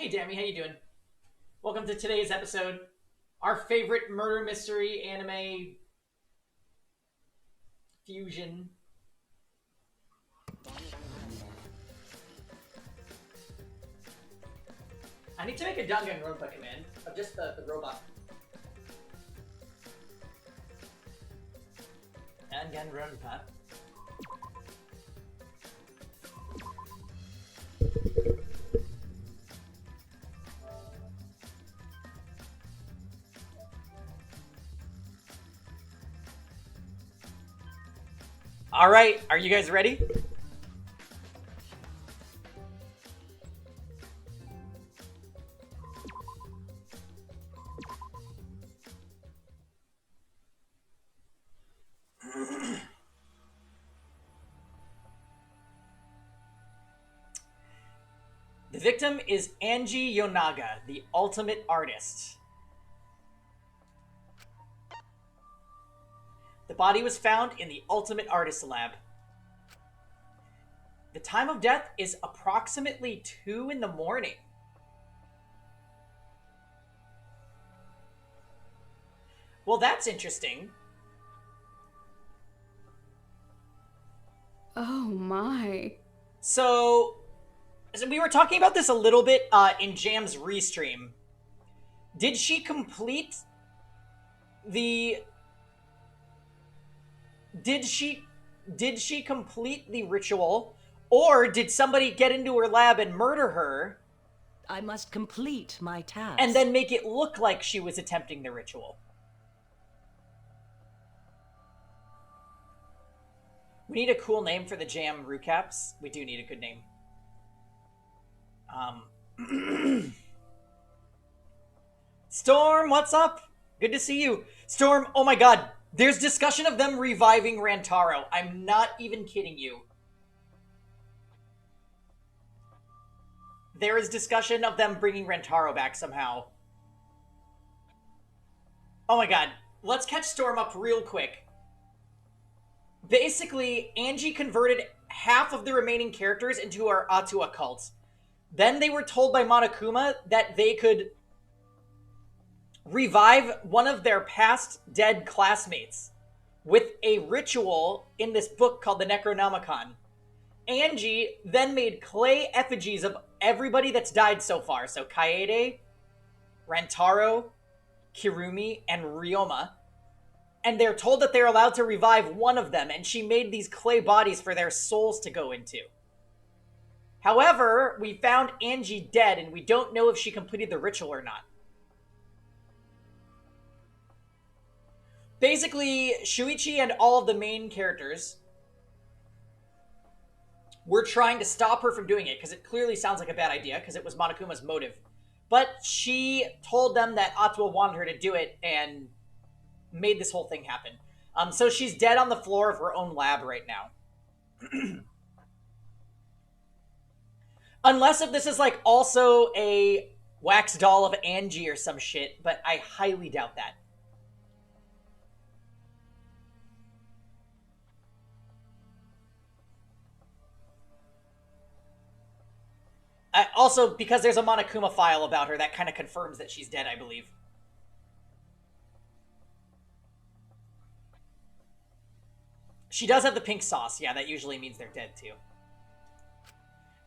Hey, Dammy, how you doing? Welcome to today's episode. Our favorite murder mystery anime fusion. I need to make a Danganronpa command of just the robot. Danganronpa. All right, are you guys ready? The victim is Angie Yonaga, the ultimate artist. The body was found in the Ultimate Artist Lab. The time of death is approximately 2 in the morning. Well, that's interesting. Oh my. So we were talking about this a little bit in Jam's restream. Did she complete the... Did she complete the ritual, or did somebody get into her lab and murder her? I must complete my task. And then make it look like she was attempting the ritual. We need a cool name for the Jam recaps. We do need a good name. Storm, what's up? Good to see you. Storm, oh my god. There's discussion of them reviving Rantaro. I'm not even kidding you. There is discussion of them bringing Rantaro back somehow. Oh my god. Let's catch Storm up real quick. Basically, Angie converted half of the remaining characters into our Atua cult. Then they were told by Monokuma that they could revive one of their past dead classmates with a ritual in this book called the Necronomicon. Angie then made clay effigies of everybody that's died so far. So Kaede, Rantaro, Kirumi, and Ryoma. And they're told that they're allowed to revive one of them, and she made these clay bodies for their souls to go into. However, we found Angie dead, and we don't know if she completed the ritual or not. Basically, Shuichi and all of the main characters were trying to stop her from doing it, because it clearly sounds like a bad idea, because it was Monokuma's motive. But she told them that Atua wanted her to do it, and made this whole thing happen. So she's dead on the floor of her own lab right now. Unless if this is like also a wax doll of Angie or some shit, but I highly doubt that. Also, because there's a Monokuma file about her, that kind of confirms that she's dead, I believe. She does have the pink sauce. Yeah, that usually means they're dead, too.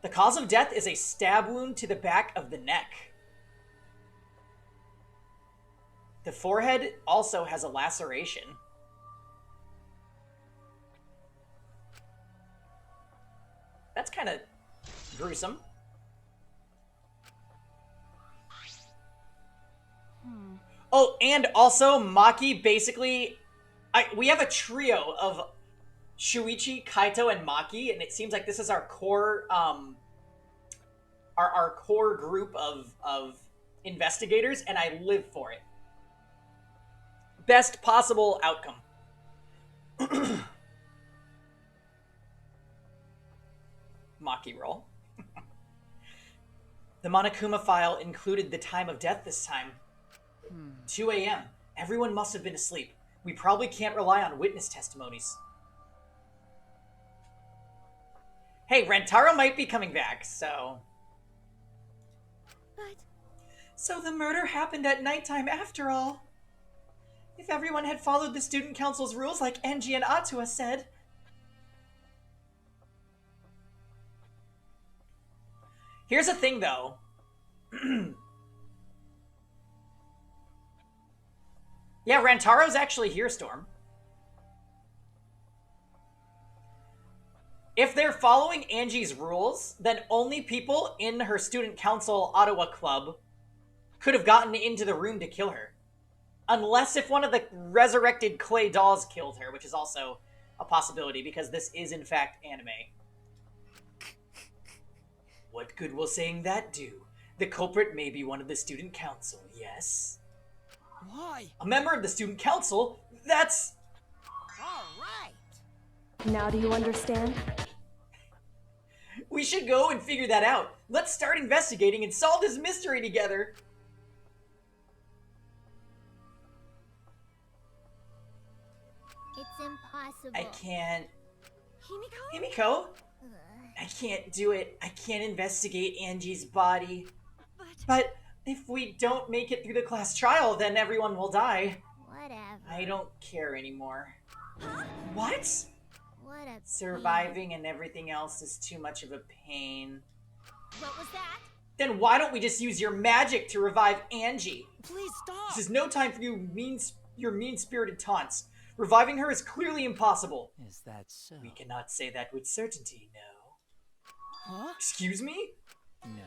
The cause of death is a stab wound to the back of the neck. The forehead also has a laceration. That's kind of gruesome. Oh, and also, Maki basically... we have a trio of Shuichi, Kaito, and Maki, and it seems like this is our core, our core group of investigators, and I live for it. Best possible outcome. Maki roll. The Monokuma file included the time of death this time. 2 a.m. Everyone must have been asleep. We probably can't rely on witness testimonies. Hey, Rantaro might be coming back, so... But... So the murder happened at nighttime after all. If everyone had followed the student council's rules like Enji and Atua said... Here's the thing, though. Yeah, Rantaro's actually here, Storm. If they're following Angie's rules, then only people in her student council Ottawa club could have gotten into the room to kill her. Unless if one of the resurrected clay dolls killed her, which is also a possibility because this is in fact anime. What good will saying that do? The culprit may be one of the student council, yes? Why? A member of the student council? That's... Alright! Now do you understand? We should go and figure that out. Let's start investigating and solve this mystery together. It's impossible. I can't... Himiko? Himiko? I can't do it. I can't investigate Angie's body. But if we don't make it through the class trial, then everyone will die. Whatever. I don't care anymore. What? What a Surviving and everything else is too much of a pain. What was that? Then why don't we just use your magic to revive Angie? Please stop! This is no time for your mean-spirited taunts. Reviving her is clearly impossible. Is that so? We cannot say that with certainty, no. Huh? Excuse me? No.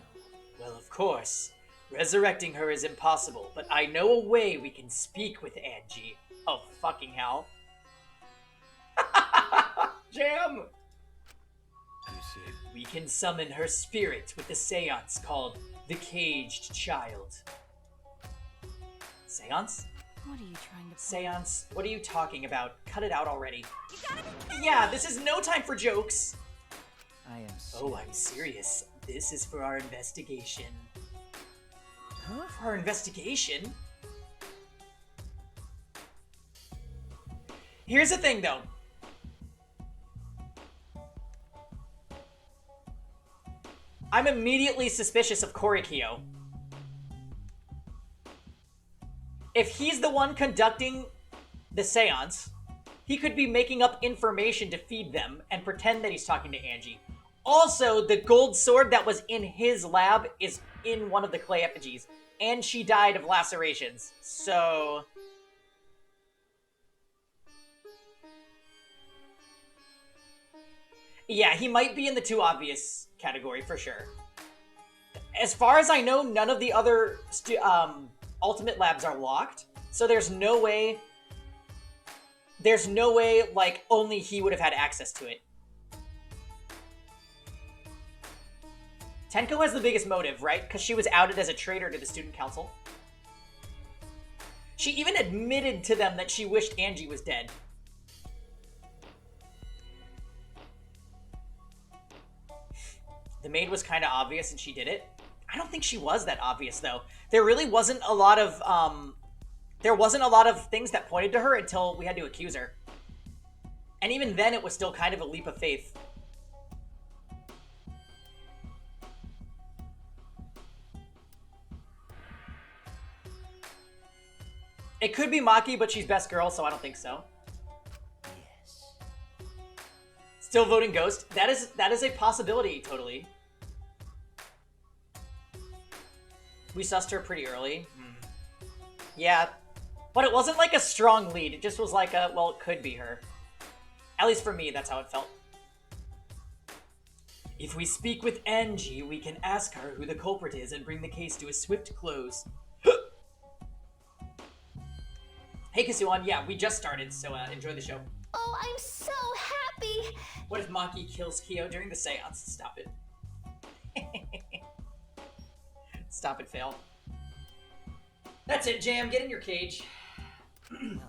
Well, of course. Resurrecting her is impossible, but I know a way we can speak with Angie. Oh, fucking hell. Jam! You see? We can summon her spirit with a seance called the Caged Child. Seance? What are you trying to... Seance? What are you talking about? Cut it out already. You gotta be kidding! Yeah, this is no time for jokes. I am serious. Oh, I'm serious. This is for our investigation. Huh? For our investigation? Here's the thing, though. I'm immediately suspicious of Korikyo. If he's the one conducting the seance, he could be making up information to feed them and pretend that he's talking to Angie. Also, the gold sword that was in his lab is in one of the clay effigies, and she died of lacerations. So... yeah, he might be in the too obvious category for sure. As far as I know, none of the other ultimate labs are locked, so there's no way, like, only he would have had access to it. Tenko has the biggest motive, right? Because she was outed as a traitor to the student council. She even admitted to them that she wished Angie was dead. The maid was kind of obvious and she did it. I don't think she was that obvious, though. There really wasn't a lot of, things that pointed to her until we had to accuse her. And even then, it was still kind of a leap of faith. It could be Maki, but she's best girl, so I don't think so. Yes. Still voting Ghost. That is a possibility, totally. We sussed her pretty early. Yeah, but it wasn't like a strong lead. It just was like a, well, it could be her. At least for me, that's how it felt. If we speak with Angie, we can ask her who the culprit is and bring the case to a swift close. Hey, Kasuan. Yeah, we just started, so enjoy the show. Oh, I'm so happy! What if Maki kills Kyo during the seance? Stop it. Stop it, fail. That's it, Jam. Get in your cage. Well, you know.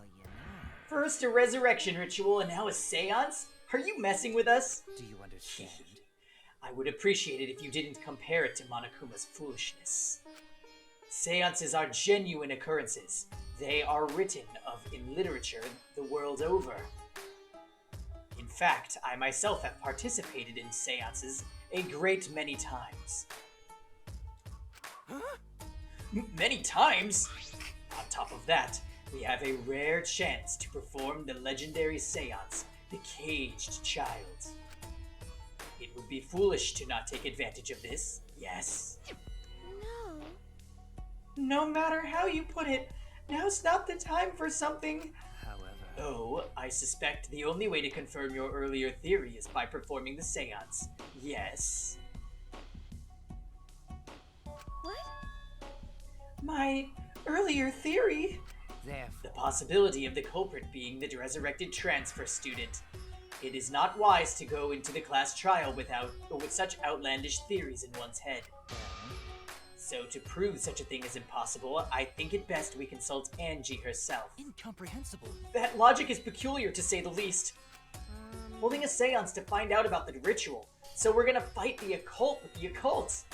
First a resurrection ritual and now a seance? Are you messing with us? Do you understand? I would appreciate it if you didn't compare it to Monokuma's foolishness. Seances are genuine occurrences. They are written of in literature the world over. In fact, I myself have participated in seances a great many times. Many times. On top of that, we have a rare chance to perform the legendary seance, the Caged Child. It would be foolish to not take advantage of this, yes? No. No matter how you put it, now's not the time for something. However, Oh, I suspect the only way to confirm your earlier theory is by performing the seance. Yes. What? My earlier theory? The therefore, possibility of the culprit being the resurrected transfer student. It is not wise to go into the class trial with such outlandish theories in one's head. So to prove such a thing is impossible, I think it best we consult Angie herself. incomprehensible. That logic is peculiar to say the least. Holding a seance to find out about the ritual. So we're gonna fight the occult with the occult.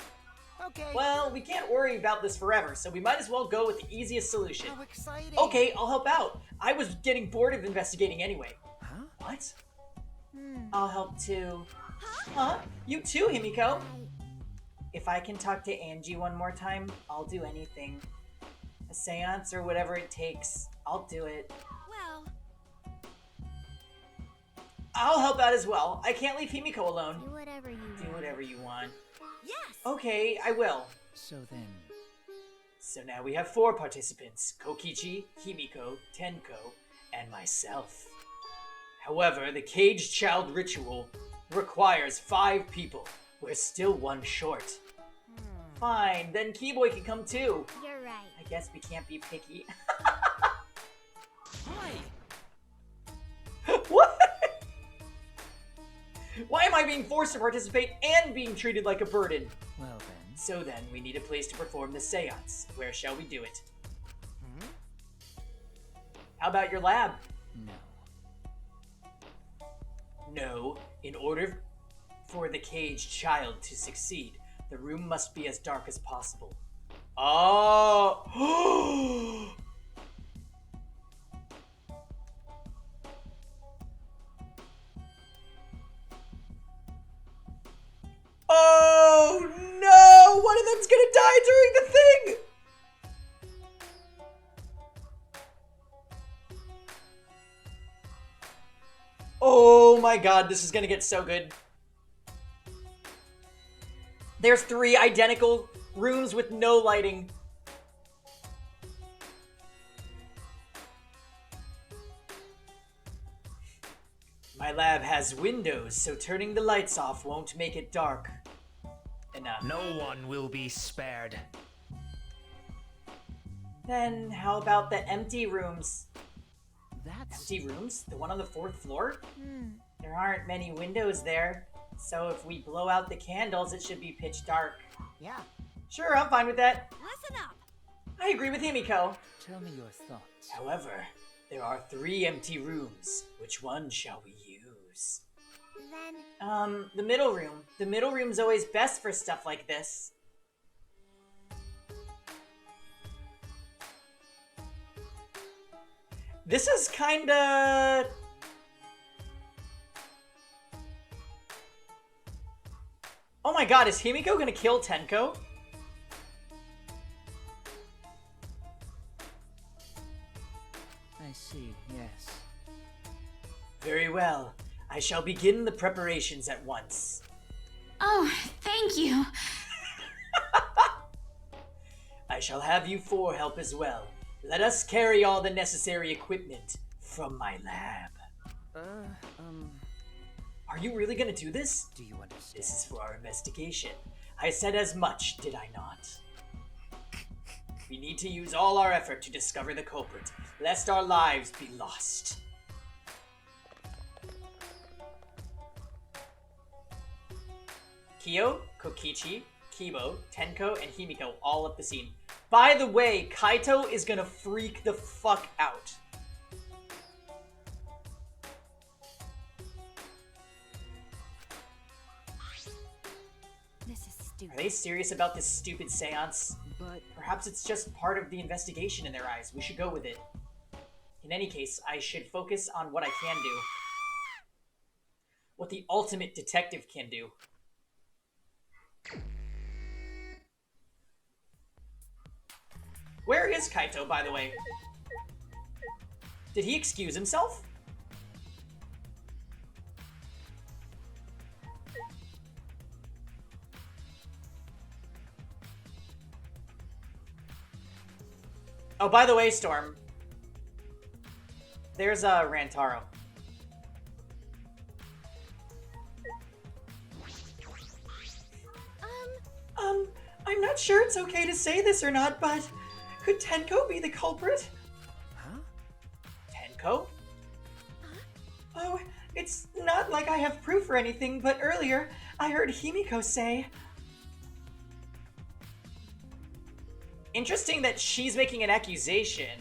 Okay. Well, we can't worry about this forever, so we might as well go with the easiest solution. How exciting. Okay, I'll help out. I was getting bored of investigating anyway. Huh? What? I'll help too. Huh? You too, Himiko. If I can talk to Angie one more time, I'll do anything. A seance or whatever it takes, I'll do it. Well, I'll help out as well. I can't leave Himiko alone. do whatever you want. Do whatever you want. Yes! Okay, I will. So then, So now we have 4 participants. Kokichi, Himiko, Tenko, and myself. However, the Caged Child ritual requires 5 people. We're still 1 short. Fine, then Keyboy can come too. You're right. I guess we can't be picky. why? What? Why am I being forced to participate and being treated like a burden? Well then, So then, we need a place to perform the seance. Where shall we do it? How about your lab? no. No, in order for the Caged Child to succeed, the room must be as dark as possible. Oh! Oh no! One of them's gonna die during the thing! Oh my god, this is gonna get so good. There's 3 identical rooms with no lighting. My lab has windows, so turning the lights off won't make it dark enough. No one will be spared. Then how about the empty rooms? That's Empty rooms? The one on the 4th floor? There aren't many windows there, so if we blow out the candles, it should be pitch dark. yeah. Sure, I'm fine with that. Listen up! I agree with Himiko. Tell me your thoughts. However, there are 3 empty rooms. Which one shall we use? Then, The middle room. The middle room's always best for stuff like this. This is kinda... Oh my god, is Himiko gonna kill Tenko? I see, yes. Very well. I shall begin the preparations at once. oh, thank you. I shall have you 4 help as well. Let us carry all the necessary equipment from my lab. Are you really gonna do this? Do you understand? This is for our investigation. I said as much, did I not? We need to use all our effort to discover the culprit, lest our lives be lost. Kyo, Kokichi, Kibo, Tenko, and Himiko all up the scene. By the way, Kaito is gonna freak the fuck out. This is Are stupid. they serious about this stupid seance? But Perhaps it's just part of the investigation in their eyes. We should go with it. In any case, I should focus on what I can do. What the ultimate detective can do. Where is Kaito, by the way? Did he excuse himself? Oh, by the way, Storm. There's Rantaro. I'm not sure it's okay to say this or not, but could Tenko be the culprit? Huh? Tenko? Oh, it's not like I have proof or anything, but earlier I heard Himiko say... Interesting that she's making an accusation.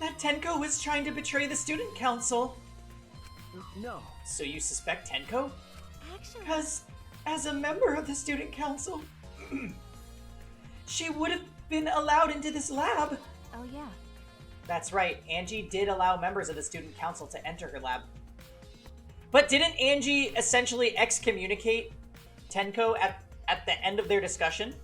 That Tenko was trying to betray the student council. No. So you suspect Tenko? Actually, Because, as a member of the student council, she would have been allowed into this lab. oh yeah. That's right, Angie did allow members of the student council to enter her lab. But didn't Angie essentially excommunicate Tenko at the end of their discussion?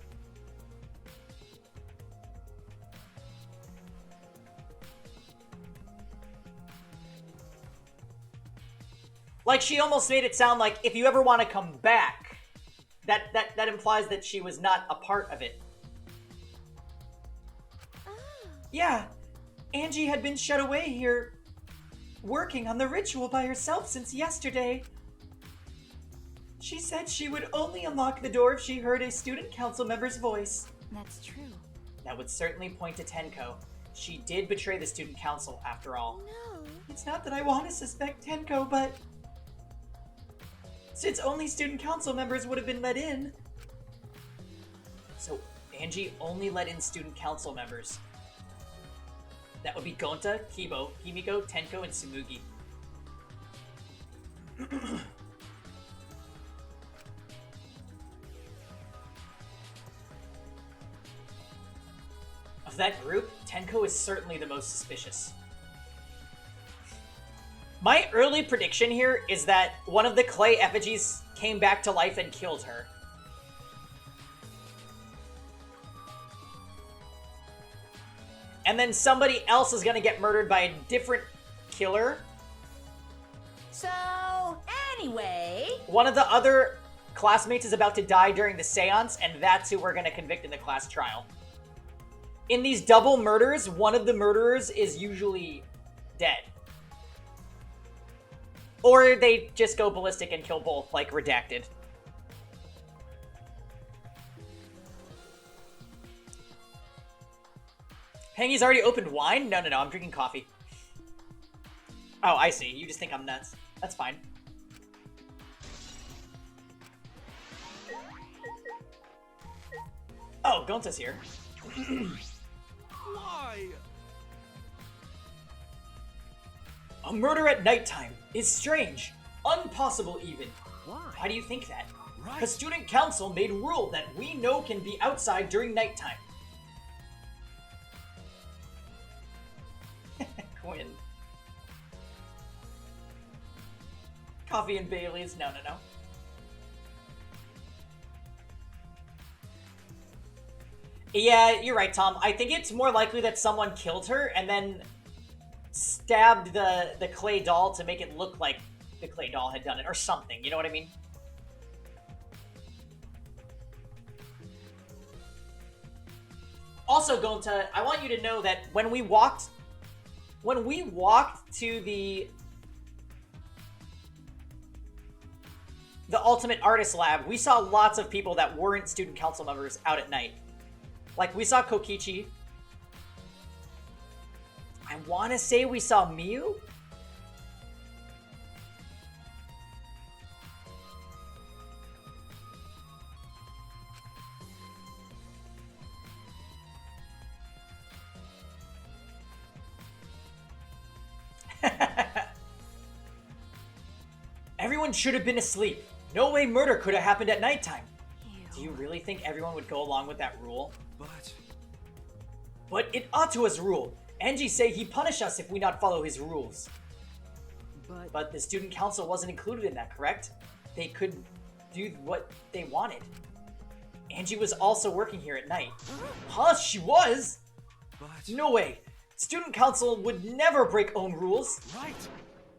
Like, she almost made it sound like if you ever want to come back, that implies that she was not a part of it. Yeah, Angie had been shut away here, working on the ritual by herself since yesterday. She said she would only unlock the door if she heard a student council member's voice. That's true. That would certainly point to Tenko. She did betray the student council, after all. No. It's not that I want to suspect Tenko, but... since only student council members would have been let in... So, Angie only let in student council members. That would be Gonta, Kibo, Himiko, Tenko, and Tsumugi. Of that group, Tenko is certainly the most suspicious. My early prediction here is that one of the clay effigies came back to life and killed her. And then somebody else is gonna get murdered by a different killer. So, anyway... One of the other classmates is about to die during the seance, and that's who we're gonna convict in the class trial. In these double murders, one of the murderers is usually dead. Or they just go ballistic and kill both, like Redacted. Hangy's already opened wine? No, I'm drinking coffee. Oh, I see. You just think I'm nuts. That's fine. Oh, Gonta's here. Why? A murder at nighttime is strange. Impossible, even. Why? Why do you think that? Right. The student council made rule that we know can be outside during nighttime. Quinn. Coffee and Bailey's? No. Yeah, you're right, Tom. I think it's more likely that someone killed her and then stabbed the clay doll to make it look like the clay doll had done it, or something. You know what I mean? Also, Gonta, I want you to know that when we walked to the Ultimate Artist Lab, we saw lots of people that weren't student council members out at night. Like, we saw Kokichi. I want to say we saw Miyu? Everyone should have been asleep. No way murder could have happened at nighttime. Do you really think everyone would go along with that rule? But it ought to as rule. Angie say he punish us if we not follow his rules. But the student council wasn't included in that, correct? They could do what they wanted. Angie was also working here at night. Huh? She was? But... No way. Student council would never break own rules. Right.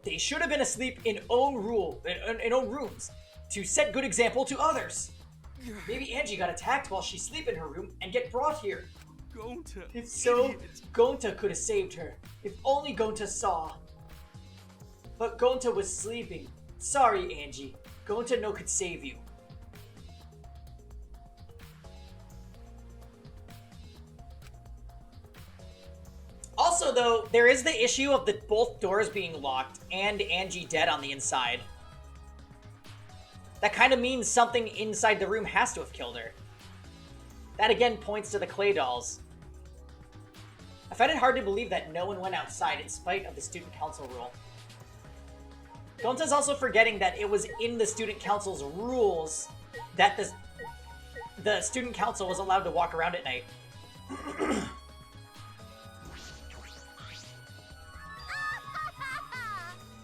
They should have been asleep in own rooms to set good example to others. Maybe Angie got attacked while she sleep in her room and get brought here. Gonta. If so, Idiot. Gonta could have saved her. If only Gonta saw. But Gonta was sleeping. Sorry, Angie. Gonta no could save you. Also, though, there is the issue of both doors being locked and Angie dead on the inside. That kind of means something inside the room has to have killed her. That again points to the clay dolls. I find it hard to believe that no one went outside in spite of the student council rule. Gonta's also forgetting that it was in the student council's rules that the student council was allowed to walk around at night.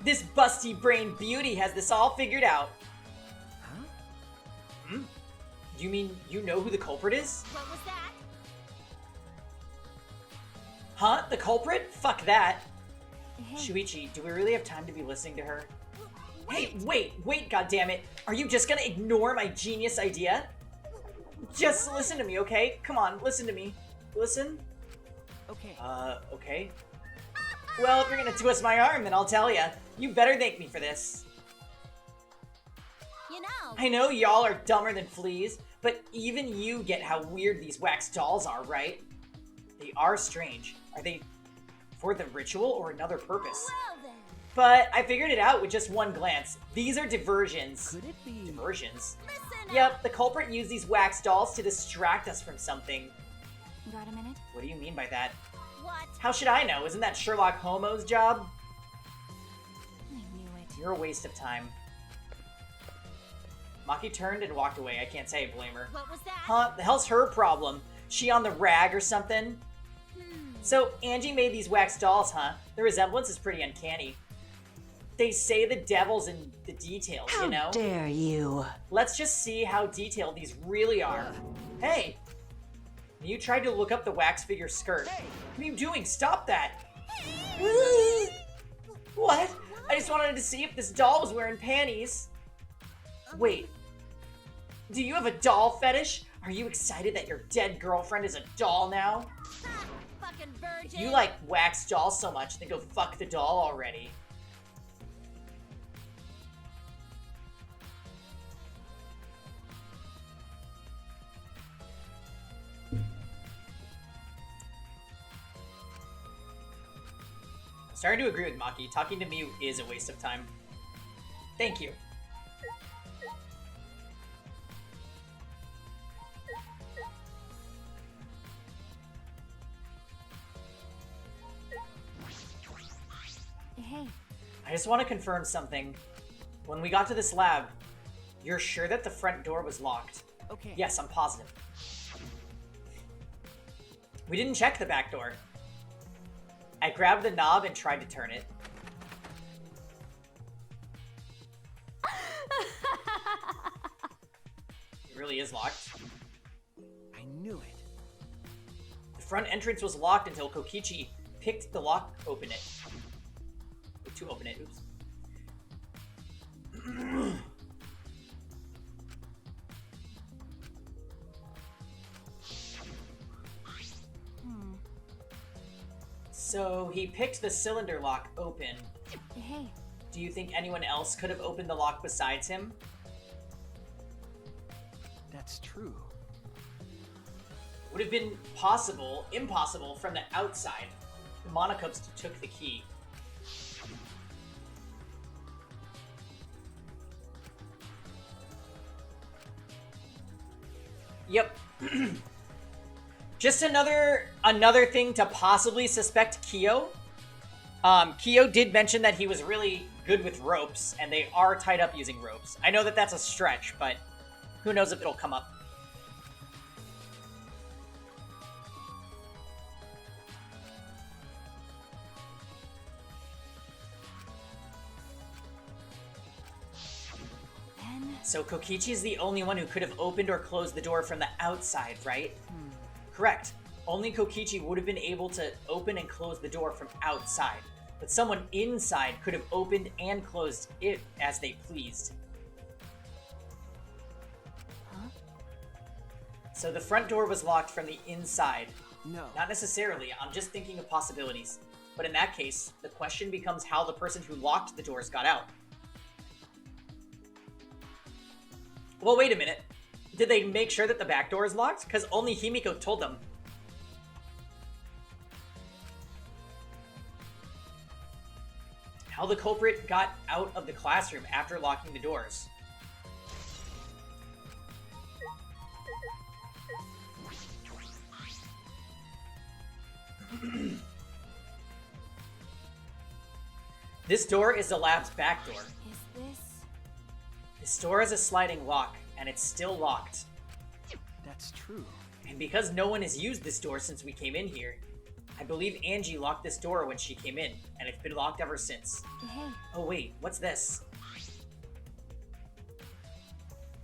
This busty brain beauty has this all figured out. Huh? Hmm? You mean you know who the culprit is? What was that? Huh? The culprit? Fuck that. Hey. Shuichi, do we really have time to be listening to her? Hey, wait, goddammit. Are you just gonna ignore my genius idea? Just listen to me, okay? Come on, listen to me. Listen? Okay. Okay. Well, if you're gonna twist my arm, then I'll tell ya. You better thank me for this. You know. I know y'all are dumber than fleas, but even you get how weird these wax dolls are, right? They are strange. Are they for the ritual or another purpose? Well then. But I figured it out with just one glance. These are diversions. Could it be... Diversions? Listen. Yep, the culprit used these wax dolls to distract us from something. Got a minute? What do you mean by that? What? How should I know? Isn't that Sherlock Holmes' job? I knew it. You're a waste of time. Maki turned and walked away. I can't say I blame her. What was that? Huh? The hell's her problem? She on the rag or something? So, Angie made these wax dolls, huh? The resemblance is pretty uncanny. They say the devil's in the details, you know? How dare you? Let's just see how detailed these really are. Hey! You tried to look up the wax figure skirt. What are you doing? Stop that! What? I just wanted to see if this doll was wearing panties. Wait. Do you have a doll fetish? Are you excited that your dead girlfriend is a doll now? Ha, fucking virgin. If you like wax dolls so much, then go fuck the doll already. Starting to agree with Maki. Talking to me is a waste of time. Thank you. Hey. I just want to confirm something. When we got to this lab, you're sure that the front door was locked? Okay. Yes, I'm positive. We didn't check the back door. I grabbed the knob and tried to turn it. It really is locked. I knew it. The front entrance was locked until Kokichi picked the lock to open it. Oops. So he picked the cylinder lock open. Hey. Do you think anyone else could have opened the lock besides him? That's true. Would have been impossible from the outside. The Monocubs took the key. Yep. Just another thing to possibly suspect Kyo. Kyo did mention that he was really good with ropes, and they are tied up using ropes. I know that that's a stretch, but who knows if it'll come up. So Kokichi is the only one who could have opened or closed the door from the outside, right? Correct. Only Kokichi would have been able to open and close the door from outside. But someone inside could have opened and closed it as they pleased. Huh? So the front door was locked from the inside. No. Not necessarily, I'm just thinking of possibilities. But in that case, the question becomes how the person who locked the doors got out. Well, wait a minute. Did they make sure that the back door is locked? Because only Himiko told them. How the culprit got out of the classroom after locking the doors. This door is the lab's back door. Is this? This door has a sliding lock, and it's still locked. That's true. And because no one has used this door since we came in here, I believe Angie locked this door when she came in, and it's been locked ever since. Hey. Oh wait, what's this?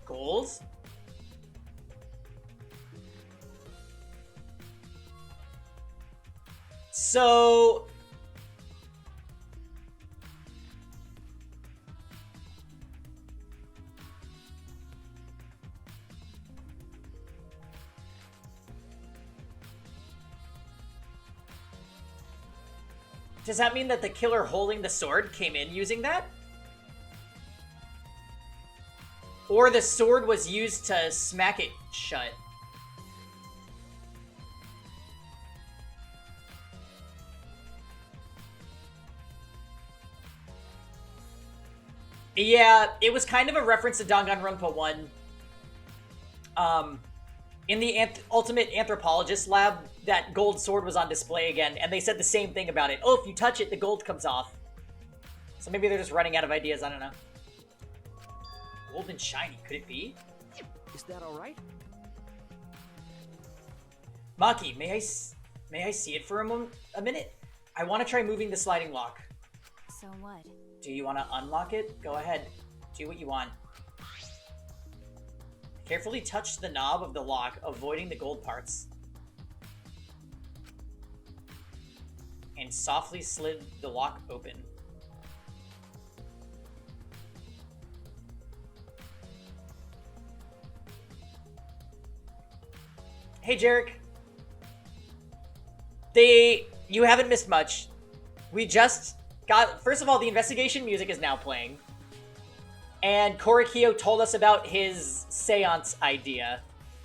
Gold? So... Does that mean that the killer holding the sword came in using that? Or the sword was used to smack it shut? Yeah, it was kind of a reference to Danganronpa 1. In the Ultimate Anthropologist lab, that gold sword was on display again, and they said the same thing about it. Oh, if you touch it, the gold comes off. So maybe they're just running out of ideas, I don't know. Gold and shiny, could it be? Is that all right? Maki, may I see it for a minute? I want to try moving the sliding lock. So what? Do you want to unlock it? Go ahead. Do what you want. Carefully touch the knob of the lock, avoiding the gold parts. And softly slid the lock open. Hey, Jarek. You haven't missed much. We just got... First of all, the investigation music is now playing. And Korikyo told us about his seance idea,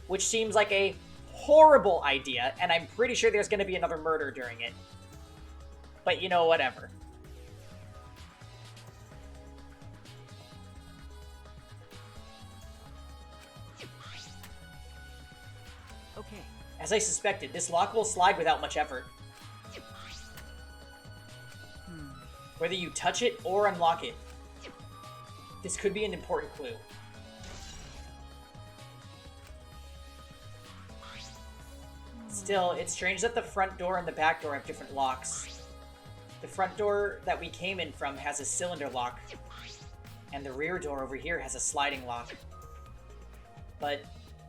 which seems like a horrible idea, and I'm pretty sure there's going to be another murder during it. But, you know, whatever. Okay. As I suspected, this lock will slide without much effort. Whether you touch it or unlock it, this could be an important clue. Still, it's strange that the front door and the back door have different locks. The front door that we came in from has a cylinder lock, and the rear door over here has a sliding lock. But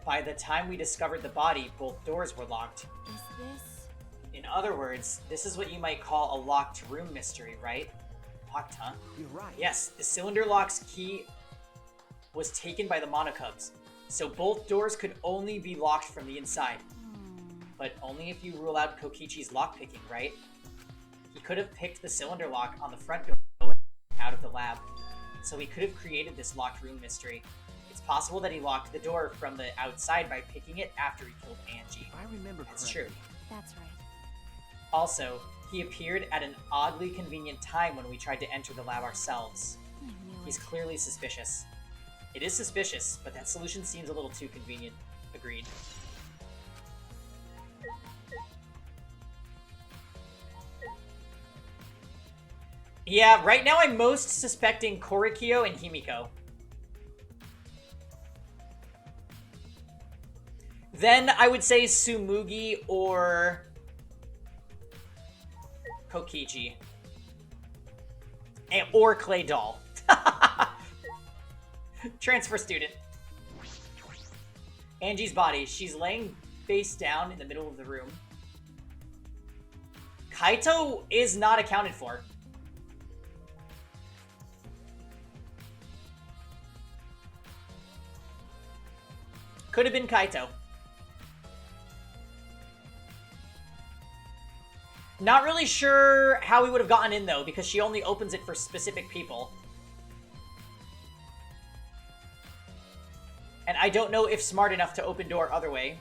by the time we discovered the body, both doors were locked. Is this? In other words, this is what you might call a locked room mystery, right? Locked, huh? You're right. Yes, the cylinder lock's key was taken by the Monokubs, so both doors could only be locked from the inside. But only if you rule out Kokichi's lockpicking, right? He could have picked the cylinder lock on the front door going out of the lab, so he could have created this locked room mystery. It's possible that he locked the door from the outside by picking it after he killed Angie. If I remember That's correctly. true. That's right. Also, he appeared at an oddly convenient time when we tried to enter the lab ourselves. I knew He's it. clearly suspicious. It is suspicious, but that solution seems a little too convenient. Agreed. Yeah, right now I'm most suspecting Korikyo and Himiko. Then I would say Tsumugi or Kokichi. Or Clay Doll. Transfer student. Angie's body. She's laying face down in the middle of the room. Kaito is not accounted for. Could have been Kaito. Not really sure how we would have gotten in, though, because she only opens it for specific people. And I don't know if smart enough to open door other way.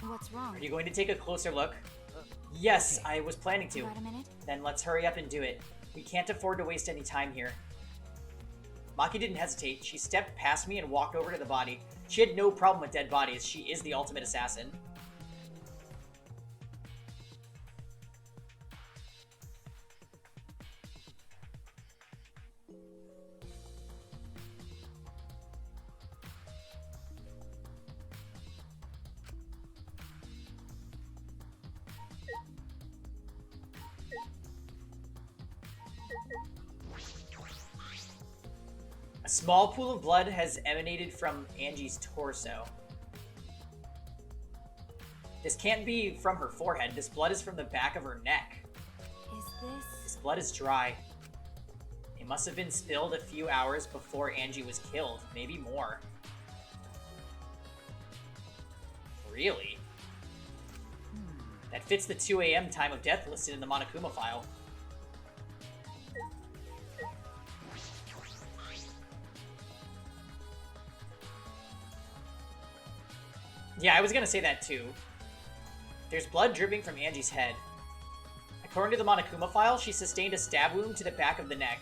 What's wrong? Are you going to take a closer look? Yes, I was planning to. Got a minute? Then let's hurry up and do it. We can't afford to waste any time here. Maki didn't hesitate. She stepped past me and walked over to the body. She had no problem with dead bodies. She is the ultimate assassin. A small pool of blood has emanated from Angie's torso. This can't be from her forehead. This blood is from the back of her neck. Is This blood is dry. It must have been spilled a few hours before Angie was killed. Maybe more. Really? That fits the 2 a.m. time of death listed in the Monokuma file. Yeah, I was gonna say that too. There's blood dripping from Angie's head. According to the Monokuma file, she sustained a stab wound to the back of the neck,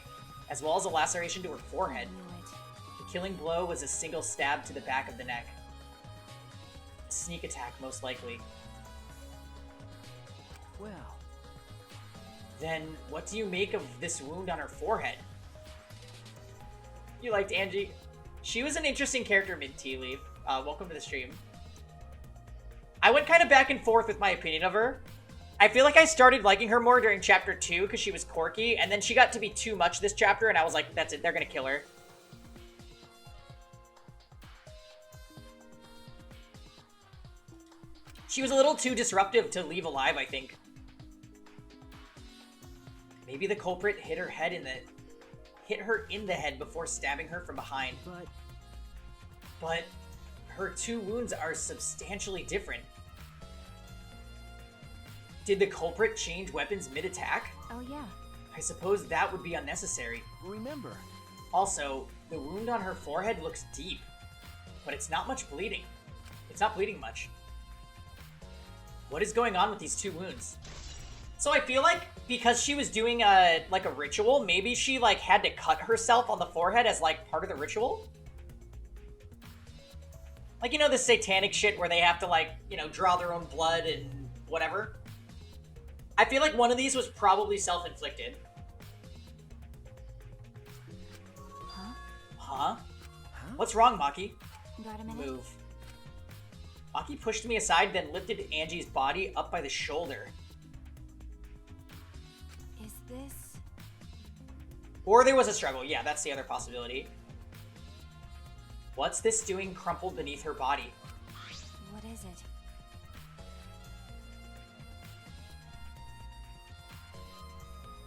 as well as a laceration to her forehead. The killing blow was a single stab to the back of the neck. A sneak attack, most likely. Well, Then, what do you make of this wound on her forehead? You liked Angie? She was an interesting character mid-tea leave. Welcome to the stream. I went kind of back and forth with my opinion of her. I feel like I started liking her more during chapter 2 because she was quirky, and then she got to be too much this chapter, and I was like, that's it, they're gonna kill her. She was a little too disruptive to leave alive, I think. Maybe the culprit hit her in the head before stabbing her from behind. But her two wounds are substantially different. Did the culprit change weapons mid-attack? Oh yeah. I suppose that would be unnecessary. remember, Also, the wound on her forehead looks deep, but it's not much bleeding. It's not bleeding much. What is going on with these two wounds? So I feel like because she was doing a ritual, maybe she had to cut herself on the forehead as part of the ritual. You know, the satanic shit where they have to draw their own blood and whatever. I feel like one of these was probably self-inflicted. Huh? What's wrong, Maki? Got a minute? Move. Maki pushed me aside, then lifted Angie's body up by the shoulder. Is this... Or there was a struggle. Yeah, that's the other possibility. What's this doing crumpled beneath her body? What is it?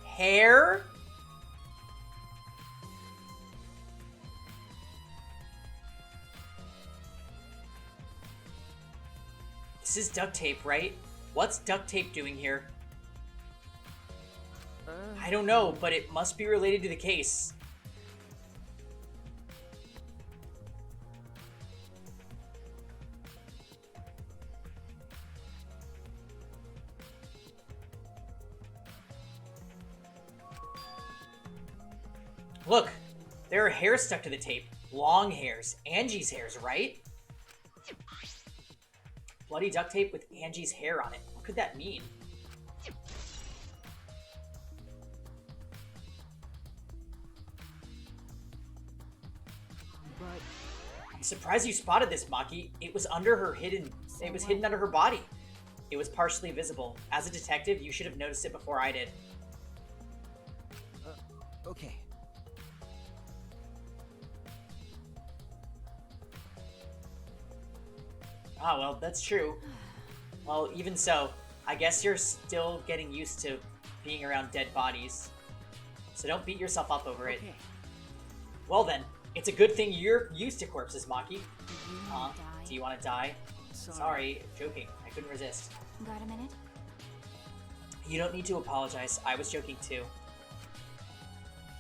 Hair? This is duct tape, right? What's duct tape doing here? I don't know, but it must be related to the case. Look, there are hairs stuck to the tape. Long hairs. Angie's hairs, right? Bloody duct tape with Angie's hair on it. What could that mean? but I'm surprised you spotted this, Maki. It was under her hidden. It was hidden under her body. It was partially visible. As a detective, you should have noticed it before I did. Okay. Ah, well, that's true. Well, even so, I guess you're still getting used to being around dead bodies. So don't beat yourself up over it. Okay. Well then, it's a good thing you're used to corpses, Maki. wanna die? Do you want to die? Sorry, joking. I couldn't resist. Got a minute? You don't need to apologize. I was joking too.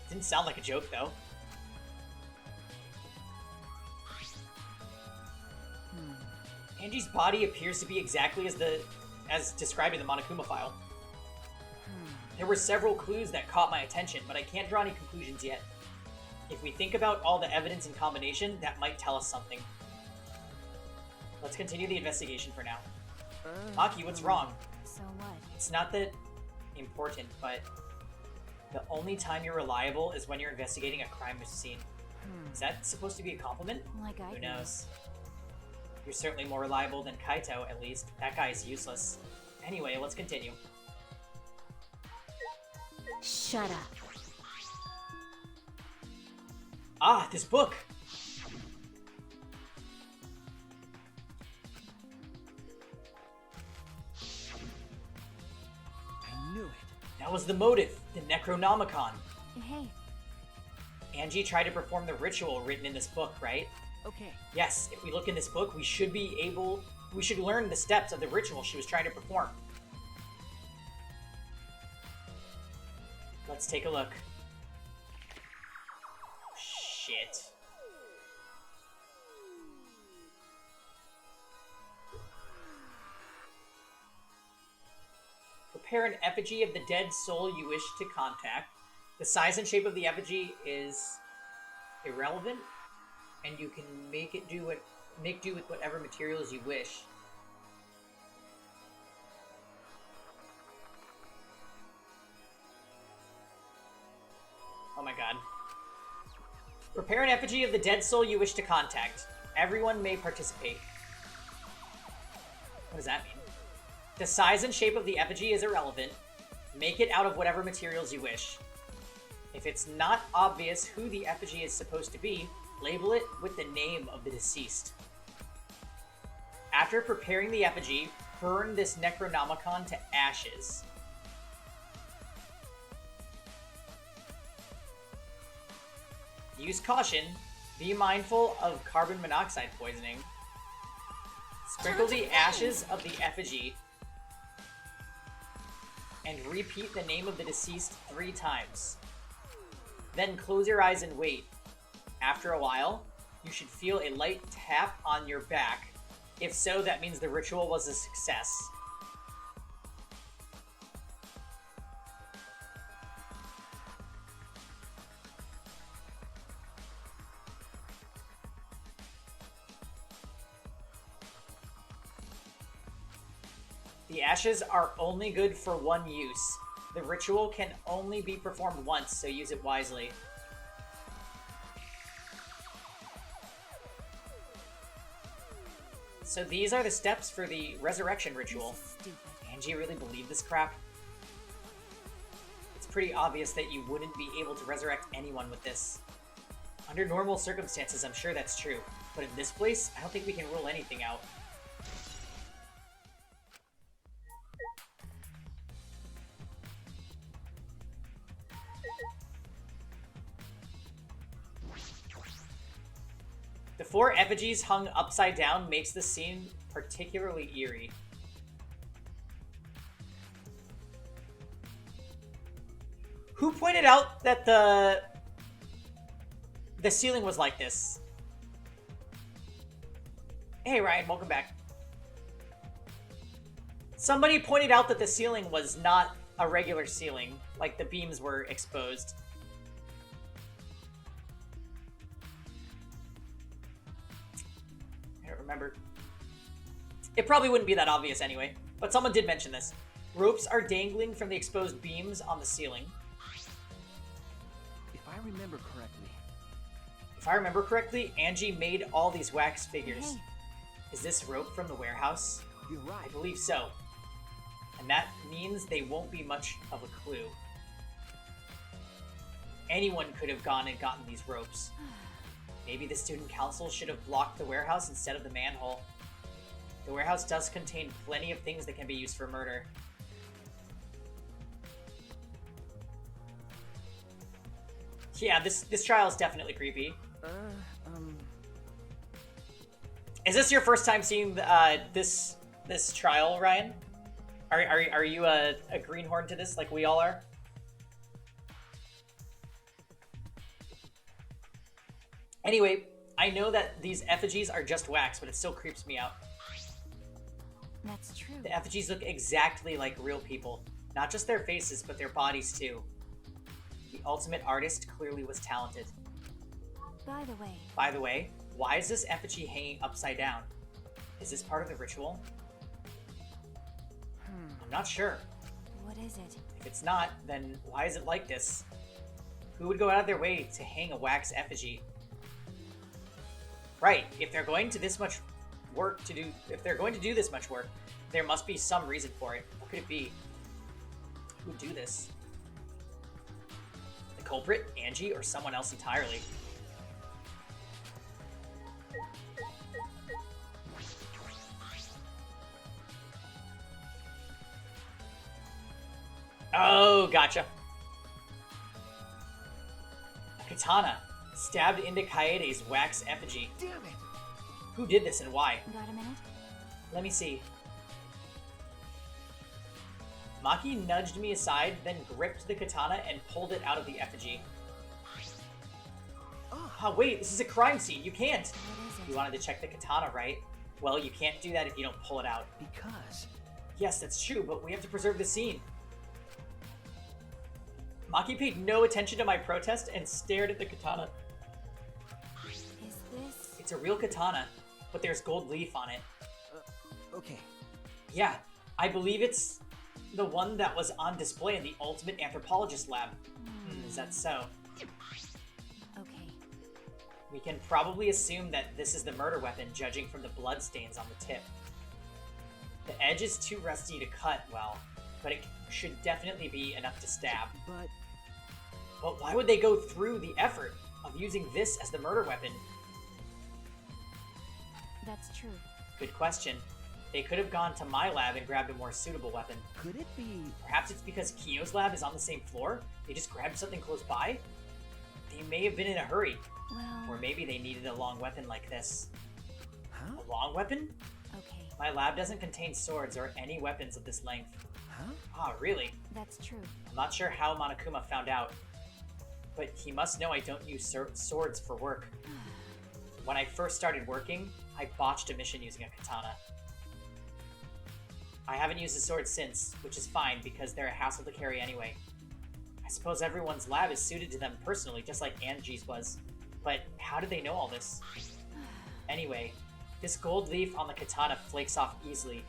Didn't sound like a joke though. Angie's body appears to be exactly as described in the Monokuma file. There were several clues that caught my attention, but I can't draw any conclusions yet. If we think about all the evidence in combination, that might tell us something. Let's continue the investigation for now. Maki, what's wrong? So what? It's not that important, but the only time you're reliable is when you're investigating a crime scene. Is that supposed to be a compliment? Like I Who do. knows? You're certainly more reliable than Kaito, at least. That guy is useless. Anyway, let's continue. Shut up. Ah, this book! I knew it. That was the motive, the Necronomicon. Hey, Angie tried to perform the ritual written in this book, right? Okay. Yes, if we look in this book, we should learn the steps of the ritual she was trying to perform. Let's take a look. Shit. Prepare an effigy of the dead soul you wish to contact. The size and shape of the effigy is irrelevant, and you can make do with whatever materials you wish. Oh my god. Prepare an effigy of the dead soul you wish to contact. Everyone may participate. What does that mean? The size and shape of the effigy is irrelevant. Make it out of whatever materials you wish. If it's not obvious who the effigy is supposed to be, label it with the name of the deceased. After preparing the effigy, burn this Necronomicon to ashes. Use caution. Be mindful of carbon monoxide poisoning. Sprinkle the ashes of the effigy and repeat the name of the deceased 3 times. Then close your eyes and wait. After a while, you should feel a light tap on your back. If so, that means the ritual was a success. The ashes are only good for one use. The ritual can only be performed once, so use it wisely. So these are the steps for the resurrection ritual. stupid. Angie really believed this crap? It's pretty obvious that you wouldn't be able to resurrect anyone with this. Under normal circumstances, I'm sure that's true. But in this place, I don't think we can rule anything out. The 4 effigies hung upside down makes the scene particularly eerie. Who pointed out that the ceiling was like this? Hey Ryan, welcome back. Somebody pointed out that the ceiling was not a regular ceiling, like the beams were exposed. I don't remember. It probably wouldn't be that obvious anyway, but someone did mention this. Ropes are dangling from the exposed beams on the ceiling. If I remember correctly, Angie made all these wax figures. Hey. Is this rope from the warehouse? you're I right. believe so. And that means they won't be much of a clue. Anyone could have gone and gotten these ropes. Maybe the student council should have blocked the warehouse instead of the manhole. The warehouse does contain plenty of things that can be used for murder. Yeah, this trial is definitely creepy. Is this your first time seeing this trial, Ryan? Are you a greenhorn to this, like we all are? Anyway, I know that these effigies are just wax, but it still creeps me out. That's true. The effigies look exactly like real people. Not just their faces, but their bodies too. The ultimate artist clearly was talented. By the way, why is this effigy hanging upside down? Is this part of the ritual? I'm not sure. What is it? If it's not, then why is it like this? Who would go out of their way to hang a wax effigy? Right, if they're going to do this much work, there must be some reason for it. What could it be? Who would do this? The culprit, Angie, or someone else entirely? Oh, gotcha. A katana, stabbed into Kaede's wax effigy. Damn it! Who did this and why? Got a minute? Let me see. Maki nudged me aside, then gripped the katana and pulled it out of the effigy. Oh, wait, this is a crime scene. You can't. What is it? You wanted to check the katana, right? Well, you can't do that if you don't pull it out. Because... Yes, that's true, but we have to preserve the scene. Maki paid no attention to my protest and stared at the katana. Is this... It's a real katana, but there's gold leaf on it. okay. Yeah, I believe it's the one that was on display in the Ultimate Anthropologist lab. Is that so? Okay. We can probably assume that this is the murder weapon, judging from the bloodstains on the tip. The edge is too rusty to cut well, but it should definitely be enough to stab. But why would they go through the effort of using this as the murder weapon? That's true. Good question. They could have gone to my lab and grabbed a more suitable weapon. Could it be... Perhaps it's because Kiyo's lab is on the same floor? They just grabbed something close by? They may have been in a hurry. Well... Or maybe they needed a long weapon like this. Huh? A long weapon? Okay. My lab doesn't contain swords or any weapons of this length. Huh? Ah, really? That's true. I'm not sure how Monokuma found out. But he must know I don't use swords for work. When I first started working, I botched a mission using a katana. I haven't used a sword since, which is fine because they're a hassle to carry anyway. I suppose everyone's lab is suited to them personally, just like Angie's was. But how did they know all this? Anyway, this gold leaf on the katana flakes off easily.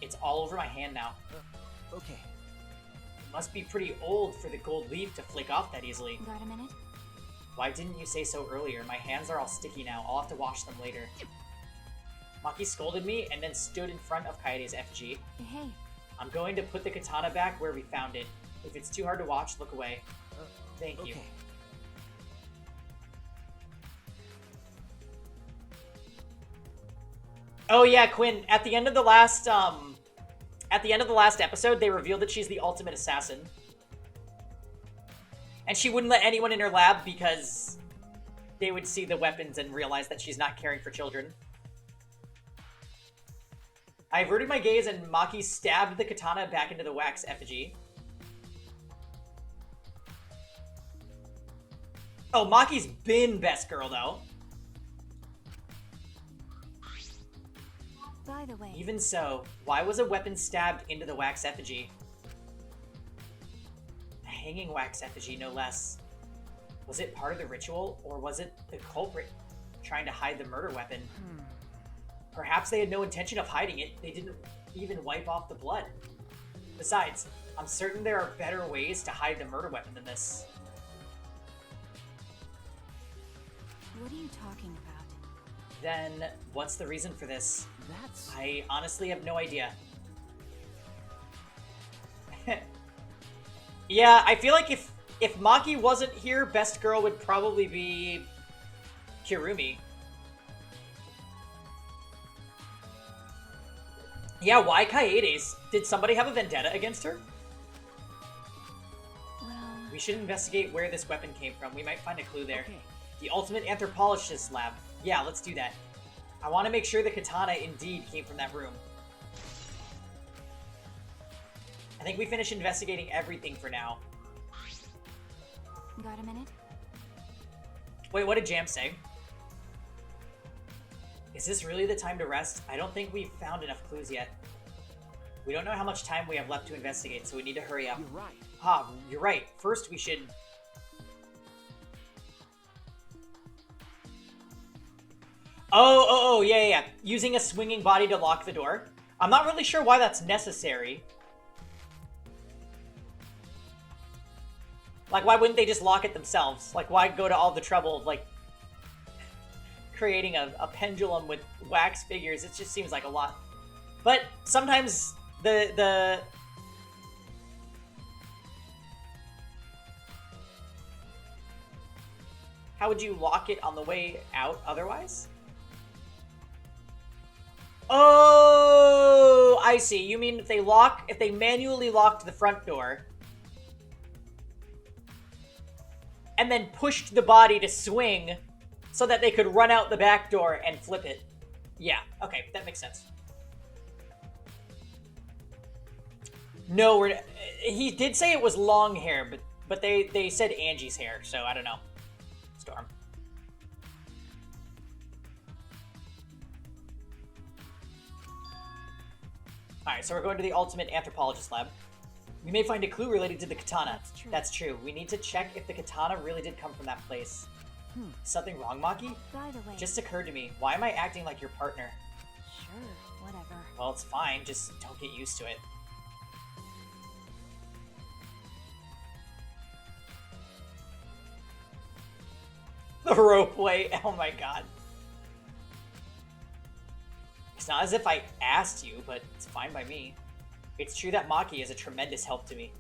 It's all over my hand now. Okay. It must be pretty old for the gold leaf to flake off that easily. Got a minute? Why didn't you say so earlier? My hands are all sticky now. I'll have to wash them later. Maki scolded me and then stood in front of Kaede's effigy. Hey. I'm going to put the katana back where we found it. If it's too hard to watch, look away. Thank you. Okay. Oh yeah, Quinn, at the end of the last episode, they revealed that she's the ultimate assassin. And she wouldn't let anyone in her lab because they would see the weapons and realize that she's not caring for children. I averted my gaze and Maki stabbed the katana back into the wax effigy. Oh, Maki's been best girl, though. By the way... Even so, why was a weapon stabbed into the wax effigy? A hanging wax effigy, no less. Was it part of the ritual, or was it the culprit trying to hide the murder weapon? Perhaps they had no intention of hiding it. They didn't even wipe off the blood. Besides, I'm certain there are better ways to hide the murder weapon than this. What are you talking about? Then, what's the reason for this? That's... I honestly have no idea. Yeah, I feel like if Maki wasn't here, best girl would probably be Kirumi. Yeah, why Kaedes? Did somebody have a vendetta against her? Well, We should investigate where this weapon came from. We might find a clue there. Okay. The ultimate anthropologist's lab. Yeah, let's do that. I want to make sure the katana indeed came from that room. I think we finished investigating everything for now. got a minute? Wait, what did Jam say? Is this really the time to rest? I don't think we've found enough clues yet. We don't know how much time we have left to investigate, so we need to hurry up. You're right. Ah, you're right. First, we should... Oh, yeah. Using a swinging body to lock the door. I'm not really sure why that's necessary. Like, why wouldn't they just lock it themselves? Like, why go to all the trouble of, like, creating a pendulum with wax figures? It just seems like a lot. But sometimes the how would you lock it on the way out otherwise? Oh, I see. You mean if they manually locked the front door and then pushed the body to swing so that they could run out the back door and flip it. Yeah, okay, that makes sense. No, he did say it was long hair, but they said Angie's hair, so I don't know. Storm. Alright, so we're going to the ultimate anthropologist lab. We may find a clue related to the katana. That's true. We need to check if the katana really did come from that place. Something wrong, Maki? By the way, Just occurred to me. Why am I acting like your partner? sure, whatever. Well, it's fine. Just don't get used to it. The rope way. Oh my god. It's not as if I asked you, but it's fine by me. It's true that Maki is a tremendous help to me.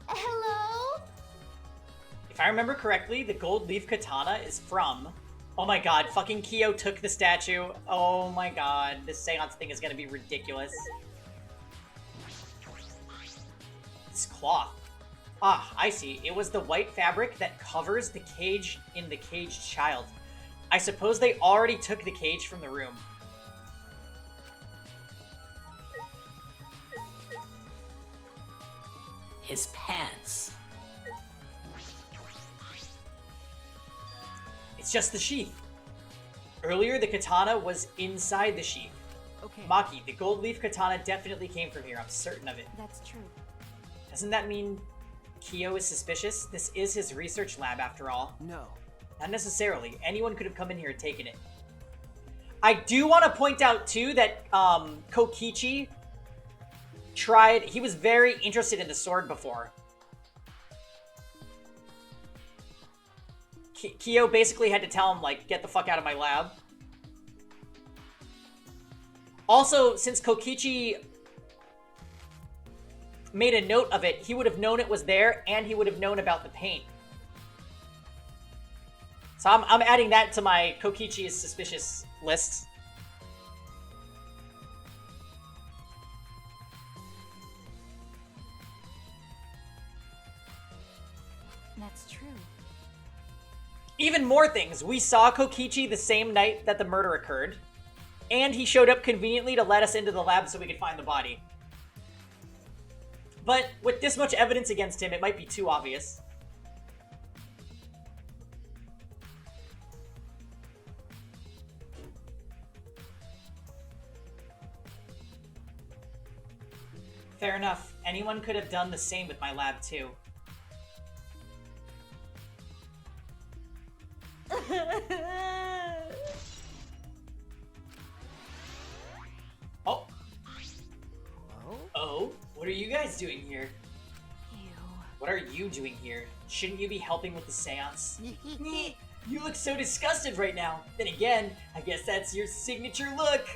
Hello? If I remember correctly, the gold leaf katana is from... Oh my god, fucking Kyo took the statue. Oh my god, this seance thing is gonna be ridiculous. This cloth. Ah, I see. It was the white fabric that covers the cage in the caged child. I suppose they already took the cage from the room. His pants. It's just the sheath. Earlier, the katana was inside the sheath. Okay. Maki, the gold leaf katana definitely came from here. I'm certain of it. That's true. Doesn't that mean Kyo is suspicious? This is his research lab, after all. No. Not necessarily. Anyone could have come in here and taken it. I do want to point out, too, that Kokichi tried... He was very interested in the sword before. Kyo basically had to tell him, like, get the fuck out of my lab. Also, since Kokichi made a note of it, he would have known it was there, and he would have known about the paint. So I'm adding that to my Kokichi is suspicious list. That's true. Even more things. We saw Kokichi the same night that the murder occurred, and he showed up conveniently to let us into the lab so we could find the body. But with this much evidence against him, it might be too obvious. Fair enough. Anyone could have done the same with my lab, too. Oh. Oh? What are you guys doing here? You. What are you doing here? Shouldn't you be helping with the seance? You look so disgusted right now. Then again, I guess that's your signature look.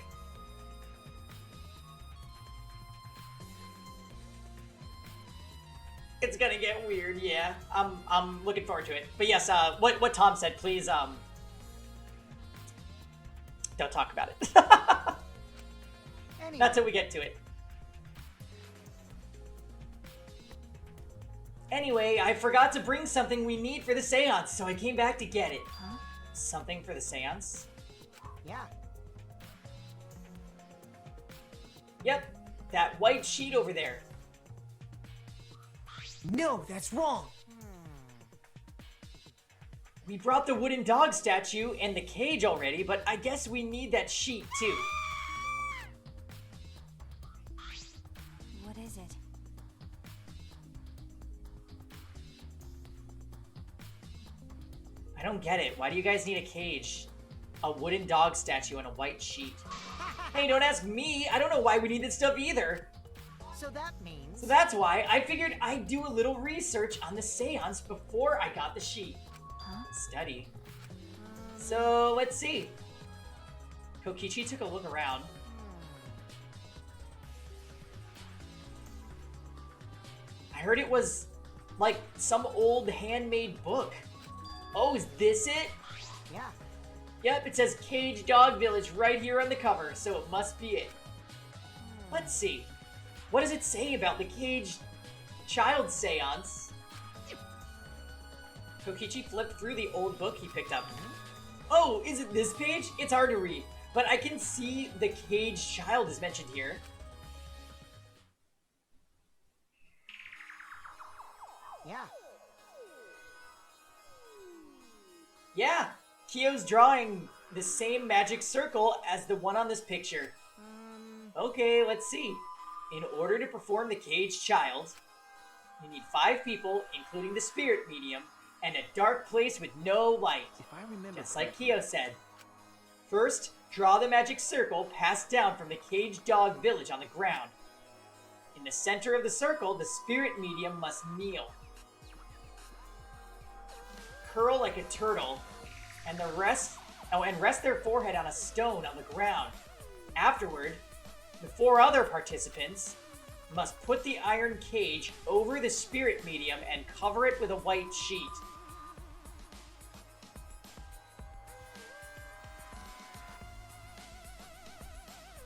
It's gonna get weird, yeah. I'm looking forward to it. But yes, what Tom said, please, don't talk about it. Not till we get to it. Anyway, I forgot to bring something we need for the seance, so I came back to get it. Huh? Something for the seance? Yeah. Yep, that white sheet over there. No, that's wrong. We brought the wooden dog statue and the cage already, but I guess we need that sheet too. What is it? I don't get it. Why do you guys need a cage? A wooden dog statue and a white sheet. Hey, don't ask me. I don't know why we need this stuff either. So that means... So that's why I figured I'd do a little research on the seance before I got the sheet. Huh? Study. So, let's see. Kokichi took a look around. I heard it was like some old handmade book. Oh, is this it? Yeah. Yep, it says Cage Dog Village right here on the cover, so it must be it. Let's see. What does it say about the Cage Child Seance? Kokichi flipped through the old book he picked up. Oh, is it this page? It's hard to read, but I can see the Cage Child is mentioned here. Yeah. Yeah, Kyo's drawing the same magic circle as the one on this picture. Okay, let's see. In order to perform the Caged Child, you need 5 people, including the spirit medium, and a dark place with no light. If I remember Just like correctly- Kyo said. First, draw the magic circle passed down from the Caged Dog Village on the ground. In the center of the circle, the spirit medium must kneel. Curl like a turtle, and rest their forehead on a stone on the ground. Afterward, the 4 other participants must put the iron cage over the spirit medium and cover it with a white sheet.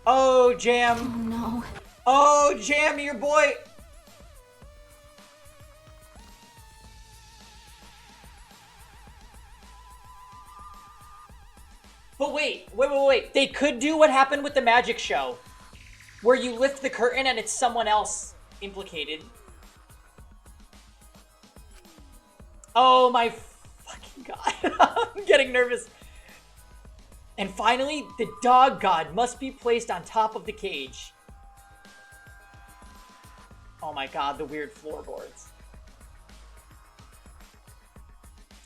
Oh, Jam. Oh no. Oh, Jam, your boy. But wait. They could do what happened with the magic show, where you lift the curtain and it's someone else implicated. Oh my fucking god. I'm getting nervous. And finally, the dog god must be placed on top of the cage. Oh my god, the weird floorboards.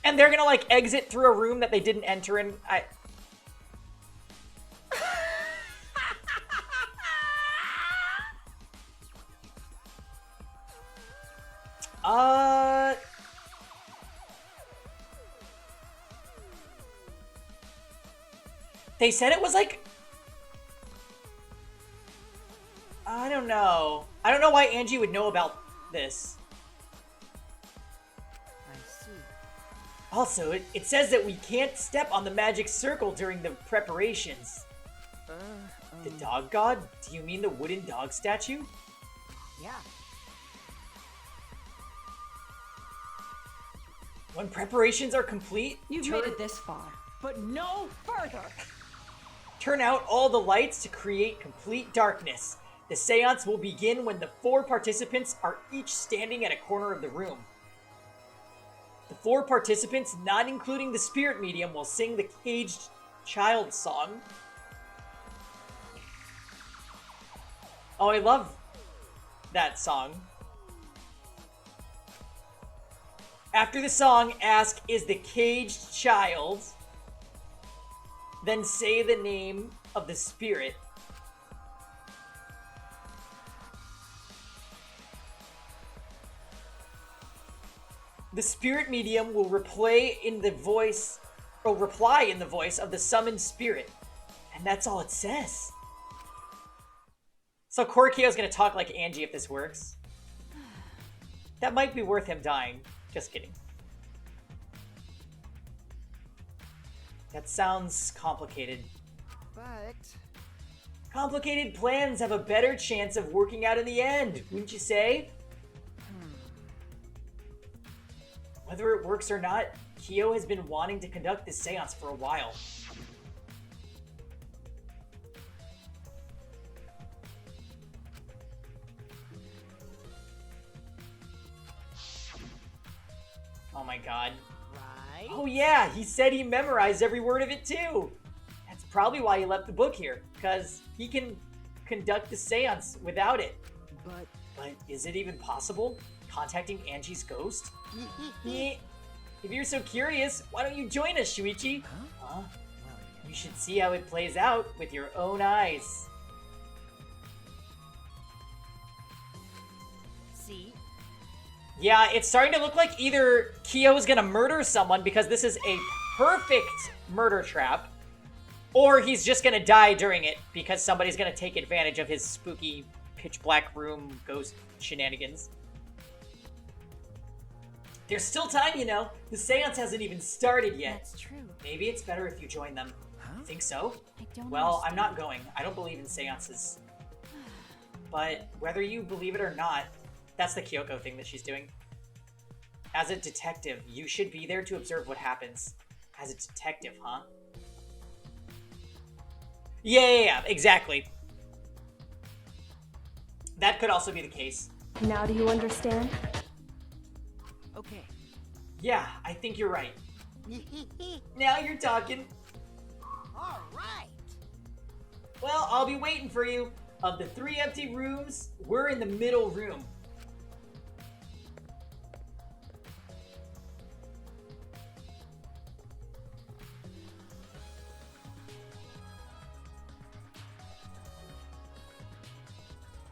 And they're gonna like exit through a room that they didn't enter in. They said it was like... I don't know. I don't know why Angie would know about this. I see. Also, it says that we can't step on the magic circle during the preparations. The dog god? Do you mean the wooden dog statue? Yeah. When preparations are complete, You've made it this far, but no further. turn out all the lights to create complete darkness. The seance will begin when the 4 participants are each standing at a corner of the room. The 4 participants, not including the spirit medium, will sing the caged child song. Oh, I love that song. After the song, ask, "Is the caged child?" Then say the name of the spirit. The spirit medium will reply in the voice of the summoned spirit. And that's all it says. So Korikyo's gonna talk like Angie if this works. That might be worth him dying. Just kidding. That sounds complicated. But Complicated plans have a better chance of working out in the end, wouldn't you say? Whether it works or not, Kyo has been wanting to conduct this seance for a while. Oh my god. right? Oh yeah, he said he memorized every word of it too! That's probably why he left the book here, because he can conduct the seance without it. But is it even possible? Contacting Angie's ghost? If you're so curious, why don't you join us, Shuichi? Huh? You should see how it plays out with your own eyes. See? Yeah, it's starting to look like either Kyo is gonna murder someone because this is a perfect murder trap, or he's just gonna die during it because somebody's gonna take advantage of his spooky pitch black room ghost shenanigans. There's still time, you know. The seance hasn't even started yet. That's true. Maybe it's better if you join them. Think so? I don't Well, I'm understand. not going. I don't believe in seances. But whether you believe it or not, that's the Kyoko thing that she's doing. As a detective, you should be there to observe what happens. As a detective, huh? Yeah, exactly. That could also be the case. Now do you understand? Okay. Yeah, I think you're right. Now you're talking. All right. Well, I'll be waiting for you. Of the 3 empty rooms, we're in the middle room.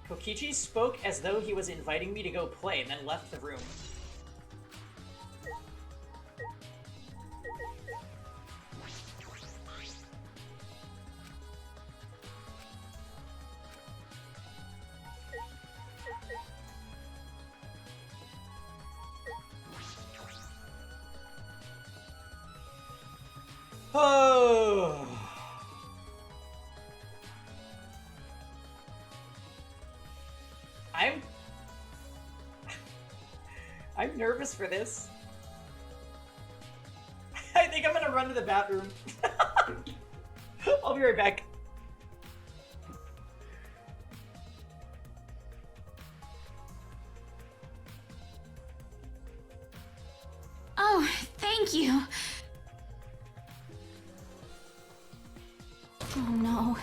Kokichi spoke as though he was inviting me to go play, and then left the room. Oh. I'm nervous for this. I think I'm gonna run to the bathroom. I'll be right back. Oh, thank you. Oh no.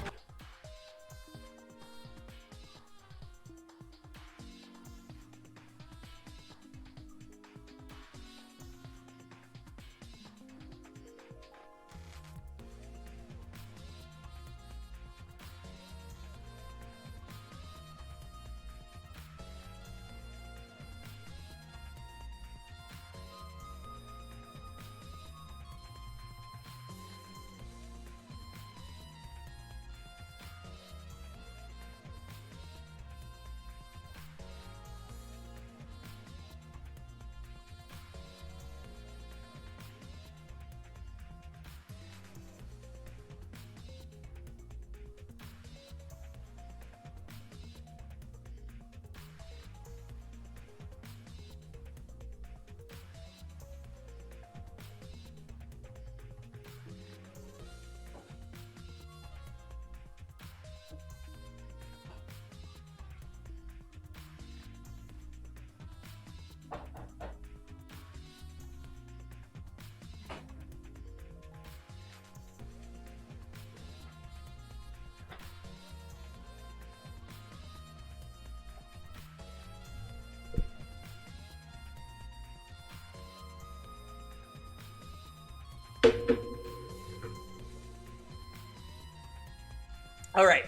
All right.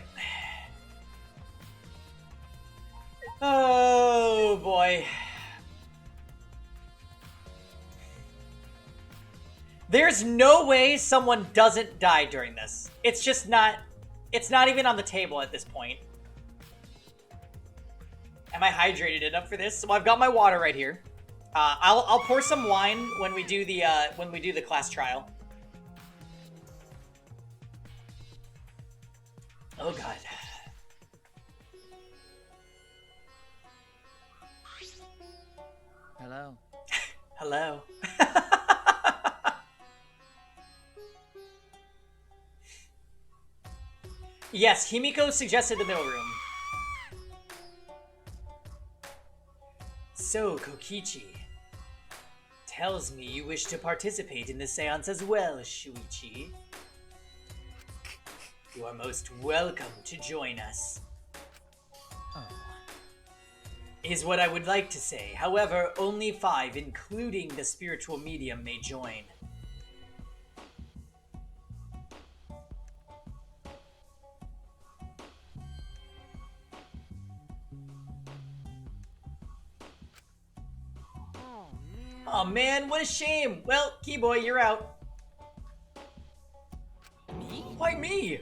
Oh boy. There's no way someone doesn't die during this. It's just not. It's not even on the table at this point. Am I hydrated enough for this? Well, I've got my water right here. I'll pour some wine when we do the class trial. Oh god. Hello. Hello. Yes, Himiko suggested the middle room. So, Kokichi. Tells me you wish to participate in the seance as well, Shuichi. You are most welcome to join us. Oh. Is what I would like to say. However, only 5, including the spiritual medium, may join. Oh man, what a shame. Well, Keyboy, you're out. Me? Why me?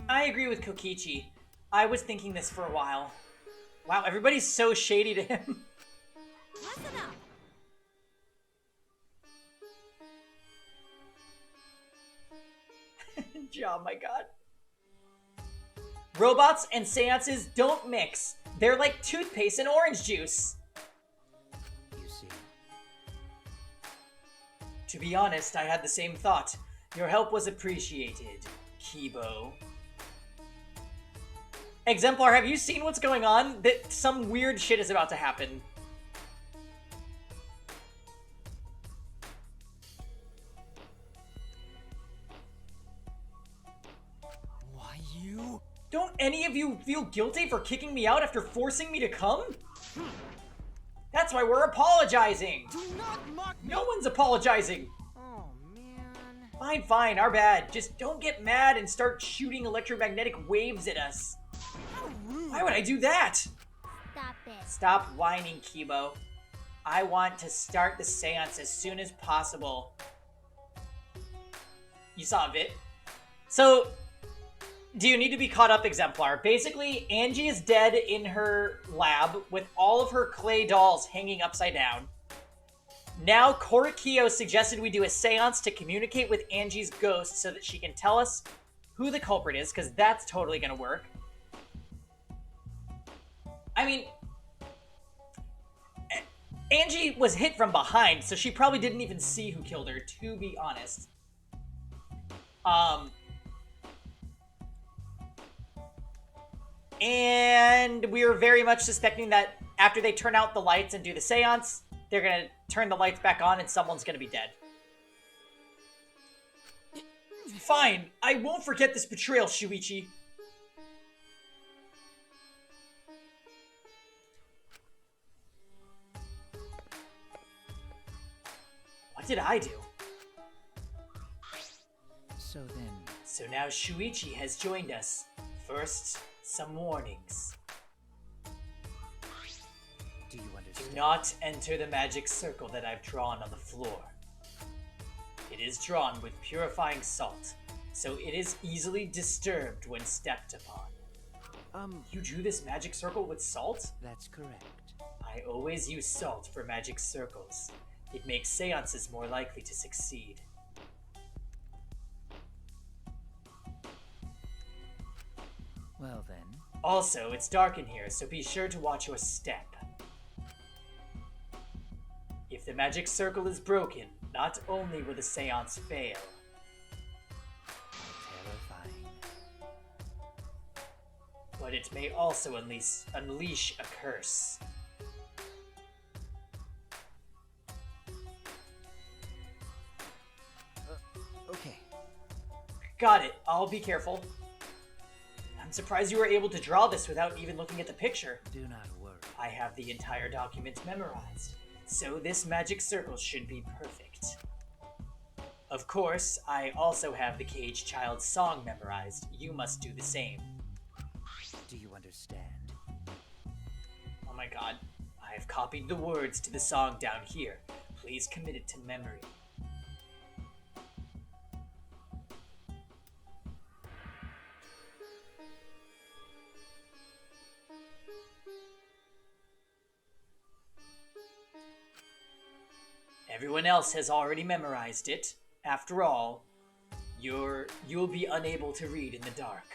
I agree with Kokichi. I was thinking this for a while. Wow, everybody's so shady to him. Listen up. Oh my god. Robots and seances don't mix. They're like toothpaste and orange juice. You see. To be honest, I had the same thought. Your help was appreciated, Kibo. Exemplar, have you seen what's going on? That some weird shit is about to happen. Why you? Don't any of you feel guilty for kicking me out after forcing me to come? That's why we're apologizing. Do not mock me. No one's apologizing. Oh man. Fine, fine, our bad. Just don't get mad and start shooting electromagnetic waves at us. How rude. Why would I do that? Stop it. Stop whining, Kibo. I want to start the seance as soon as possible. You saw a bit. So, do you need to be caught up, Exemplar? Basically, Angie is dead in her lab with all of her clay dolls hanging upside down. Now, Korikio suggested we do a seance to communicate with Angie's ghost so that she can tell us who the culprit is, because that's totally going to work. I mean, Angie was hit from behind, so she probably didn't even see who killed her, to be honest. And we are very much suspecting that after they turn out the lights and do the seance, they're gonna turn the lights back on and someone's gonna be dead. Fine, I won't forget this betrayal, Shuichi. What did I do? So then. So now Shuichi has joined us. First, some warnings. Do you Do understand? not enter the magic circle that I've drawn on the floor. It is drawn with purifying salt, so it is easily disturbed when stepped upon. You drew this magic circle with salt? That's correct. I always use salt for magic circles. It makes seances more likely to succeed. Well then. Also, it's dark in here, so be sure to watch your step. If the magic circle is broken, not only will the seance fail, Terrifying. but it may also unleash a curse. Okay. Got it. I'll be careful. I'm surprised you were able to draw this without even looking at the picture. Do not worry. I have the entire document memorized, so this magic circle should be perfect. Of course, I also have the Cage Child song memorized. You must do the same. Do you understand? Oh my god. I have copied the words to the song down here. Please commit it to memory. Everyone else has already memorized it. After all, you'll be unable to read in the dark.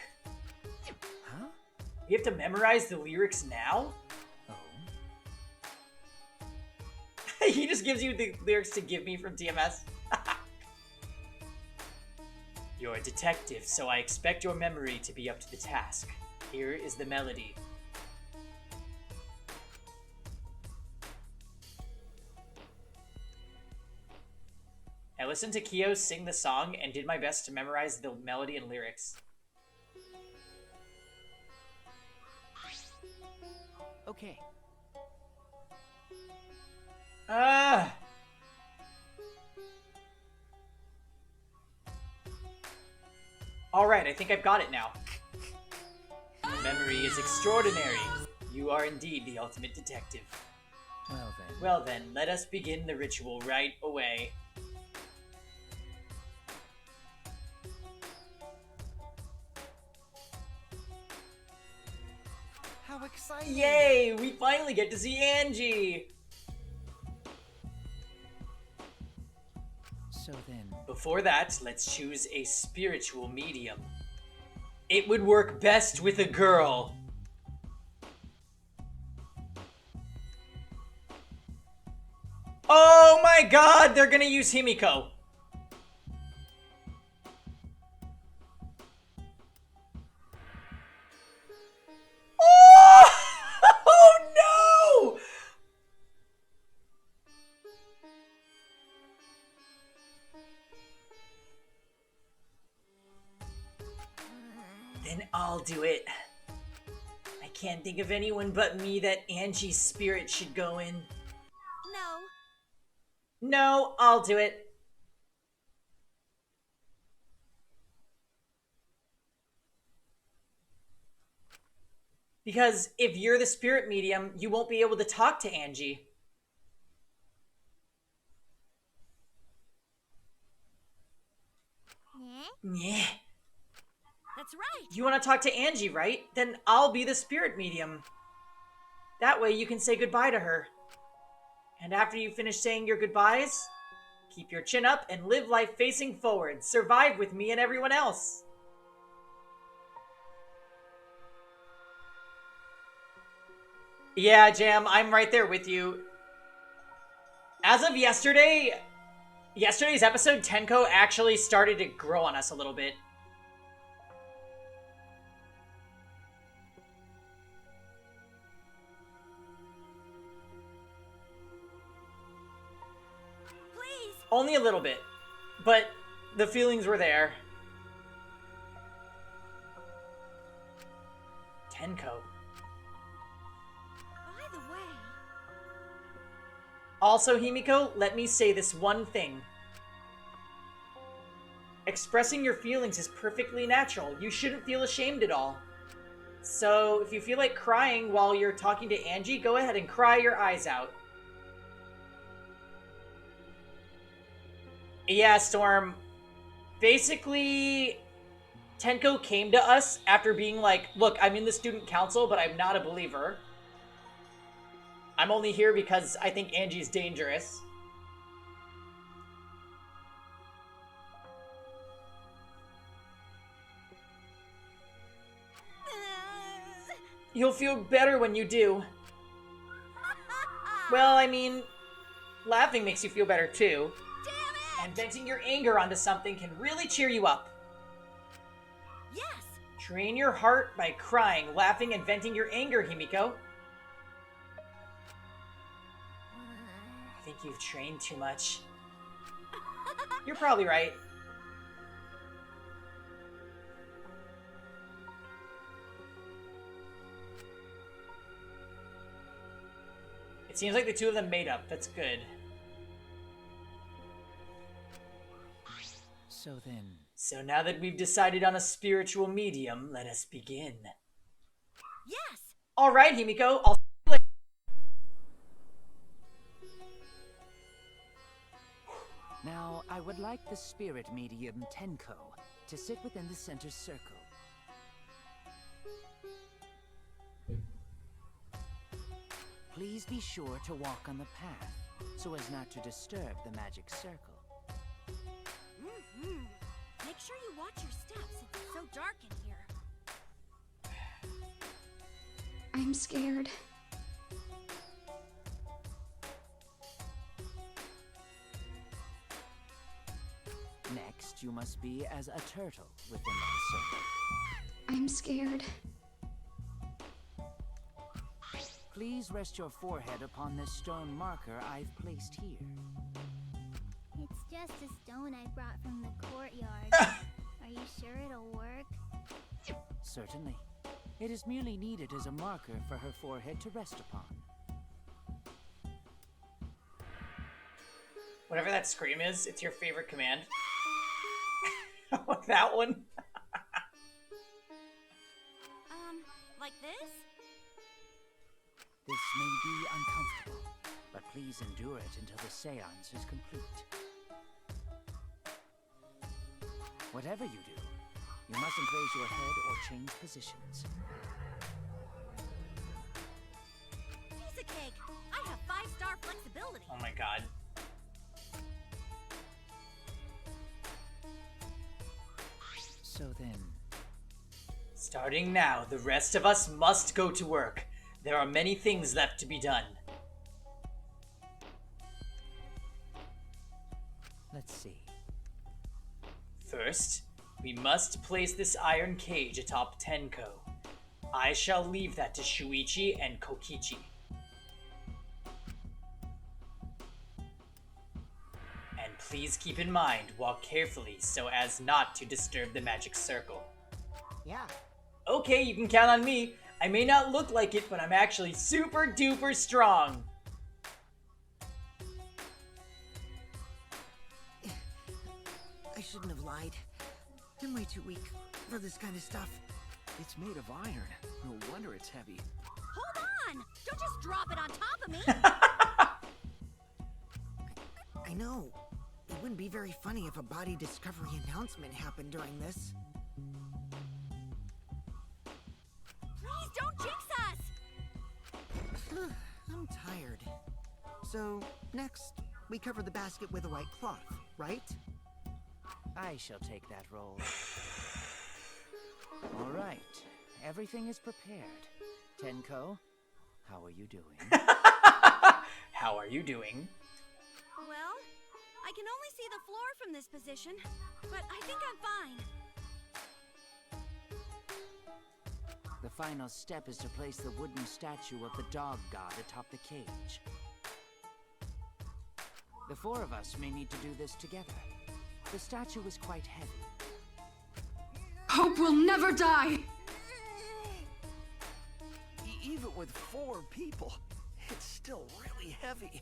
Huh? You have to memorize the lyrics now? Oh. He just gives you the lyrics to Give Me from TMS. You're a detective, so I expect your memory to be up to the task. Here is the melody. I listened to Kyo sing the song and did my best to memorize the melody and lyrics. Okay. Ah! Alright, I think I've got it now. Your memory is extraordinary. You are indeed the ultimate detective. Well then. Well then, let us begin the ritual right away. How exciting! Yay! We finally get to see Angie! So then, Before that, let's choose a spiritual medium. It would work best with a girl. Oh my god, they're gonna use Himiko. Oh, oh no! Then I'll do it. I can't think of anyone but me that Angie's spirit should go in. No. No, I'll do it. Because if you're the spirit medium, you won't be able to talk to Angie. Yeah. That's right. You want to talk to Angie, right? Then I'll be the spirit medium. That way you can say goodbye to her. And after you finish saying your goodbyes, keep your chin up and live life facing forward. Survive with me and everyone else. Yeah, Jam, I'm right there with you. As of yesterday's episode, Tenko actually started to grow on us a little bit. Please. Only a little bit, but the feelings were there. Tenko. By the way. Also, Himiko, let me say this one thing. Expressing your feelings is perfectly natural. You shouldn't feel ashamed at all. So, if you feel like crying while you're talking to Angie, go ahead and cry your eyes out. Yeah, Storm. Basically, Tenko came to us after being like, look, I'm in the student council, but I'm not a believer. I'm only here because I think Angie's dangerous. You'll feel better when you do. Well, I mean, laughing makes you feel better too. Damn it! And venting your anger onto something can really cheer you up. Yes. Train your heart by crying, laughing, and venting your anger, Himiko. I think you've trained too much. You're probably right. It seems like the two of them made up. That's good. So then, So now that we've decided on a spiritual medium, let us begin. Yes. All right, Himiko, I'll see you later. now I would like the spirit medium Tenko to sit within the center circle. Please be sure to walk on the path so as not to disturb the magic circle. Make sure you watch your steps. It's so dark in here. I'm scared. Next, you must be as a turtle within that circle. I'm scared. Please rest your forehead upon this stone marker I've placed here. It's just a stone I brought from the courtyard. Are you sure it'll work? Certainly. It is merely needed as a marker for her forehead to rest upon. Whatever that scream is, it's your favorite command. That one? Like this? This may be uncomfortable, but please endure it until the seance is complete. Whatever you do, you mustn't raise your head or change positions. Piece of cake. I have 5-star flexibility. Oh my god. So then, Starting now, the rest of us must go to work. There are many things left to be done. let's see. First, we must place this iron cage atop Tenko. I shall leave that to Shuichi and Kokichi. And please keep in mind, walk carefully so as not to disturb the magic circle. Yeah. Okay, you can count on me. I may not look like it, but I'm actually super duper strong. I shouldn't have lied. I'm way too weak for this kind of stuff. It's made of iron. No wonder it's heavy. Hold on! Don't just drop it on top of me! I know. It wouldn't be very funny if a body discovery announcement happened during this. Please don't jinx us! I'm tired. So, next, we cover the basket with a white cloth, right? I shall take that role. All right, everything is prepared. Tenko, how are you doing? How are you doing? Well, I can only see the floor from this position, but I think I'm fine. The final step is to place the wooden statue of the dog god atop the cage. The four of us may need to do this together. The statue is quite heavy. Hope will never die! Even with 4 people, it's still really heavy.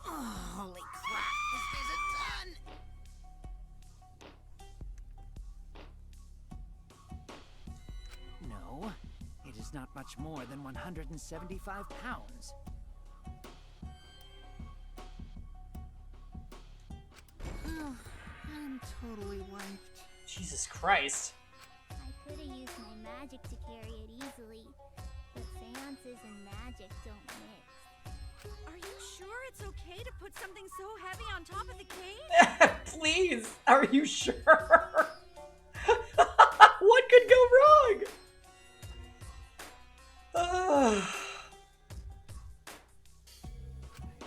Oh, holy crap, this isn't done! No, it is not much more than 175 pounds. I'm totally wiped. Jesus Christ. I could have used my magic to carry it easily, but seances and magic don't mix. Are you sure it's okay to put something so heavy on top of the cage? Please, are you sure? What could go wrong?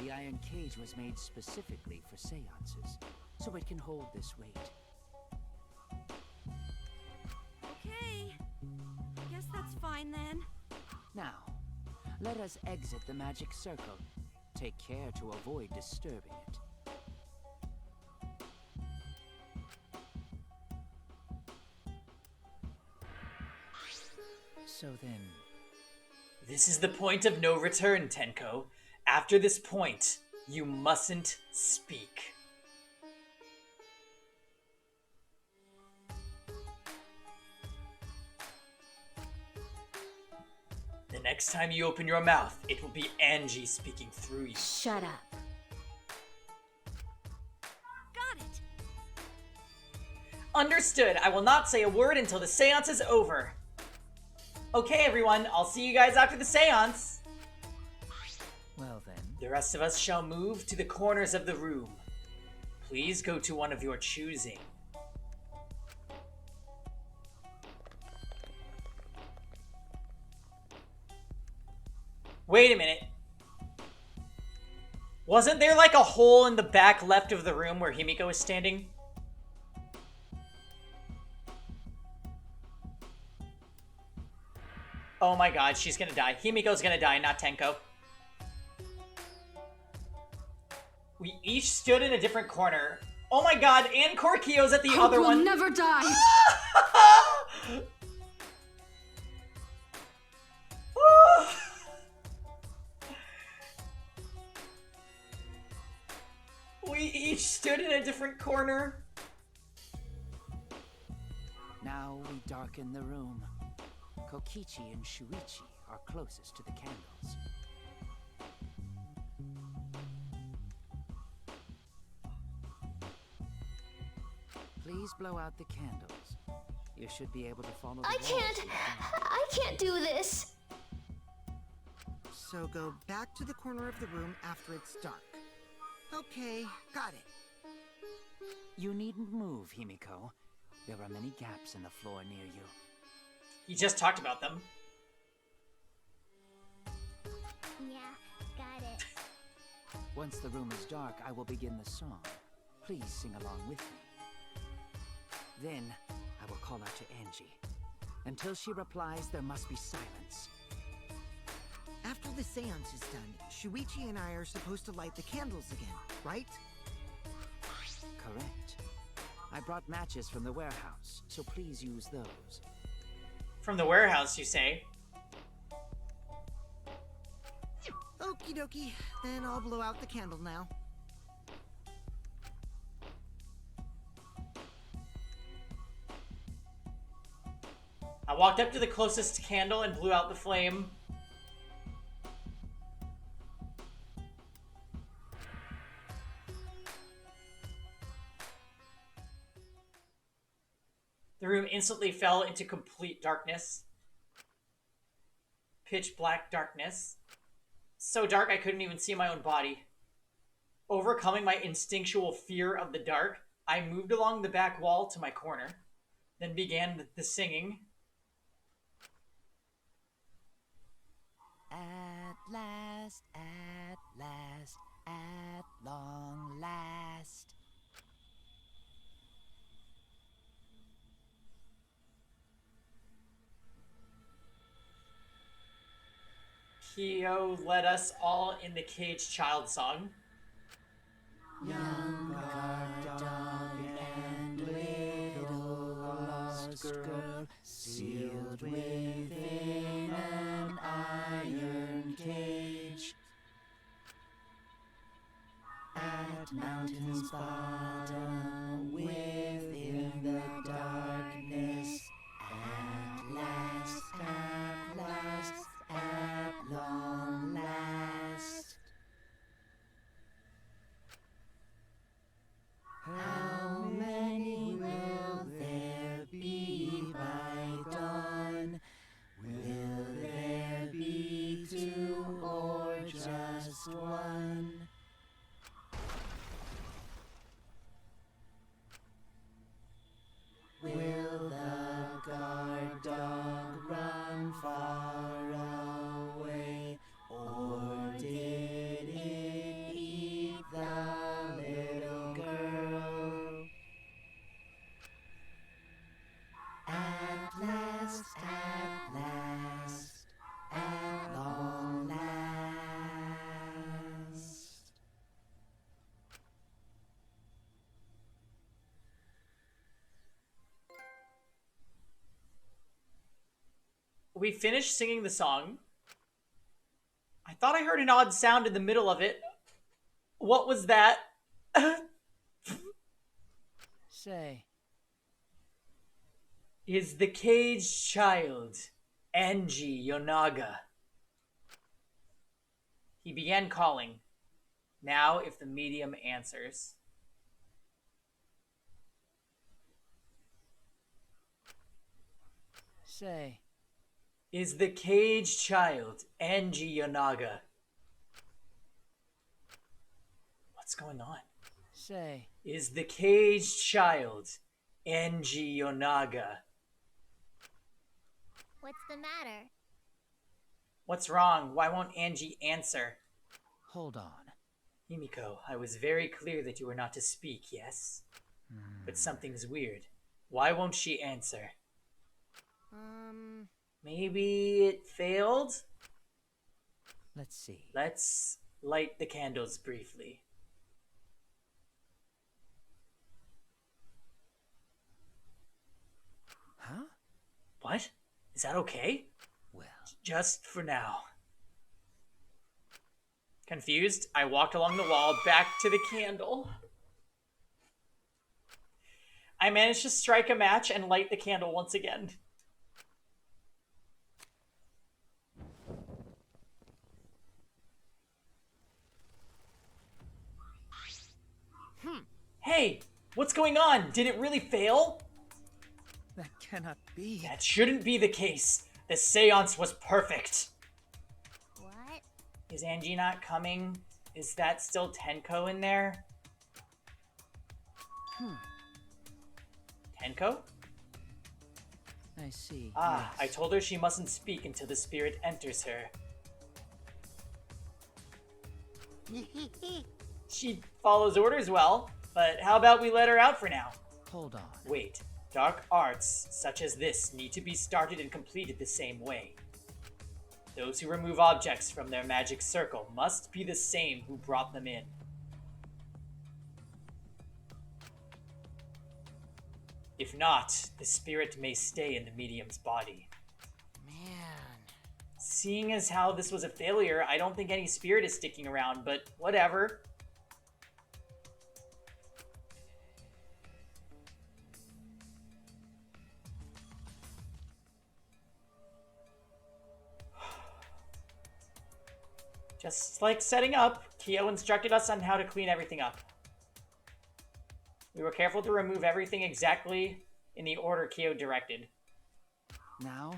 The iron cage was made specifically for seances, so it can hold this weight. Okay. Guess that's fine then. Now, let us exit the magic circle. Take care to avoid disturbing it. So then, This is the point of no return, Tenko. After this point, You mustn't speak. The next time you open your mouth, it will be Angie speaking through you. Shut up. Got it. Understood. I will not say a word until the seance is over. Okay, everyone. I'll see you guys after the seance. Well then. The rest of us shall move to the corners of the room. Please go to one of your choosing. Wait a minute. Wasn't there like a hole in the back left of the room where Himiko was standing? Oh my god, she's gonna die. Himiko's gonna die, not Tenko. We each stood in a different corner. Oh my god, and Korkio's at the Hope other will one. never die. We each stood in a different corner. Now we darken the room. Kokichi and Shuichi are closest to the candles. Please blow out the candles. You should be able to follow the I can't do this. So go back to the corner of the room after it's dark. Okay, got it. You needn't move, Himiko. There are many gaps in the floor near you. He just talked about them. Yeah, got it. Once the room is dark, I will begin the song. Please sing along with me. Then, I will call out to Angie. Until she replies, there must be silence. After the seance is done, Shuichi and I are supposed to light the candles again, right? Correct. I brought matches from the warehouse, so please use those. From the warehouse, you say? Okie dokie, then I'll blow out the candle now. I walked up to the closest candle and blew out the flame. The room instantly fell into complete darkness. Pitch black darkness. So dark I couldn't even see my own body. Overcoming my instinctual fear of the dark, I moved along the back wall to my corner, then began the singing. At last, at long last. Kyo led us all in the Caged Child song. Young guard dog and little lost girl, sealed within an iron cage. At mountain's bottom, within the darkness, at last, at long last. How many will there be by dawn? Will there be two or just one? Will the guard dog run far away, or did it eat the little girl? At last, at long last. We finished singing the song. I thought I heard an odd sound in the middle of it. What was that? Say. Is the caged child Angie Yonaga? He began calling. Now, if the medium answers. Say. Is the caged child Angie Yonaga? What's going on? Say. Is the caged child Angie Yonaga? What's the matter? What's wrong? Why won't Angie answer? Hold on. Himiko, I was very clear that you were not to speak, yes? But something's weird. Why won't she answer? Maybe it failed? Let's see. Let's light the candles briefly. Huh? What? Is that okay? Well. Just for now. Confused, I walked along the wall back to the candle. I managed to strike a match and light the candle once again. Hey, what's going on? Did it really fail? That cannot be. That shouldn't be the case. The seance was perfect. What? Is Angie not coming? Is that still Tenko in there? Tenko? I see. Ah, yes. I told her she mustn't speak until the spirit enters her. She follows orders well, but how about we let her out for now? Hold on. Wait, dark arts such as this need to be started and completed the same way. Those who remove objects from their magic circle must be the same who brought them in. If not, the spirit may stay in the medium's body. Man. Seeing as how this was a failure, I don't think any spirit is sticking around, but whatever. Just like setting up, Kyo instructed us on how to clean everything up. We were careful to remove everything exactly in the order Kyo directed. Now,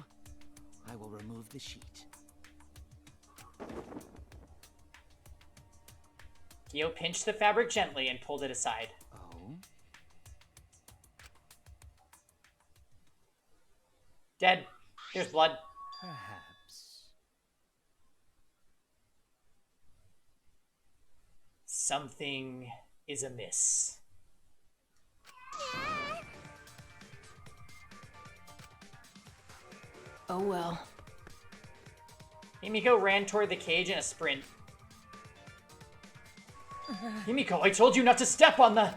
I will remove the sheet. Kyo pinched the fabric gently and pulled it aside. Oh? Dead. There's blood. Perhaps. Something is amiss. Oh well. Himiko ran toward the cage in a sprint. Himiko, I told you not to step on the...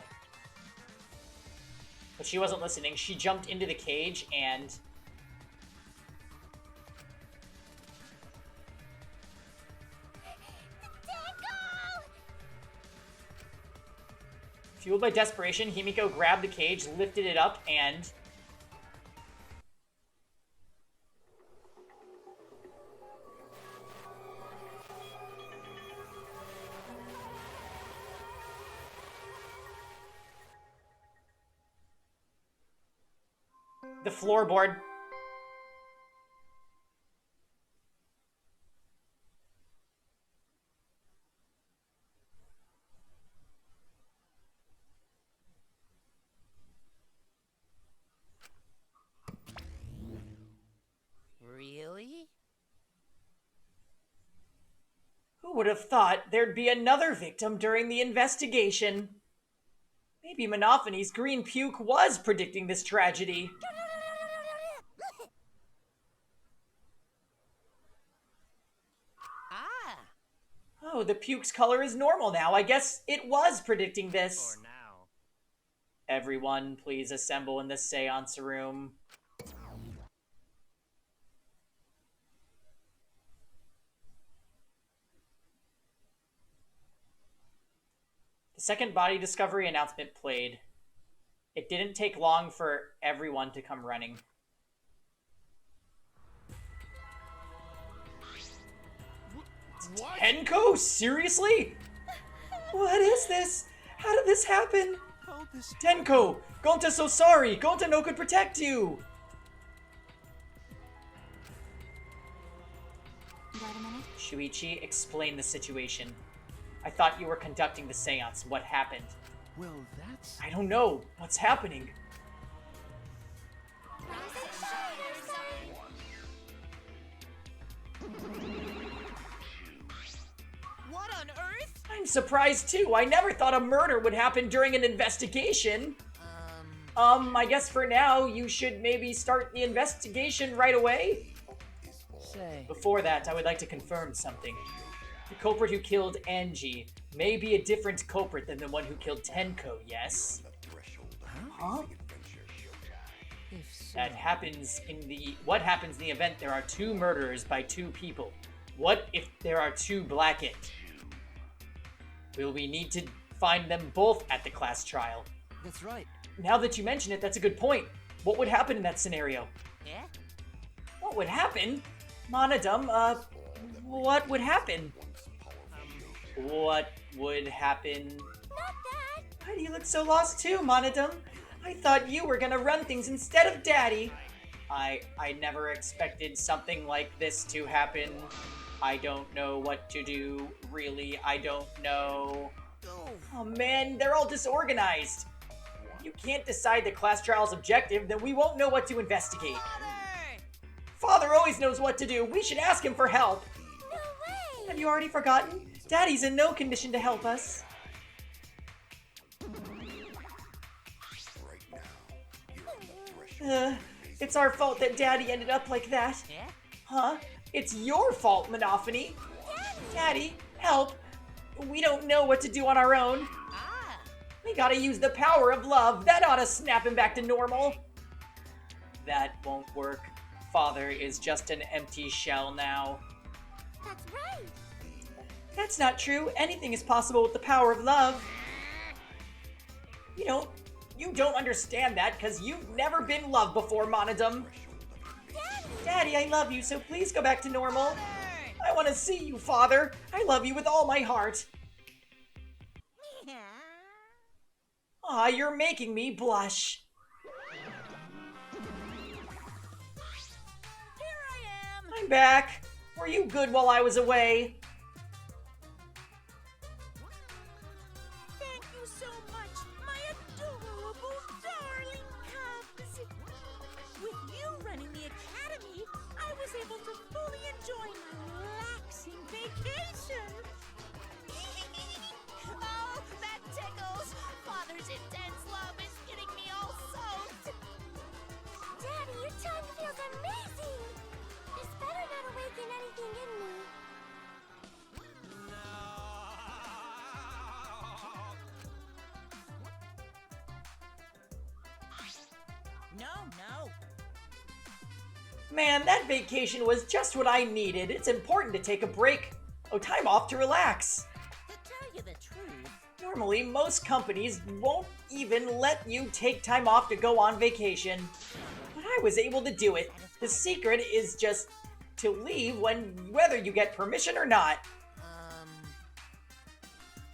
But she wasn't listening. She jumped into the cage and... Fueled by desperation, Himiko grabbed the cage, lifted it up, and... the floorboard. Really? Who would have thought there'd be another victim during the investigation? Maybe Monophanes' green puke was predicting this tragedy. Ah! Oh, the puke's color is normal now. I guess it was predicting this. For now. Everyone, please assemble in the seance room. Second body discovery announcement played. It didn't take long for everyone to come running. What? Tenko? Seriously? What is this? How did this happen? How this... Tenko! Gonta's so sorry! Gonta no could protect you! Got a minute? Shuichi, explain the situation. I thought you were conducting the seance. What happened? Well, that's... I don't know. What's happening? What on earth? I'm surprised too. I never thought a murder would happen during an investigation. I guess for now, you should maybe start the investigation right away? Say, Before that, I would like to confirm something. The culprit who killed Angie may be a different culprit than the one who killed Tenko, yes? Huh? if so, What happens in the event there are two murderers by two people? What if there are two Blackett? Will we need to find them both at the class trial? That's right. Now that you mention it, that's a good point. What would happen in that scenario? Yeah? What would happen? Monodum, what would happen? What would happen? Not that. Why do you look so lost too, Monodum? I thought you were gonna run things instead of Daddy. I never expected something like this to happen. I don't know what to do. Really, I don't know. Oh man, they're all disorganized. You can't decide the class trial's objective, then we won't know what to investigate. Father always knows what to do. We should ask him for help. No way. Have you already forgotten? Daddy's in no condition to help us. It's our fault that Daddy ended up like that. Yeah? Huh? It's your fault, Monophony. Daddy, help. We don't know what to do on our own. Ah! We gotta use the power of love. That ought to snap him back to normal. That won't work. Father is just an empty shell now. That's right. That's not true. Anything is possible with the power of love. You don't understand that because you've never been loved before, Monodum. Daddy, I love you, so please go back to normal. I want to see you, Father. I love you with all my heart. Aw, you're making me blush. Here I am! I'm back. Were you good while I was away? Thank you so much, my adorable darling cubs! With you running the academy, I was able to fully enjoy my relaxing vacation! Oh, that tickles! Father's intense love is getting me all soaked! Daddy, your tongue feels amazing. This better not awaken anything in me. No. Man, that vacation was just what I needed. It's important to take a break. Oh, time off to relax. To tell you the truth, Normally, most companies won't even let you take time off to go on vacation. But I was able to do it. The secret is just to leave whether you get permission or not.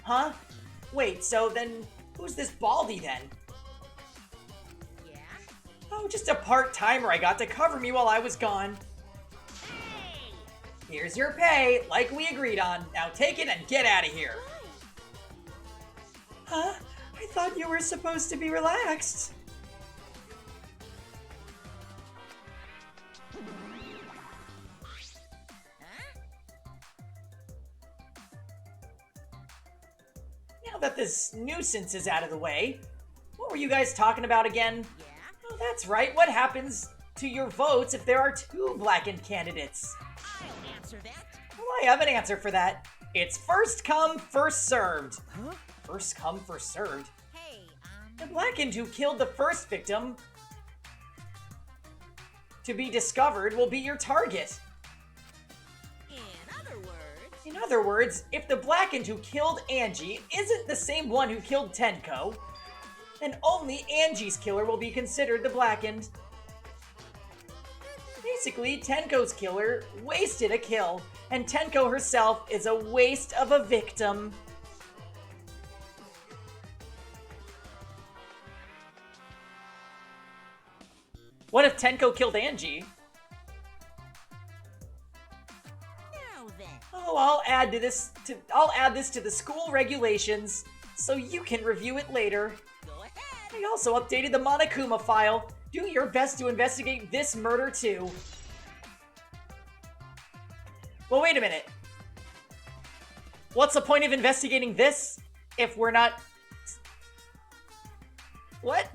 Huh? Wait, so then who's this Baldy then? yeah? Oh, just a part-timer I got to cover me while I was gone. Hey! Here's your pay, like we agreed on. Now take it and get out of here. Huh? I thought you were supposed to be relaxed. Now that this nuisance is out of the way, what were you guys talking about again? Yeah? Oh, that's right. What happens to your votes if there are two blackened candidates? I'll answer that. Well, I have an answer for that. It's first come, first served. Huh? First come, first served. Hey, The blackened who killed the first victim to be discovered will be your target. in other words, In other words, if the Blackened who killed Angie isn't the same one who killed Tenko, then only Angie's killer will be considered the Blackened. Basically, Tenko's killer wasted a kill, and Tenko herself is a waste of a victim. What if Tenko killed Angie? Now then. Oh, I'll add this to the school regulations, so you can review it later. Go ahead. I also updated the Monokuma file. Do your best to investigate this murder too. Well, wait a minute. What's the point of investigating this if we're not... What?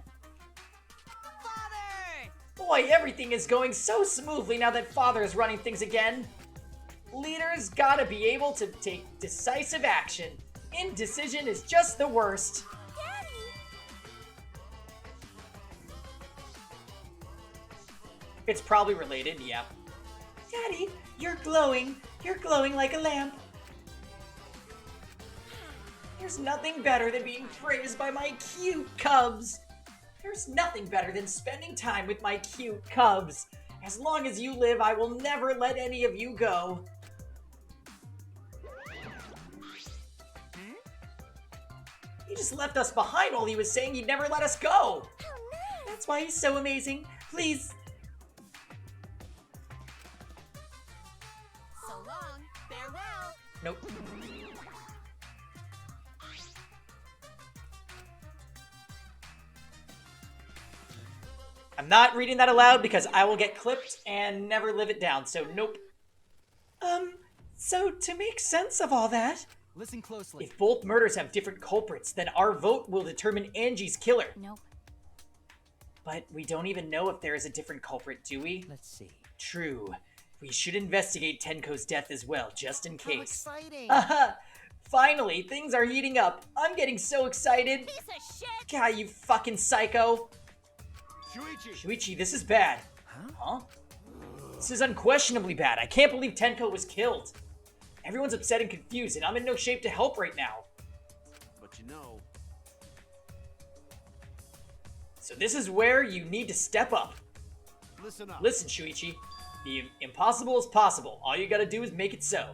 Father! Boy, everything is going so smoothly now that Father is running things again. Leaders gotta be able to take decisive action. Indecision is just the worst. Daddy! It's probably related, yeah. Daddy, you're glowing. You're glowing like a lamp. There's nothing better than being praised by my cute cubs. There's nothing better than spending time with my cute cubs. As long as you live, I will never let any of you go. He just left us behind while he was saying he'd never let us go. That's why he's so amazing. Please. So long. Farewell. Nope. I'm not reading that aloud because I will get clipped and never live it down, so nope. So to make sense of all that, Listen closely. if both murders have different culprits, then our vote will determine Angie's killer. Nope. But we don't even know if there is a different culprit, do we? Let's see. True. We should investigate Tenko's death as well, just in case. How exciting! Aha! Finally, things are heating up. I'm getting so excited. Piece of shit! God, you fucking psycho. Shuichi, this is bad. Huh? This is unquestionably bad. I can't believe Tenko was killed. Everyone's upset and confused, and I'm in no shape to help right now. But you know... So this is where you need to step up. Listen up. Listen, Shuichi. The impossible is possible. All you gotta do is make it so.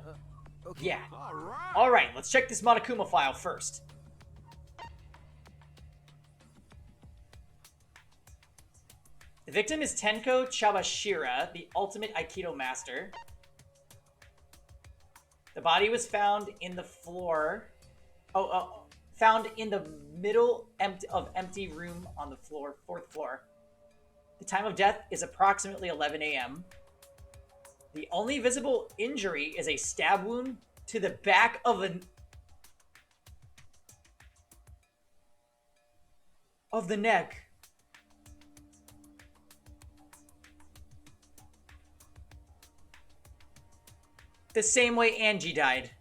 Okay. Yeah. Alright. Alright, let's check this Monokuma file first. The victim is Tenko Chabashira, the ultimate Aikido master. The body was found in the floor. Found in the middle empty room on the floor, 4th floor. The time of death is approximately 11 a.m. The only visible injury is a stab wound to the back of the neck. The same way Angie died.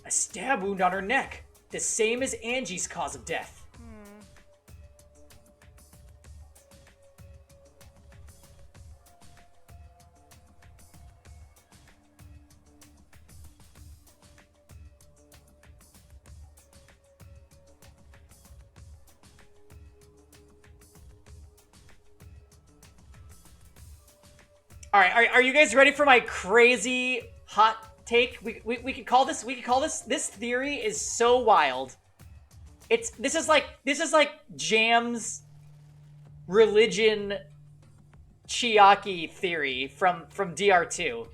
A stab wound on her neck. The same as Angie's cause of death. All right, are you guys ready for my crazy hot take? We could call this. This theory is so wild. This is like Jam's religion Chiaki theory from DR2.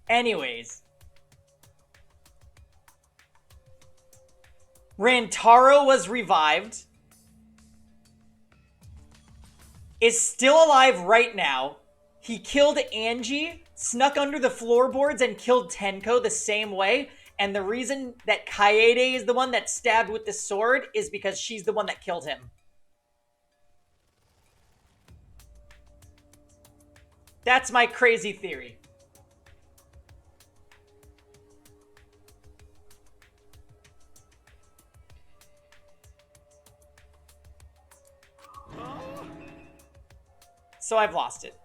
Anyways. Rantaro was revived. Is still alive right now. He killed Angie, snuck under the floorboards, and killed Tenko the same way. And the reason that Kaede is the one that stabbed with the sword is because she's the one that killed him. That's my crazy theory. So I've lost it.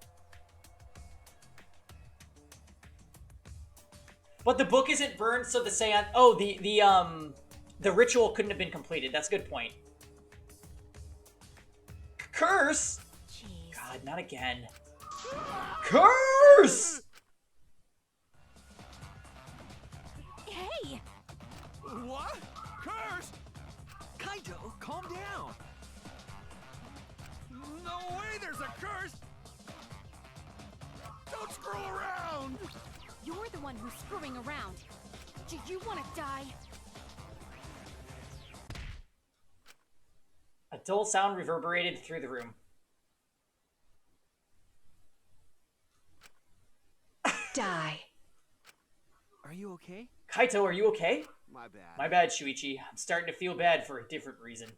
But the book isn't burned, so the seance... Oh, the ritual couldn't have been completed. That's a good point. Curse? Jeez. God, not again. Curse! Hey! What? Curse? Kaito, calm down. No way there's a curse! Don't screw around! You're the one who's screwing around. Do you want to die? A dull sound reverberated through the room. Die. Are you okay? Kaito, are you okay? My bad. My bad, Shuichi. I'm starting to feel bad for a different reason.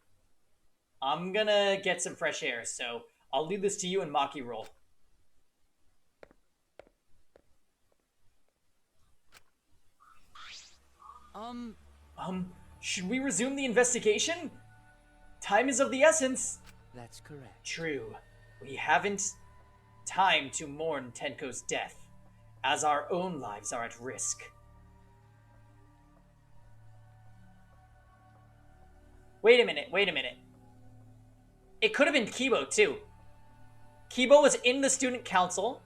I'm gonna get some fresh air, so I'll leave this to you and Maki roll. Should we resume the investigation? Time is of the essence. That's correct. True. We haven't time to mourn Tenko's death, as our own lives are at risk. Wait a minute. It could have been Kibo, too. Kibo was in the student council.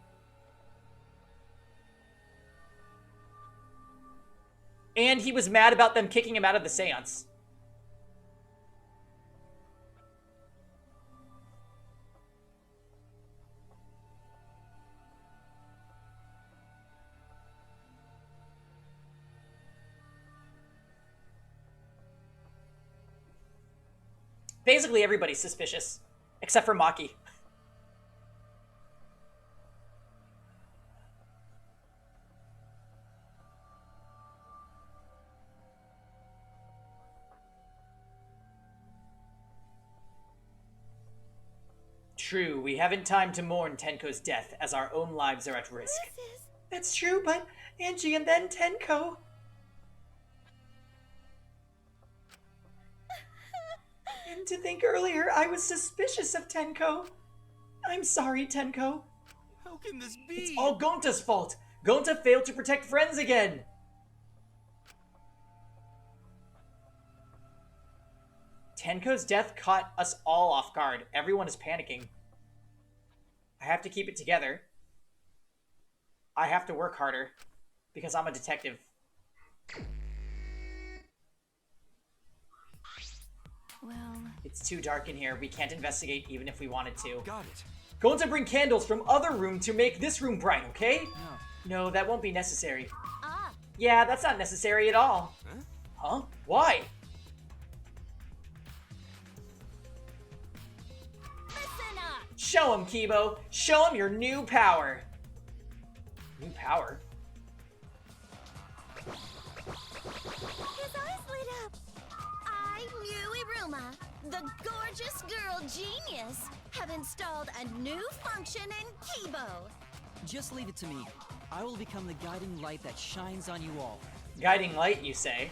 And he was mad about them kicking him out of the seance. Basically, everybody's suspicious, except for Maki. True, we haven't time to mourn Tenko's death, as our own lives are at risk. That's true, but Angie and then Tenko. And to think earlier I was suspicious of Tenko. I'm sorry, Tenko. How can this be? It's all Gonta's fault. Gonta failed to protect friends again. Tenko's death caught us all off guard. Everyone is panicking. I have to keep it together. I have to work harder because I'm a detective. Well... It's too dark in here. We can't investigate even if we wanted to. Got it. Going to bring candles from other room to make this room bright, okay? No, that won't be necessary. Ah. Yeah, that's not necessary at all. Huh? Why? Listen up! Show him, Kibo. Show him your new power. New power? His eyes lit up. I, Miu Iruma, the gorgeous girl genius, have installed a new function in Kibo. Just leave it to me. I will become the guiding light that shines on you all. Guiding light, you say?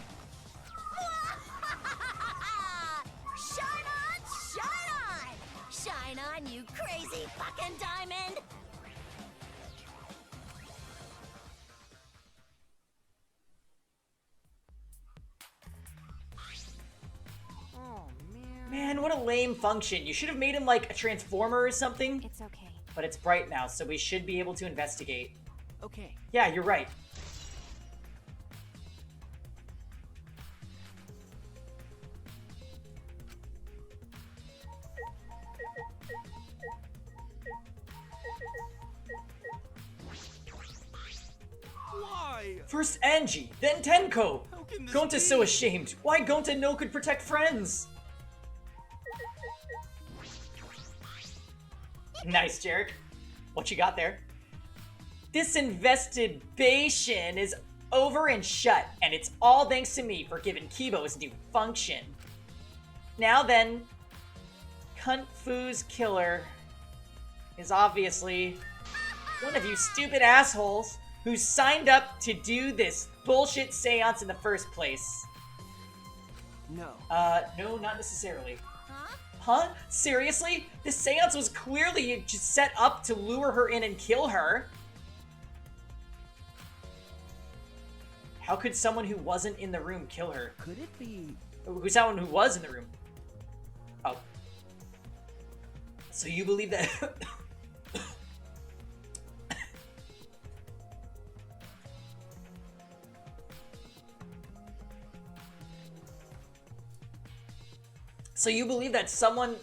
Shine on, shine on! Shine on, you crazy fucking diamond! Oh, man. Man, what a lame function. You should have made him like a transformer or something. It's okay. But it's bright now, so we should be able to investigate. Okay. Yeah, you're right. Why? First Angie, then Tenko. How can this Gonta's be? so ashamed. Why Gonta no could protect friends? Nice, Jarek. What you got there? This investigation is over and shut, and it's all thanks to me for giving Kibo his new function. Now then, Cunt Fu's killer is obviously One of you stupid assholes who signed up to do this bullshit seance in the first place. No. No, not necessarily. Huh? Seriously? The seance was clearly just set up to lure her in and kill her. How could someone who wasn't in the room kill her? Could it be... Who's someone who was in the room? Oh. So you believe that... So you believe that someone...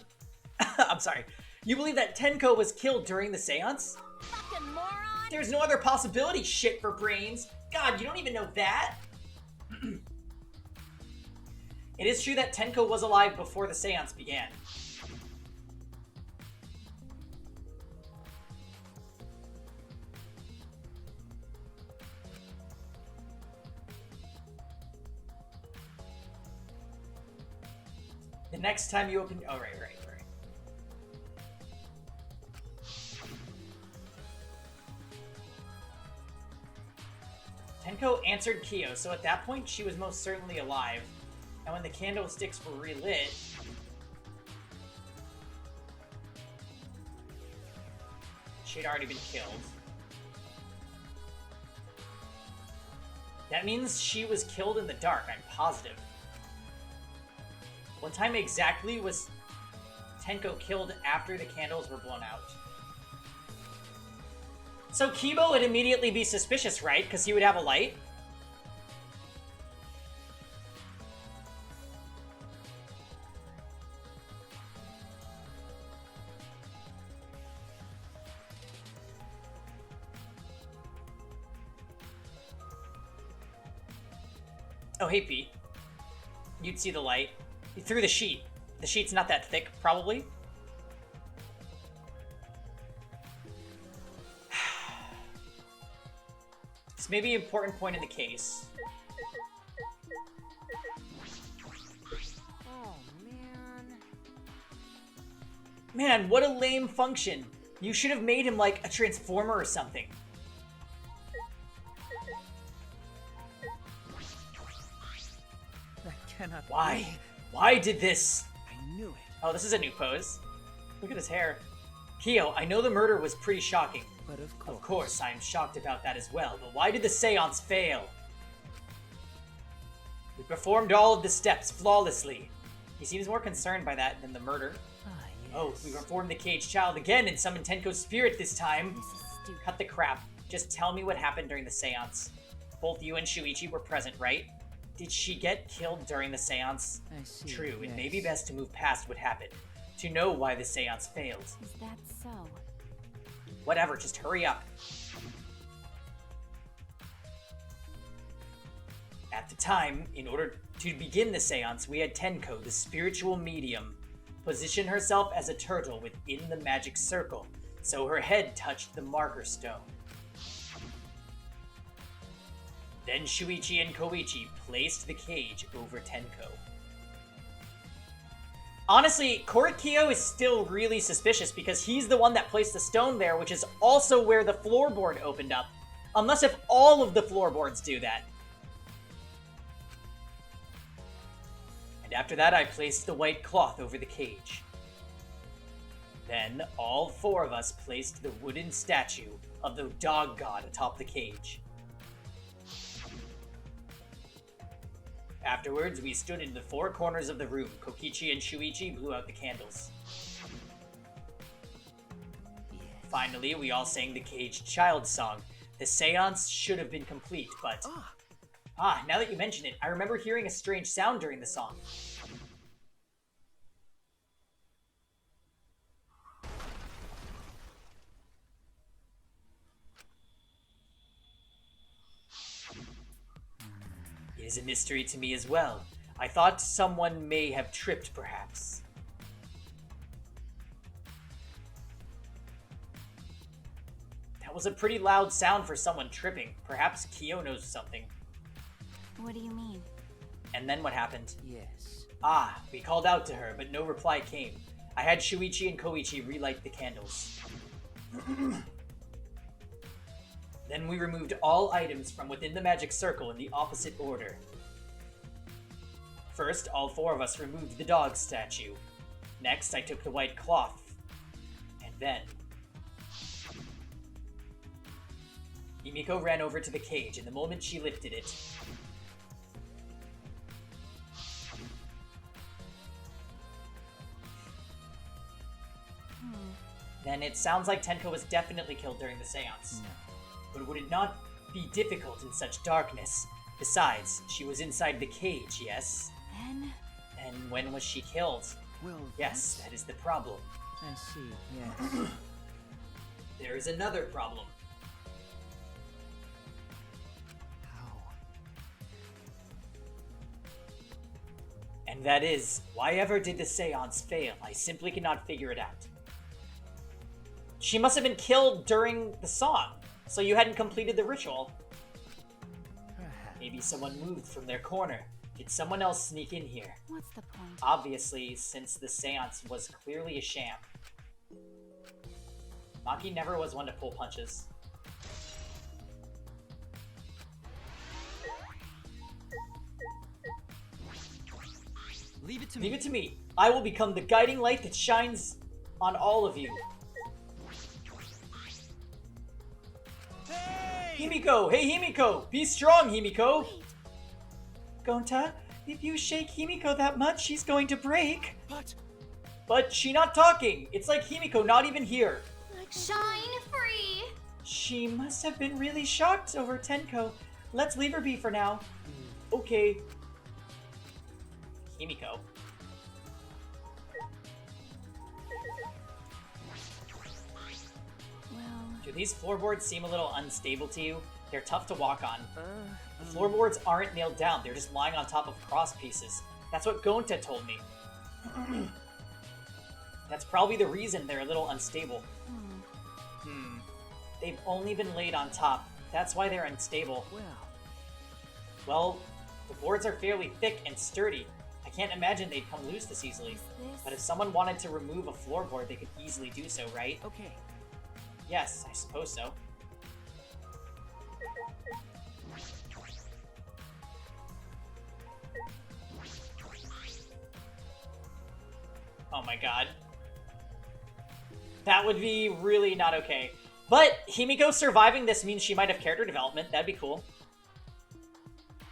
I'm sorry. You believe that Tenko was killed during the seance? Fucking moron! There's no other possibility, shit for brains. God, you don't even know that? It is true that Tenko was alive before the seance began. The next time you open... Oh, right. Tenko answered Kyo, so at that point she was most certainly alive. And when the candlesticks were relit... she'd already been killed. That means she was killed in the dark, I'm positive. What time exactly was Tenko killed after the candles were blown out? So Kibo would immediately be suspicious, right? Because he would have a light? Oh, hey, Pete. You'd see the light. You threw the sheet. The sheet's not that thick, probably. This may be an important point in the case. Oh, man. Man, what a lame function. You should have made him like a transformer or something. That cannot Why? be. Why did this? I knew it. Oh, this is a new pose. Look at his hair. Kyo, I know the murder was pretty shocking. But of course. Of course, I am shocked about that as well, but why did the seance fail? We performed all of the steps flawlessly. He seems more concerned by that than the murder. Ah, yes. Oh, we reformed the caged child again and summoned Tenko's spirit this time. This is stupid. Cut the crap. Just tell me what happened during the seance. Both you and Shuichi were present, right? Did she get killed during the seance? I see. True, yes. it may be best to move past what happened, to know why the seance failed. Is that so? Whatever, just hurry up. At the time, in order to begin the seance, we had Tenko, the spiritual medium, position herself as a turtle within the magic circle, so her head touched the marker stone. Then Shuichi and Koichi placed the cage over Tenko. Honestly, Korikyo is still really suspicious because he's the one that placed the stone there, which is also where the floorboard opened up. Unless if all of the floorboards do that. And after that, I placed the white cloth over the cage. Then, all four of us placed the wooden statue of the dog god atop the cage. Afterwards, we stood in the four corners of the room. Kokichi and Shuichi blew out the candles. Finally, we all sang the caged child song. The seance should have been complete, but... now that you mention it, I remember hearing a strange sound during the song. It is a mystery to me as well. I thought someone may have tripped, perhaps. That was a pretty loud sound for someone tripping. Perhaps Kyo knows something. What do you mean? And then what happened? Yes. We called out to her, but no reply came. I had Shuichi and Koichi relight the candles. Then we removed all items from within the magic circle in the opposite order. First, all 4 of us removed the dog statue. Next, I took the white cloth. And then... Himiko ran over to the cage, and the moment she lifted it... Then it sounds like Tenko was definitely killed during the seance. No. But would it not be difficult in such darkness? Besides, she was inside the cage, yes? Then? And when was she killed? Well, yes, that is the problem. I see, yes. There is another problem. How? And that is, why ever did the seance fail? I simply cannot figure it out. She must have been killed during the song, so you hadn't completed the ritual. Perhaps. Maybe someone moved from their corner. Did someone else sneak in here? What's the point? Obviously, since the seance was clearly a sham. Maki never was one to pull punches. Leave it to Leave me. it to me. I will become the guiding light that shines on all of you. Hey! Himiko! Hey, Himiko! Be strong, Himiko! Gonta, if you shake Himiko that much, she's going to break. But she not talking. It's like Himiko not even here. Shine free! She must have been really shocked over Tenko. Let's leave her be for now. Okay. Himiko. Well... Do these floorboards seem a little unstable to you? They're tough to walk on. The floorboards aren't nailed down. They're just lying on top of cross pieces. That's what Gonta told me. That's probably the reason they're a little unstable. They've only been laid on top. That's why they're unstable. Well, the boards are fairly thick and sturdy. I can't imagine they'd come loose this easily. But if someone wanted to remove a floorboard, they could easily do so, right? Okay. Yes, I suppose so. Oh my god. That would be really not okay. But Himiko surviving this means she might have character development. That'd be cool.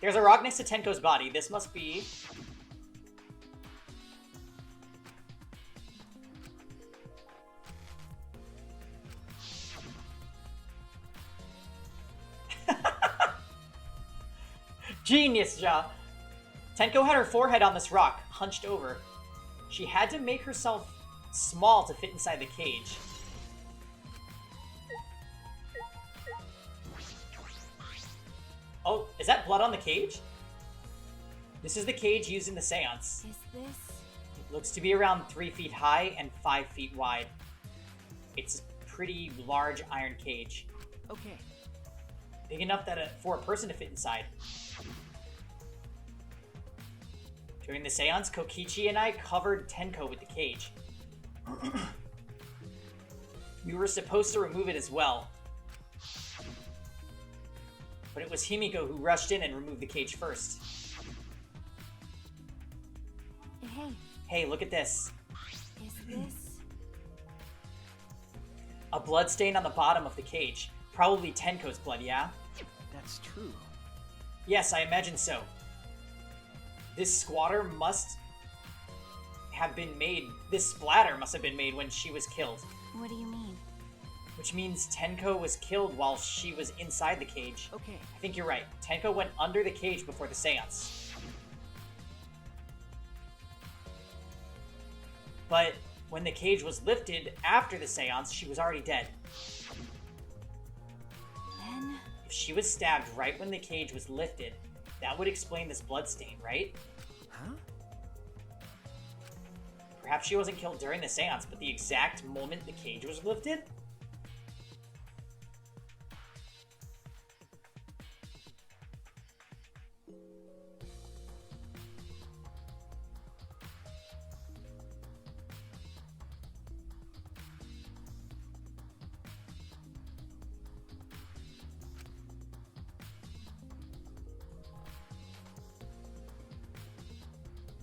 There's a rock next to Tenko's body. This must be... Genius, Ja! Tenko had her forehead on this rock, hunched over. She had to make herself small to fit inside the cage. Oh, is that blood on the cage? This is the cage used in the seance. Is this... It looks to be around 3 feet high and 5 feet wide. It's a pretty large iron cage. Okay. Big enough that for a person to fit inside. During the seance, Kokichi and I covered Tenko with the cage. We were supposed to remove it as well. But it was Himiko who rushed in and removed the cage first. Hey. Hey, look at this. Is this... A blood stain on the bottom of the cage. Probably Tenko's blood, yeah? That's true. Yes, I imagine so. This squatter must have been made... This splatter must have been made when she was killed. What do you mean? Which means Tenko was killed while she was inside the cage. Okay. I think you're right. Tenko went under the cage before the seance. But when the cage was lifted after the seance, she was already dead. Then... If she was stabbed right when the cage was lifted, that would explain this bloodstain, right? Huh? Perhaps she wasn't killed during the seance, but the exact moment the cage was lifted?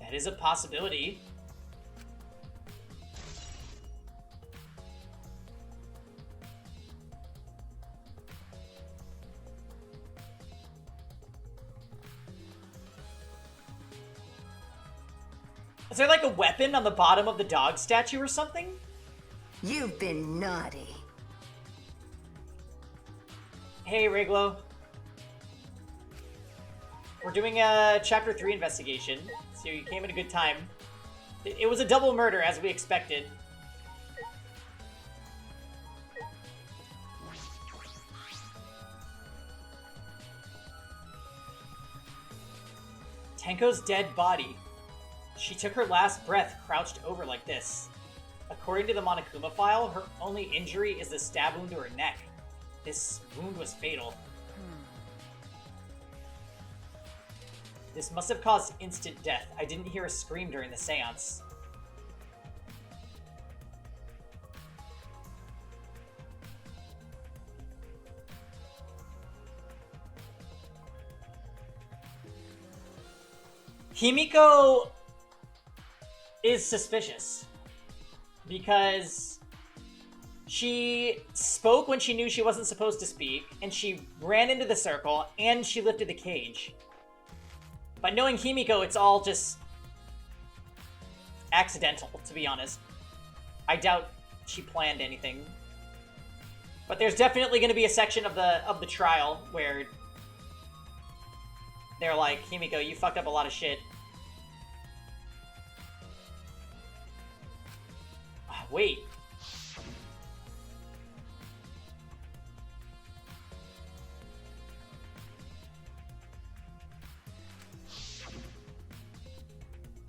That is a possibility. Is there like a weapon on the bottom of the dog statue or something? You've been naughty. Hey, Reglo. We're doing a Chapter 3 investigation, so you came at a good time. It was a double murder, as we expected. Tenko's dead body. She took her last breath crouched over like this. According to the Monokuma file, her only injury is the stab wound to her neck. This wound was fatal. This must have caused instant death. I didn't hear a scream during the seance. Himiko is suspicious because she spoke when she knew she wasn't supposed to speak, and she ran into the circle, and she lifted the cage. But knowing Himiko, it's all just accidental, to be honest. I doubt she planned anything. But there's definitely going to be a section of the trial where they're like, Himiko, you fucked up a lot of shit. Wait.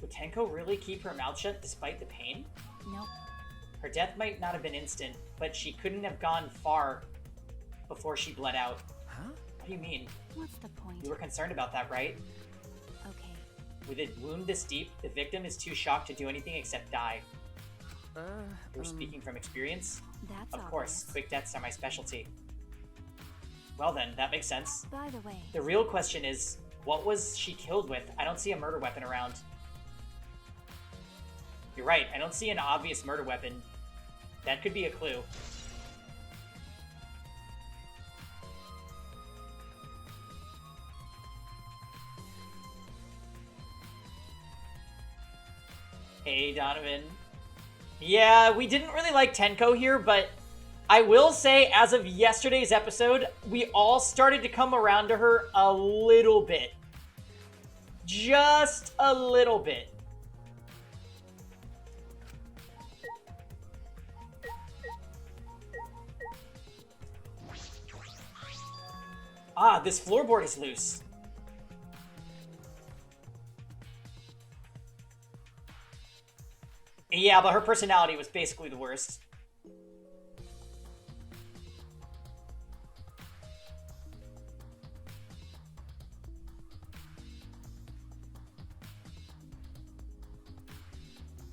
Would Tenko really keep her mouth shut despite the pain? Nope. Her death might not have been instant, but she couldn't have gone far before she bled out. Huh? What do you mean? What's the point? You were concerned about that, right? Okay. With a wound this deep, the victim is too shocked to do anything except die. You're speaking from experience? That's Of course, obvious. quick deaths are my specialty. Well then, that makes sense. By the way, The real question is, what was she killed with? I don't see a murder weapon around. You're right, I don't see an obvious murder weapon. That could be a clue. Hey, Donovan. Yeah, we didn't really like Tenko here, but I will say, as of yesterday's episode, we all started to come around to her a little bit. Just a little bit. Ah, this floorboard is loose. Yeah, but her personality was basically the worst.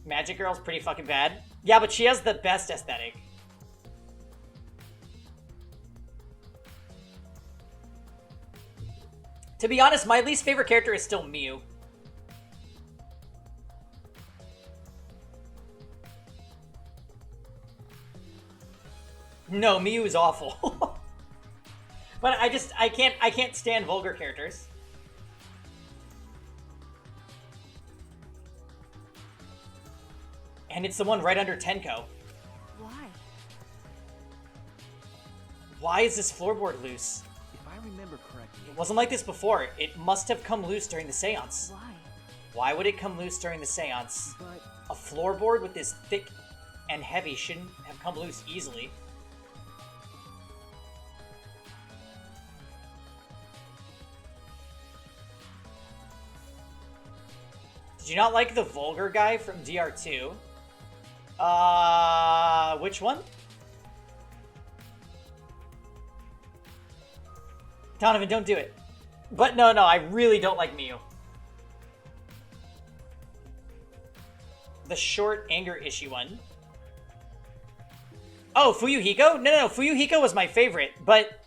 Magic Girl's pretty fucking bad. Yeah, but she has the best aesthetic. To be honest, my least favorite character is still Miu. No, Miu is awful. But I can't stand vulgar characters. And it's the one right under Tenko. why? Why is this floorboard loose? If I remember correctly, It wasn't like this before. It must have come loose during the seance. Why? Why would it come loose during the seance? but A floorboard with this thick and heavy shouldn't have come loose easily. Did you not like the vulgar guy from DR2? Which one? Donovan, don't do it. But no, I really don't like Miu. The short anger issue one. Oh, Fuyuhiko? No, Fuyuhiko was my favorite, but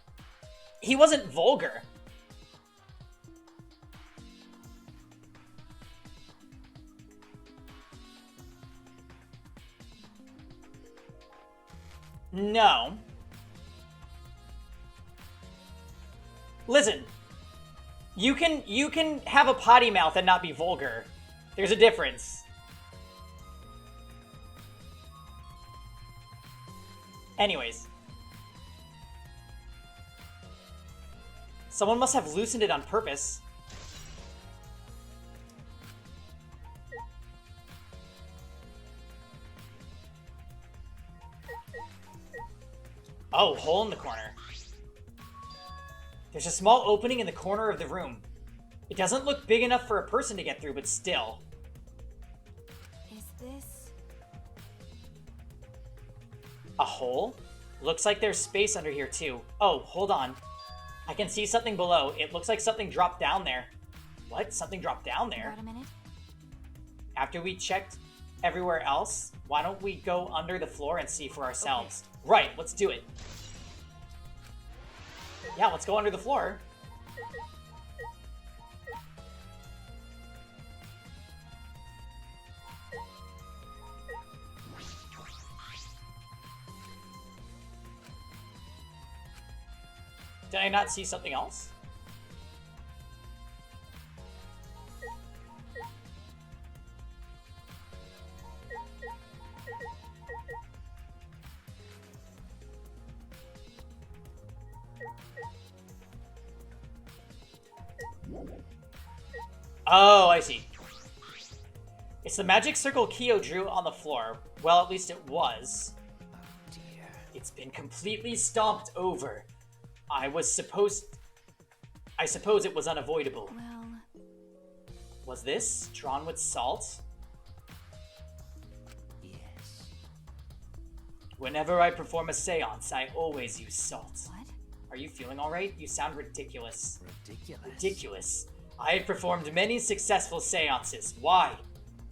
he wasn't vulgar. No. Listen. You can have a potty mouth and not be vulgar. There's a difference. Anyways. Someone must have loosened it on purpose. Oh, hole in the corner. There's a small opening in the corner of the room. It doesn't look big enough for a person to get through, but still. Is this... A hole? Looks like there's space under here too. Oh, hold on. I can see something below. It looks like something dropped down there. What? Something dropped down there? Wait a minute. After we checked everywhere else, why don't we go under the floor and see for ourselves? Okay. Right, let's do it. Yeah, let's go under the floor. Did I not see something else? Oh, I see. It's the magic circle Kyo drew on the floor. Well, at least it was. Oh dear. It's been completely stomped over. I suppose it was unavoidable. Well... Was this drawn with salt? Yes. Whenever I perform a seance, I always use salt. What? Are you feeling alright? You sound ridiculous. Ridiculous. Ridiculous. I have performed many successful seances. Why?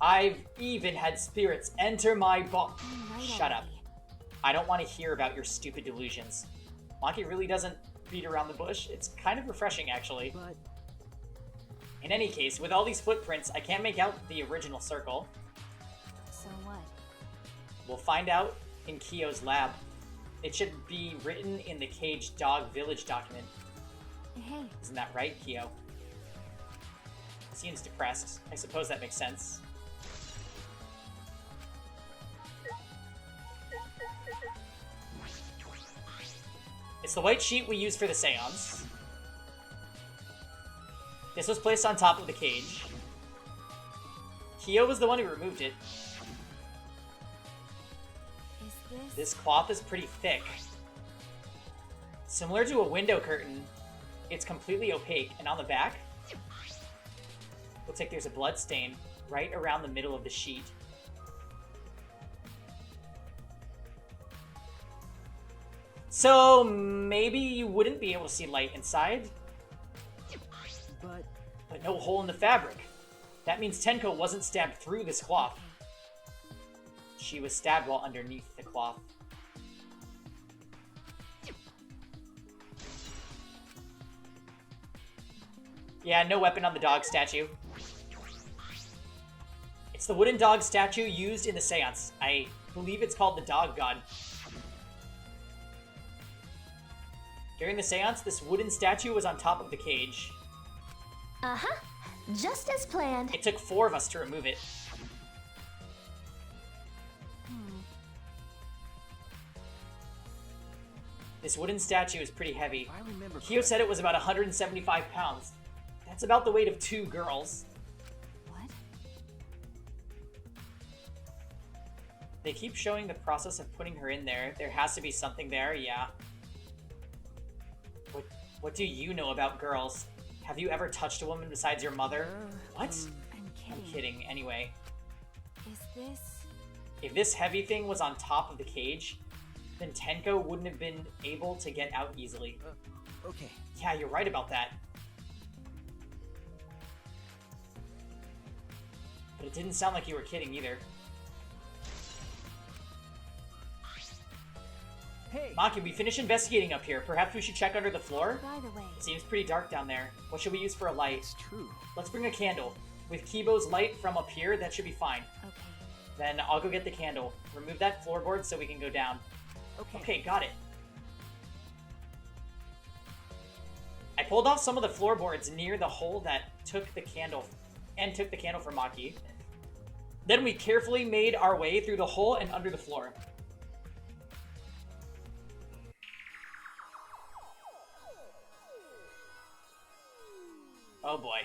I've even had spirits enter my body. Shut up. I don't want to hear about your stupid delusions. Maki really doesn't beat around the bush. It's kind of refreshing, actually. But... In any case, with all these footprints, I can't make out the original circle. So what? We'll find out in Kyo's lab. It should be written in the Cage Dog Village document. Hey. Isn't that right, Kyo? Seems depressed. I suppose that makes sense. It's the white sheet we used for the seance. This was placed on top of the cage. Kyo was the one who removed it. Is this... This cloth is pretty thick. Similar to a window curtain, it's completely opaque, and on the back, looks like there's a blood stain right around the middle of the sheet. So maybe you wouldn't be able to see light inside? But no hole in the fabric. That means Tenko wasn't stabbed through this cloth. She was stabbed while underneath the cloth. Yeah, no weapon on the dog statue. It's the wooden dog statue used in the seance. I believe it's called the Dog God. During the seance, this wooden statue was on top of the cage. Uh-huh. Just as planned. It took 4 of us to remove it. This wooden statue is pretty heavy. Kyo said it was about 175 pounds. That's about the weight of 2 girls. What? They keep showing the process of putting her in there. There has to be something there, yeah. What do you know about girls? Have you ever touched a woman besides your mother? What? I'm kidding. I'm kidding, anyway. Is this... If this heavy thing was on top of the cage, then Tenko wouldn't have been able to get out easily. Okay. Yeah, you're right about that. But it didn't sound like you were kidding either. Hey! Maki, we finished investigating up here. Perhaps we should check under the floor? By the way... It seems pretty dark down there. What should we use for a light? It's true. Let's bring a candle. With Kibo's light from up here, that should be fine. Okay. Then I'll go get the candle. Remove that floorboard so we can go down. Okay, got it. I pulled off some of the floorboards near the hole that took the candle from Maki. Then we carefully made our way through the hole and under the floor. Oh boy.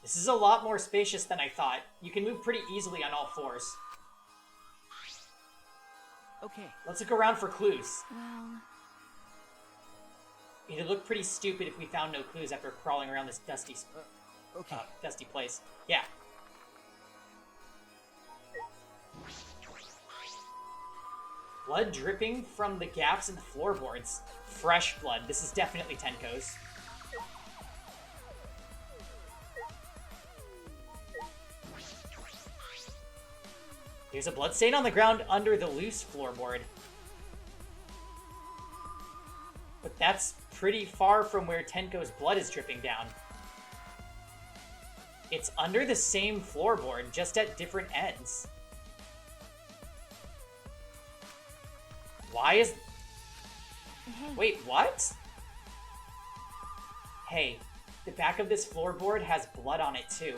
This is a lot more spacious than I thought. You can move pretty easily on all fours. Okay. Let's look around for clues. Well... It'd look pretty stupid if we found no clues after crawling around this dusty place. Yeah. Blood dripping from the gaps in the floorboards. Fresh blood. This is definitely Tenko's. There's a blood stain on the ground under the loose floorboard. But that's pretty far from where Tenko's blood is dripping down. It's under the same floorboard, just at different ends. Why is... Hey. Wait, what? Hey, the back of this floorboard has blood on it too.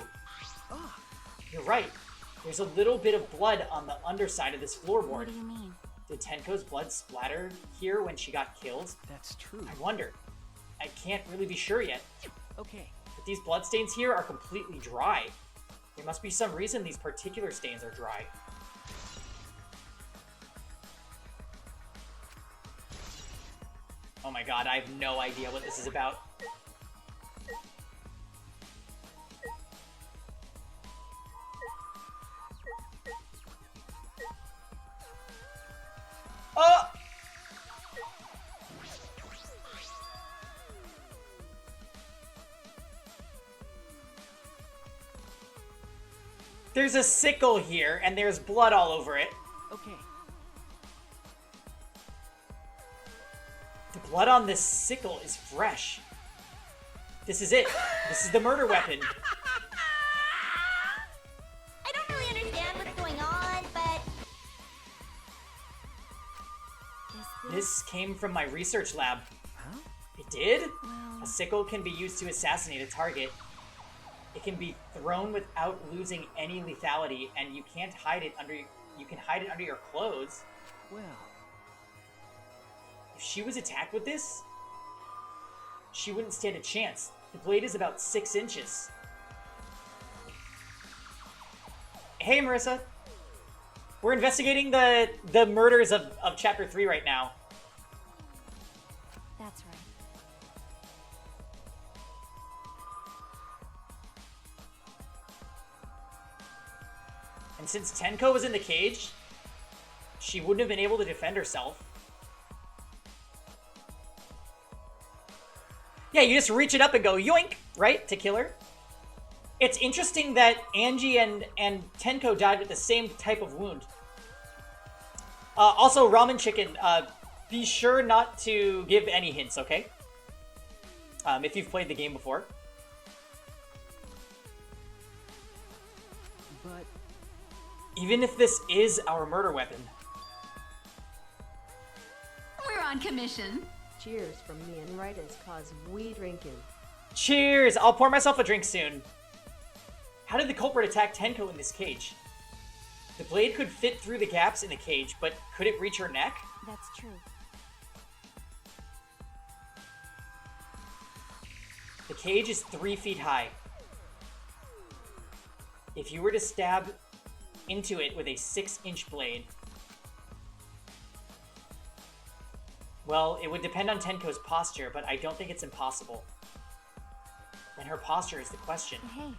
Oh. You're right. There's a little bit of blood on the underside of this floorboard. What do you mean? Did Tenko's blood splatter here when she got killed? That's true. I wonder. I can't really be sure yet. Okay. But these bloodstains here are completely dry. There must be some reason these particular stains are dry. Oh my god, I have no idea what this is about. Oh! There's a sickle here, and there's blood all over it. Okay. The blood on this sickle is fresh. This is it. This is the murder weapon. I don't really understand what's going on, but... This came from my research lab. Huh? It did? Well... A sickle can be used to assassinate a target. It can be thrown without losing any lethality, and you can hide it under your clothes. Well... If she was attacked with this, she wouldn't stand a chance. The blade is about 6 inches. Hey, Marissa. We're investigating the murders of Chapter 3 right now. That's right. And since Tenko was in the cage, she wouldn't have been able to defend herself. Yeah, you just reach it up and go yoink, right, to kill her. It's interesting that Angie and Tenko died with the same type of wound. Also, Ramen Chicken, be sure not to give any hints, okay? If you've played the game before. But... Even if this is our murder weapon. We're on commission. Cheers from me and Ritus, cause we drinking. Cheers! I'll pour myself a drink soon. How did the culprit attack Tenko in this cage? The blade could fit through the gaps in the cage, but could it reach her neck? That's true. The cage is 3 feet high. If you were to stab into it with a 6-inch blade, well, it would depend on Tenko's posture, but I don't think it's impossible. And her posture is the question. Hey.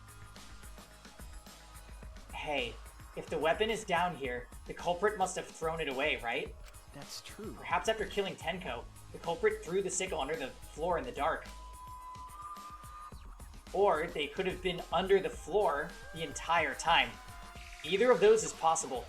Hey, if the weapon is down here, the culprit must have thrown it away, right? That's true. Perhaps after killing Tenko, the culprit threw the sickle under the floor in the dark. Or they could have been under the floor the entire time. Either of those is possible.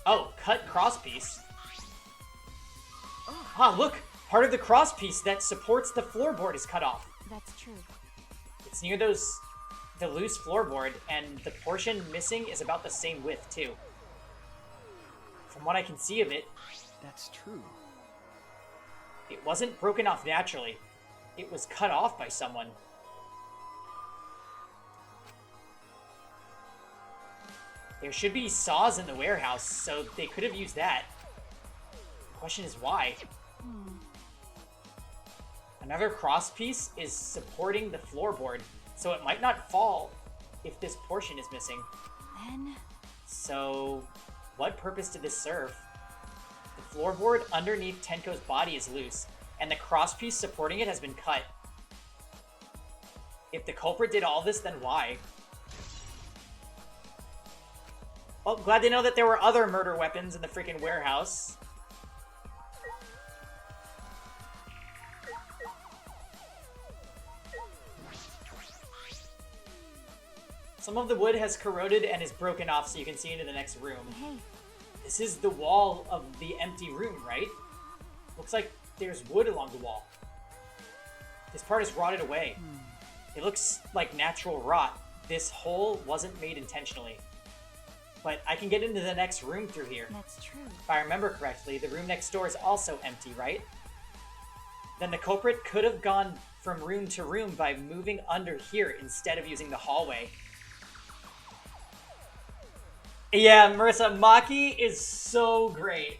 Oh, cut crosspiece. Ah, look! Part of the crosspiece that supports the floorboard is cut off. That's true. It's near the loose floorboard, and the portion missing is about the same width, too. From what I can see of it, That's true. it wasn't broken off naturally. It was cut off by someone. There should be saws in the warehouse, so they could have used that. The question is why? Another crosspiece is supporting the floorboard, so it might not fall if this portion is missing. Then... So, what purpose did this serve? The floorboard underneath Tenko's body is loose, and the crosspiece supporting it has been cut. If the culprit did all this, then why? Well, glad to know that there were other murder weapons in the freaking warehouse. Some of the wood has corroded and is broken off so you can see into the next room. Hey. This is the wall of the empty room, right? Looks like there's wood along the wall. This part is rotted away. It looks like natural rot. This hole wasn't made intentionally. But I can get into the next room through here. That's true. If I remember correctly, the room next door is also empty, right? Then the culprit could have gone from room to room by moving under here instead of using the hallway. Yeah, Marissa, Maki is so great.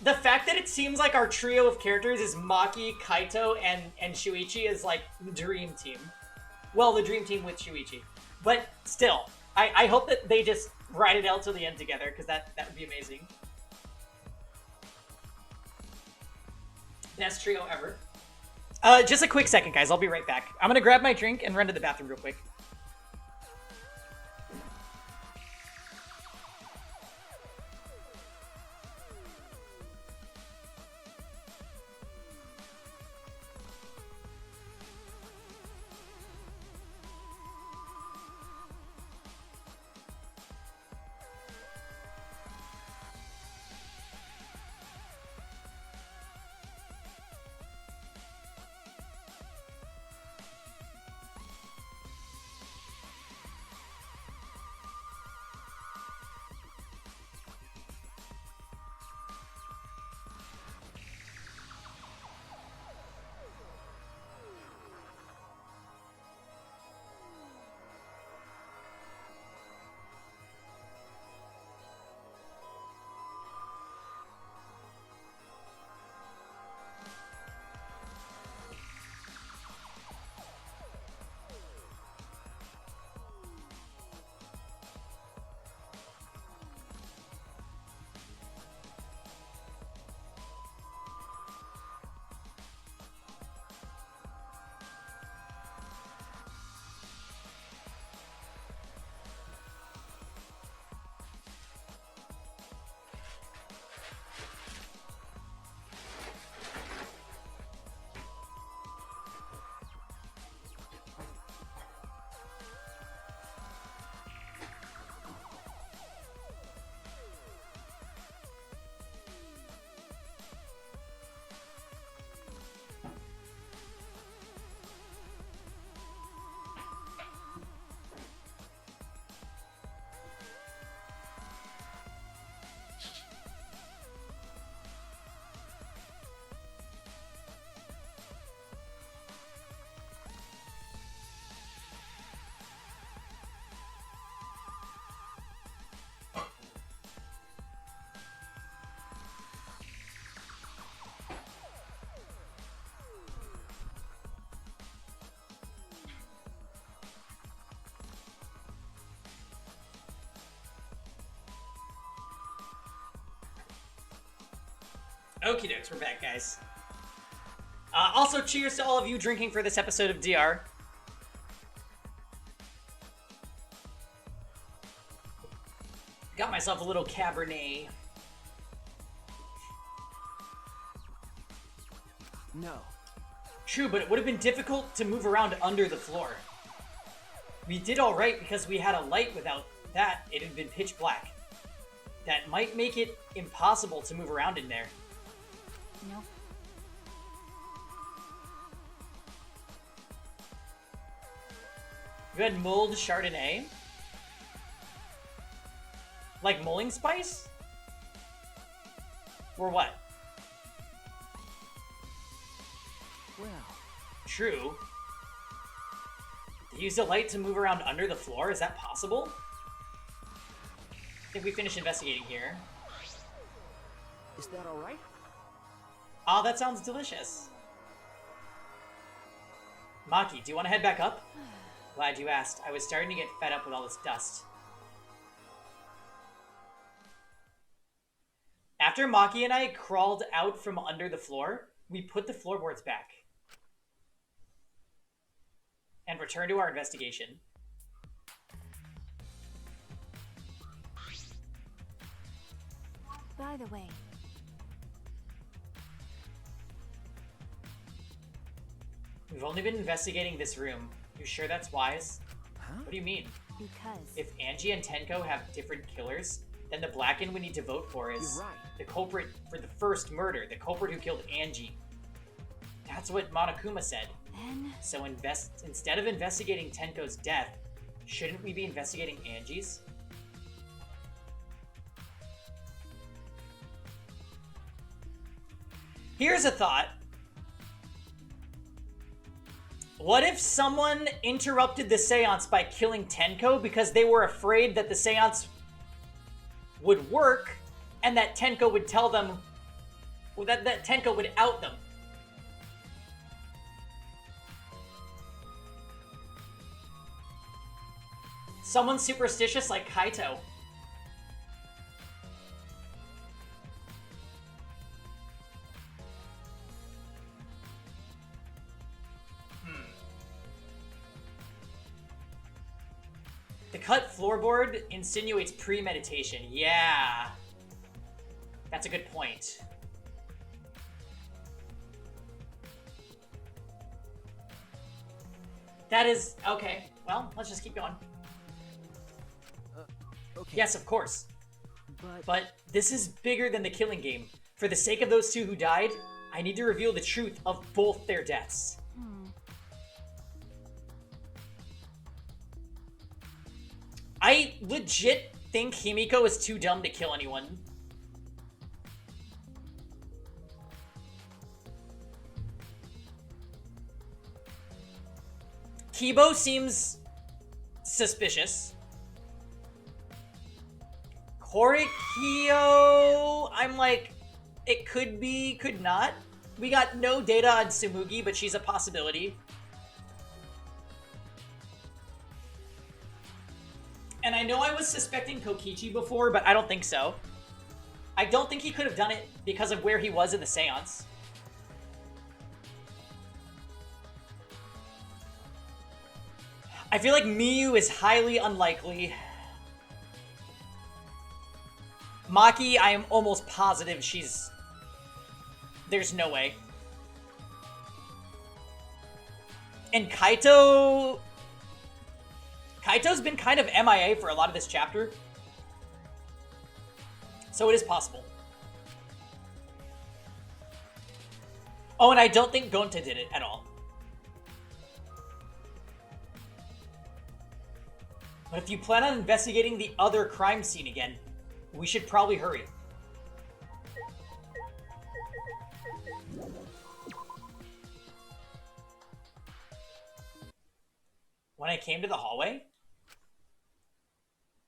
The fact that it seems like our trio of characters is Maki, Kaito, and Shuichi is like the dream team. Well, the dream team with Shuichi. But still, I hope that they just ride it out till the end together, because that would be amazing. Best trio ever. Just a quick second, guys. I'll be right back. I'm gonna grab my drink and run to the bathroom real quick. Okie dokes, we're back, guys. Also, cheers to all of you drinking for this episode of DR. Got myself a little Cabernet. No. True, but it would have been difficult to move around under the floor. We did alright because we had a light. Without that, it had been pitch black. That might make it impossible to move around in there. Nope. You had mulled Chardonnay? Like mulling spice? Or what? Well, true. They used a light to move around under the floor? Is that possible? I think we finished investigating here. Is that alright? Oh, that sounds delicious. Maki, do you want to head back up? Glad you asked. I was starting to get fed up with all this dust. After Maki and I crawled out from under the floor, we put the floorboards back and returned to our investigation. By the way, we've only been investigating this room. You sure that's wise? Huh? What do you mean? because If Angie and Tenko have different killers, then the Blacken we need to vote for is You're right. the culprit for the first murder, the culprit who killed Angie. That's what Monokuma said. then So instead of investigating Tenko's death, shouldn't we be investigating Angie's? Here's a thought. What if someone interrupted the seance by killing Tenko because they were afraid that the seance would work and that Tenko would tell them, well, that Tenko would out them? Someone superstitious like Kaito. The cut floorboard insinuates premeditation. Yeah. That's a good point. That is... Okay. Well, let's just keep going. Okay. Yes, of course. But But this is bigger than the killing game. For the sake of those two who died, I need to reveal the truth of both their deaths. I legit think Himiko is too dumb to kill anyone. Kibo seems suspicious. Korikyo, I'm like, it could be, could not. We got no data on Tsumugi, but she's a possibility. And I know I was suspecting Kokichi before, but I don't think so. I don't think he could have done it because of where he was in the seance. I feel like Miyu is highly unlikely. Maki, I am almost positive she's... There's no way. And Kaito... Kaito's been kind of MIA for a lot of this chapter. So it is possible. Oh, and I don't think Gonta did it at all. But if you plan on investigating the other crime scene again, we should probably hurry. When I came to the hallway,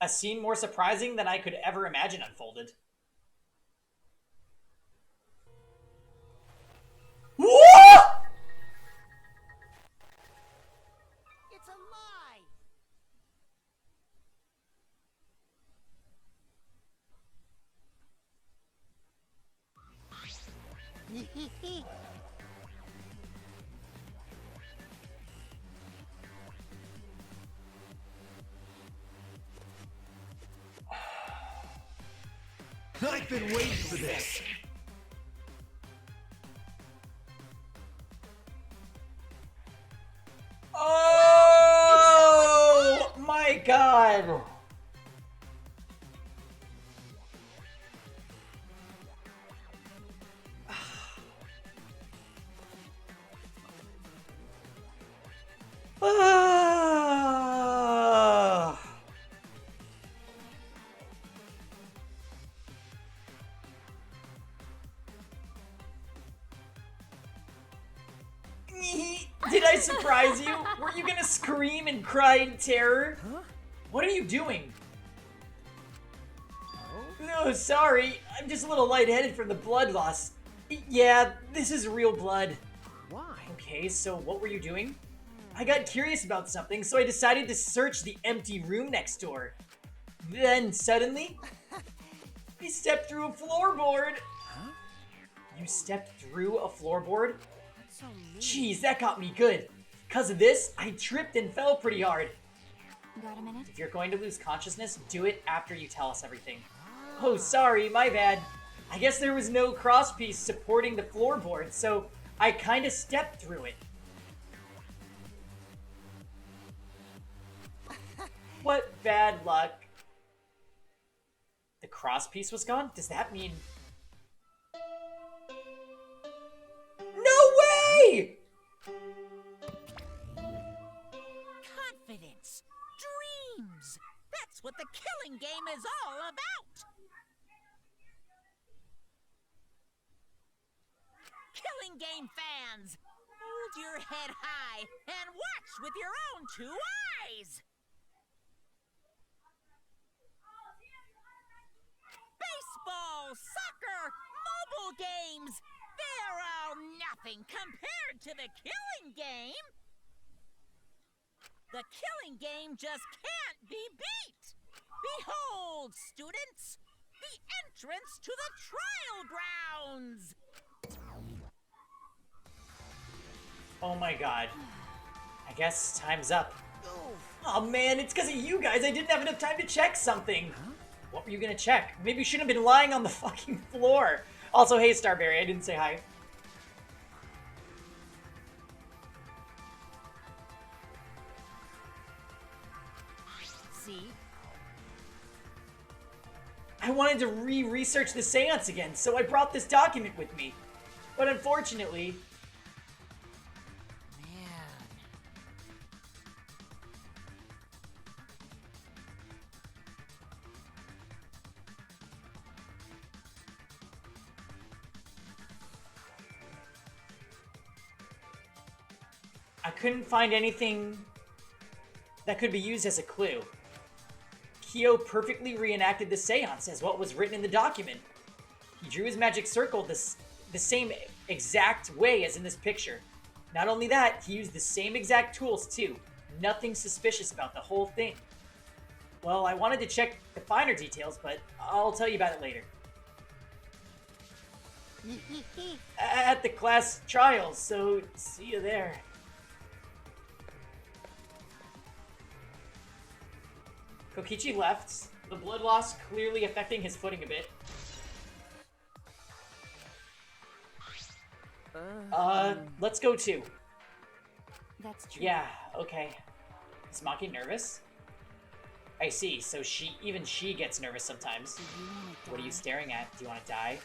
a scene more surprising than I could ever imagine unfolded. Whoa! It's a lie! I've been waiting for this. Oh! god! Ah. Did I surprise you? Were you gonna scream and cry in terror? Huh? What are you doing? No, sorry. I'm just a little lightheaded from the blood loss. Yeah, this is real blood. Why? Okay, so what were you doing? I got curious about something, so I decided to search the empty room next door. Then, suddenly, I stepped through a floorboard. Huh? You stepped through a floorboard? That's so mean. Jeez, that got me good. Because of this, I tripped and fell pretty hard. Got a minute? If you're going to lose consciousness, do it after you tell us everything. Oh, sorry, my bad. I guess there was no crosspiece supporting the floorboard, so I kinda stepped through it. What bad luck. The crosspiece was gone? Does that mean... No way! Confidence. Dreams. That's what the killing game is all about. Killing game fans, hold your head high and watch with your own 2 eyes. Baseball, soccer, mobile games, they're all nothing compared to the killing game. The killing game just can't be beat. Behold, students, the entrance to the trial grounds. Oh my god. I guess time's up. Oh man, it's because of you guys. I didn't have enough time to check something. Huh? What were you gonna check? Maybe you shouldn't have been lying on the fucking floor. Also, hey Starberry, I didn't say hi. See? I wanted to research the seance again, so I brought this document with me. But unfortunately... Man. I couldn't find anything that could be used as a clue. Kyo perfectly reenacted the seance as what was written in the document. He drew his magic circle the same exact way as in this picture. Not only that, he used the same exact tools too. Nothing suspicious about the whole thing. Well, I wanted to check the finer details, but I'll tell you about it later. At the class trials, so see you there. Kokichi left, the blood loss clearly affecting his footing a bit. Let's go too. That's true. Yeah, okay. Is Maki nervous? I see, so even she gets nervous sometimes. What are you staring at? Do you want to die?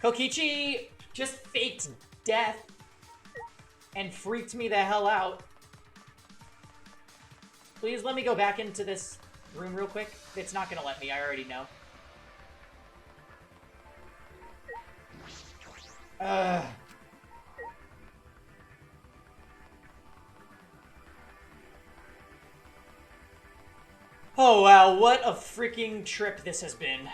Kokichi just faked death and freaked me the hell out. Please let me go back into this room real quick. It's not gonna let me, I already know. Oh wow, what a freaking trip this has been.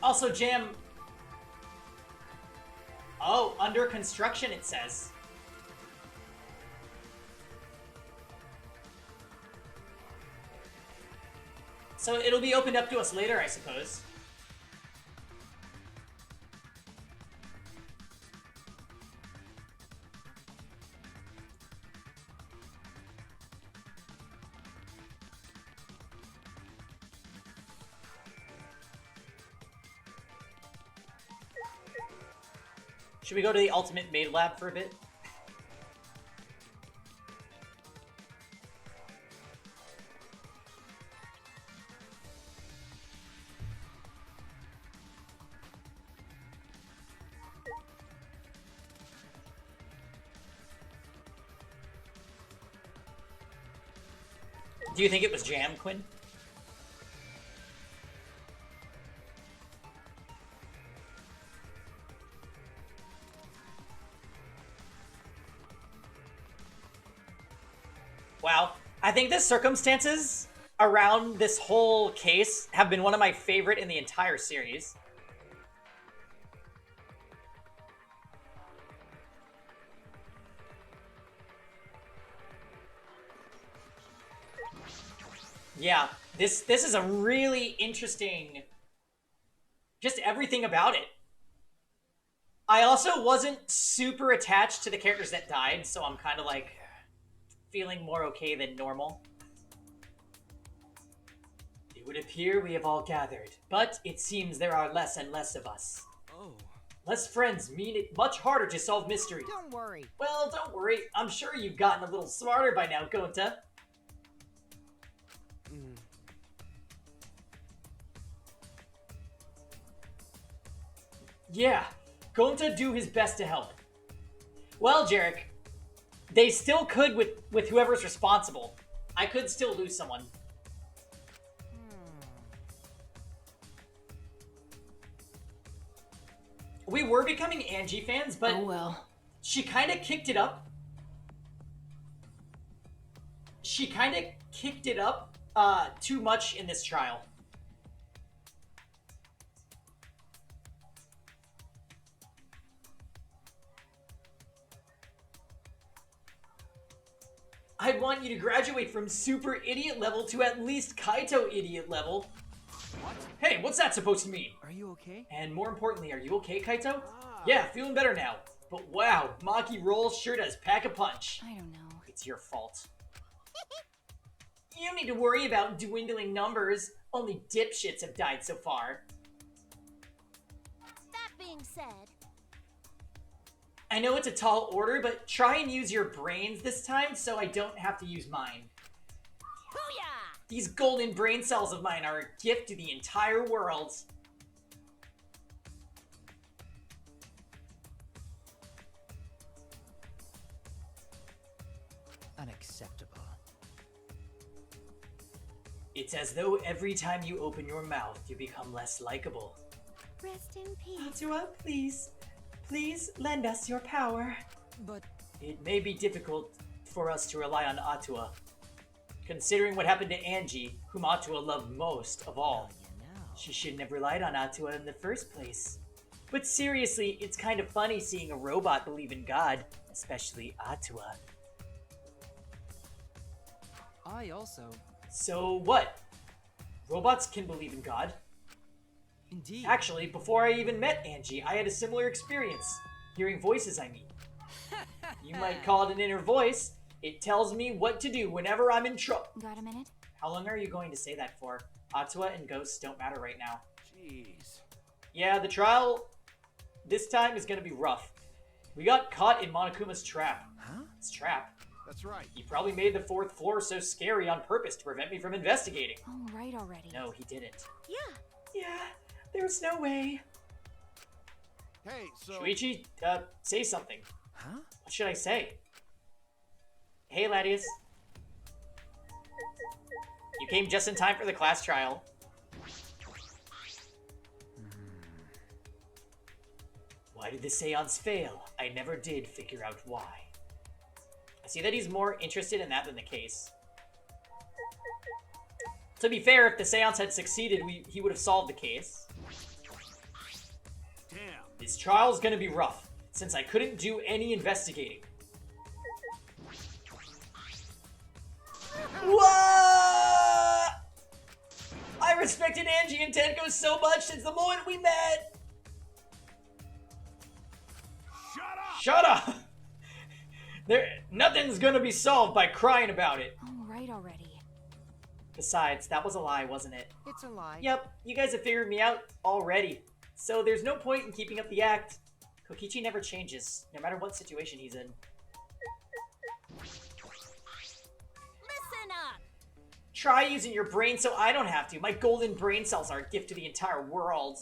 Also, Jam... Oh, under construction it says. So it'll be opened up to us later, I suppose. Should we go to the Ultimate Maid Lab for a bit? Do you think it was jam, Quinn? Wow. I think the circumstances around this whole case have been one of my favorite in the entire series. Yeah, this is a really interesting, just everything about it. I also wasn't super attached to the characters that died, so I'm kind of like feeling more okay than normal. It would appear we have all gathered, but it seems there are less and less of us. Oh. Less friends mean it much harder to solve mysteries. Don't worry. Well, don't worry. I'm sure you've gotten a little smarter by now, Gonta. Yeah, Gonta do his best to help. Well, Jarek, they still could with whoever's responsible. I could still lose someone. We were becoming Angie fans, but oh well. She kind of kicked it up. She kind of kicked it up too much in this trial. I want you to graduate from super idiot level to at least Kaito idiot level. What? Hey, what's that supposed to mean? Are you okay? And more importantly, are you okay, Kaito? Yeah, feeling better now. But wow, Maki Roll sure does pack a punch. I don't know. It's your fault. You don't need to worry about dwindling numbers. Only dipshits have died so far. That being said, I know it's a tall order, but try and use your brains this time so I don't have to use mine. booyah! These golden brain cells of mine are a gift to the entire world. Unacceptable. It's as though every time you open your mouth, you become less likable. Rest in peace. Atua, please. Please lend us your power. But it may be difficult for us to rely on Atua, considering what happened to Angie, whom Atua loved most of all. She shouldn't have relied on Atua in the first place. But seriously, it's kind of funny seeing a robot believe in God, especially Atua. I also... So what? Robots can believe in God. Indeed. Actually, before I even met Angie, I had a similar experience. Hearing voices, I mean. You might call it an inner voice. It tells me what to do whenever I'm in trouble. Got a minute? How long are you going to say that for? Atua and ghosts don't matter right now. Jeez. Yeah, the trial this time is going to be rough. We got caught in Monokuma's trap. Huh? His trap? That's right. He probably made the 4th floor so scary on purpose to prevent me from investigating. Oh, right already. No, he didn't. Yeah. Yeah, there's no way. Hey, so... Shuichi, say something. Huh? What should I say? Hey, Ladius. You came just in time for the class trial. Why did the seance fail? I never did figure out why. I see that he's more interested in that than the case. To be fair, if the seance had succeeded, he would have solved the case. Damn. This trial's gonna be rough, since I couldn't do any investigating. What? I I've respected Angie and Tenko so much since the moment we met. Shut up! Nothing's gonna be solved by crying about it. All right already. Besides, that was a lie, wasn't it? It's a lie. Yep, you guys have figured me out already. So there's no point in keeping up the act. Kokichi never changes, no matter what situation he's in. Listen up! Try using your brain so I don't have to. My golden brain cells are a gift to the entire world.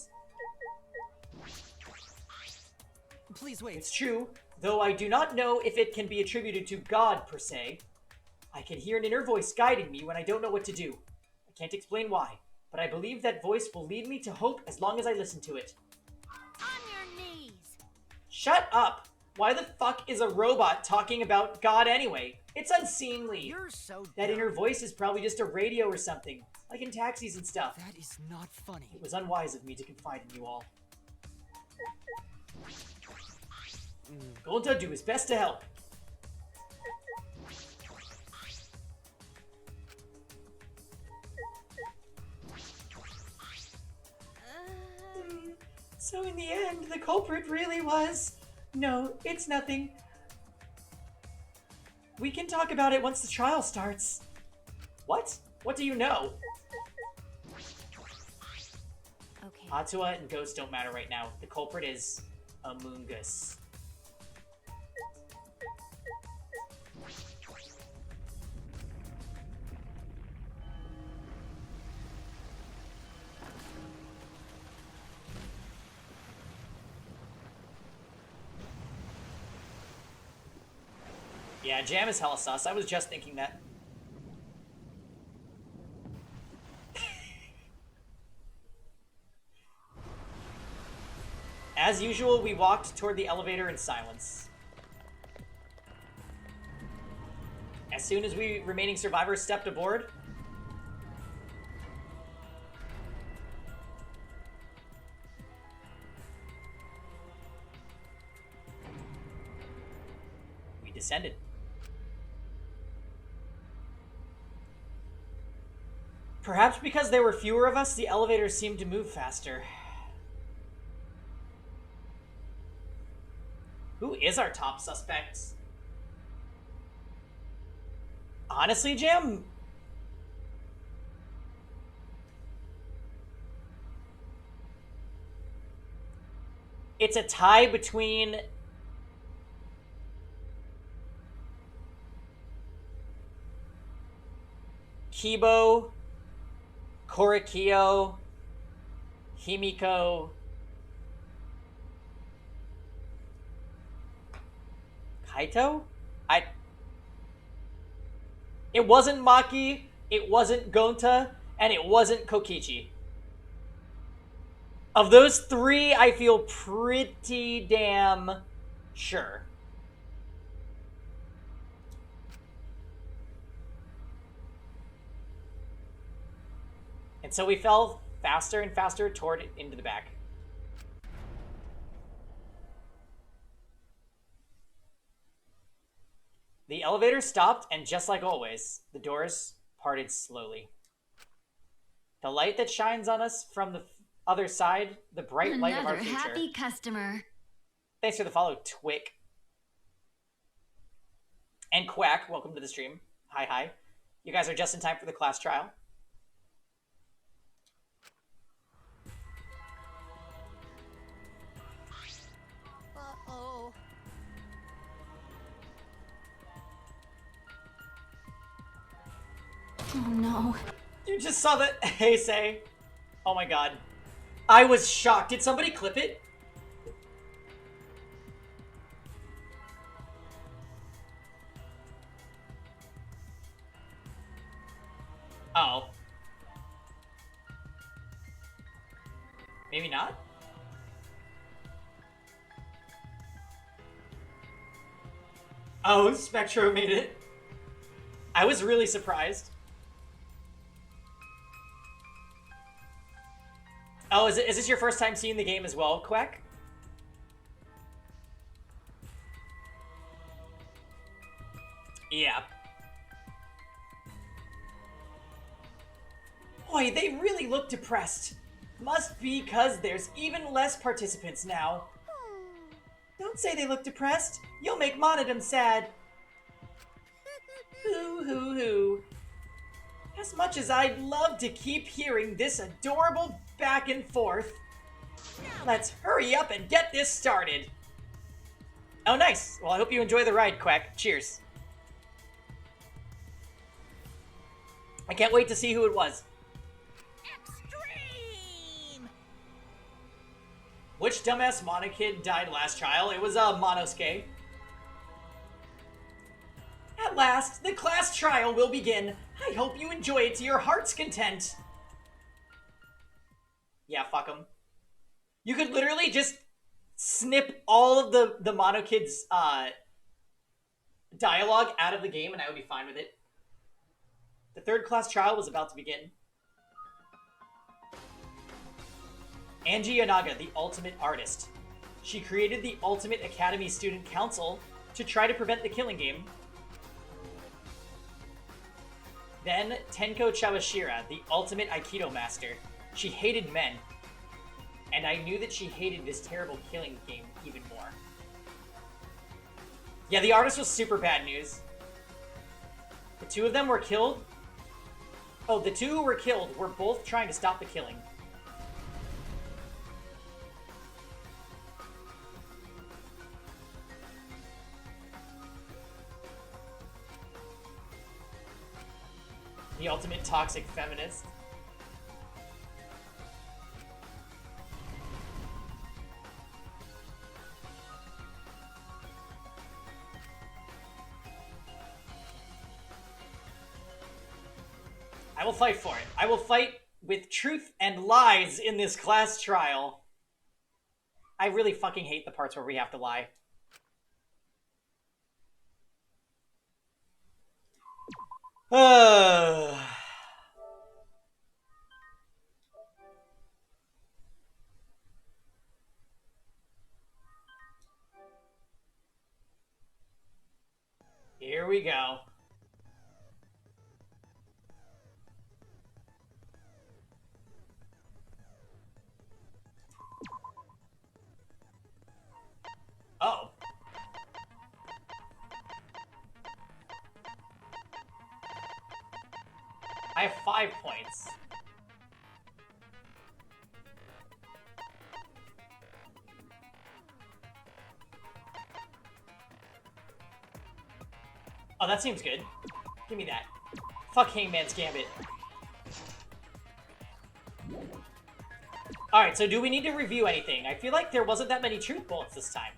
Please wait. It's true, though I do not know if it can be attributed to God, per se. I can hear an inner voice guiding me when I don't know what to do. I can't explain why, but I believe that voice will lead me to hope as long as I listen to it. On your knees! Shut up! Why the fuck is a robot talking about God anyway? It's unseemly. You're so That dumb. inner voice is probably just a radio or something, like in taxis and stuff. That is not funny. It was unwise of me to confide in you all. Gonta do his best to help. So in the end, the culprit really was... No, it's nothing. We can talk about it once the trial starts. What? What do you know? Okay. Hatua and Ghost don't matter right now. The culprit is Among Us. Yeah, Jam is hella sus. I was just thinking that. As usual, we walked toward the elevator in silence. As soon as we remaining survivors stepped aboard, we descended. Perhaps because there were fewer of us, the elevator seemed to move faster. Who is our top suspect? Honestly, Jam? It's a tie between... Kibo, Korikio, Himiko, Kaito? It wasn't Maki, it wasn't Gonta, and it wasn't Kokichi. Of those three, I feel pretty damn sure. And so we fell faster and faster toward into the back. The elevator stopped, and just like always, the doors parted slowly. The light that shines on us from the other side, the bright light of our Another future. happy customer. Thanks for the follow, Twick. And Quack, welcome to the stream. Hi, hi. You guys are just in time for the class trial. Uh-oh. Oh no. You just saw that Heisei. Oh my god. I was shocked. Did somebody clip it? Oh. Maybe not? Oh, Spectro made it. I was really surprised. Oh, is this your first time seeing the game as well, Quack? Yeah. Boy, they really look depressed. Must be because there's even less participants now. Don't say they look depressed. You'll make Monodum sad. Hoo hoo hoo. As much as I'd love to keep hearing this adorable back and forth, let's hurry up and get this started. Oh, nice. Well, I hope you enjoy the ride, Quack. Cheers. I can't wait to see who it was. Extreme! Which dumbass mono kid died last trial? It was Monosuke. At last, the class trial will begin. I hope you enjoy it to your heart's content. Yeah, fuck him. You could literally just snip all of the mono kids' dialogue out of the game and I would be fine with it. The third class trial was about to begin. Angie Yanaga, the ultimate artist. She created the Ultimate Academy Student Council to try to prevent the killing game. Then Tenko Chawashira, the ultimate Aikido master. She hated men. And I knew that she hated this terrible killing game even more. Yeah, the artist was super bad news. The two of them were killed. Oh, the two who were killed were both trying to stop the killing. The ultimate toxic feminist. I will fight for it. I will fight with truth and lies in this class trial. I really fucking hate the parts where we have to lie. Here we go. Oh. I have 5 points. Oh, that seems good. Give me that. Fuck Hangman's Gambit. Alright, so do we need to review anything? I feel like there wasn't that many truth bullets this time.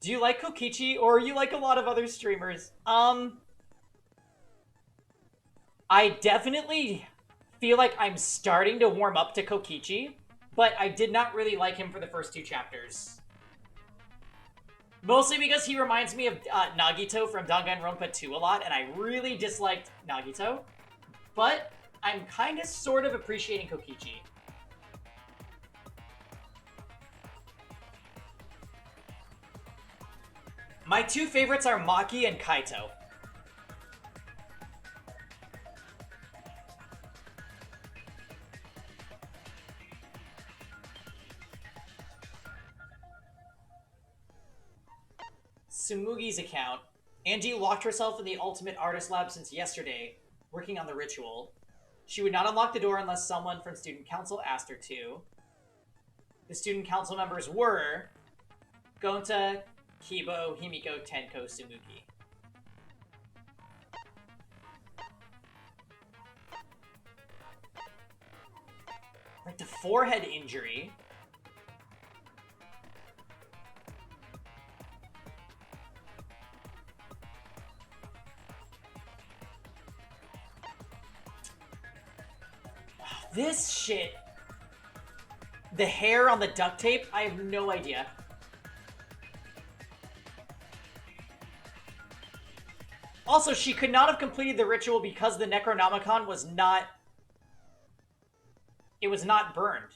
Do you like Kokichi, or you like a lot of other streamers? I definitely feel like I'm starting to warm up to Kokichi, but I did not really like him for the first 2 chapters. Mostly because he reminds me of Nagito from Danganronpa 2 a lot, and I really disliked Nagito. But I'm kind of sort of appreciating Kokichi. My 2 favorites are Maki and Kaito. Sumugi's account. Angie locked herself in the Ultimate Artist Lab since yesterday, working on the ritual. She would not unlock the door unless someone from Student Council asked her to. The Student Council members were Gonta, Kibo, Himiko, Tenko, Sumugi. Like the forehead injury. This shit. The hair on the duct tape, I have no idea. Also, she could not have completed the ritual because the Necronomicon was not It was not burned.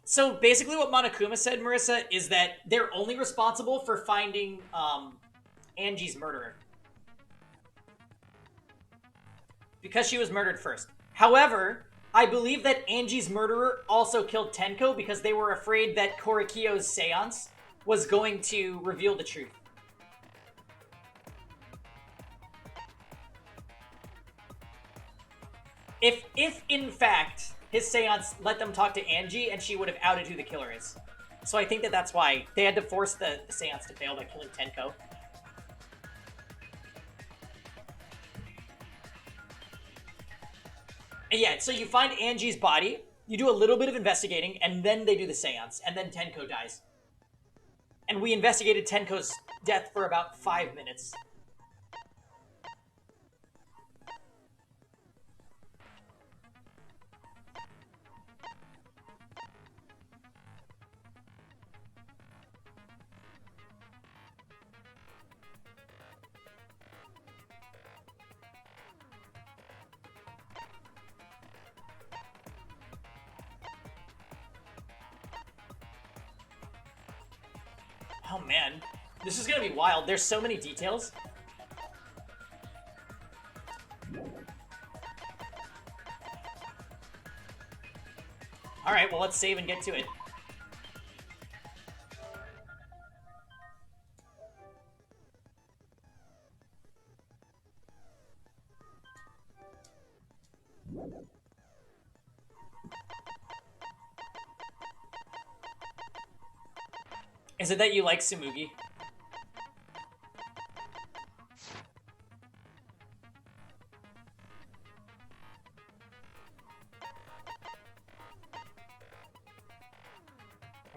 So basically what Monokuma said, Marissa, is that they're only responsible for finding Angie's murderer. Because she was murdered first. However, I believe that Angie's murderer also killed Tenko because they were afraid that Korikyo's seance was going to reveal the truth. If in fact his seance let them talk to Angie and she would have outed who the killer is. So I think that that's why they had to force the seance to fail by killing Tenko. And yeah, so you find Angie's body, you do a little bit of investigating, and then they do the seance, and then Tenko dies. And we investigated Tenko's death for about 5 minutes. Oh man, this is gonna be wild. There's so many details. Alright, well let's save and get to it. Is it that you like Tsumugi?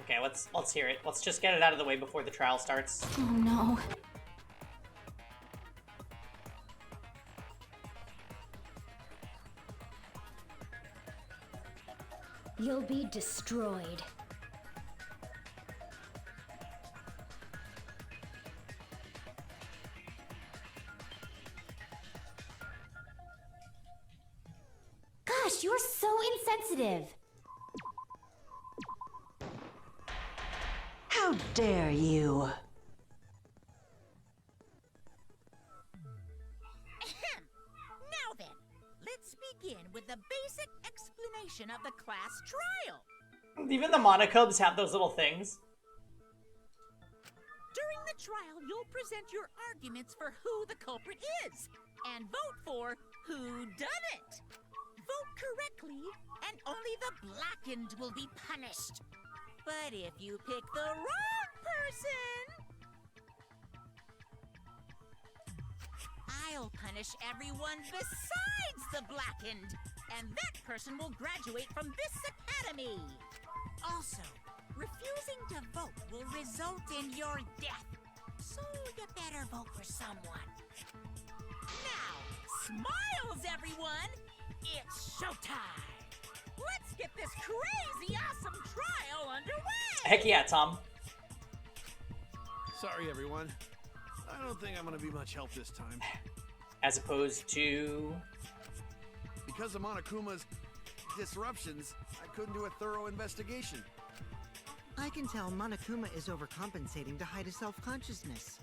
Okay, let's hear it. Let's just get it out of the way before the trial starts. Oh no. You'll be destroyed. Gosh, you're so insensitive. How dare you? Now then, let's begin with the basic explanation of the class trial. Even the Monokubs have those little things. During the trial, you'll present your arguments for who the culprit is, and vote for who done it. Vote correctly, and only the blackened will be punished. But if you pick the wrong person, I'll punish everyone besides the blackened, and that person will graduate from this academy. Also, refusing to vote will result in your death, so you better vote for someone. Now, smiles, everyone! It's showtime! Let's get this crazy awesome trial underway! Heck yeah, Tom. Sorry, everyone. I don't think I'm gonna be much help this time. As opposed to... Because of Monokuma's disruptions, I couldn't do a thorough investigation. I can tell Monokuma is overcompensating to hide his self-consciousness.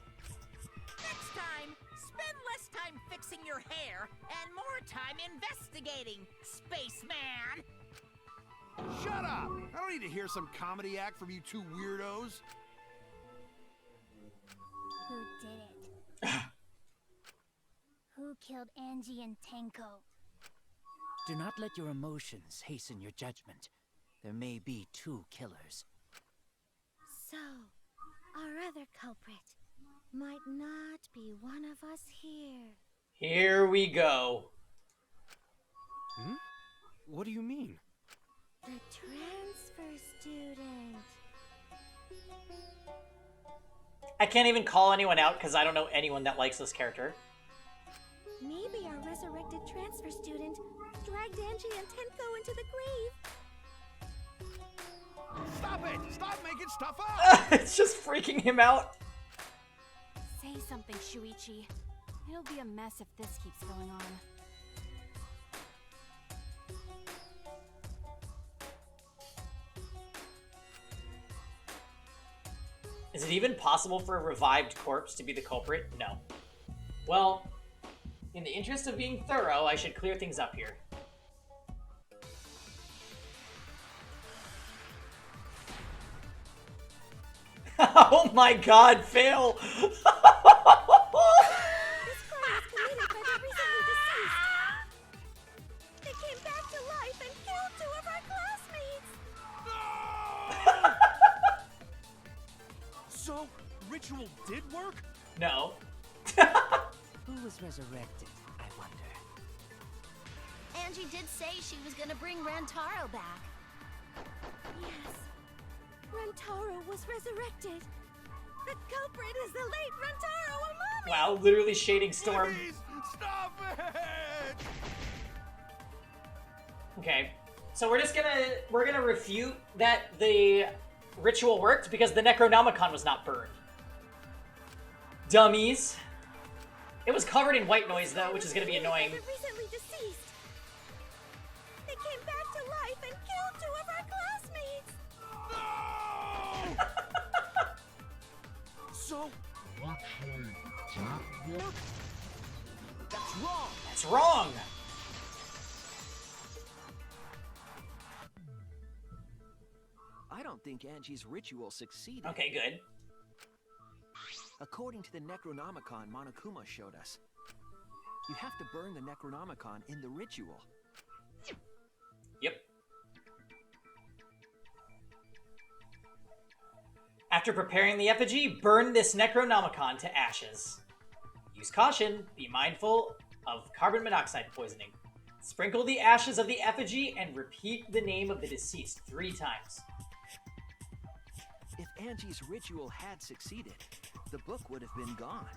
Next time, spend less time fixing your hair and more time investigating, spaceman! Shut up! I don't need to hear some comedy act from you two weirdos. Who did it? Who killed Angie and Tenko? Do not let your emotions hasten your judgment. There may be two killers. So, our other culprit might not be one of us here. Here we go. Hmm? What do you mean? The transfer student. I can't even call anyone out because I don't know anyone that likes this character. Maybe our resurrected transfer student dragged Angie and Tenko into the grave. Stop it! Stop making stuff up! It's just freaking him out. Say something, Shuichi. It'll be a mess if this keeps going on. Is it even possible for a revived corpse to be the culprit? No. Well, in the interest of being thorough, I should clear things up here. Oh my god, fail! This crime was committed by the recently deceased. They came back to life and killed 2 of our classmates. So, ritual did work? No. Who was resurrected, I wonder? Angie did say she was gonna bring Rantaro back. Yes. Rantaro was resurrected. The culprit is the late Rantaro Amami. Wow, literally shading Storm. Please, stop it! Okay, so we're gonna refute that the ritual worked because the Necronomicon was not burned. Dummies. It was covered in white noise though, which is gonna be annoying. The recently deceased. They came back to life and killed 2 of our classmates. So, that's wrong. That's wrong. I don't think Angie's ritual succeeded. Okay, good. According to the Necronomicon Monokuma showed us, you have to burn the Necronomicon in the ritual. Yep. After preparing the effigy, burn this Necronomicon to ashes. Use caution, be mindful of carbon monoxide poisoning. Sprinkle the ashes of the effigy and repeat the name of the deceased 3 times. If Angie's ritual had succeeded, the book would have been gone.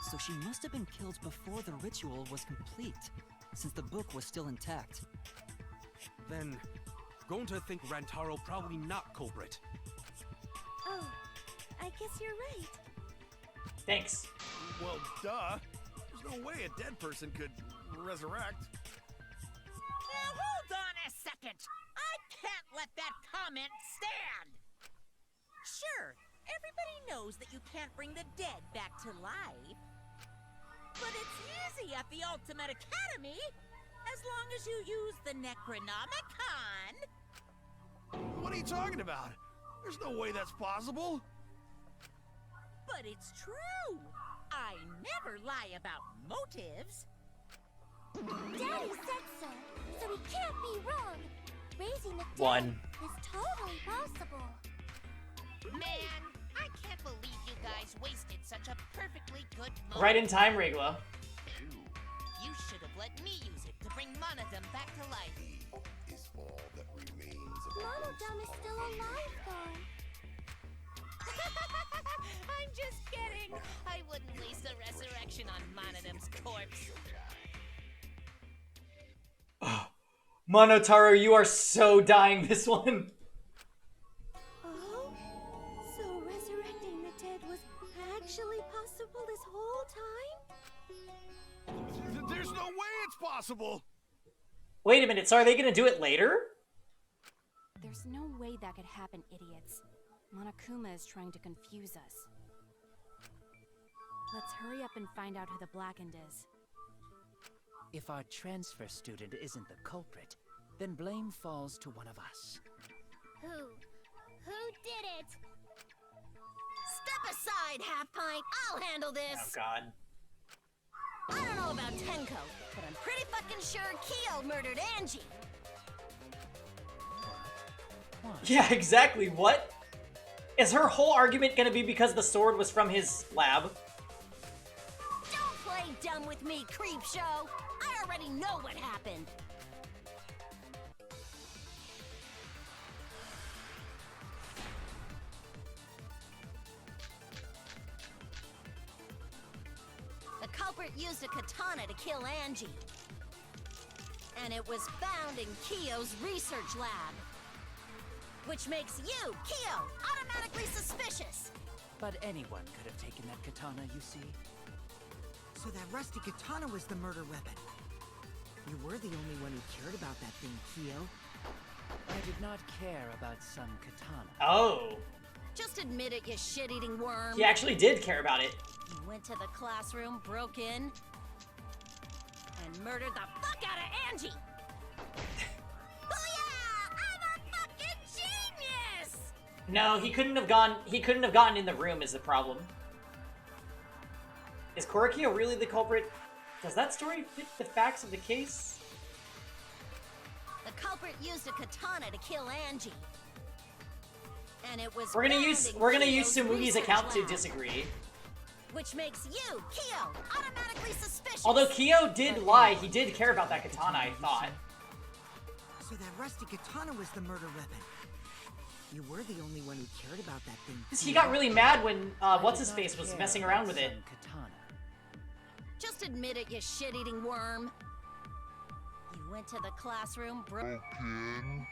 So she must have been killed before the ritual was complete, since the book was still intact. Then, going to think Rantaro probably not culprit. Oh, I guess you're right. Thanks. Well, duh. There's no way a dead person could resurrect. Now hold on a second. I can't let that comment stand. Sure, everybody knows that you can't bring the dead back to life. But it's easy at the Ultimate Academy, as long as you use the Necronomicon. What are you talking about? There's no way that's possible. But it's true. I never lie about motives. Daddy said so, so he can't be wrong. Raising the dead 1. is totally possible. Man, I can't believe you guys wasted such a perfectly good moment. Right in time, Regla. You should have let me use it to bring Monodum back to life. Is all that remains of Monodum is still alive, though. I'm just kidding. I wouldn't waste a resurrection on Monodum's corpse. Monotaro, you are so dying this one. Oh? So resurrecting the dead was actually possible this whole time? There's no way it's possible. Wait a minute, so are they gonna do it later? There's no way that could happen, idiots. Monokuma is trying to confuse us. Let's hurry up and find out who the Blackened is. If our transfer student isn't the culprit, then blame falls to one of us. Who? Who did it? Step aside, Half Pint. I'll handle this. Oh god. I don't know about Tenko, but I'm pretty fucking sure Kyo murdered Angie. Yeah, exactly. What? Is her whole argument gonna be because the sword was from his lab? Don't play dumb with me, Creepshow. I already know what happened. The culprit used a katana to kill Angie. And it was found in Kyo's research lab. Which makes you, Kyo, automatically suspicious. But anyone could have taken that katana, you see. So that rusty katana was the murder weapon. You were the only one who cared about that thing, Kyo. I did not care about some katana. Oh. Just admit it, you shit-eating worm. He actually did care about it. You went to the classroom, broke in, and murdered the fuck out of Angie. Booyah! I'm a fucking genius! No, he couldn't have gotten in the room is the problem. Is Korikyo really the culprit? Does that story fit the facts of the case? The culprit used a katana to kill Angie. And it was We're gonna use Sumugi's account to disagree. Which makes you, Kyo, automatically suspicious. Although Kyo did lie, he did care about that katana, I thought. So that rusty katana was the murder weapon. You were the only one who cared about that thing. He got really mad when what's-his-face was messing around with it. Just admit it, you shit-eating worm. You went to the classroom, broke in.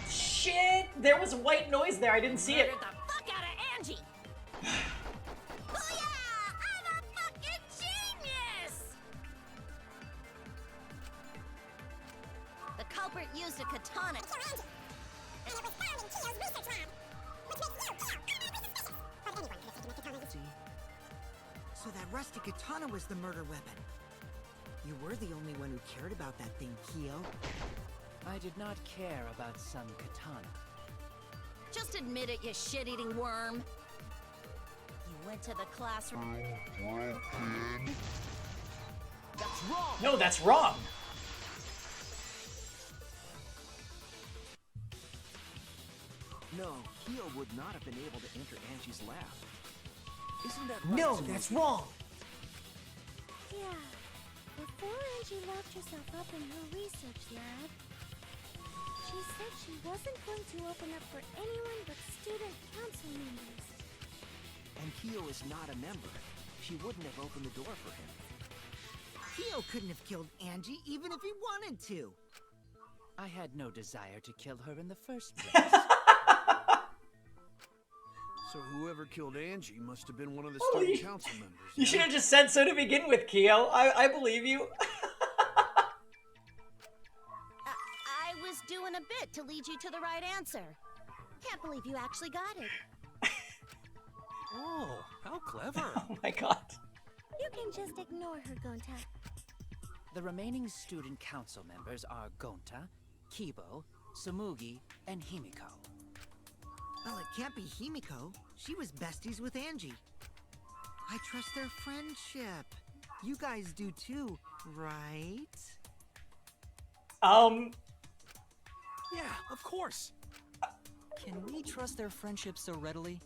Shit! There was white noise there. I didn't see it. Murdered the fuck out of Angie. Booyah! I'm a fucking genius. The culprit used a katana. And it was found in Kyo's research lab, which makes you, Kyo, automatically suspicious. But anyone could have taken the katana. So that rusty katana was the murder weapon. You were the only one who cared about that thing, Kyo. I did not care about some katana. Just admit it, you shit-eating worm. You went to the classroom. That's wrong! No, that's wrong! No, Kyo would not have been able to enter Angie's lab. Isn't that right? No, Sumugi? that's wrong! Yeah. Before Angie locked herself up in her research lab, she said she wasn't going to open up for anyone but student council members. And Kyo is not a member. She wouldn't have opened the door for him. Kyo couldn't have killed Angie even if he wanted to. I had no desire to kill her in the first place. So whoever killed Angie must have been one of the Holy- student council members. You should have just said so to begin with, Kyo. I believe you. I was doing a bit to lead you to the right answer. Can't believe you actually got it. Oh, how clever. Oh my god. You can just ignore her, Gonta. The remaining student council members are Gonta, Kibo, Sumugi, and Himiko. Well, it can't be Himiko. She was besties with Angie. I trust their friendship. You guys do too, right? Yeah, of course. Can we trust their friendship so readily?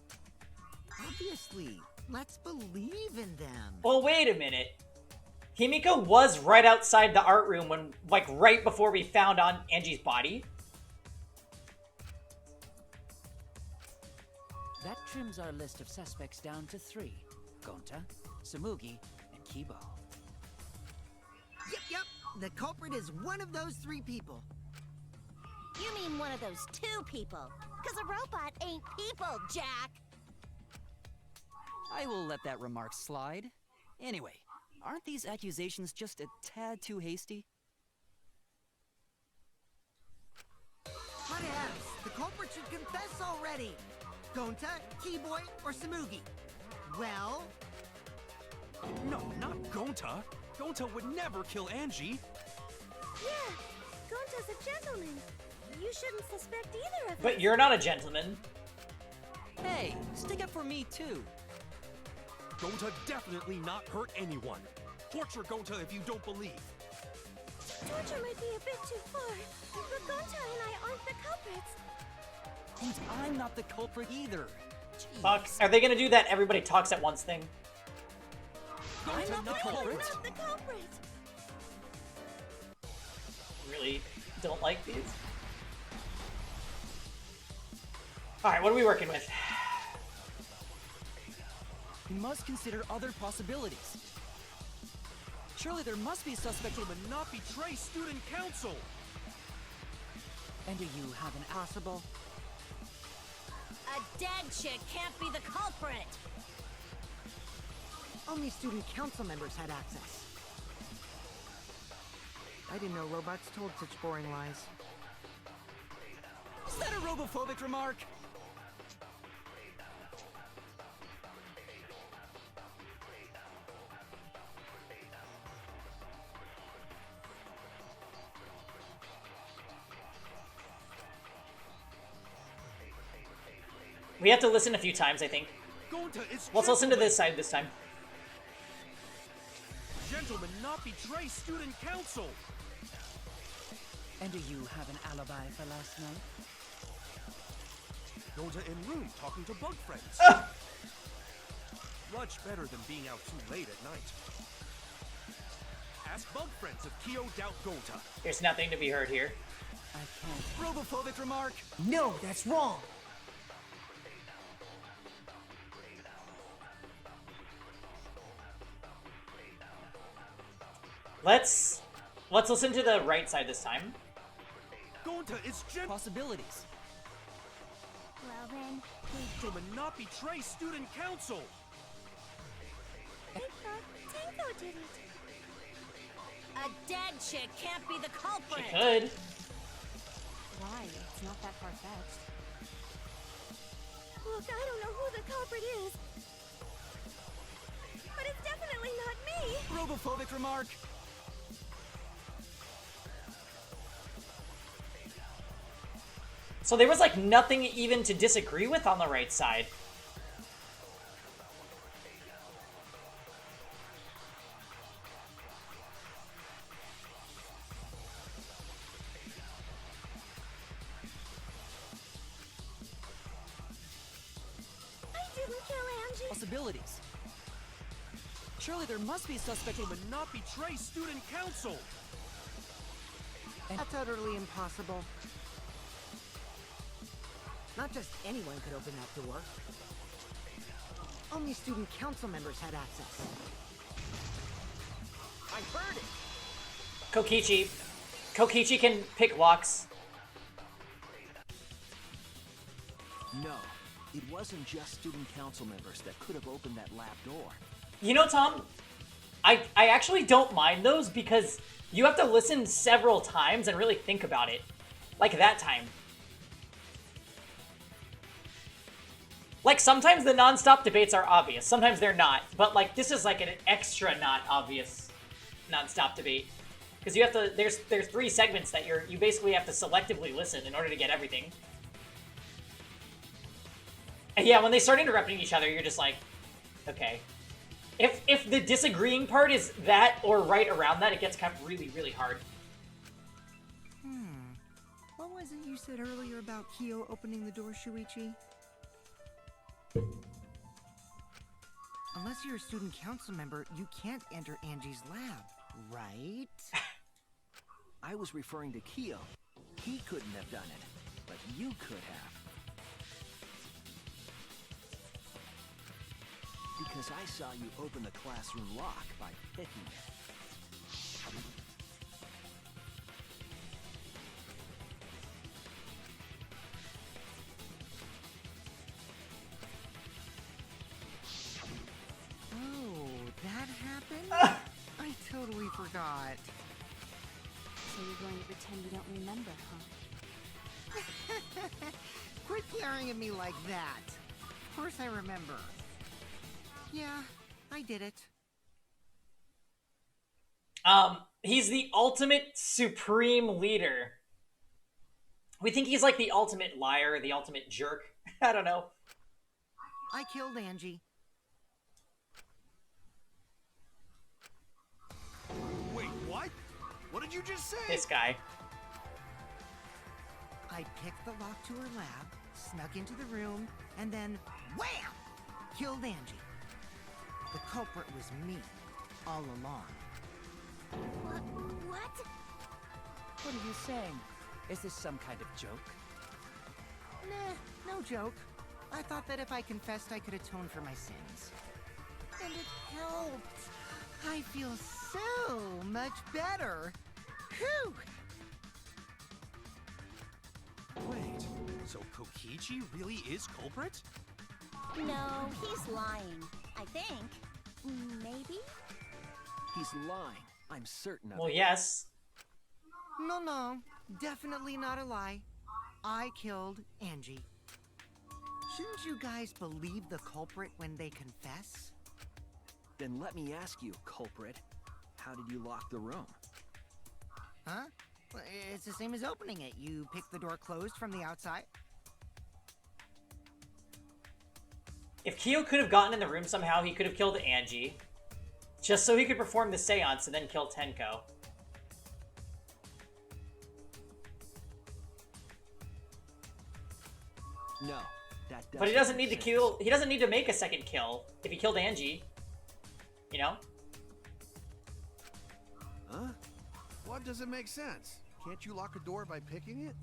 Obviously. Let's believe in them. Well, wait a minute. Himiko was right outside the art room when, like, right before we found on Angie's body. That trims our list of suspects down to 3. Gonta, Sumugi, and Kibo. Yep. The culprit is one of those 3 people. You mean one of those 2 people? Because a robot ain't people, Jack. I will let that remark slide. Anyway, aren't these accusations just a tad too hasty? What else? The culprit should confess already. Gonta, Keyboy, or Sumugi? Well... No, not Gonta. Gonta would never kill Angie. Yeah, Gonta's a gentleman. You shouldn't suspect either of us. But you're not a gentleman. Hey, stick up for me too. Gonta definitely not hurt anyone. Torture Gonta if you don't believe. Torture might be a bit too far, but Gonta and I aren't the culprits. And I'm not the culprit either. Fuck. Are they gonna do that everybody talks at once thing? I'm not the culprit. Not the culprit. Really don't like these. Alright, what are we working with? We must consider other possibilities. Surely there must be a suspect who would not betray student council. And do you have an possible? A dead chick can't be the culprit. Only student council members had access. I didn't know robots told such boring lies. Is that a robophobic remark? We have to listen a few times, I think. Let's listen to this side this time. Gentlemen, not betray student council. And do you have an alibi for last night? Gonta in room talking to bug friends. Much better than being out too late at night. Ask bug friends if Kyo doubt Gonta. There's nothing to be heard here. I can't. Robophobic remark. No, that's wrong. Let's listen to the right side this time. Gonta is possibilities. Well then, Gentlemen, not betray student council. I thought Tango did it. A dead chick can't be the culprit. She could. Why? It's not that far-fetched. Look, I don't know who the culprit is. But it's definitely not me. Robophobic remark. So there was like nothing even to disagree with on the right side. I didn't kill Angie. Possibilities. Surely there must be a suspect. Gentlemen, not betray student council. That's utterly impossible. Not just anyone could open that door. Only student council members had access. I heard it! Kokichi. Kokichi can pick locks. No, it wasn't just student council members that could have opened that lab door. You know, Tom, I actually don't mind those because you have to listen several times and really think about it. Like that time. Like, sometimes the non-stop debates are obvious. Sometimes they're not. But, like, this is, like, an extra not obvious non-stop debate. Because you have to... There's 3 segments that you basically have to selectively listen in order to get everything. And yeah, when they start interrupting each other, you're just like, okay. If the disagreeing part is that or right around that, it gets kind of really, really hard. What was it you said earlier about Kyo opening the door, Shuichi? Unless you're a student council member, you can't enter Angie's lab, right? I was referring to Kyo. He couldn't have done it, but you could have. Because I saw you open the classroom lock by picking it. That happened? I totally forgot. So you're going to pretend you don't remember, huh? Quit glaring at me like that. Of course I remember. Yeah, I did it. He's the ultimate supreme leader. We think he's like the ultimate liar, the ultimate jerk. I don't know. I killed Angie. Wait, what? What did you just say? This guy. I picked the lock to her lab, snuck into the room, and then wham! Killed Angie. The culprit was me, all along. What? What are you saying? Is this some kind of joke? Nah, no joke. I thought that if I confessed, I could atone for my sins. And it helped. I feel so much better. Whew! Wait, so Kokichi really is culprit? No, he's lying. I think. Maybe? He's lying. I'm certain of Well, it. yes. No, definitely not a lie. I killed Angie. Shouldn't you guys believe the culprit when they confess? Then let me ask you, culprit. How did you lock the room? Huh? Well, it's the same as opening it. You pick the door closed from the outside. If Kyo could have gotten in the room somehow, he could have killed Angie. Just so he could perform the seance and then kill Tenko. No, that But he doesn't need to kill. He doesn't need to make a second kill if he killed Angie. You know? Huh? What doesn't make sense? Can't you lock a door by picking it?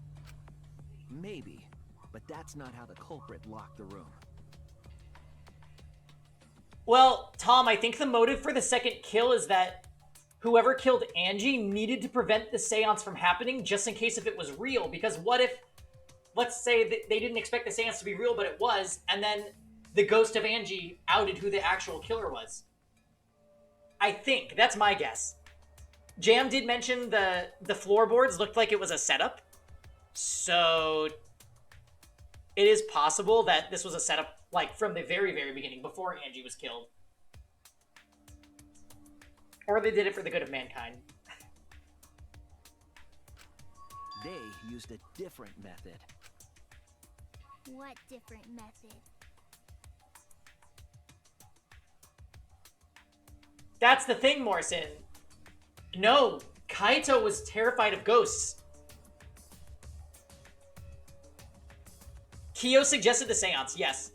Maybe, but that's not how the culprit locked the room. Well, Tom, I think the motive for the second kill is that whoever killed Angie needed to prevent the seance from happening just in case if it was real. Because what if, let's say that they didn't expect the seance to be real, but it was, and then the ghost of Angie outed who the actual killer was. I think. That's my guess. Jam did mention the floorboards looked like it was a setup. So it is possible that this was a setup like from the very, very beginning, before Angie was killed. Or they did it for the good of mankind. They used a different method. What different method? That's the thing, Morrison. No, Kaito was terrified of ghosts. Kyo suggested the seance, yes.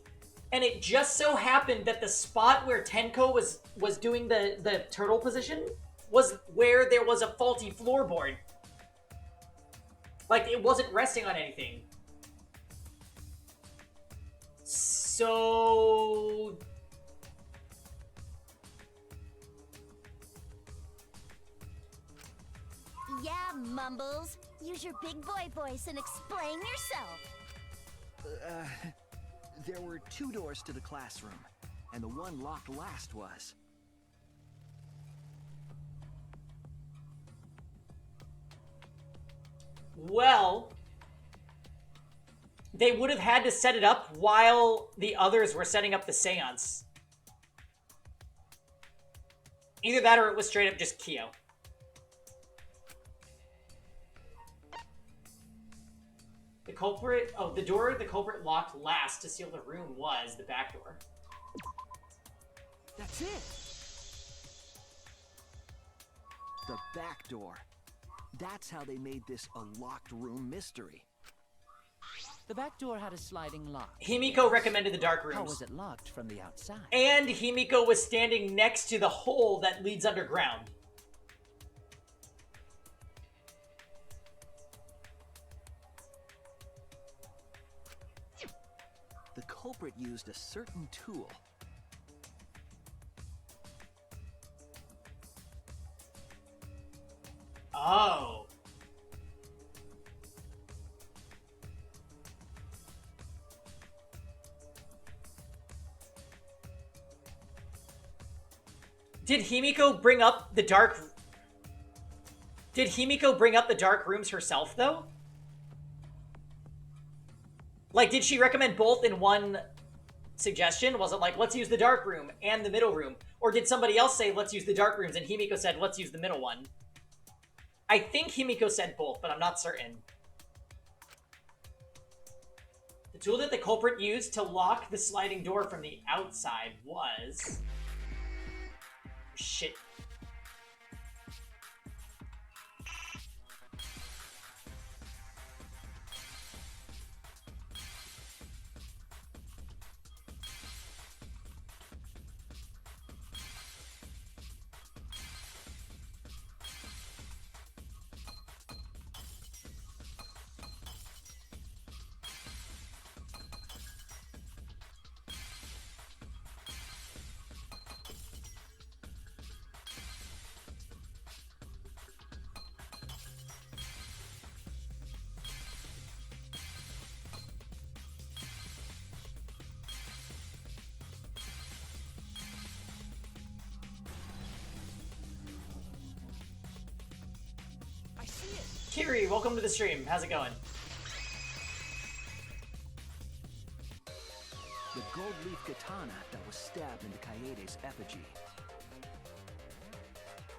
And it just so happened that the spot where Tenko was doing the turtle position was where there was a faulty floorboard. Like, it wasn't resting on anything. So... Yeah, Mumbles. Use your big boy voice and explain yourself. There were 2 doors to the classroom, and the one locked last was. Well, they would have had to set it up while the others were setting up the seance. Either that or it was straight up just Kyo. The culprit... Oh, the door the culprit locked last to seal the room was the back door. That's it! The back door. That's how they made this a locked room mystery. The back door had a sliding lock. Himiko recommended the dark rooms. How was it locked from the outside? And Himiko was standing next to the hole that leads underground. The culprit used a certain tool. Oh. Did Himiko bring up the dark... Did Himiko bring up the dark rooms herself, though? Like, did she recommend both in one suggestion? Was it like, let's use the dark room and the middle room? Or did somebody else say, let's use the dark rooms, and Himiko said, let's use the middle one? I think Himiko said both, but I'm not certain. The tool that the culprit used to lock the sliding door from the outside was... Shit. Kiri, welcome to the stream. How's it going? The gold leaf katana that was stabbed into Kaede's effigy.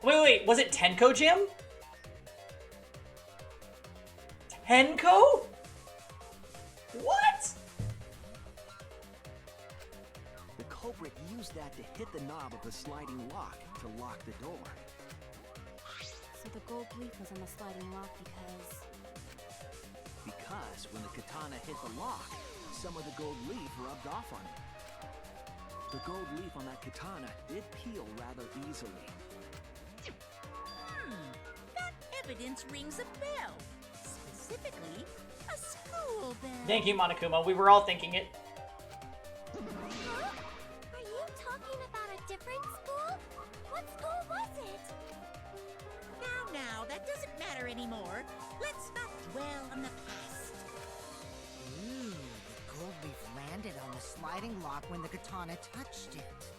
Wait, was it Tenko, Jim? Tenko? What? culprit used that to hit the knob of the sliding lock to lock the door. So the gold leaf was on the sliding lock because... Because when the katana hit the lock, some of the gold leaf rubbed off on it. The gold leaf on that katana did peel rather easily. That evidence rings a bell. Specifically, a school bell. Thank you, Monokuma. We were all thinking it. Huh? Are you talking about a different school? What school was it? Now, that doesn't matter anymore. Let's not dwell on the past. Ooh, the gold leaf landed on the sliding lock when the katana touched it.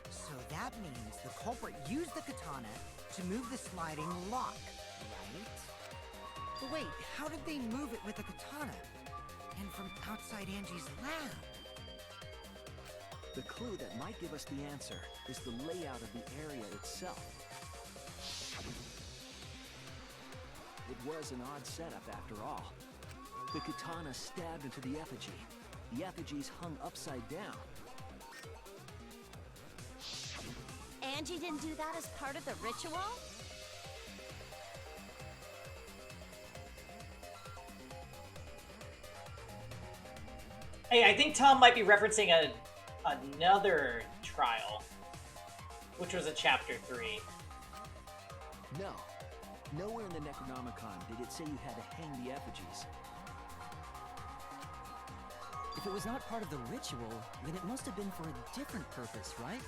So that means the culprit used the katana to move the sliding lock, right? But wait, how did they move it with the katana? And from outside Angie's lab? The clue that might give us the answer is the layout of the area itself. It was an odd setup after all. The katana stabbed into the effigy. The effigies hung upside down. Angie didn't do that as part of the ritual? Hey, I think Tom might be referencing another trial, which was a chapter 3. No. Nowhere in the Necronomicon did it say you had to hang the effigies. If it was not part of the ritual, then it must have been for a different purpose, right?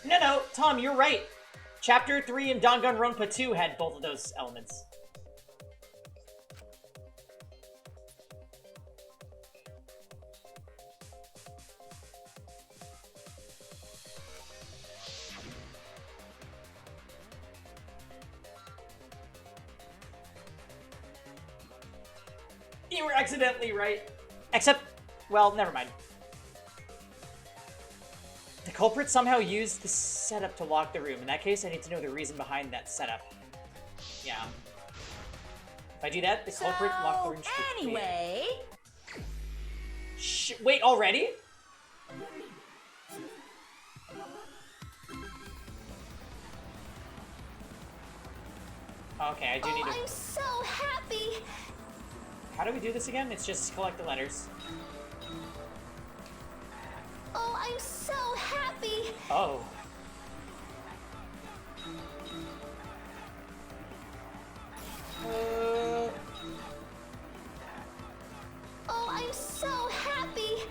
No, Tom, you're right. Chapter 3 and Danganronpa 2 had both of those elements. You were accidentally right. Except, well, never mind. The culprit somehow used the setup to lock the room. In that case, I need to know the reason behind that setup. Yeah. If I do that, the culprit locked the room. Anyway... Wait, already? Okay, I do need to... I'm so happy! How do we do this again? It's just collect the letters. Oh, I'm so happy! Oh. Oh, I'm so happy!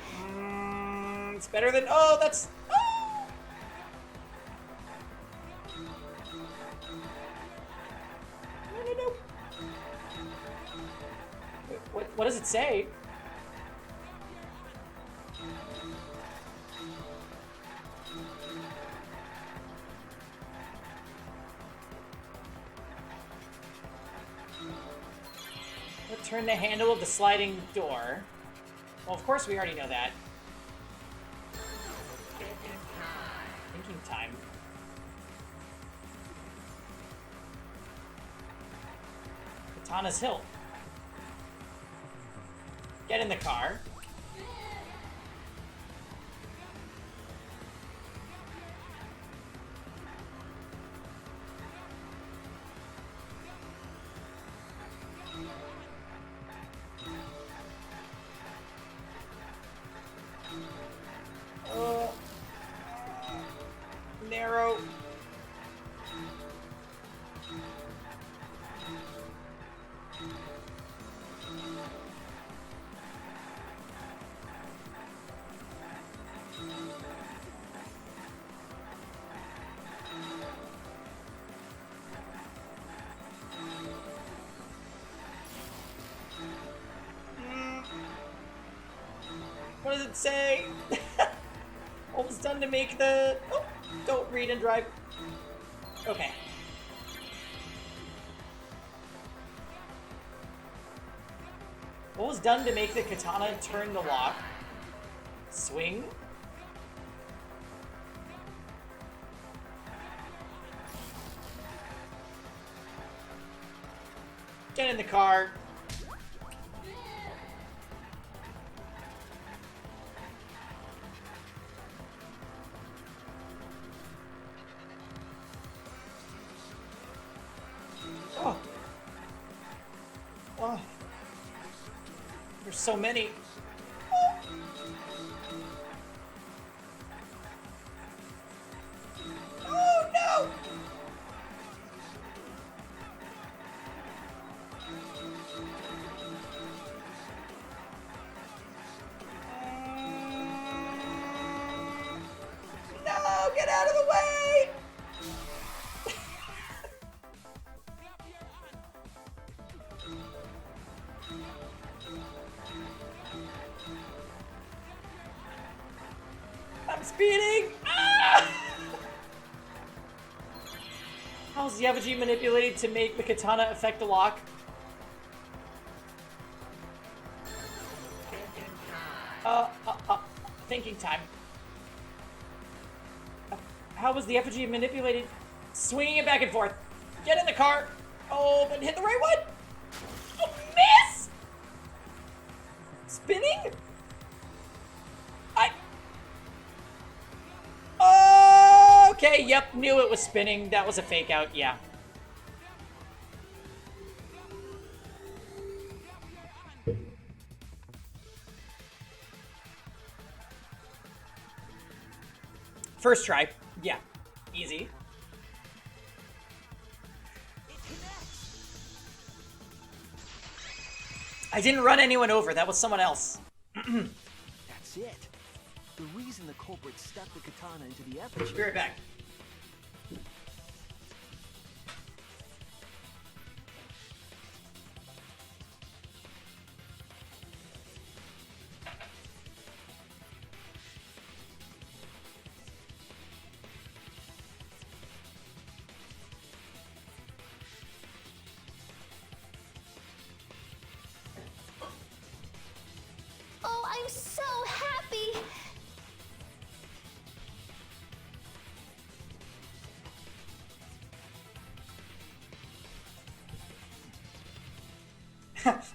It's better than... Oh, that's... No. What does it say? Turn the handle of the sliding door. Well, of course we already know that. Thinking time. Katana's hilt. Get in the car. Narrow. What does it say? Almost done to make the... Oh, don't read and drive. Okay. What was done to make the katana turn the lock? Swing? Get in the car. So many. Oh no! No, get out of the way! I'm speeding! Ah! How's the effigy manipulated to make the katana affect the lock? Thinking time. How was the effigy manipulated? Swinging it back and forth. Get in the car. Oh, but hit the right one. Oh, miss! Spinning? Okay, yep, knew it was spinning. That was a fake out, yeah. First try. Yeah. Easy. I didn't run anyone over. That was someone else. That's it. The reason the culprit stuck the katana into the effigy. Be right back. Oh, I'm so happy!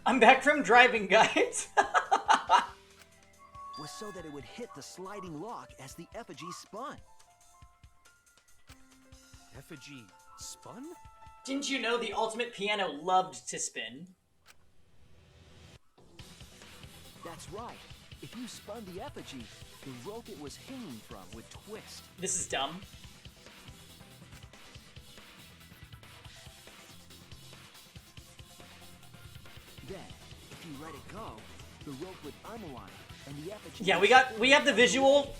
I'm back from driving, guys. Was so that it would hit the sliding lock as the effigy spun. Effigy spun? Didn't you know the ultimate piano loved to spin? That's right. If you spun the effigy, the rope it was hanging from would twist. This is dumb. Then, if you let it go, the rope would unwind and the effigy. Yeah, we have the visual.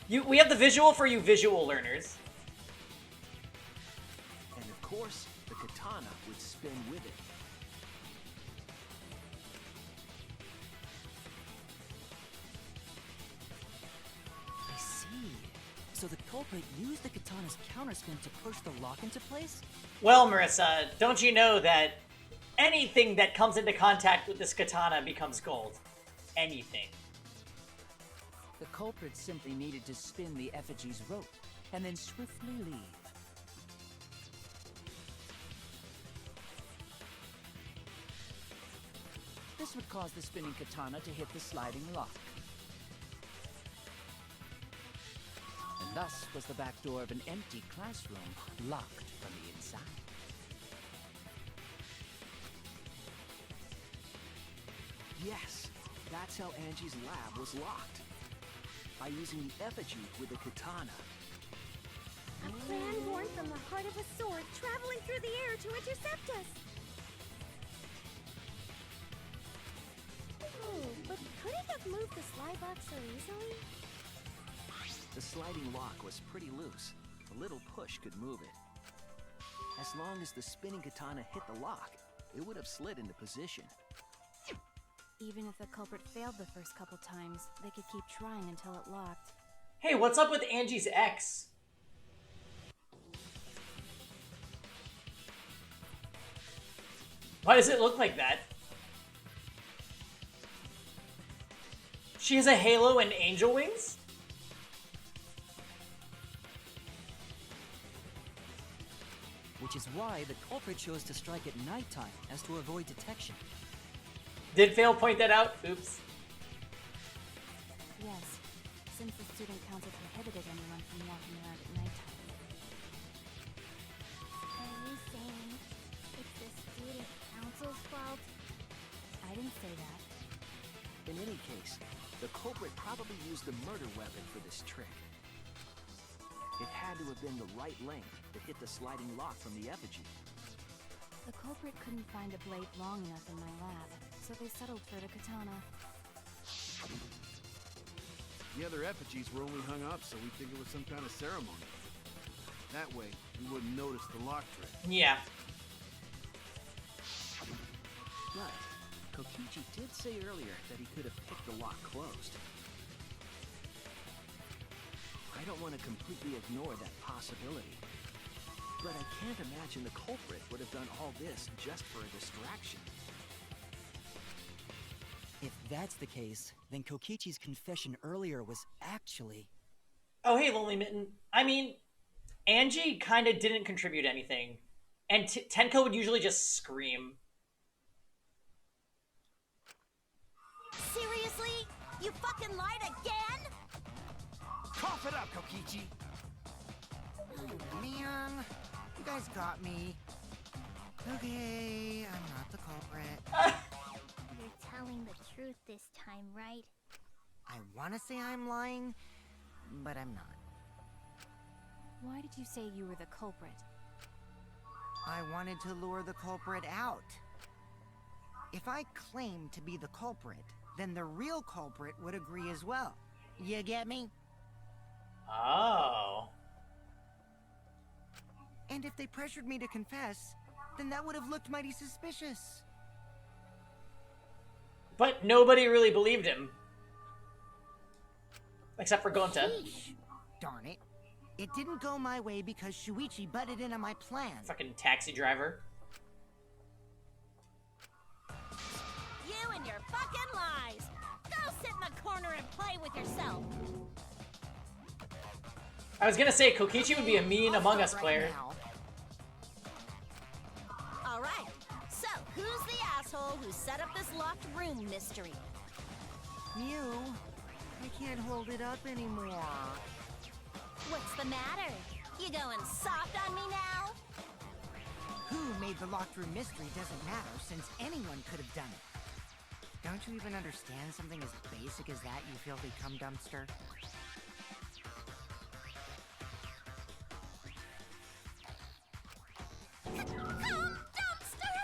We have the visual for you visual learners. And of course, the katana would spin with it. I see. So the culprit used the katana's counterspin to push the lock into place? Well, Marissa, don't you know that anything that comes into contact with this katana becomes gold? Anything. The culprit simply needed to spin the effigy's rope and then swiftly leave. This would cause the spinning katana to hit the sliding lock. And thus was the back door of an empty classroom locked from the inside. Yes, that's how Angie's lab was locked. By using the effigy with the katana. A plan born from the heart of a sword traveling through the air to intercept us. Oh, but could it have moved the slide box so easily? The sliding lock was pretty loose. A little push could move it. As long as the spinning katana hit the lock, it would have slid into position. Even if the culprit failed the first couple times, they could keep trying until it locked. Hey, what's up with Angie's ex? Why does it look like that? She has a halo and angel wings? Which is why the culprit chose to strike at nighttime as to avoid detection. Did Fail point that out? Oops. Yes, since the student council prohibited anyone from walking around at nighttime. Are you saying it's the student council's fault? I didn't say that. The culprit probably used the murder weapon for this trick. It had to have been the right length that hit the sliding lock from the effigy. The culprit couldn't find a blade long enough in my lab, so they settled for the katana. The other effigies were only hung up so we think it was some kind of ceremony. That way, we wouldn't notice the lock trick. Yeah. But Kokichi did say earlier that he could have picked the lock closed. I don't want to completely ignore that possibility. But I can't imagine the culprit would have done all this just for a distraction. If that's the case, then Kokichi's confession earlier was actually... Oh, hey, Lonely Mitten. I mean, Angie kind of didn't contribute anything. And Tenko would usually just scream. Seriously? You fucking lied again? Cough it up, Kokichi! Oh, man. You guys got me. Okay, I'm not the culprit. You're telling the truth this time, right? I want to say I'm lying, but I'm not. Why did you say you were the culprit? I wanted to lure the culprit out. If I claimed to be the culprit, then the real culprit would agree as well. You get me? Oh. And if they pressured me to confess, then that would have looked mighty suspicious. But nobody really believed him. Except for Gonta. Sheesh. Darn it. It didn't go my way because Shuichi butted into my plan. Fucking taxi driver. You and your fucking lies! Go sit in the corner and play with yourself! I was gonna say, Kokichi would be a mean Among Us player. Alright, so who's the asshole who set up this locked room mystery? Mew, I can't hold it up anymore. What's the matter? You going soft on me now? Who made the locked room mystery doesn't matter, since anyone could have done it. Don't you even understand something as basic as that, you filthy cum dumpster? Cum dumpster!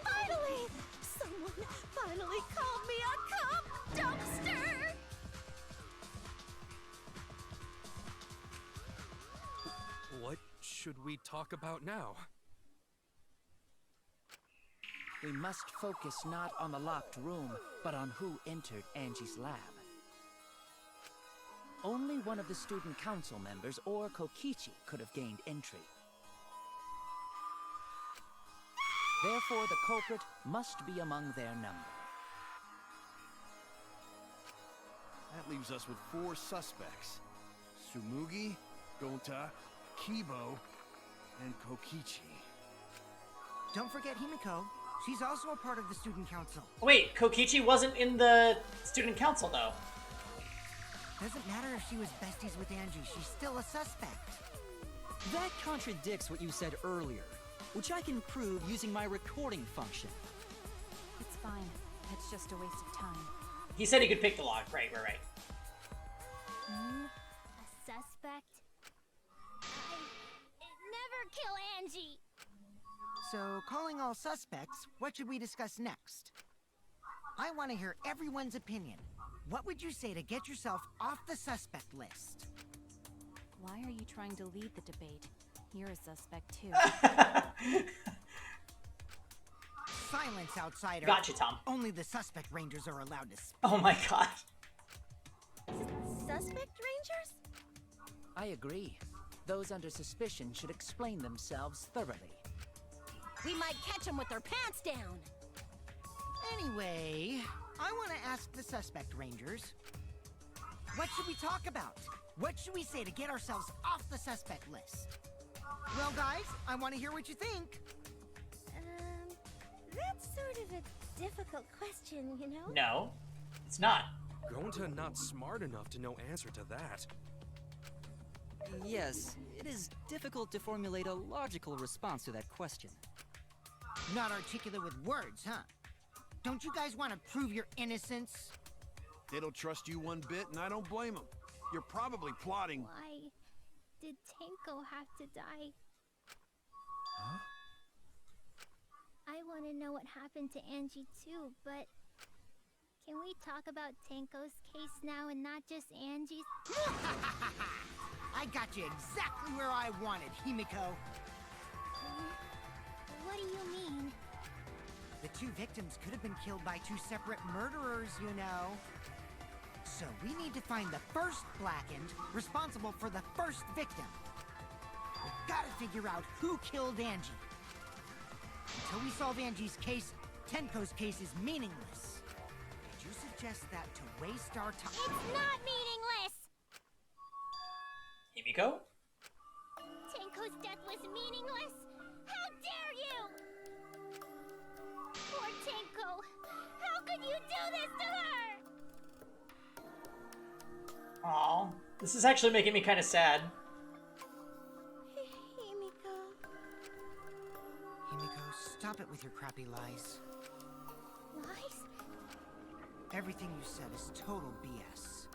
Finally! Someone finally called me a cum dumpster! What should we talk about now? We must focus not on the locked room, but on who entered Angie's lab. Only one of the student council members or Kokichi could have gained entry. Therefore, the culprit must be among their number. That leaves us with 4 suspects. Tsumugi, Gonta, Kibo, and Kokichi. Don't forget Himiko. She's also a part of the student council. Wait, Kokichi wasn't in the student council, though. Doesn't matter if she was besties with Angie, she's still a suspect. That contradicts what you said earlier, which I can prove using my recording function. It's fine. It's just a waste of time. He said he could pick the lock. Right. A suspect? Never kill Angie! So, calling all suspects, what should we discuss next? I want to hear everyone's opinion. What would you say to get yourself off the suspect list? Why are you trying to lead the debate? You're a suspect too. Silence, outsider. Gotcha, Tom. Only the suspect rangers are allowed to speak. Oh my god. Suspect rangers? I agree. Those under suspicion should explain themselves thoroughly. We might catch them with their pants down. Anyway, I want to ask the suspect rangers. What should we talk about? What should we say to get ourselves off the suspect list? Well, guys, I want to hear what you think. That's sort of a difficult question, you know? No, it's not. Gonta not smart enough to know answer to that. Yes, it is difficult to formulate a logical response to that question. Not articulate with words, huh? Don't you guys want to prove your innocence? They don't trust you one bit, and I don't blame them. You're probably plotting... Why did Tenko have to die? Huh? I want to know what happened to Angie too, but... Can we talk about Tenko's case now and not just Angie's? I got you exactly where I wanted, Himiko. What do you mean? The two victims could have been killed by two separate murderers, you know. So we need to find the first Blackened responsible for the first victim. We've got to figure out who killed Angie. Until we solve Angie's case, Tenko's case is meaningless. Did you suggest that to waste our time? It's not meaningless! Himiko? Tenko's death was meaningless? How dare you! Poor Tenko! How could you do this to her? Aw, this is actually making me kind of sad. Himiko, stop it with your crappy lies. Lies? Everything you said is total BS.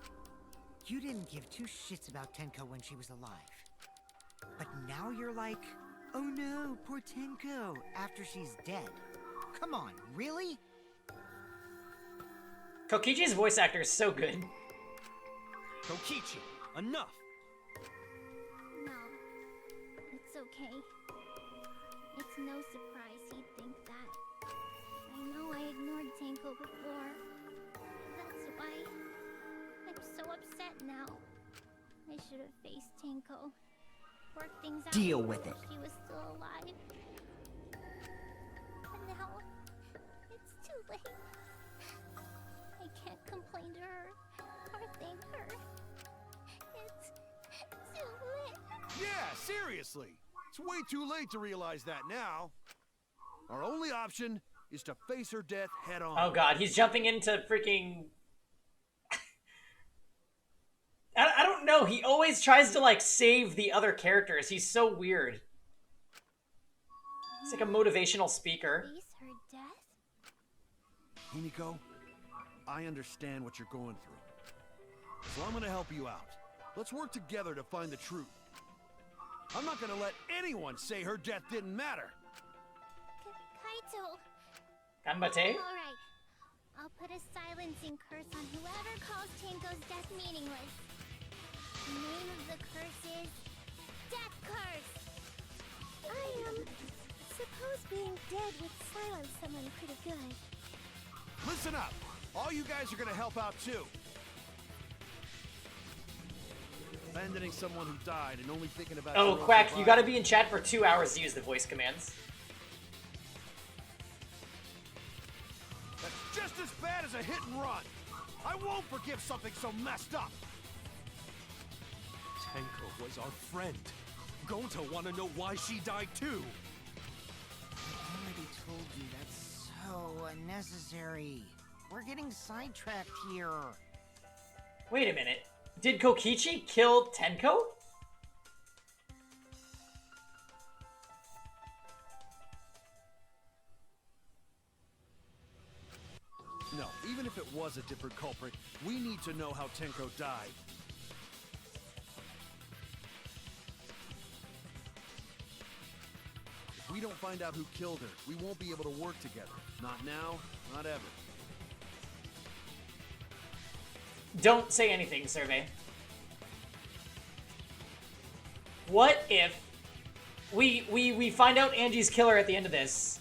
You didn't give two shits about Tenko when she was alive. But now you're like, oh no, poor Tenko, after she's dead. Come on, really? Kokichi's voice actor is so good. Kokichi, enough! No. It's okay. It's no surprise he'd think that. I know I ignored Tenko before. That's why I'm so upset now. I should have faced Tenko. Worked things out. Deal with it. She was still alive. But now, it's too late. I can't complain to her or thank her. It's too late. Yeah, seriously! It's way too late to realize that now. Our only option is to face her death head on. Oh god, he's jumping into freaking... I don't know, he always tries to, like, save the other characters. He's so weird. He's like a motivational speaker. Face her death? Himiko, I understand what you're going through. So I'm gonna help you out. Let's work together to find the truth. I'm not gonna let anyone say her death didn't matter. Kaito. Ganbate? Alright. I'll put a silencing curse on whoever calls Tenko's death meaningless. The name of the curse is... Death Curse! Suppose being dead would silence someone pretty good. Listen up! All you guys are gonna help out too. Abandoning someone who died and only thinking about... Oh, Quack, you gotta be in chat for 2 hours to use the voice commands. That's just as bad as a hit and run. I won't forgive something so messed up. Tenko was our friend. Gonta wanna know why she died too. I already told you that's so unnecessary. We're getting sidetracked here. Wait a minute. Did Kokichi kill Tenko? No, even if it was a different culprit, we need to know how Tenko died. If we don't find out who killed her, we won't be able to work together. Not now, not ever. Don't say anything, Survey. What if we find out Angie's killer at the end of this,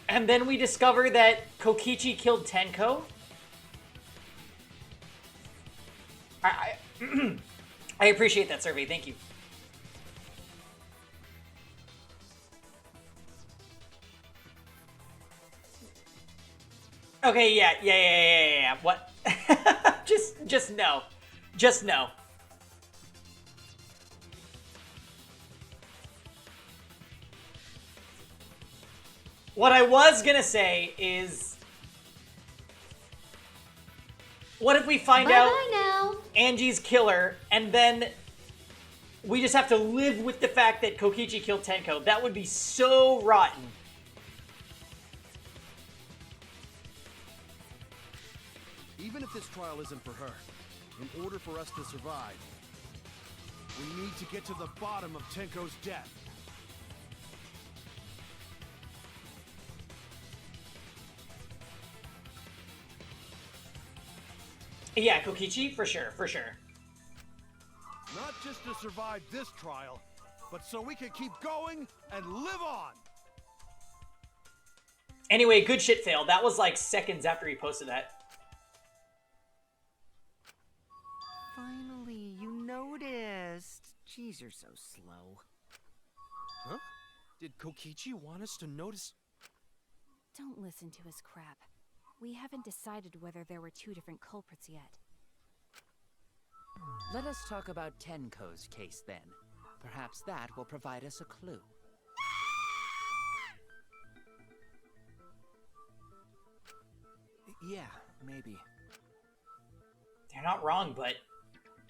and then we discover that Kokichi killed Tenko? I appreciate that, Survey. Thank you. Okay, yeah. What? just no. Just no. What I was gonna say is, what if we find out Angie's killer, and then we just have to live with the fact that Kokichi killed Tenko? That would be so rotten. Even if this trial isn't for her, in order for us to survive, we need to get to the bottom of Tenko's death. Yeah, Kokichi, for sure, for sure. Not just to survive this trial, but so we can keep going and live on! Anyway, good shit fail. That was like seconds after he posted that. Finally, you noticed. Jeez, you're so slow. Huh? Did Kokichi want us to notice? Don't listen to his crap. We haven't decided whether there were two different culprits yet. Let us talk about Tenko's case then. Perhaps that will provide us a clue. Yeah, maybe. They're not wrong, but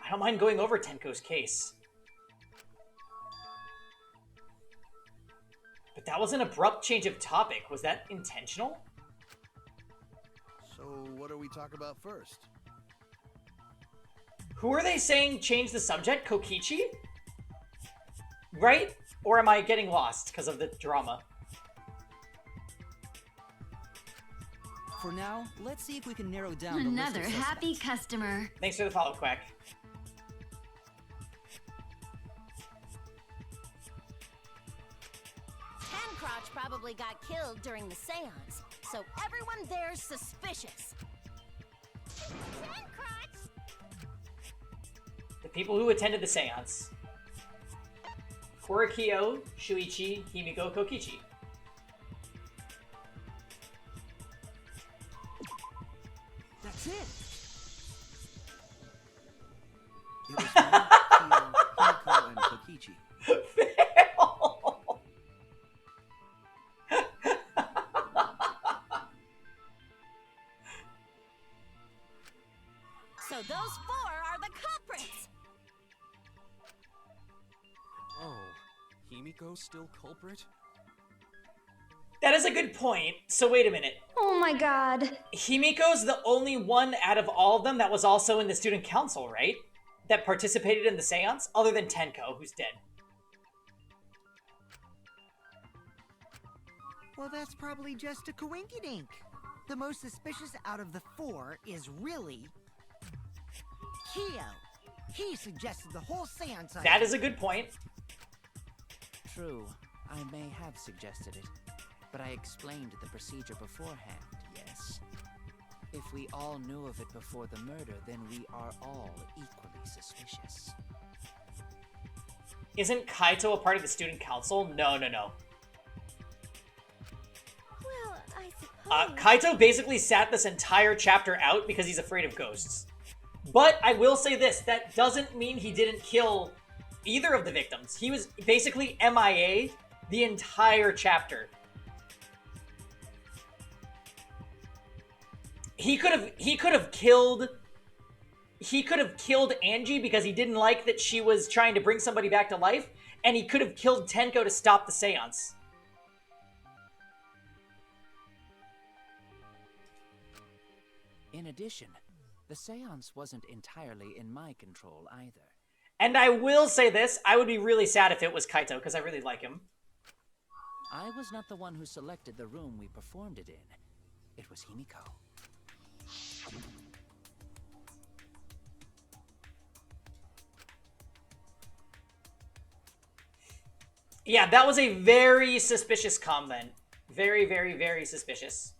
I don't mind going over Tenko's case. But that was an abrupt change of topic. Was that intentional? So what do we talk about first? Who are they saying changed the subject? Kokichi? Right? Or am I getting lost because of the drama? For now, let's see if we can narrow down Another the list of happy suspects. customer. Thanks for the follow, Quack. Crotch probably got killed during the seance, so everyone there's suspicious. The people who attended the seance. Korikyo, Shuichi, Himiko, Kokichi. That's it. It was me, Kyo, Himiko, and Kokichi. So those four are the culprits! Oh, Himiko's still culprit? That is a good point. So wait a minute. Oh my god. Himiko's the only one out of all of them that was also in the student council, right? That participated in the seance, other than Tenko, who's dead. Well, that's probably just a coinkydink. The most suspicious out of the four is really Kyo. He suggested the whole seance idea. That is a good point. True, I may have suggested it, but I explained the procedure beforehand, yes? If we all knew of it before the murder, then we are all equally suspicious. Isn't Kaito a part of the student council? No. Well, I suppose. Kaito basically sat this entire chapter out because he's afraid of ghosts. But I will say this, that doesn't mean he didn't kill either of the victims. He was basically MIA the entire chapter. He could have killed Angie because he didn't like that she was trying to bring somebody back to life, and he could have killed Tenko to stop the seance. In addition, the seance wasn't entirely in my control either. And I will say this, I would be really sad if it was Kaito, because I really like him. I was not the one who selected the room we performed it in. It was Himiko. Yeah, that was a very suspicious comment. Very, very, very suspicious.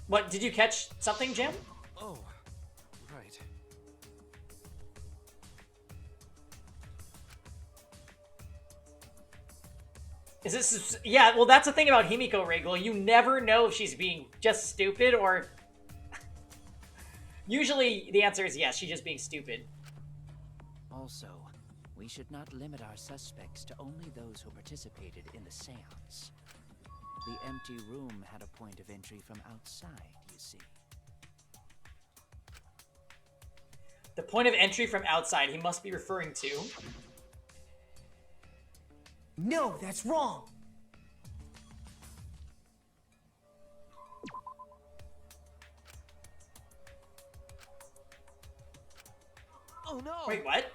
What, did you catch something, Jim? Oh, right. Is this... Yeah, well, that's the thing about Himiko, Regal. You never know if she's being just stupid or... Usually, the answer is yes, she's just being stupid. Also, we should not limit our suspects to only those who participated in the seance. The empty room had a point of entry from outside, you see. The point of entry from outside he must be referring to... No, that's wrong. Oh no! Wait, what?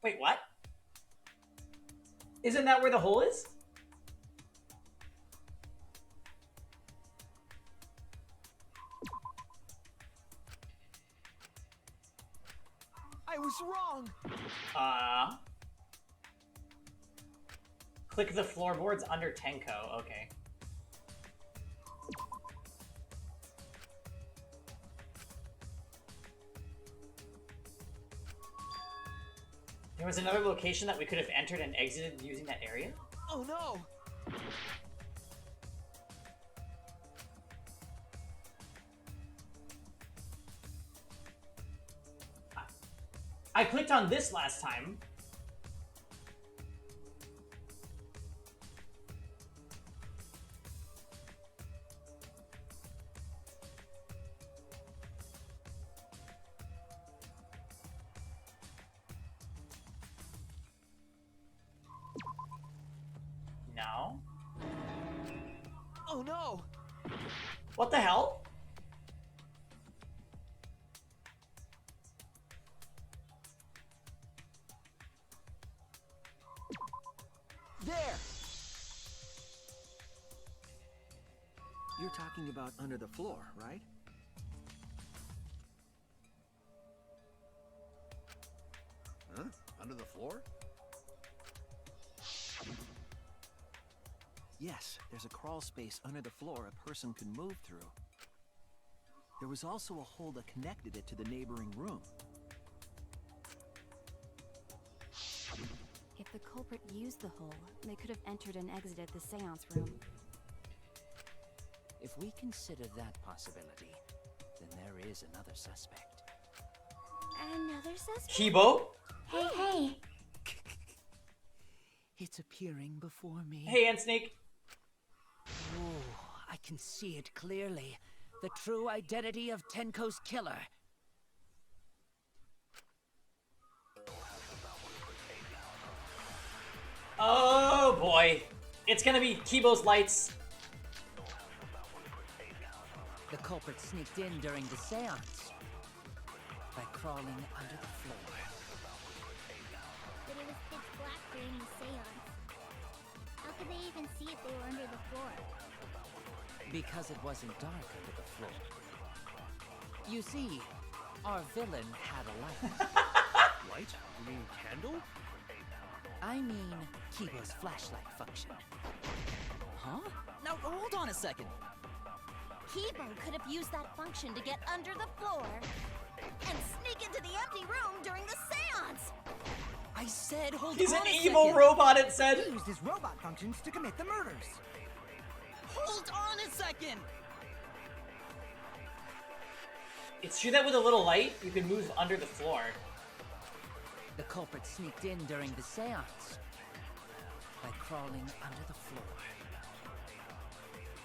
Wait, what? Isn't that where the hole is? I was wrong! Click the floorboards under Tenko. Okay. There was another location that we could have entered and exited using that area? Oh no! I clicked on this last time. No. Oh no! What the hell? There! You're talking about under the floor, right? Huh? Under the floor? Yes, there's a crawl space under the floor a person could move through. There was also a hole that connected it to the neighboring room. If the culprit used the hole, they could have entered and exited the seance room. If we consider that possibility, then there is another suspect. Another suspect? Kibo? Hey, hey. It's appearing before me. Hey, Ant Snake. Oh, I can see it clearly. The true identity of Tenko's killer. Oh boy. It's gonna be Kibo's lights. The culprit sneaked in during the seance by crawling under the floor. But it was pitch black during the seance. How could they even see if they were under the floor? Because it wasn't dark under the floor. You see, our villain had a light. Light? You mean candle? I mean Kibo's flashlight function. Huh? Now, hold on a second. Kibo could have used that function to get under the floor and sneak into the empty room during the seance. I said hold He's on an a evil second. robot, it said. He used his robot functions to commit the murders. Hold on a second. It's true that with a little light, you can move under the floor. The culprit sneaked in during the seance by crawling under the floor.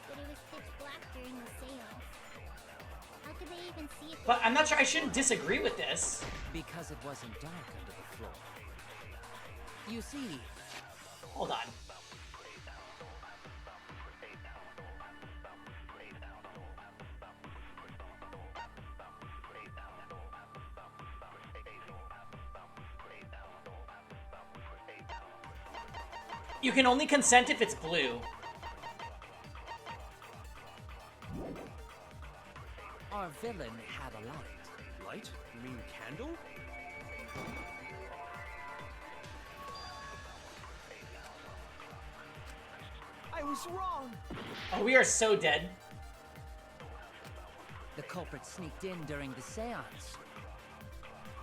But it was pitch black during the seance. How could they even see if But I'm not sure, I shouldn't disagree with this. Because it wasn't dark under the floor. You see... Hold on. You can only consent if it's blue. Our villain had a light. Light? You mean candle? I was wrong! Oh, we are so dead. The culprit sneaked in during the seance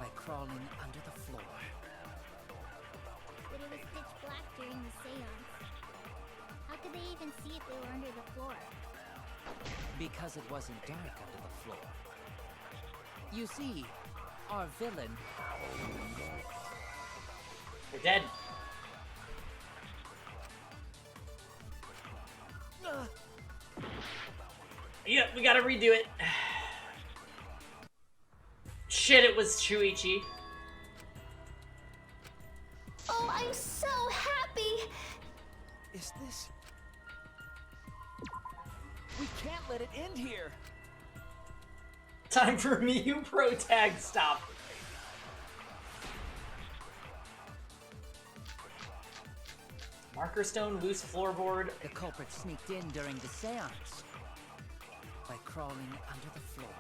by crawling under the floor. But it was pitch black during the seance. How could they even see if they were under the floor? Because it wasn't dark under the floor. You see, our villain... We're dead. Yeah, we gotta redo it. Shit. shit, it was Shuichi. Oh, I'm so happy! Is this... We can't let it end here! Time for Miyu Pro Tag Stop. Marker stone, loose floorboard. The culprit sneaked in during the seance by crawling under the floor.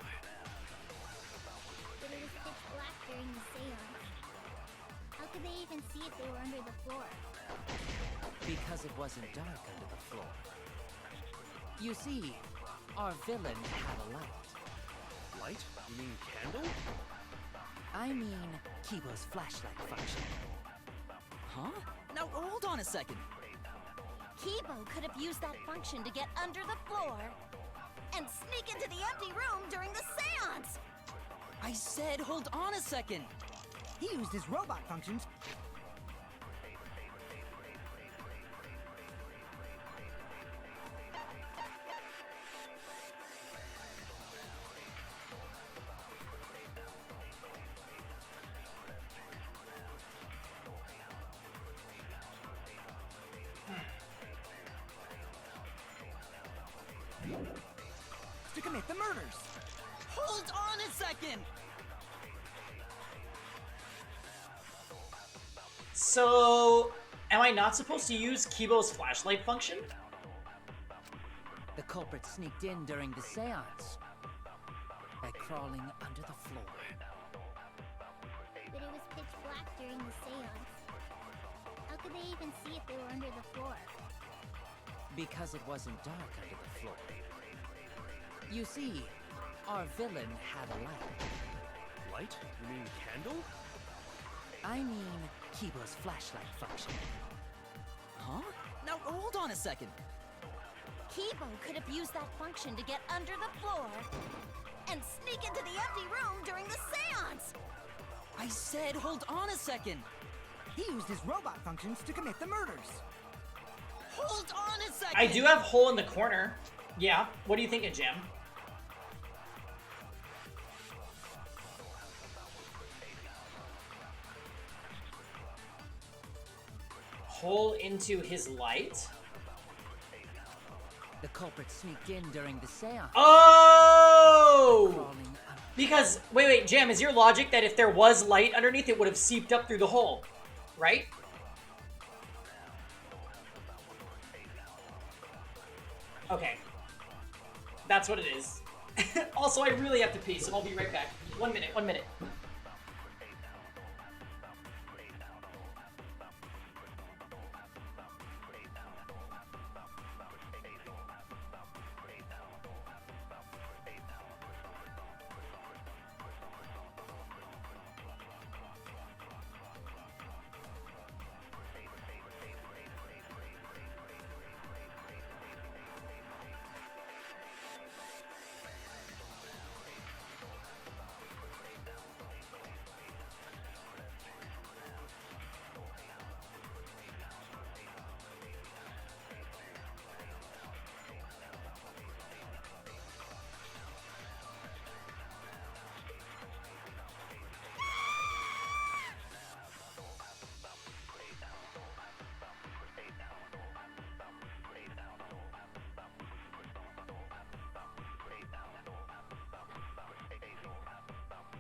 But it was pitch black during the seance. How could they even see if they were under the floor? Because it wasn't dark under the floor. You see, our villain had a light. Light? You mean candle? I mean Kibo's flashlight function. Huh? Now hold on a second. Kibo could have used that function to get under the floor and sneak into the empty room during the seance. I said hold on a second. He used his robot functions. To commit the murders. Hold on a second. So, am I not supposed to use Kibo's flashlight function? The culprit sneaked in during the seance by crawling under the floor. But it was pitch black during the seance. How could they even see if they were under the floor? Because it wasn't dark under the floor. You see, our villain had a light. Light? You mean candle? I mean Kibo's flashlight function. Huh? Now hold on a second. Kibo could have used that function to get under the floor and sneak into the empty room during the seance. I said hold on a second. He used his robot functions to commit the murders. Hold on a second. I do have hole in the corner. Yeah, what do you think of Jim? Hole into his light? The culprit sneaked in during the seance. Oh! Because, wait, Jam, is your logic that if there was light underneath, it would have seeped up through the hole, right? Okay. That's what it is. Also, I really have to pee, so I'll be right back. 1 minute, 1 minute.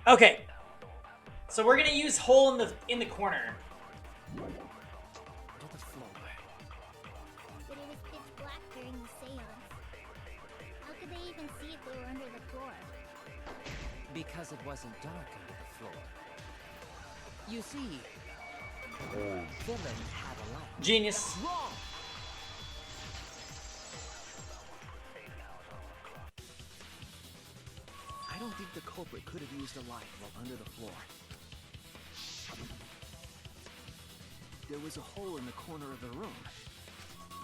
Okay, so we're gonna use hole in the corner. To the floor. But it was pitch black during the seance. How could they even see if they were under the floor? Because it wasn't dark under the floor. You see, villain had a light. Genius. Wrong. I don't think the culprit could have used a light while under the floor. There was a hole in the corner of the room.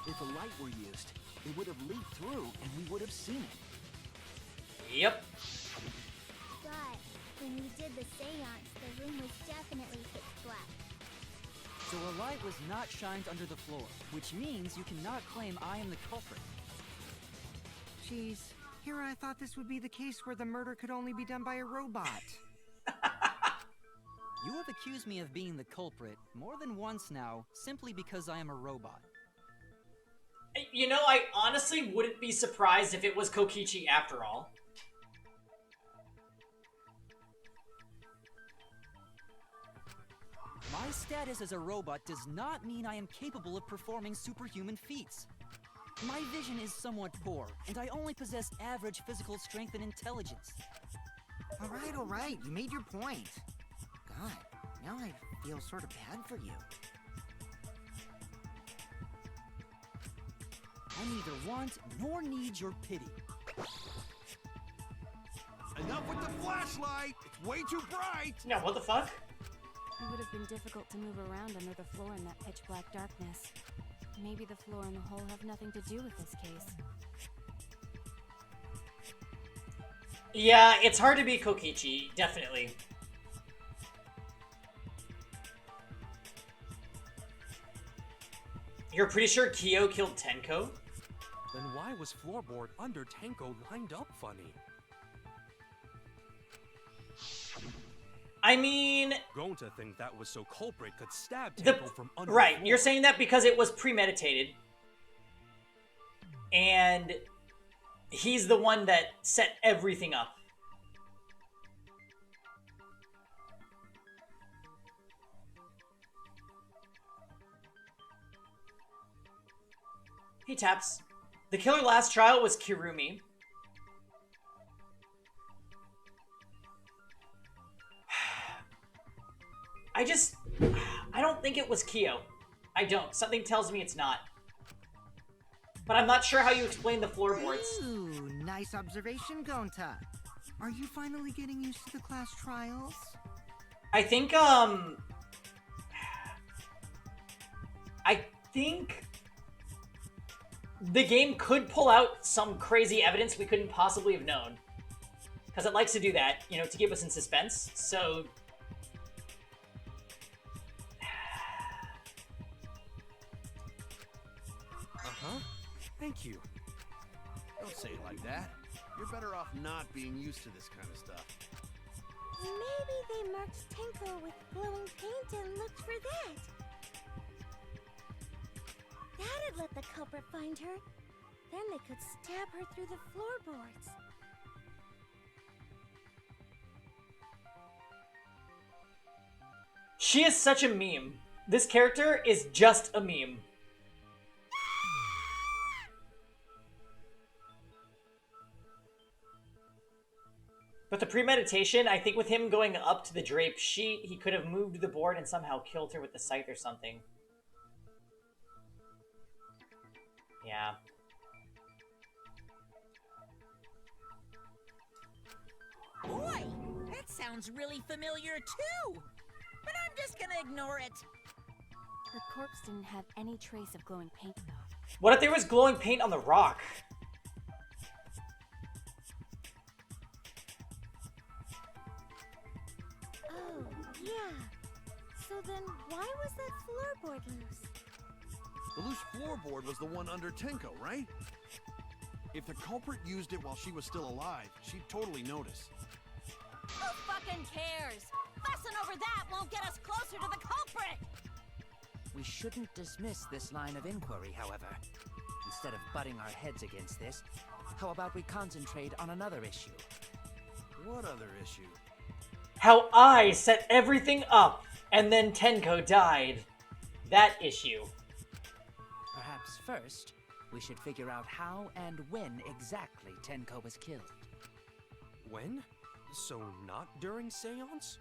If a light were used, it would have leaked through and we would have seen it. Yep. But when we did the seance, the room was definitely pitch black. So a light was not shined under the floor, which means you cannot claim I am the culprit. Jeez, here I thought this would be the case where the murder could only be done by a robot. You have accused me of being the culprit more than once now, simply because I am a robot. You know, I honestly wouldn't be surprised if it was Kokichi after all. My status as a robot does not mean I am capable of performing superhuman feats. My vision is somewhat poor, and I only possess average physical strength and intelligence. All right, you made your point. God, now I feel sort of bad for you. I neither want nor need your pity. Enough with the flashlight! It's way too bright! Yeah, what the fuck? It would have been difficult to move around under the floor in that pitch black darkness. Maybe the floor and the hole have nothing to do with this case. Yeah, it's hard to be Kokichi, definitely. You're pretty sure Kyo killed Tenko? Then why was Floorboard under Tenko lined up funny? I mean... Gonta think that was so culprit could stab The, Tenko from under right, the floor. you're saying that because it was premeditated. And he's the one that set everything up. He taps. The killer last trial was Kirumi. I don't think it was Kyo. I don't. Something tells me it's not. But I'm not sure how you explain the floorboards. Ooh, nice observation, Gonta. Are you finally getting used to the class trials? I think, the game could pull out some crazy evidence we couldn't possibly have known. Because it likes to do that, you know, to keep us in suspense, so... Uh-huh. Thank you. Don't say it like that. You're better off not being used to this kind of stuff. Maybe they marked Tenko with glowing paint and looked for that. That'd let the culprit find her. Then they could stab her through the floorboards. She is such a meme. This character is just a meme. But the premeditation, I think with him going up to the drape sheet, he could have moved the board and somehow killed her with the scythe or something. Yeah. Boy, that sounds really familiar too. But I'm just gonna ignore it. Her corpse didn't have any trace of glowing paint, though. What if there was glowing paint on the rock? Oh, yeah. So then why was that floorboard loose? The loose floorboard was the one under Tenko, right? If the culprit used it while she was still alive, she'd totally notice. Who fucking cares? Fussing over that won't get us closer to the culprit! We shouldn't dismiss this line of inquiry, however. Instead of butting our heads against this, how about we concentrate on another issue? What other issue? How I set everything up, and then Tenko died. That issue. Perhaps first, we should figure out how and when exactly Tenko was killed. When? So not during seance?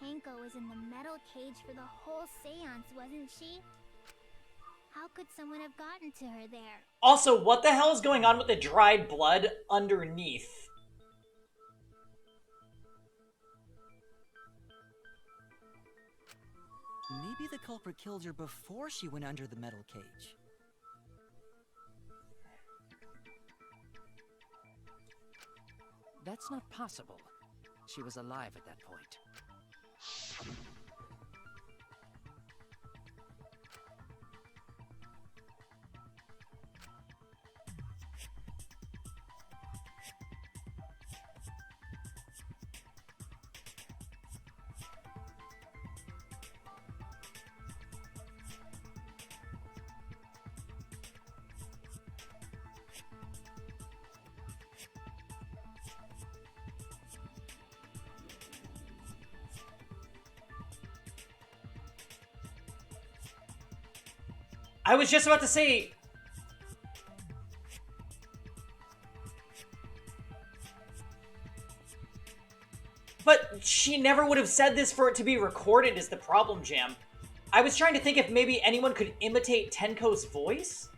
Tenko was in the metal cage for the whole seance, wasn't she? How could someone have gotten to her there? Also, what the hell is going on with the dried blood underneath? Maybe the culprit killed her before she went under the metal cage. That's not possible. She was alive at that point. I was just about to say... But she never would have said this for it to be recorded is the problem, Jam. I was trying to think if maybe anyone could imitate Tenko's voice?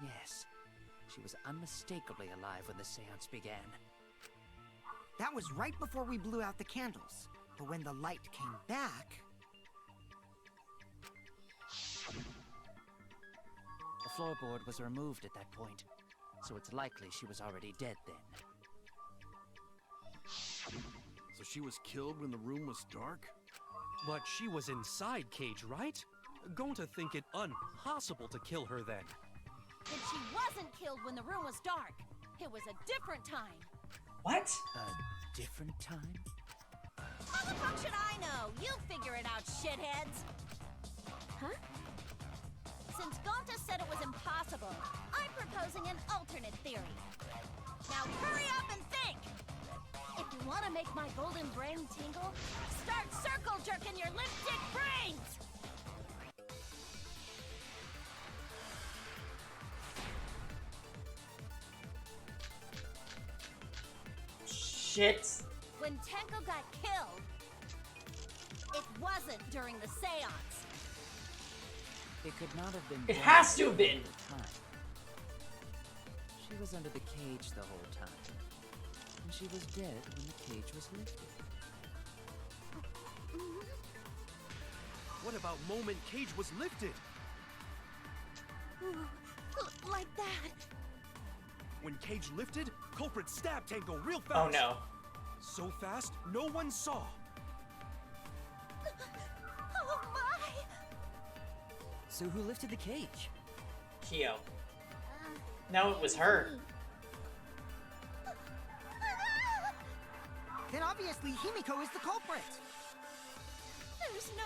Yes, she was unmistakably alive when the seance began. That was right before we blew out the candles. But when the light came back... The floorboard was removed at that point, so it's likely she was already dead then. So she was killed when the room was dark? But she was inside Cage, right? Going to think it impossible to kill her then. And she wasn't killed when the room was dark. It was a different time. What? A different time? How the fuck should I know? You figure it out, shitheads. Huh? Since Gonta said it was impossible, I'm proposing an alternate theory. Now hurry up and think! If you want to make my golden brain tingle, start circle jerking your lipstick brains! Shit. When Tenko got killed, it wasn't during the seance. It could not have been. It has to have been. She was under the cage the whole time, and she was dead when the cage was lifted. What about moment Cage was lifted? Ooh, like that. When Cage lifted, culprit stabbed Tango real fast. Oh no. So fast, no one saw. Oh my! So who lifted the cage? Kyo. No, it was her. Then obviously Himiko is the culprit. There's no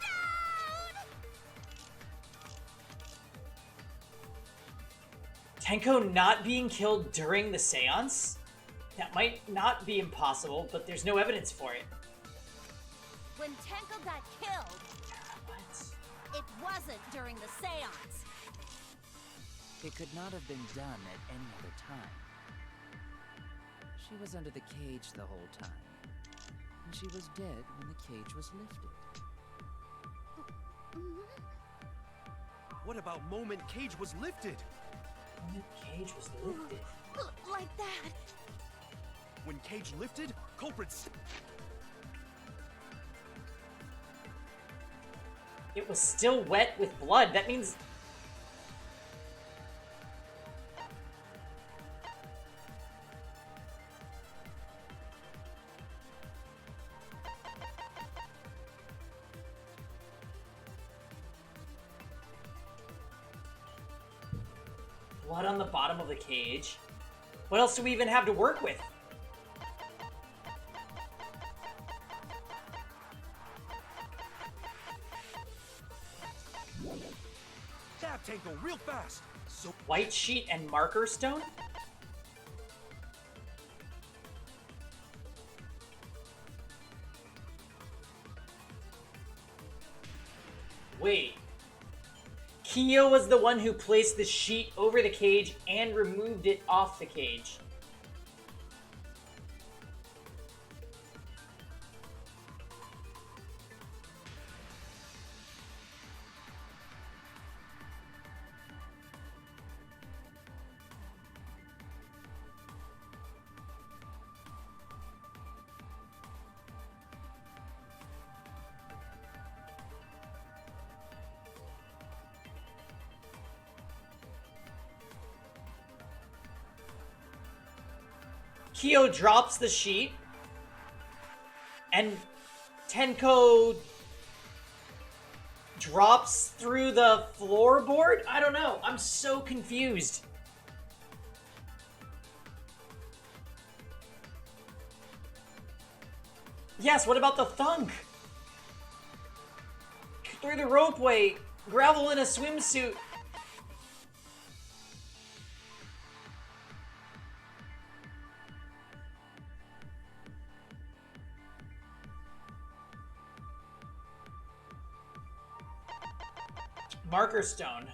down. Tenko not being killed during the seance? That might not be impossible, but there's no evidence for it. When Tenko got killed, it wasn't during the seance. It could not have been done at any other time. She was under the cage the whole time, and she was dead when the cage was lifted. What about moment Cage was lifted? When the cage was lifted? Like that. When Cage lifted, culprits. It was still wet with blood. That means... blood on the bottom of the cage. What else do we even have to work with? Stab Tango real fast. So White sheet and marker stone? Wait. Kyo was the one who placed the sheet over the cage and removed it off the cage. Kyo drops the sheet, and Tenko drops through the floorboard? I don't know. I'm so confused. Yes, what about the thunk? Through the ropeway, Gravel in a swimsuit. Marker stone.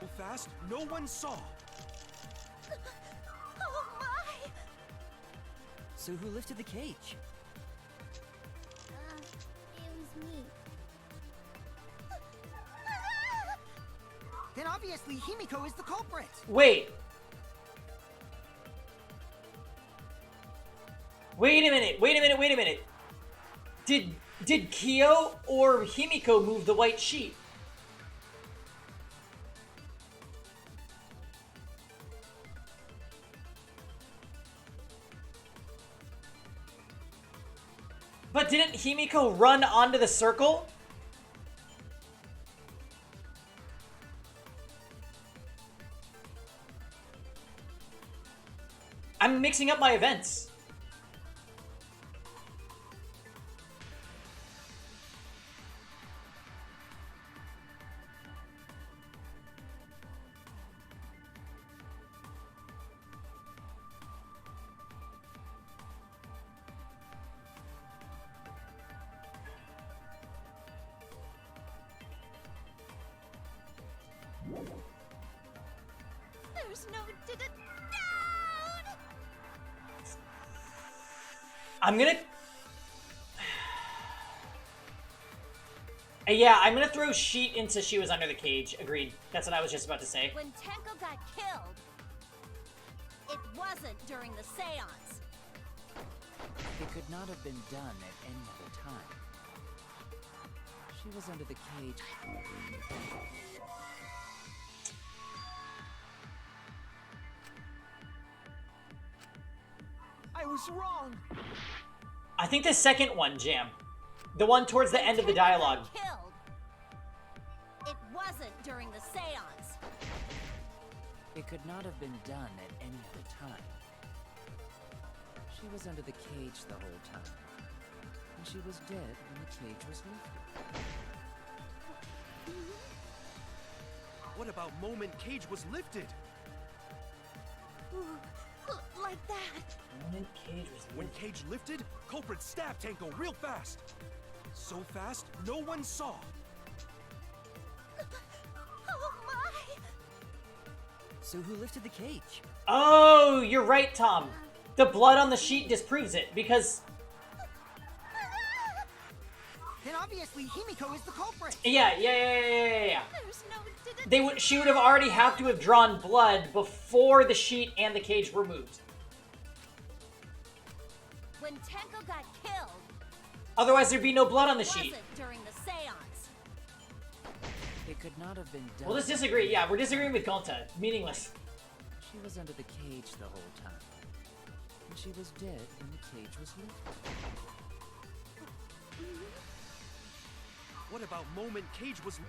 So fast, no one saw. Oh my! So who lifted the cage? It was me. Then obviously Himiko is the culprit. Wait. Wait a minute. Wait a minute. Wait a minute. Did Kyo or Himiko move the white sheet? But didn't Himiko run onto the circle? I'm mixing up my events. There's no down. I'm gonna... Yeah, I'm gonna throw Sheet into She Was Under the Cage. Agreed. That's what I was just about to say. When Tenko got killed, it wasn't during the seance. It could not have been done at any other time. She was under the cage. I was wrong. I think the second one, Jam. The one towards the end of the dialogue. Killed. It wasn't during the seance. It could not have been done at any other time. She was under the cage the whole time. And she was dead when the cage was lifted. What about moment Cage was lifted? Like that. Moment Cage was When Cage lifted, culprit stabbed Tenko real fast. So fast, no one saw. Oh my! So who lifted the cage? Oh, you're right, Tom. The blood on the sheet disproves it, because... Then obviously Himiko is the culprit. Yeah. There's no She would have already have to have drawn blood before the sheet and the cage were moved. When Tenko got killed, Otherwise, there'd be no blood on the it sheet. wasn't during the seance. It could not have been done. We'll just disagree. Yeah, we're disagreeing with Gonta. Meaningless. She was under the cage the whole time. And she was dead when the cage was lifted. What about moment Cage was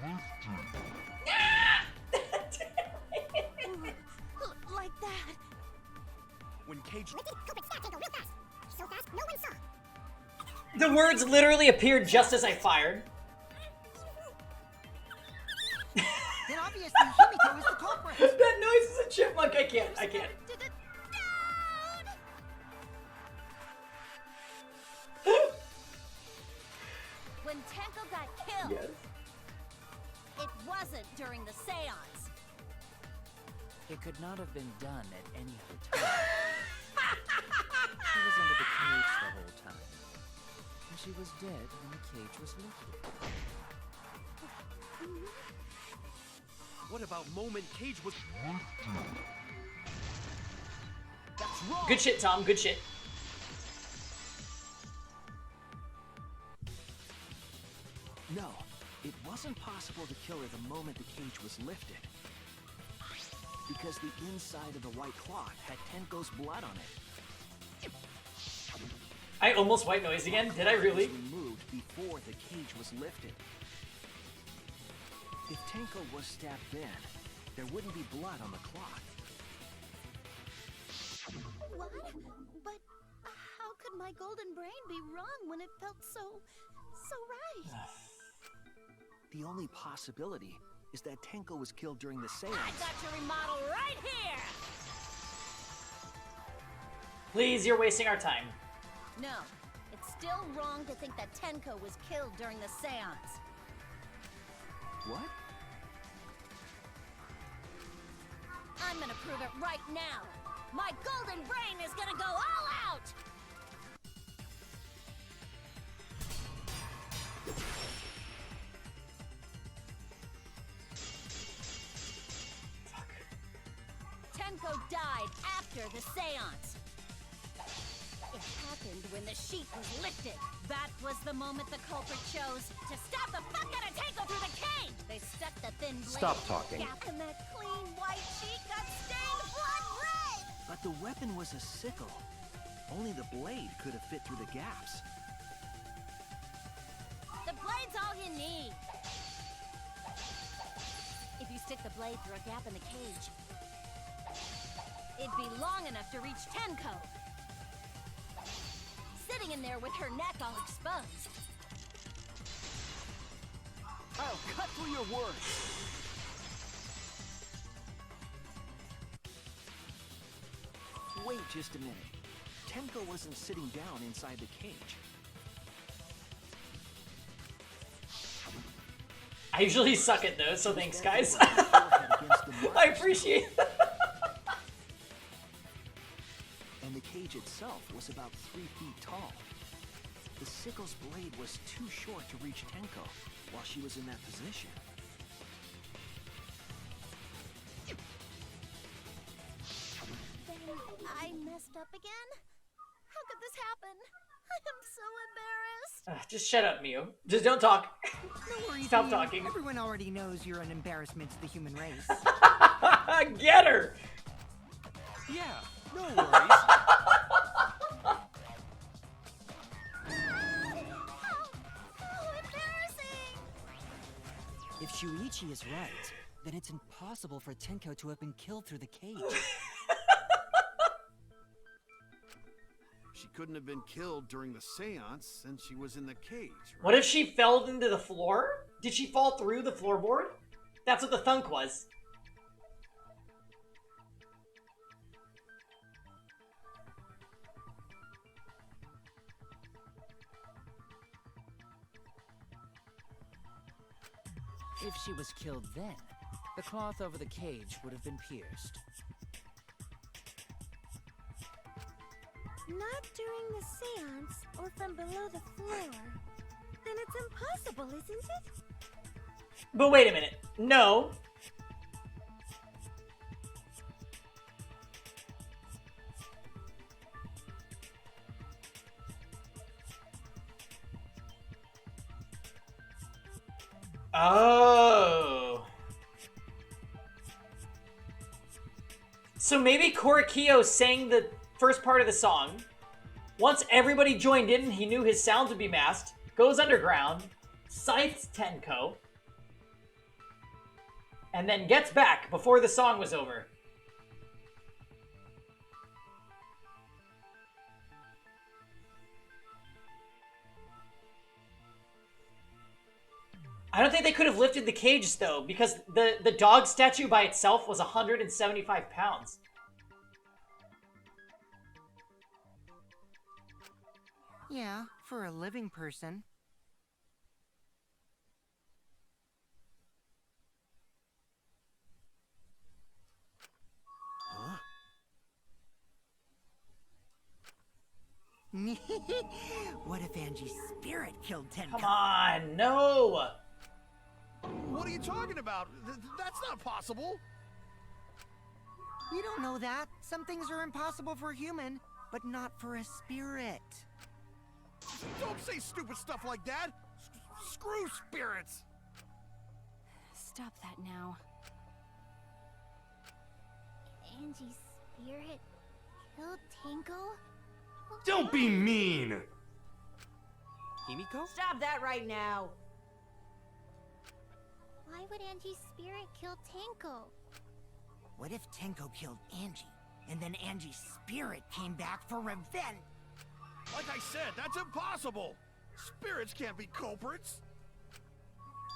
Like that. when Cage Culprit stabbed Tenko real fast. So fast, no one saw. The words literally appeared just as I fired. Then obviously Himiko is the culprit. That noise is a chipmunk. I can't. When Tenko got killed, it wasn't during the seance. It could not have been done at any other time. She was under the cage the whole time. And she was dead when the cage was lifted. What about moment Cage was That's wrong. Good shit, Tom. Good shit. No, it wasn't possible to kill her the moment the cage was lifted. Because the inside of the white cloth had Tenko's blood on it. I almost white noise again. Did I really? It was removed before the cage was lifted. If Tenko was stabbed then, there wouldn't be blood on the cloth. What? But how could my golden brain be wrong when it felt so right? The only possibility is that Tenko was killed during the seance. I got your remodel right here! Please, you're wasting our time. No, it's still wrong to think that Tenko was killed during the seance. What? I'm gonna prove it right now. My golden brain is gonna go all out! Tenko died after the seance. It happened when the sheet was lifted. That was the moment the culprit chose to stab the fuck out of Tenko through the cage. They stuck the thin blade. Stop talking. And that clean white sheet got stained blood red. But the weapon was a sickle. Only the blade could have fit through the gaps. The blade's all you need. If you stick the blade through a gap in the cage, it'd be long enough to reach Tenko. Sitting in there with her neck all exposed. I'll cut through your words. Wait just a minute. Tenko wasn't sitting down inside the cage. I usually suck at those, so thanks, guys. I appreciate that. And the cage itself was about 3 feet tall. The sickle's blade was too short to reach Tenko while she was in that position. Then I messed up again? How could this happen? I am so embarrassed. Just shut up, Mew. Just don't talk. No worries, Stop Mew. talking. Everyone already knows you're an embarrassment to the human race. Get her! Yeah, no worries. How embarrassing! If Shuichi is right, then it's impossible for Tenko to have been killed through the cage. She couldn't have been killed during the seance since she was in the cage, right? What if she fell into the floor? Did she fall through the floorboard? That's what the thunk was. If she was killed then, the cloth over the cage would have been pierced. Not during the seance or from below the floor. Then it's impossible, isn't it? But wait a minute. No. Oh. So maybe Korikyo sang the first part of the song. Once everybody joined in, he knew his sounds would be masked. Goes underground, scythes Tenko, and then gets back before the song was over. I don't think they could have lifted the cage, though, because the dog statue by itself was 175 pounds. Yeah, for a living person. Huh? What if Angie's spirit killed Tenko? Come on, no! What are you talking about? That's not possible. You don't know that. Some things are impossible for a human, but not for a spirit. Don't say stupid stuff like that. Screw spirits. Stop that now. Angie's spirit killed Tenko? Don't be mean! Himiko? Stop that right now! Why would Angie's spirit kill Tenko? What if Tenko killed Angie, and then Angie's spirit came back for revenge? Like I said, that's impossible. Spirits can't be culprits.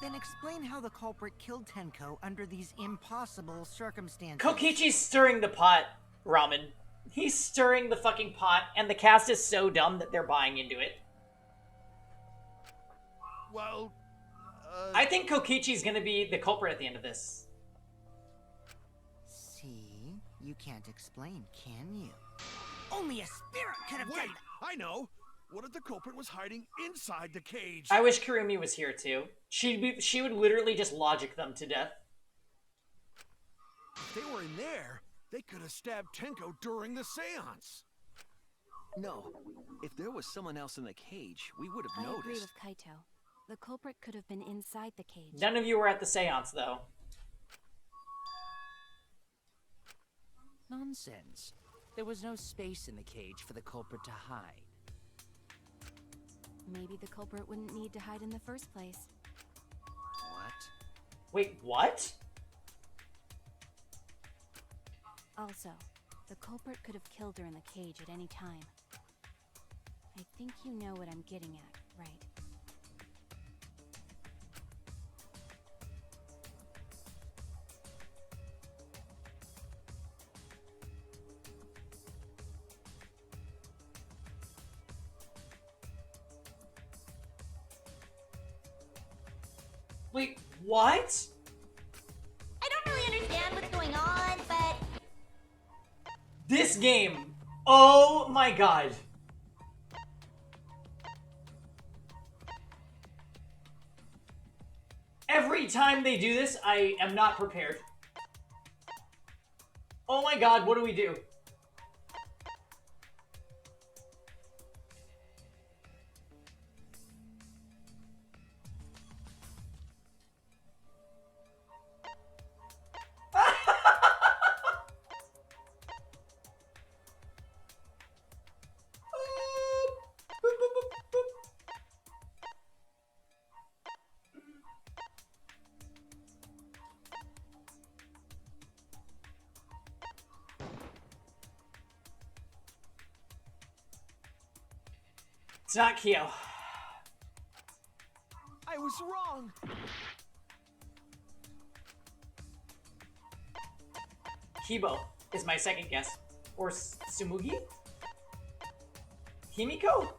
Then explain how the culprit killed Tenko under these impossible circumstances. Kokichi's stirring the pot, Ramen. He's stirring the fucking pot, and the cast is so dumb that they're buying into it. Well, I think Kokichi's gonna be the culprit at the end of this. See? You can't explain, can you? Only a spirit could have done that! I know! What if the culprit was hiding inside the cage? I wish Kurumi was here too. She would literally just logic them to death. If they were in there, they could have stabbed Tenko during the seance. No. If there was someone else in the cage, we would have I agree noticed. with Kaito. The culprit could have been inside the cage. None of you were at the seance, though. Nonsense. There was no space in the cage for the culprit to hide. Maybe the culprit wouldn't need to hide in the first place. What? Wait, what? Also, the culprit could have killed her in the cage at any time. I think you know what I'm getting at, right? Wait, what? I don't really understand what's going on, but... This game. Oh my god. Every time they do this, I am not prepared. Oh my god, what do we do? It's not Kyo. I was wrong. Kibo is my second guess. Or Sumugi? Himiko?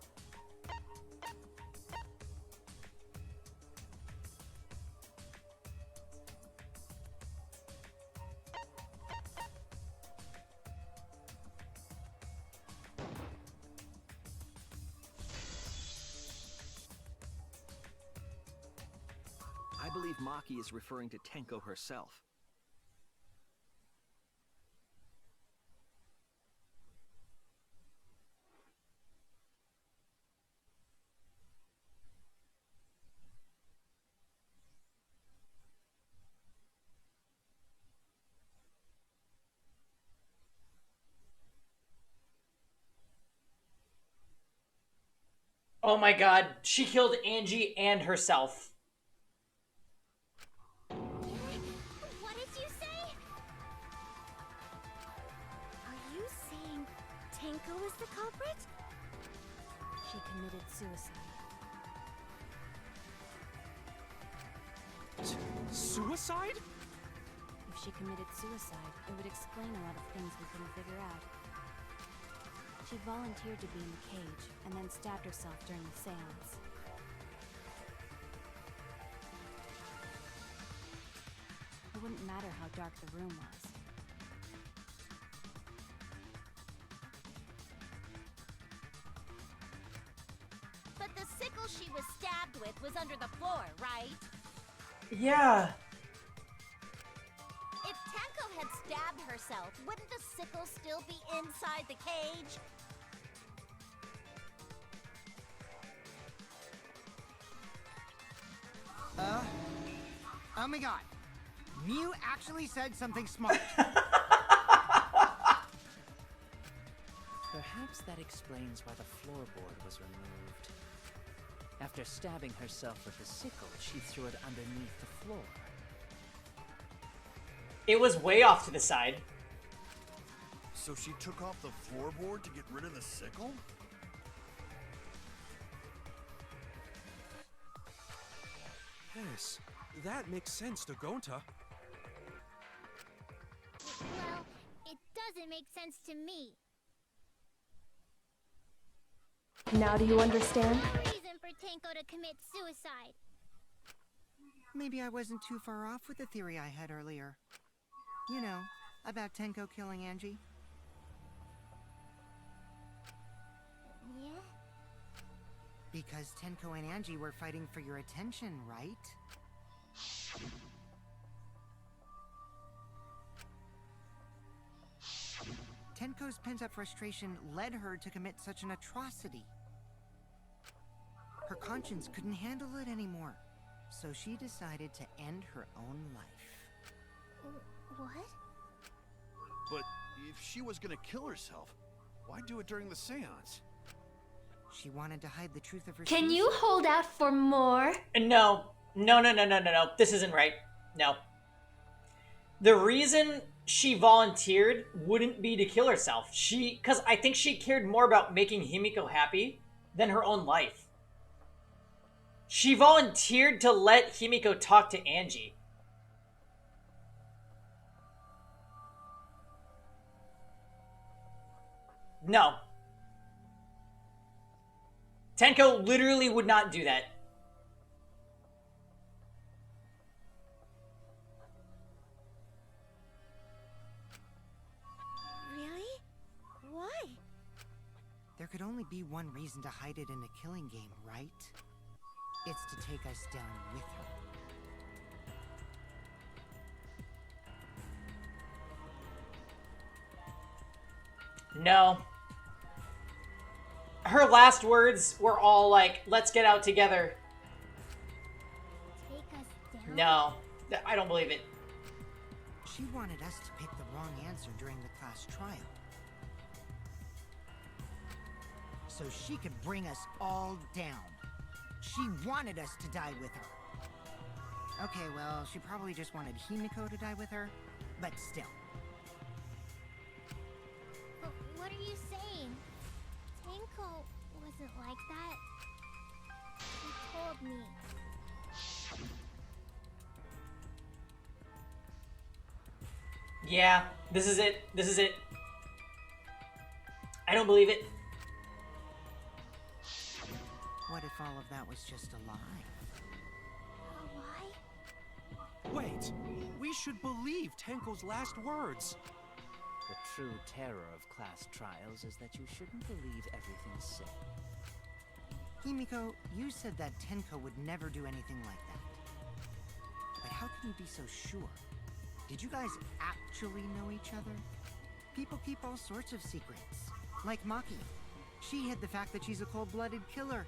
I believe Maki is referring to Tenko herself. Oh my god, she killed Angie and herself. What did you say? Are you saying Tenko is the culprit? She committed suicide. Suicide? If she committed suicide, it would explain a lot of things we couldn't figure out. She volunteered to be in the cage, and then stabbed herself during the seance. It wouldn't matter how dark the room was. But the sickle she was stabbed with was under the floor, right? Yeah. If Tenko had stabbed herself, wouldn't the sickle still be inside the cage? Oh my god. Mew actually said something smart. Perhaps that explains why the floorboard was removed. After stabbing herself with the sickle, she threw it underneath the floor. It was way off to the side. So she took off the floorboard to get rid of the sickle? Yes, that makes sense to Gonta. Well, it doesn't make sense to me. Now do you understand? No reason for Tenko to commit suicide. Maybe I wasn't too far off with the theory I had earlier. You know, about Tenko killing Angie. Yeah? Because Tenko and Angie were fighting for your attention, right? Tenko's pent-up frustration led her to commit such an atrocity. Her conscience couldn't handle it anymore, so she decided to end her own life. What? But if she was gonna kill herself, why do it during the seance? She wanted to hide the truth of her Can suicide. you hold out for more? No. No. This isn't right. No. The reason she volunteered wouldn't be to kill herself. Because I think she cared more about making Himiko happy than her own life. She volunteered to let Himiko talk to Angie. No. Tenko literally would not do that. Really? Why? There could only be one reason to hide it in a killing game, right? It's to take us down with her. No. Her last words were all like, let's get out together. Take us down? No. I don't believe it. She wanted us to pick the wrong answer during the class trial. So she could bring us all down. She wanted us to die with her. Okay, well, she probably just wanted Himiko to die with her, but still. But what are you saying? Tenko wasn't like that. He told me. Yeah, this is it. This is it. I don't believe it. What if all of that was just a lie? A lie? Wait, we should believe Tenko's last words. The true terror of class trials is that you shouldn't believe everything said. Himiko, you said that Tenko would never do anything like that. But how can you be so sure? Did you guys actually know each other? People keep all sorts of secrets. Like Maki. She hid the fact that she's a cold-blooded killer.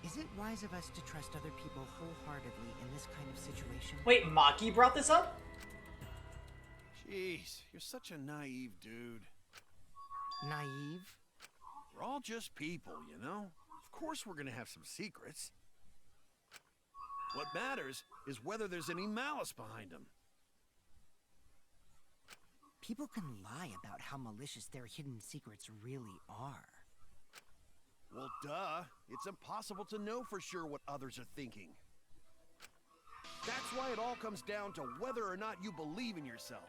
Is it wise of us to trust other people wholeheartedly in this kind of situation? Wait, Maki brought this up? Jeez, you're such a naive dude. Naive? We're all just people, you know? Of course we're gonna have some secrets. What matters is whether there's any malice behind them. People can lie about how malicious their hidden secrets really are. Well, duh. It's impossible to know for sure what others are thinking. That's why it all comes down to whether or not you believe in yourself.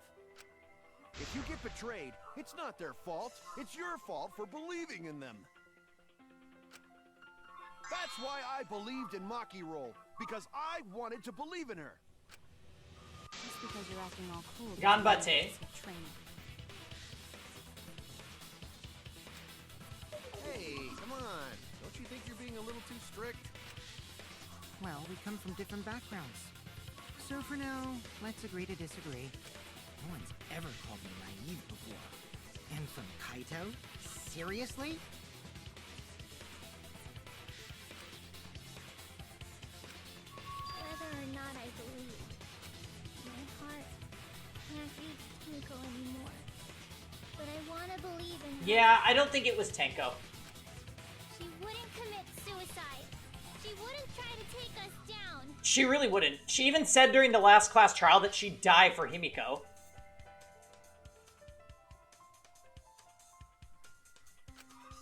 If you get betrayed, it's not their fault. It's your fault for believing in them. That's why I believed in Maki Roll, because I wanted to believe in her. Just because you're acting all cool. Ganbatte. Hey, come on. Don't you think you're being a little too strict? Well, we come from different backgrounds. So for now, let's agree to disagree. No one's ever called me naive before. And from Kaito? Seriously? Whether or not I believe, my heart can't reach Tenko anymore. But I want to believe in her. Yeah, I don't think it was Tenko. She wouldn't commit suicide. She wouldn't try to take us down. She really wouldn't. She even said during the last class trial that she'd die for Himiko.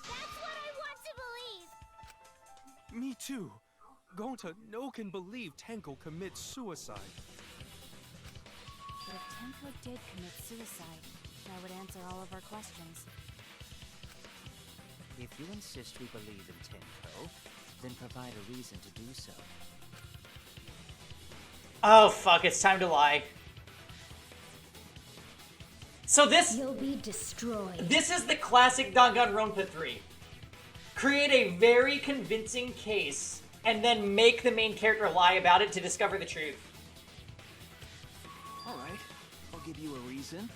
That's what I want to believe. Me too. Gonta no can believe Tenko commits suicide. But if Tenko did commit suicide, that would answer all of our questions. If you insist we believe in Tenko, then provide a reason to do so. Oh fuck, it's time to lie. So this... You'll be destroyed. This is the classic Danganronpa 3. Create a very convincing case, and then make the main character lie about it to discover the truth. Alright, I'll give you a reason.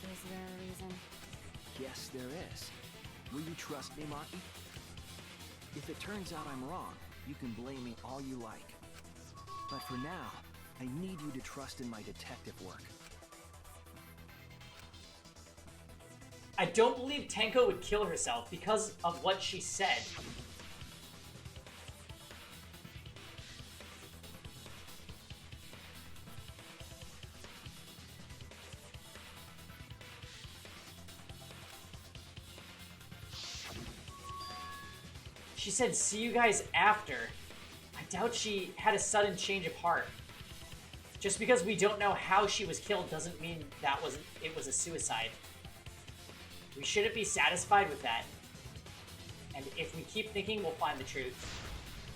Is there a reason? Yes, there is. Will you trust me, Maki? If it turns out I'm wrong, you can blame me all you like. But for now, I need you to trust in my detective work. I don't believe Tenko would kill herself because of what she said. She said, "See you guys after." I doubt she had a sudden change of heart. Just because we don't know how she was killed doesn't mean it was a suicide. We shouldn't be satisfied with that. And if we keep thinking, we'll find the truth.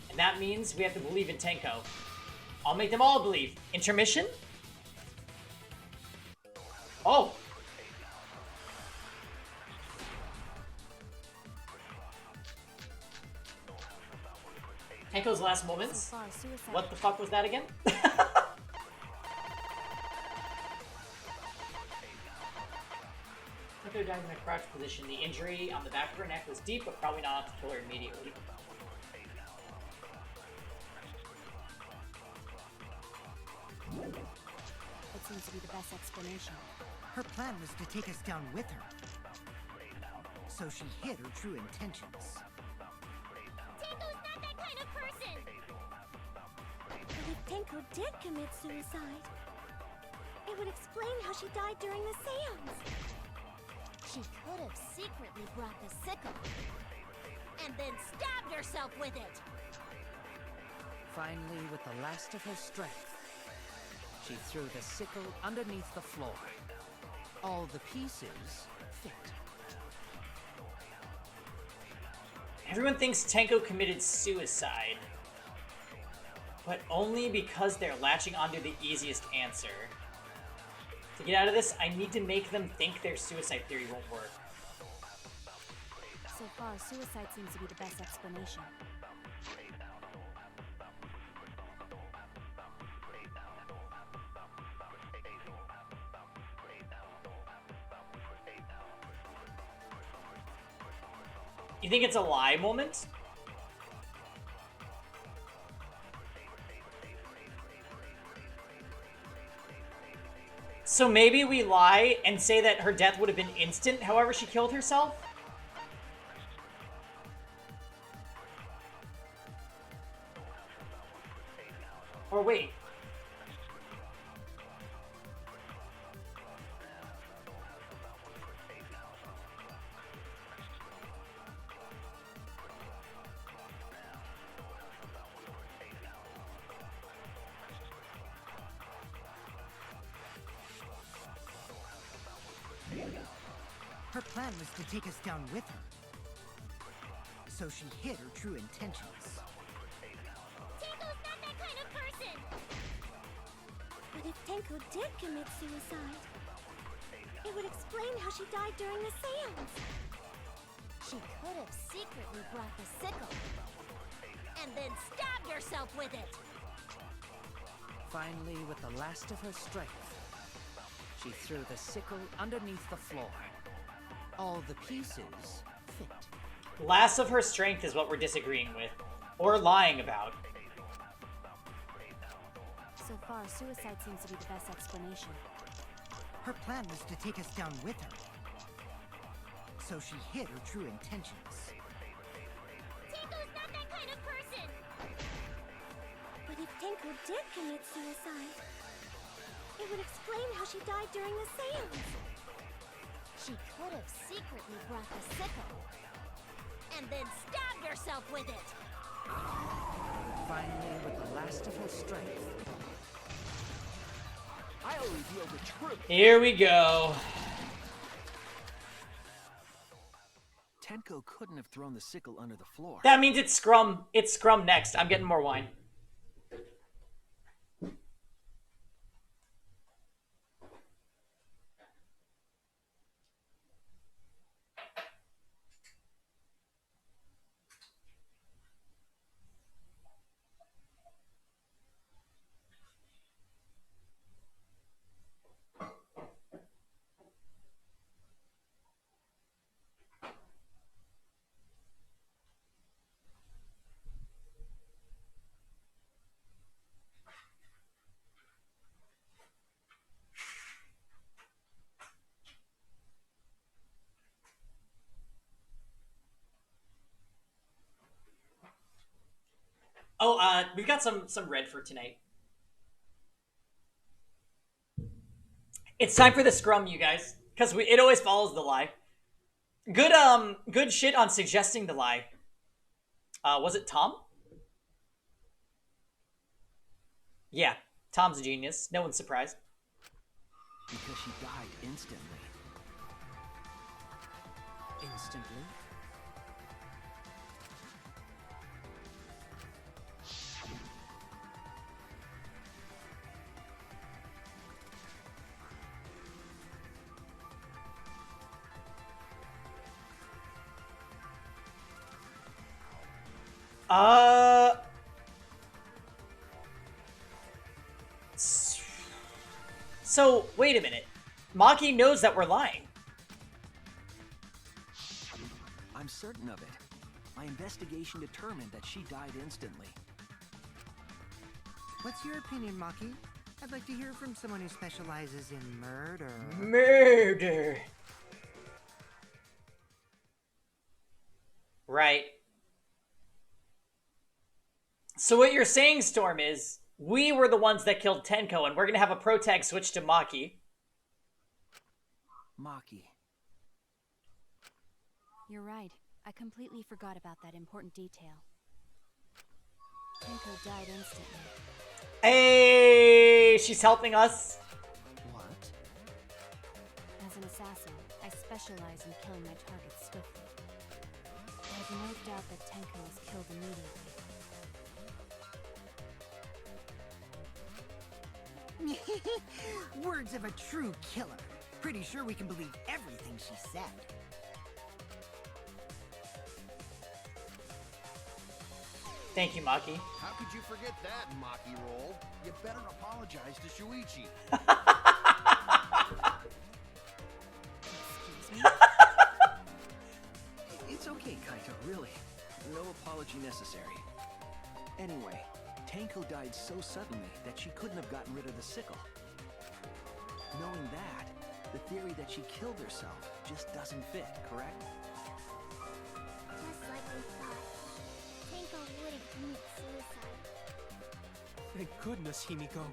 And that means we have to believe in Tenko. I'll make them all believe. Intermission? Oh! Tenko's last moments? What the fuck was that again? Tenko died in a crouched position. The injury on the back of her neck was deep, but probably not enough to kill her immediately. It seems to be the best explanation. Her plan was to take us down with her. So she hid her true intentions. Tenko's not that kind of person! But if Tenko did commit suicide, it would explain how she died during the seance. She could have secretly brought the sickle and then stabbed herself with it. Finally, with the last of her strength, she threw the sickle underneath the floor. All the pieces fit. Everyone thinks Tenko committed suicide, but only because they're latching onto the easiest answer. To get out of this, I need to make them think their suicide theory won't work. So far, suicide seems to be the best explanation. You think it's a lie moment? So maybe we lie and say that her death would have been instant, however she killed herself? Or wait. Her plan was to take us down with her. So she hid her true intentions. Tenko's not that kind of person! But if Tenko did commit suicide, it would explain how she died during the seance. She could have secretly brought the sickle and then stabbed herself with it. Finally, with the last of her strength, she threw the sickle underneath the floor. All the pieces fit. Last of her strength is what we're disagreeing with. Or lying about. So far, suicide seems to be the best explanation. Her plan was to take us down with her. So she hid her true intentions. Tenko's not that kind of person! But if Tenko did commit suicide, it would explain how she died during the seance. She could have secretly brought the sickle and then stabbed herself with it. Finally, with the last of her strength, I'll reveal the truth. Here we go. Tenko couldn't have thrown the sickle under the floor. That means it's Scrum. It's Scrum next. I'm getting more wine. Oh, we've got some red for tonight. It's time for the Scrum, you guys, because it always follows the lie. Good shit on suggesting the lie. Was it Tom? Yeah, Tom's a genius. No one's surprised. Because she died instantly. Instantly? So, wait a minute. Maki knows that we're lying. I'm certain of it. My investigation determined that she died instantly. What's your opinion, Maki? I'd like to hear from someone who specializes in murder. Murder. Right. So what you're saying, Storm, is we were the ones that killed Tenko, and we're going to have a pro tag switch to Maki. Maki. You're right. I completely forgot about that important detail. Tenko died instantly. Hey, she's helping us. What? As an assassin, I specialize in killing my targets swiftly. I have no doubt that Tenko was killed immediately. Words of a true killer. Pretty sure we can believe everything she said. Thank you, Maki. How could you forget that, Maki roll? You better apologize to Shuichi. Excuse me? It's okay, Kaito, really. No apology necessary. Anyway, Tenko died so suddenly that she couldn't have gotten rid of the sickle. Knowing that, the theory that she killed herself just doesn't fit, correct? Just like we thought. Tenko wouldn't commit suicide. Thank goodness, Himiko.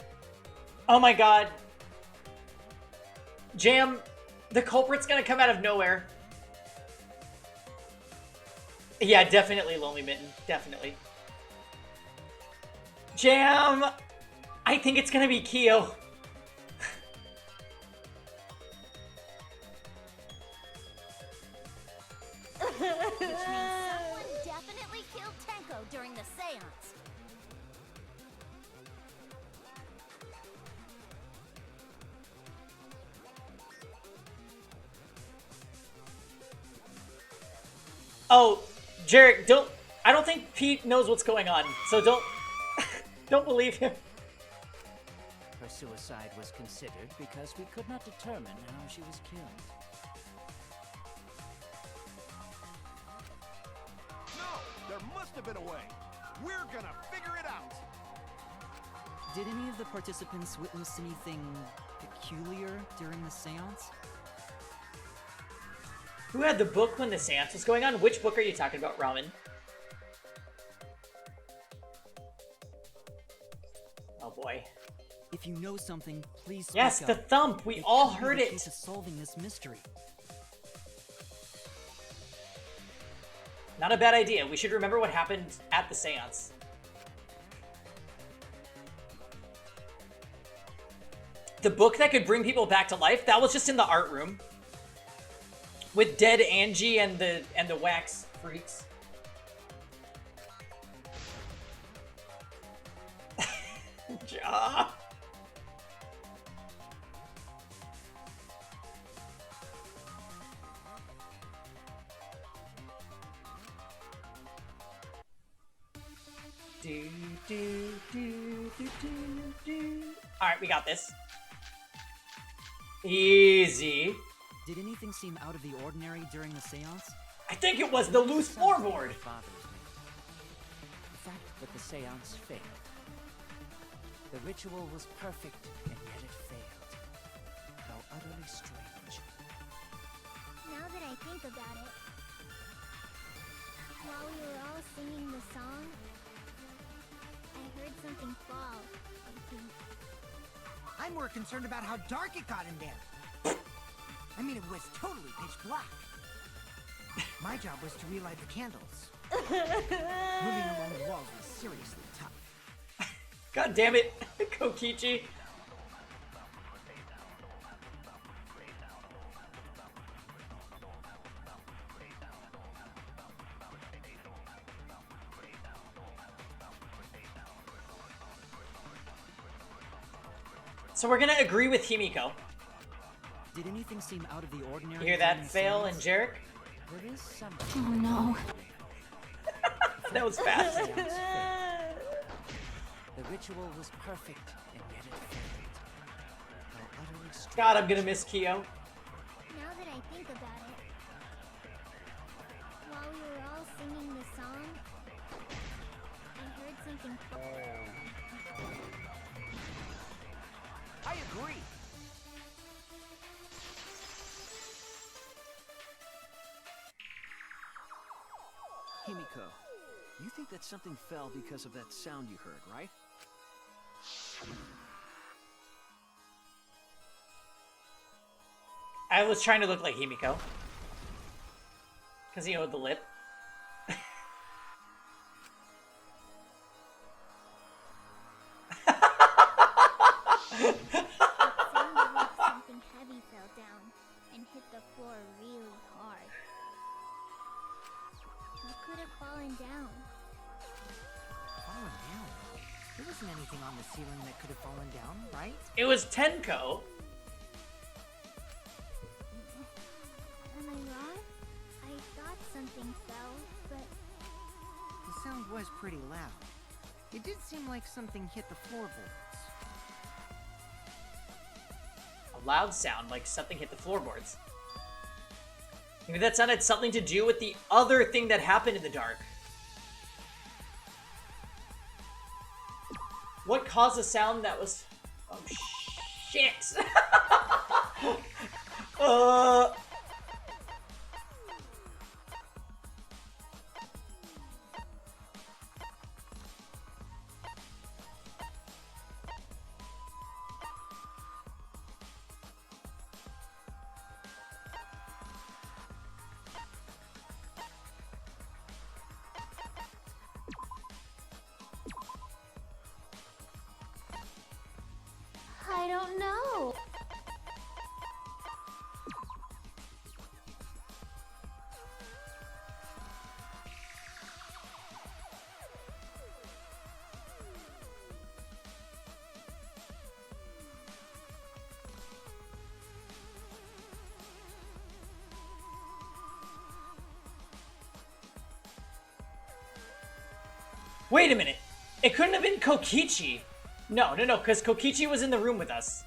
Oh my god. Jam, the culprit's gonna come out of nowhere. Yeah, definitely Lonely Mitten. Definitely. Jam! I think it's gonna be Kyo. Which means someone definitely killed Tenko during the seance. Oh, Jarek, I don't think Pete knows what's going on, so don't believe him. Her suicide was considered because we could not determine how she was killed. No, there must have been a way. We're gonna figure it out. Did any of the participants witness anything peculiar during the seance? Who had the book when the seance was going on? Which book are you talking about, Ramen? Oh boy. If you know something, please speak Yes, up. the thump. We all heard it. Key to solving this mystery. Not a bad idea. We should remember what happened at the seance. The book that could bring people back to life, that was just in the art room. With dead Angie and the wax freaks. Ja. Alright, we got this. Easy. Did anything seem out of the ordinary during the seance? I think it was the loose floorboard. Bothers me. The fact that the seance failed. The ritual was perfect, and yet it failed. How utterly strange. Now that I think about it, while we were all singing the song, I heard something fall, I think. I'm more concerned about how dark it got in there. I mean, it was totally pitch black. My job was to relight the candles. Moving along the walls was seriously tough. God damn it, Kokichi. So we're gonna agree with Himiko. Did anything seem out of the ordinary? You hear that, Fail and Jarek? There is some. Oh no. That was fast. The ritual was perfect, and yet it failed. How utterly strange. God, I'm gonna miss Kyo. Now that I think about it, while we were all singing the song, I heard something fall. I agree. Himiko, you think that something fell because of that sound you heard, right? I was trying to look like Himiko. Because, you know, the lip. It sounded like something heavy fell down and hit the floor really hard. What could have fallen down? Fallen down? There wasn't anything on the ceiling that could have fallen down, right? It was Tenko. Am I wrong? I thought something fell, but The sound was pretty loud. It did seem like something hit the floorboards. A loud sound, like something hit the floorboards. Maybe that sound had something to do with the other thing that happened in the dark. What caused a sound that was... Oh, shit! I don't know. Wait a minute. It couldn't have been Kokichi. No, because Kokichi was in the room with us.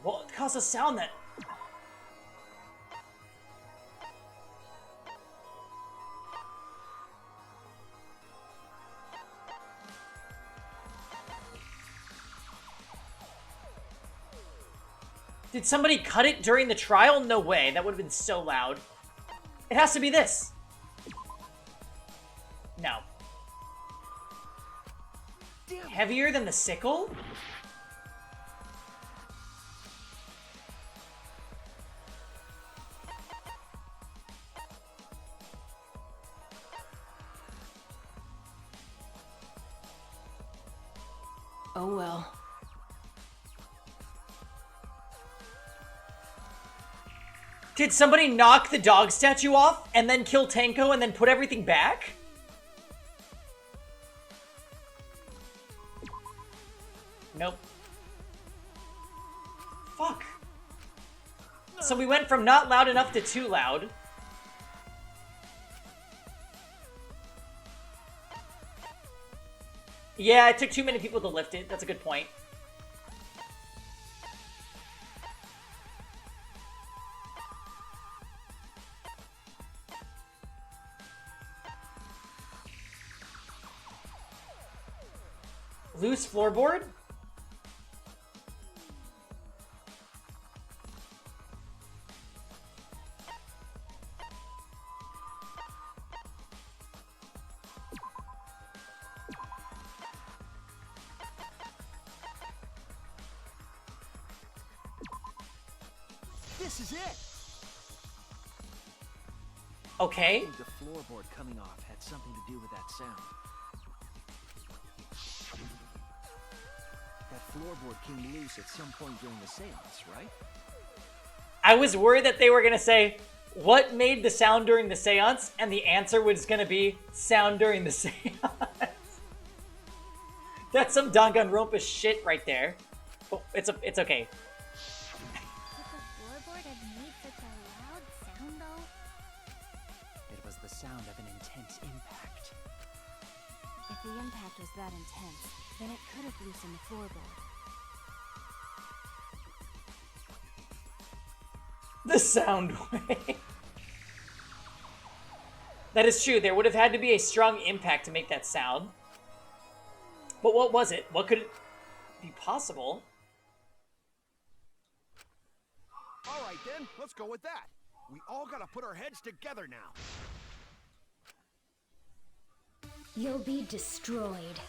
What caused a sound that... Did somebody cut it during the trial? No way. That would have been so loud. It has to be this. No. Heavier than the sickle? Oh well. Did somebody knock the dog statue off and then kill Tenko and then put everything back? Nope. Fuck. So we went from not loud enough to too loud. Yeah, it took too many people to lift it. That's a good point. Loose floorboard? This is it. Okay. I think the floorboard coming off had something to do with that sound. That floorboard came loose at some point during the seance, right? I was worried that they were going to say, what made the sound during the seance? And the answer was going to be, sound during the seance. That's some Danganronpa shit right there. But it's okay. Could the floorboard have made such a loud sound, though? It was the sound of an intense impact. If the impact was that intense, then it could have loosened the floorboard. The sound wave. That is true. There would have had to be a strong impact to make that sound. But what was it? What could it be possible? All right, then. Let's go with that. We all gotta put our heads together now. You'll be destroyed.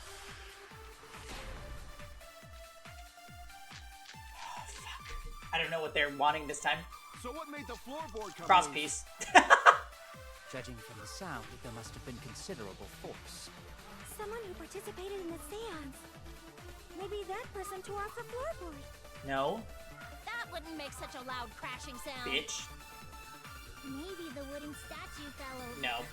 I don't know what they're wanting this time. So what made the floorboard come Cross loose? piece. Judging from the sound, there must have been considerable force. Someone who participated in the seance. Maybe that person tore off the floorboard. No. That wouldn't make such a loud crashing sound. Bitch. Maybe the wooden statue fell over. No.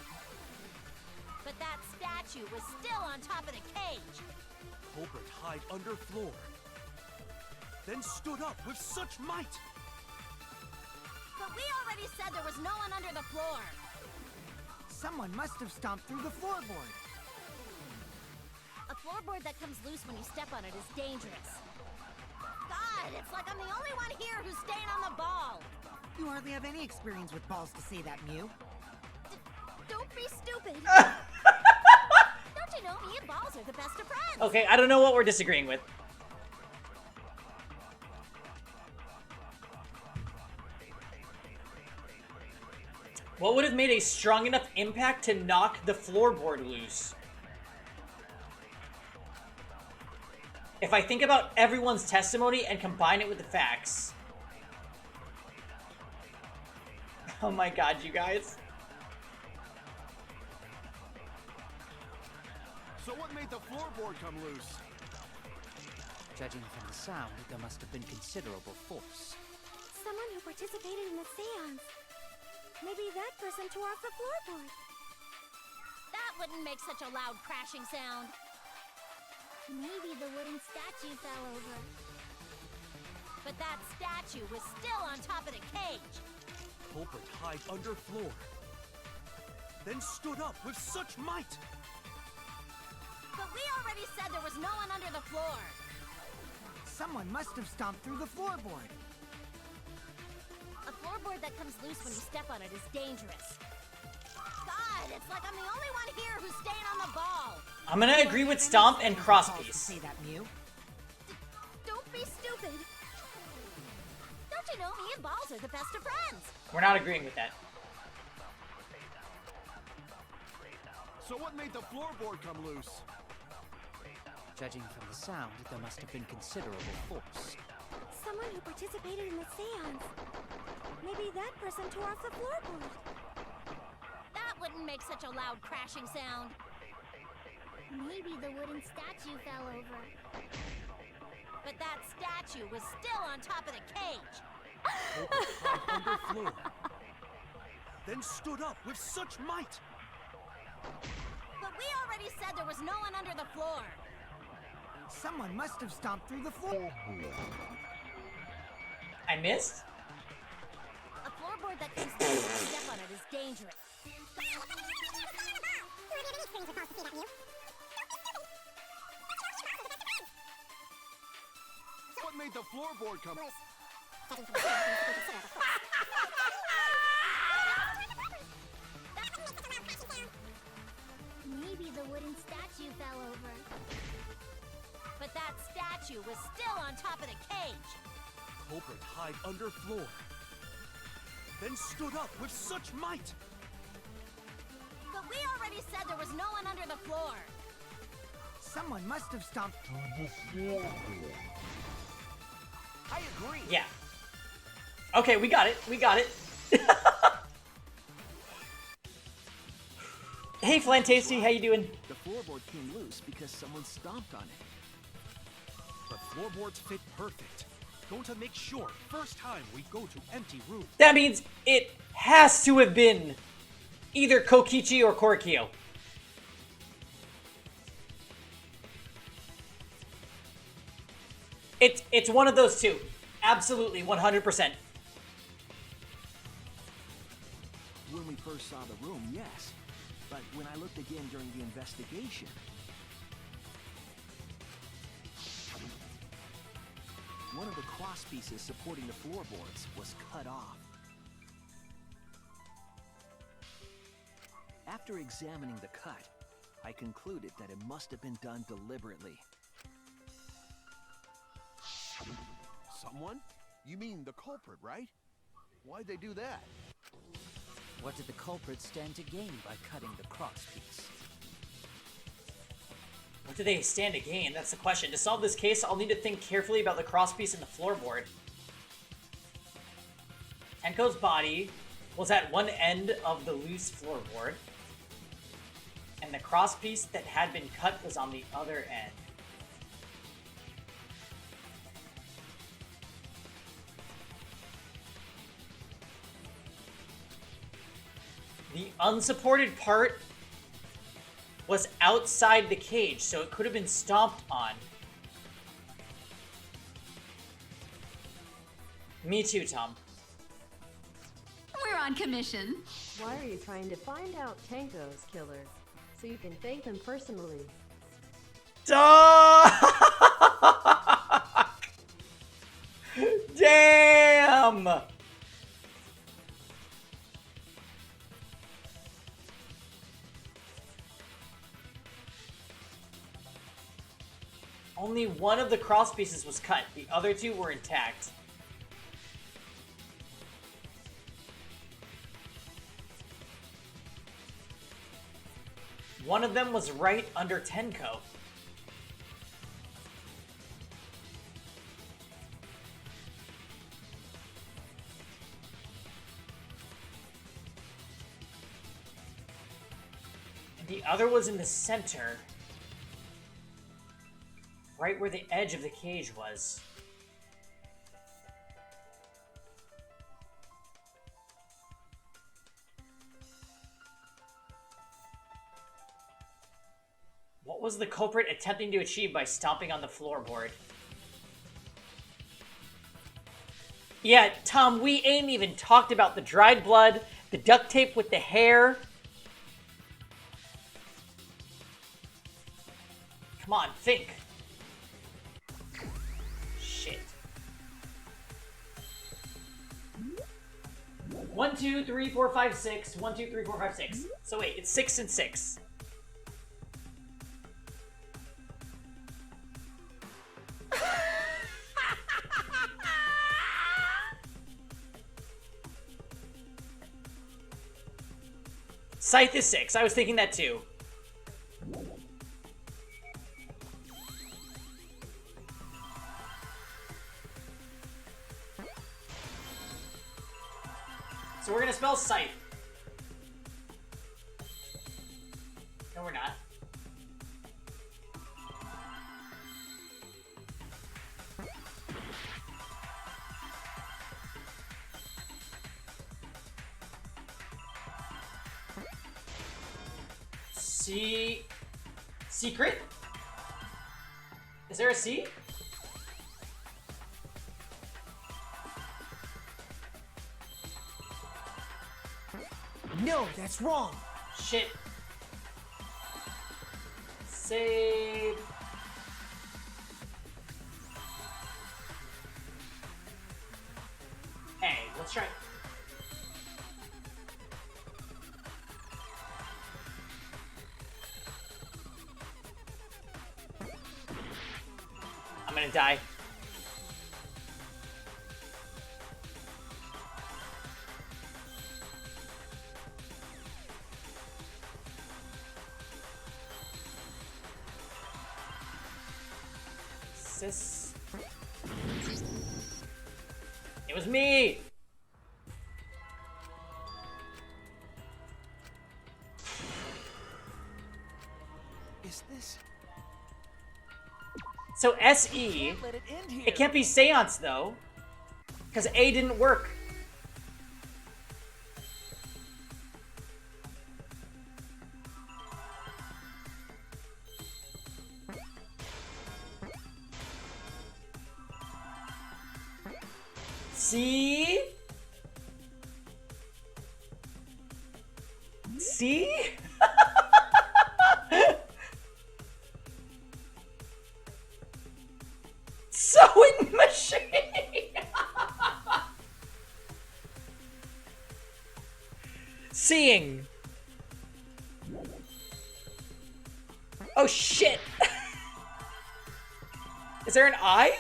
But that statue was still on top of the cage. Culprit hide under floor. Then stood up with such might. But we already said there was no one under the floor. Someone must have stomped through the floorboard. A floorboard that comes loose when you step on it is dangerous. God, it's like I'm the only one here who's staying on the ball. You hardly have any experience with balls to say that, Mew. Don't be stupid. Don't you know me and balls are the best of friends? Okay, I don't know what we're disagreeing with. What would have made a strong enough impact to knock the floorboard loose? If I think about everyone's testimony and combine it with the facts. Oh my god, you guys. So what made the floorboard come loose? Judging from the sound, there must have been considerable force. Someone who participated in the seance. Maybe that person tore off the floorboard. That wouldn't make such a loud crashing sound. Maybe the wooden statue fell over. But that statue was still on top of the cage. Culprit hide under floor. Then stood up with such might. But we already said there was no one under the floor. Someone must have stomped through the floorboard. A floorboard that comes loose when you step on it is dangerous. God, it's like I'm the only one here who's staying on the ball. I'm gonna agree with Stomp and Crosspiece. Say that, Mew. Don't be stupid. Don't You know, me and Balls are the best of friends. We're not agreeing with that. So what made the floorboard come loose? Judging from the sound, there must have been considerable force. Someone who participated in the seance. Maybe that person tore off the floorboard. That wouldn't make such a loud crashing sound. Maybe the wooden statue fell over. But that statue was still on top of the cage. Under floor. Then stood up with such might. But we already said there was no one under the floor. Someone must have stomped through the floor. I missed? A floorboard that comes down when you step on it is dangerous. What made the floorboard come loose? Maybe the wooden statue fell over. But that statue was still on top of the cage. Culprit hide under floor. Then stood up with such might. But we already said there was no one under the floor. Someone must have stomped through the floor. I agree. Yeah. Okay, we got it. We got it. Hey, Flan Tasty, how you doing? The floorboard came loose because someone stomped on it. The floorboards fit perfect. Going to make sure first time we go to empty room. That means it has to have been either Kokichi or Korikyo. It's one of those two. Absolutely, 100%. When we first saw the room, yes. But when I looked again during the investigation... one of the cross pieces supporting the floorboards was cut off. After examining the cut, I concluded that it must have been done deliberately. Someone? You mean the culprit, right? Why'd they do that? What did the culprit stand to gain by cutting the crosspiece? What do they stand to gain? That's the question. To solve this case, I'll need to think carefully about the crosspiece and the floorboard. Tenko's body was at one end of the loose floorboard, and the crosspiece that had been cut was on the other end. The unsupported part was outside the cage, so it could have been stomped on. Me too, Tom. We're on commission. Why are you trying to find out Tenko's killer? So you can thank them personally. Duh! Damn! Only one of the cross pieces was cut. The other two were intact. One of them was right under Tenko. And the other was in the center. Right where the edge of the cage was. What was the culprit attempting to achieve by stomping on the floorboard? Yeah, Tom, we ain't even talked about the dried blood, the duct tape with the hair. Come on, think. Shit. 1, 2, 3, 4, 5, 6. 1, 2, 3, 4, 5, 6. So wait, it's 6 and 6. Scythe is 6. I was thinking that too. So we're gonna spell Scythe. No, we're not. Secret? Is there a C? No, that's wrong. Shit. Save. Hey, let's try. I'm gonna die. Sis. It was me! Is this? So SE, it can't be Seance though, because A didn't work. See? See? Sewing machine! Seeing. Oh shit! Is there an I?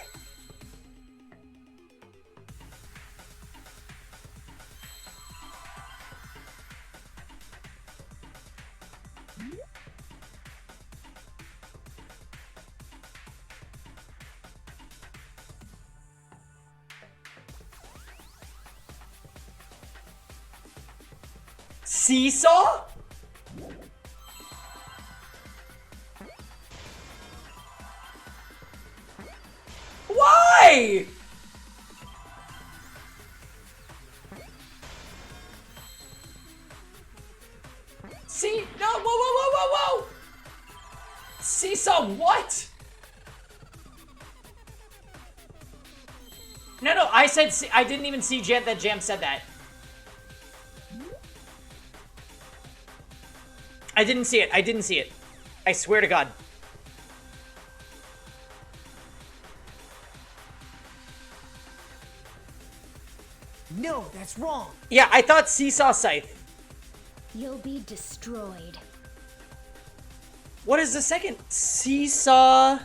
Seesaw? Why? See? No, whoa, whoa, whoa, whoa, whoa! Seesaw what? No, I said, I didn't even see that Jam said that. I didn't see it. I didn't see it. I swear to God. No, that's wrong. Yeah, I thought Seesaw Scythe. You'll be destroyed. What is the second? Seesaw...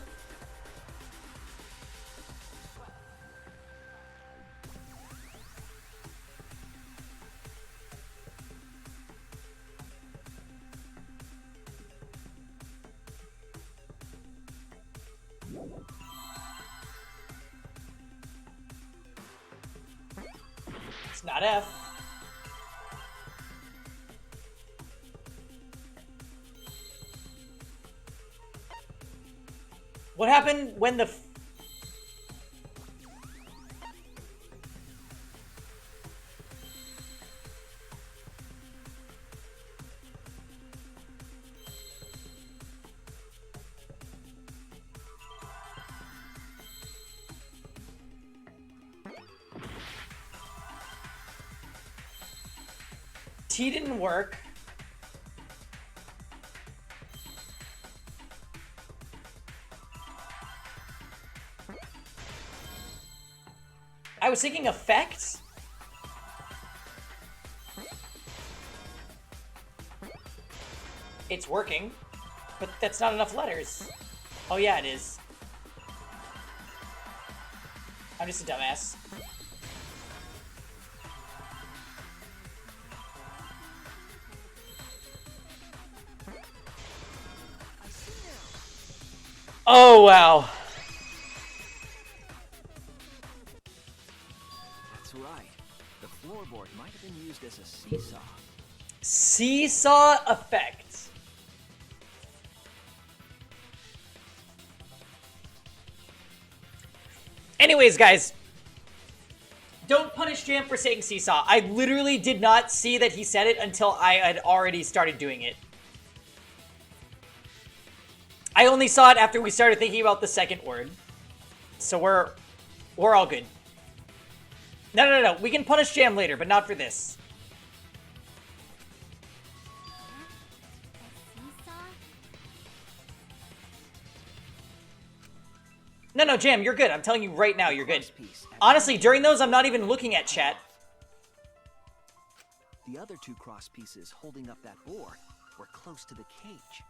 It's not F. What happened when the... T didn't work. I was thinking effects. It's working, but that's not enough letters. Oh yeah, it is. I'm just a dumbass. Oh, wow. That's right. The floorboard might have been used as a seesaw. Seesaw effect. Anyways, guys. Don't punish Jam for saying seesaw. I literally did not see that he said it until I had already started doing it. I only saw it after we started thinking about the second word. So we're all good. No. We can punish Jam later, but not for this. No, Jam, you're good. I'm telling you right now, you're good. Honestly, during those, I'm not even looking at chat. The other two cross pieces holding up that board were close to the cage.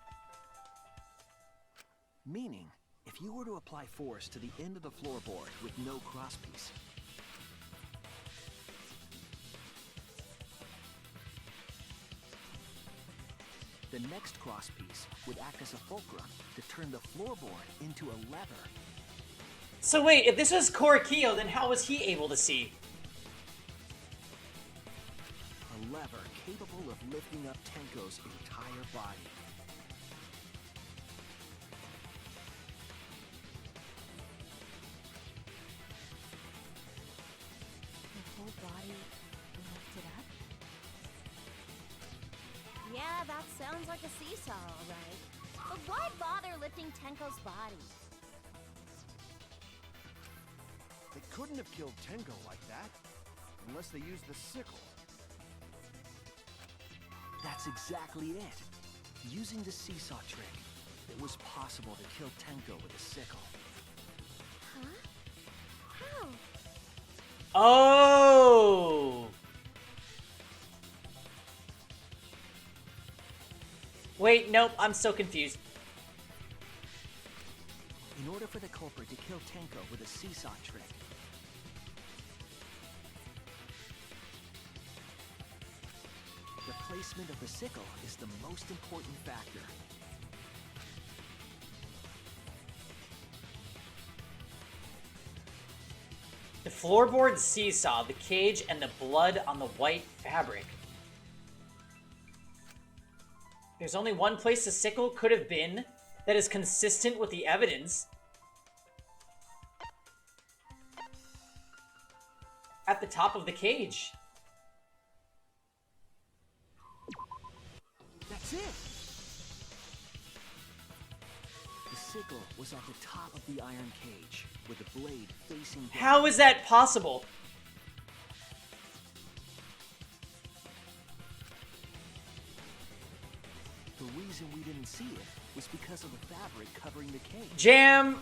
Meaning, if you were to apply force to the end of the floorboard with no crosspiece, the next crosspiece would act as a fulcrum to turn the floorboard into a lever. So wait, if this was Korikyo, then how was he able to see? A lever capable of lifting up Tenko's entire body. The whole body lifted up? Yeah, that sounds like a seesaw, alright. But why bother lifting Tenko's body? They couldn't have killed Tenko like that, unless they used the sickle. That's exactly it. Using the seesaw trick, it was possible to kill Tenko with a sickle. Huh? How? Oh! Wait, nope, I'm so confused. In order for the culprit to kill Tenko with a seesaw trick, the placement of the sickle is the most important factor. The floorboard seesaw, the cage, and the blood on the white fabric. There's only one place the sickle could have been that is consistent with the evidence. At the top of the cage. That's it! The sickle was at the top of the iron cage, with the blade facing down. How is that possible? The reason we didn't see it was because of the fabric covering the cage. Jam,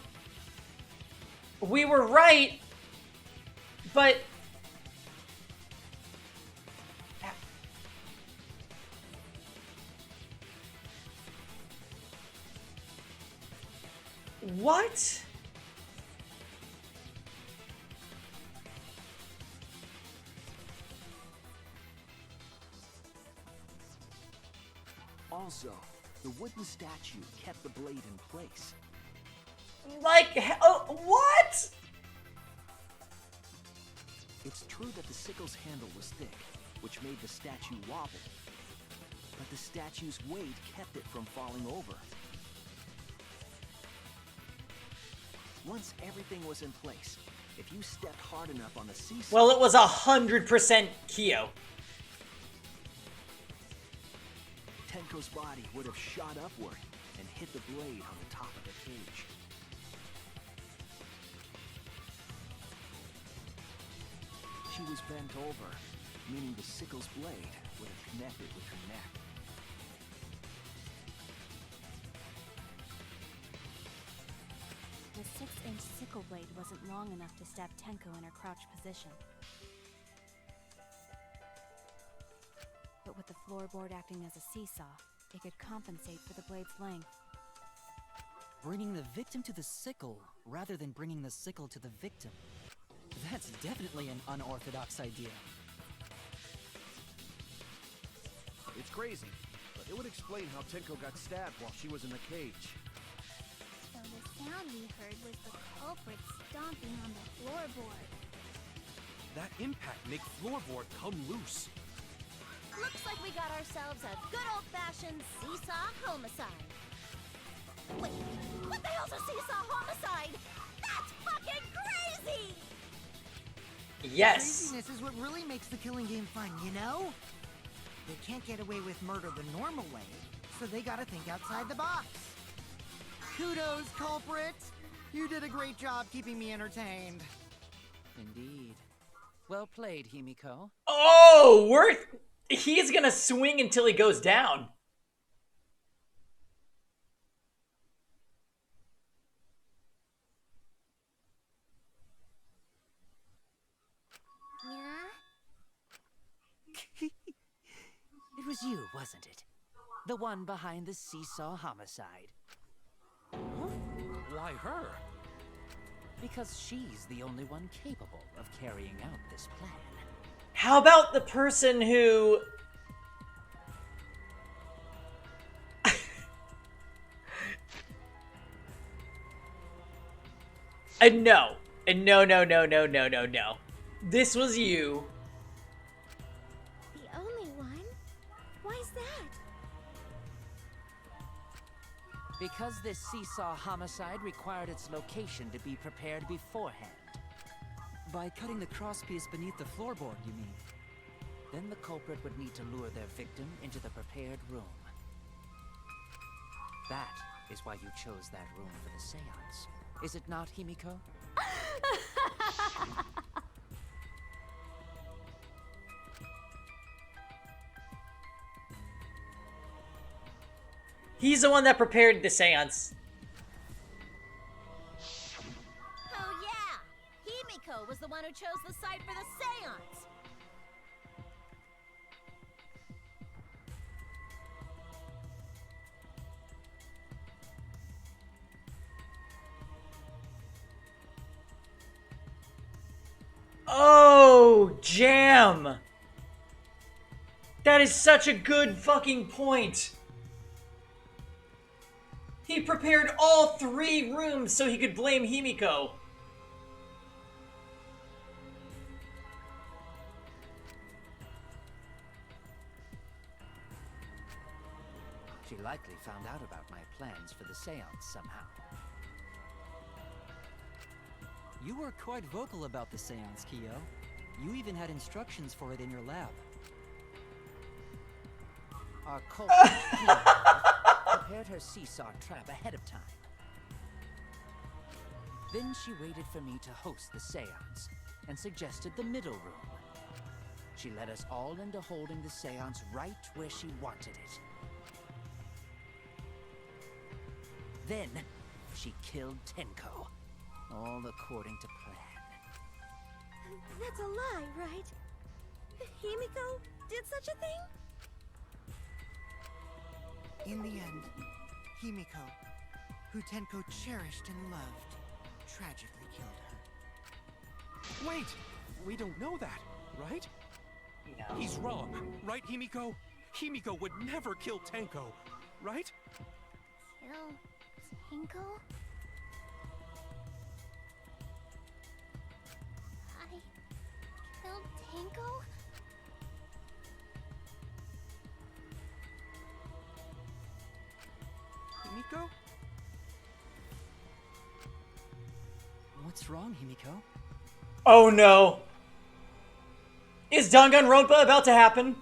we were right, but... What? Also, the wooden statue kept the blade in place. Like, what? It's true that the sickle's handle was thick, which made the statue wobble. But the statue's weight kept it from falling over. Once everything was in place, if you stepped hard enough on the seesaw... Well, it was 100% Kyo. Tenko's body would have shot upward and hit the blade on the top of the cage. She was bent over, meaning the sickle's blade would have connected with her neck. The 6-inch sickle blade wasn't long enough to stab Tenko in her crouched position. But with the floorboard acting as a seesaw, it could compensate for the blade's length. Bringing the victim to the sickle, rather than bringing the sickle to the victim. That's definitely an unorthodox idea. It's crazy, but it would explain how Tenko got stabbed while she was in the cage. So the sound we heard was the culprit stomping on the floorboard. That impact make floorboard come loose. Looks like we got ourselves a good old-fashioned seesaw homicide. Wait, what the hell's a seesaw homicide? That's fucking crazy! Yes. Craziness is what really makes the killing game fun, you know? They can't get away with murder the normal way, so they gotta think outside the box. Kudos, culprit! You did a great job keeping me entertained. Indeed. Well played, Himiko. Oh, he's gonna swing until he goes down. It was you, wasn't it? The one behind the seesaw homicide. Why her? Because she's the only one capable of carrying out this plan. How about the person who... No. No. This was you. The only one? Why's that? Because this seesaw homicide required its location to be prepared beforehand. By cutting the crosspiece beneath the floorboard, you mean? Then the culprit would need to lure their victim into the prepared room. That is why you chose that room for the seance. Is it not, Himiko? He's the one that prepared the seance. Oh yeah! Himiko was the one who chose the site for the seance! Oh, Jam! That is such a good fucking point! He prepared all 3 rooms so he could blame Himiko. She likely found out about my plans for the seance somehow. You were quite vocal about the seance, Kyo. You even had instructions for it in your lab. Our culprit prepared her seesaw trap ahead of time. Then she waited for me to host the seance and suggested the middle room. She led us all into holding the seance right where she wanted it. Then she killed Tenko, all according to plan. That's a lie, right? Himiko did such a thing? In the end, Himiko, who Tenko cherished and loved, tragically killed her. Wait! We don't know that, right? No. He's wrong, right, Himiko? Himiko would never kill Tenko, right? Kill Tenko? I killed Tenko? Himiko? What's wrong, Himiko? Oh no. Is Danganronpa about to happen?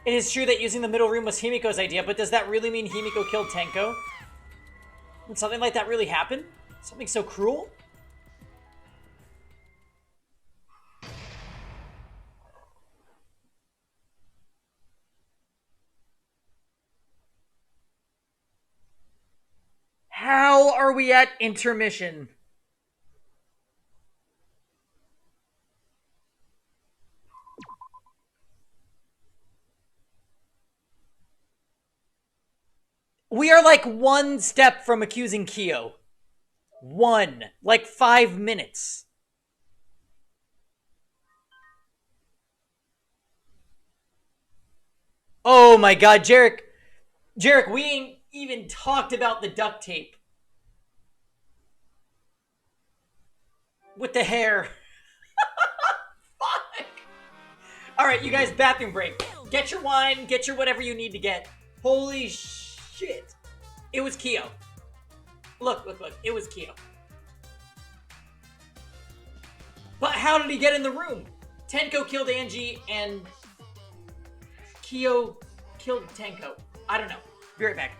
It is true that using the middle room was Himiko's idea, but does that really mean Himiko killed Tenko? Would something like that really happen? Something so cruel? How are we at intermission? We are like one step from accusing Kyo. One. Like 5 minutes. Oh my god, Jarek. Jarek, we ain't even talked about the duct tape. With the hair. Fuck! Alright, you guys, bathroom break. Get your wine, get your whatever you need to get. Holy shit. It was Kyo. Look. It was Kyo. But how did he get in the room? Tenko killed Angie and Kyo killed Tenko. I don't know. Be right back.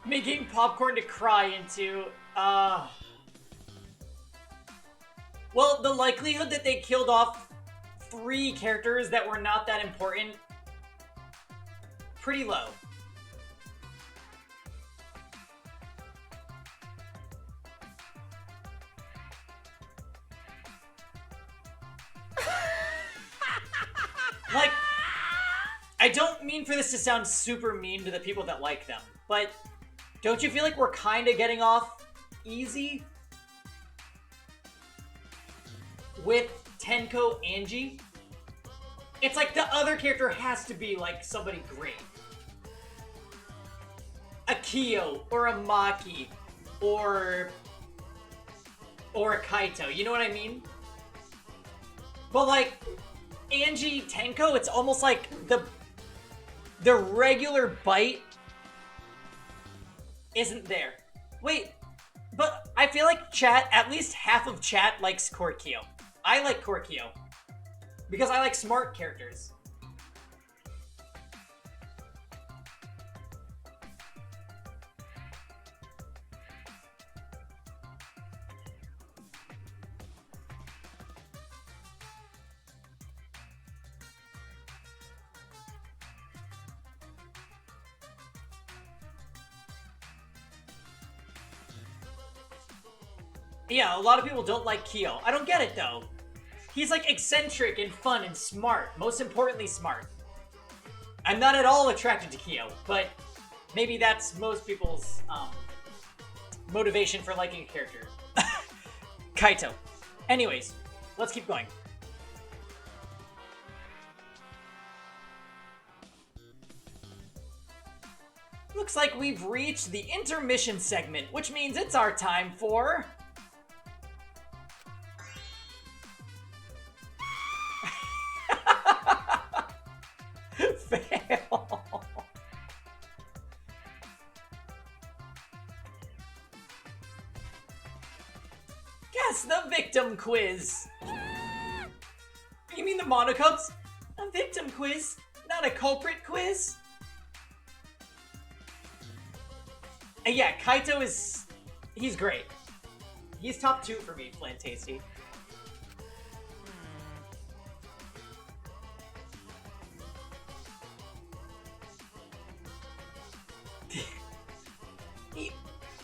Making popcorn to cry into, well, the likelihood that they killed off 3 characters that were not that important, pretty low. Like, I don't mean for this to sound super mean to the people that like them, but don't you feel like we're kind of getting off easy with Tenko Angie? It's like the other character has to be like somebody great. A Kyo or a Maki or a Kaito, you know what I mean? But like Angie Tenko, it's almost like the regular bite isn't there. Wait, but I feel like chat, at least half of chat likes Korkio. I like Korkio because I like smart characters. Yeah, a lot of people don't like Kyo. I don't get it, though. He's, like, eccentric and fun and smart. Most importantly, smart. I'm not at all attracted to Kyo, but maybe that's most people's, motivation for liking a character. Kaito. Anyways, let's keep going. Looks like we've reached the intermission segment, which means it's our time for... Fail. the victim quiz. You mean the Monocubs? A victim quiz, not a culprit quiz? And yeah, Kaito is... he's great. He's top 2 for me, Flint Tasty.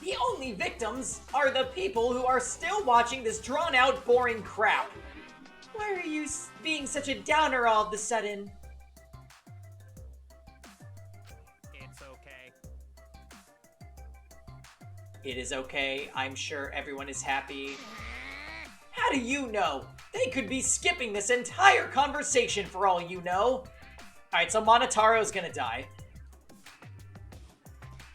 The only victims are the people who are still watching this drawn-out, boring crap. Why are you being such a downer all of a sudden? It's okay. It is okay. I'm sure everyone is happy. How do you know? They could be skipping this entire conversation for all you know. Alright, so Monotaro's gonna die.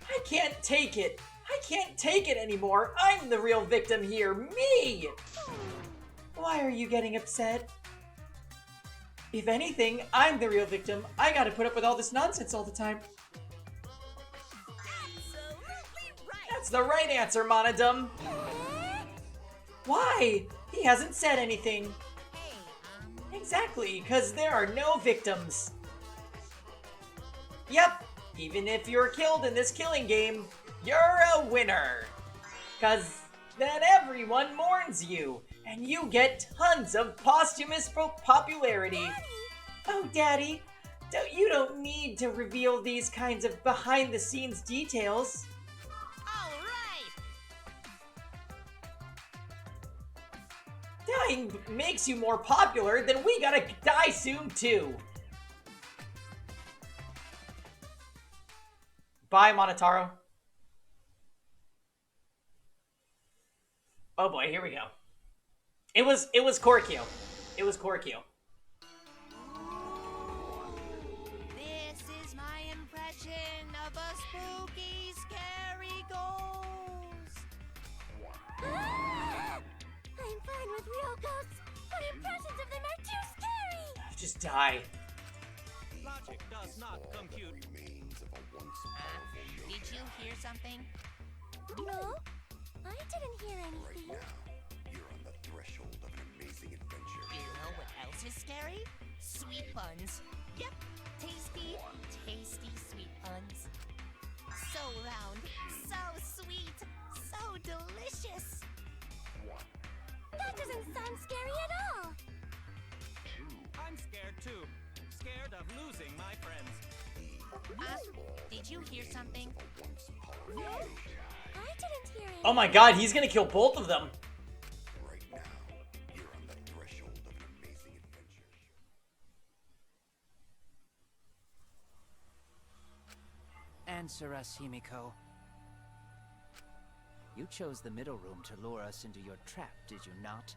I can't take it. I can't take it anymore. I'm the real victim here. Me! Why are you getting upset? If anything, I'm the real victim. I gotta put up with all this nonsense all the time. Absolutely right. That's the right answer, Monodum. Why? He hasn't said anything. Exactly, because there are no victims. Yep, even if you're killed in this killing game, you're a winner. Because then everyone mourns you, and you get tons of posthumous popularity. Daddy. Oh, Daddy, you don't need to reveal these kinds of behind-the-scenes details. All right. Dying makes you more popular, then we gotta die soon, too. Bye, Monotaro. Oh boy, here we go. It was Korkio. It was Korkio. This is my impression of a spooky, scary ghost. I'm fine with real ghosts, but impressions of them are too scary! Just die. Logic does not compute. Did you hear something? No, I didn't hear anything. You're on the threshold of an amazing adventure. You know what else is scary? Sweet buns. Yep, tasty, tasty sweet buns. So round, so sweet, so delicious. That doesn't sound scary at all! I'm scared too. Scared of losing my friends. Did you hear something? No, I didn't hear anything. Oh my god, he's gonna kill both of them. Right now, you're on the threshold of an amazing adventure. Answer us, Himiko. You chose the middle room to lure us into your trap, did you not?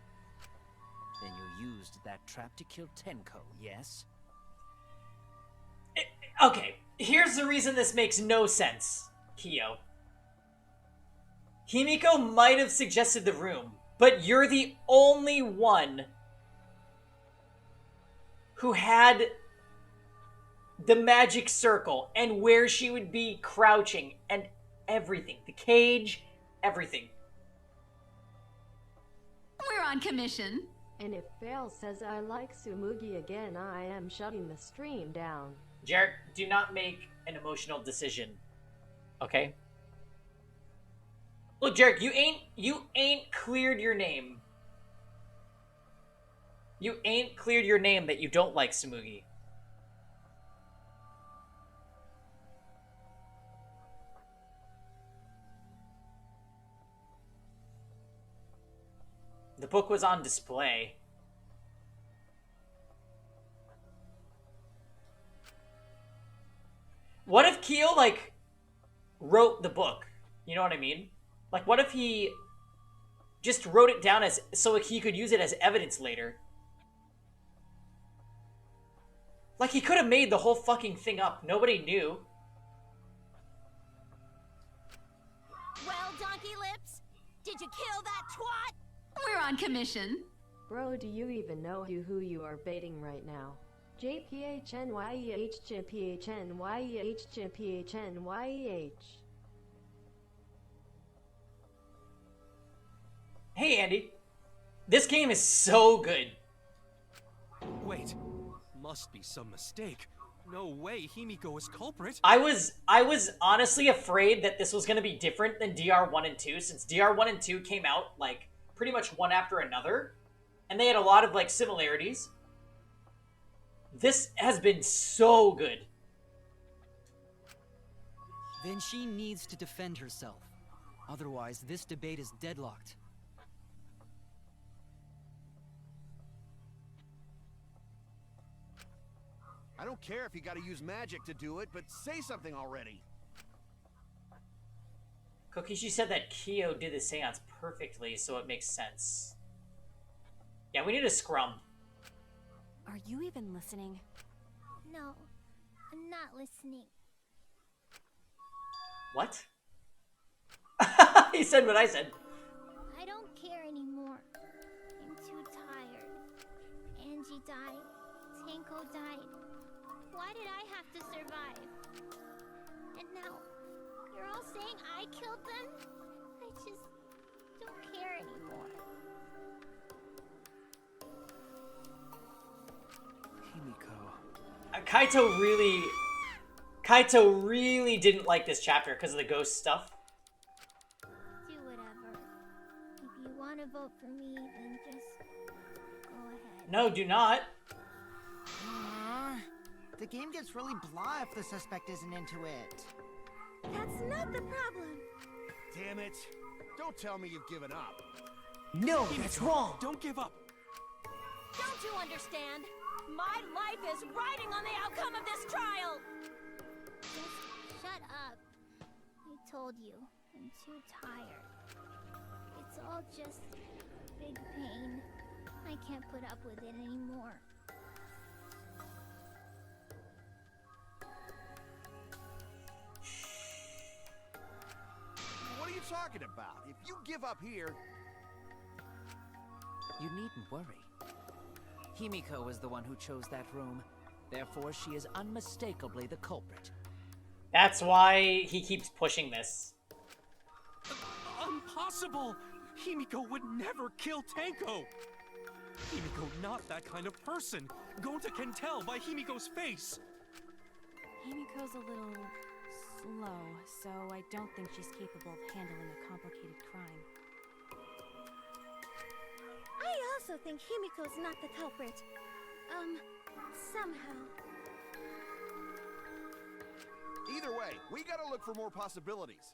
Then you used that trap to kill Tenko, yes? Okay, here's the reason this makes no sense, Kyo. Himiko might have suggested the room, but you're the only one who had the magic circle and where she would be crouching and everything. The cage, everything. We're on commission. And if Fail says I like Sumugi again, I am shutting the stream down. Jarek, do not make an emotional decision. Okay? Look, Jarek, you ain't cleared your name. You ain't cleared your name that you don't like Sumugi. The book was on display. What if Kyo, like, wrote the book? You know what I mean? Like, what if he just wrote it down as so he could use it as evidence later? Like, he could have made the whole fucking thing up. Nobody knew. Well, Donkey Lips, did you kill that twat? We're on commission. Bro, do you even know who you are baiting right now? JPHNYEH JPHNYEH JPHNYEH. Hey, Andy. This game is so good. Wait, must be some mistake. No way Himiko is culprit. I was honestly afraid that this was going to be different than DR1 and 2, since DR1 and 2 came out like pretty much one after another, and they had a lot of like similarities. This has been so good. Then she needs to defend herself. Otherwise, this debate is deadlocked. I don't care if you gotta use magic to do it, but say something already. Kokishi said that Kyo did the seance perfectly, so it makes sense. Yeah, we need a scrum. Are you even listening? No, I'm not listening. What? He said what I said. I don't care anymore. I'm too tired. Angie died. Tanko died. Why did I have to survive? And now, you're all saying I killed them? I just don't care anymore. Himiko. Kaito really didn't like this chapter because of the ghost stuff. Do whatever. If you want to vote for me, then just go ahead. No, do not. The game gets really blah if the suspect isn't into it. That's not the problem. Damn it. Don't tell me you've given up. No, that's wrong. Don't give up. Don't you understand? My life is riding on the outcome of this trial! Just shut up. I told you, I'm too tired. It's all just big pain. I can't put up with it anymore. What are you talking about? If you give up here... You needn't worry. Himiko was the one who chose that room. Therefore, she is unmistakably the culprit. That's why he keeps pushing this. Impossible! Himiko would never kill Tanko! Himiko not that kind of person. Gonta can tell by Himiko's face. Himiko's a little slow, so I don't think she's capable of handling a complicated crime. I also think Himiko's not the culprit. Somehow. Either way, we gotta look for more possibilities.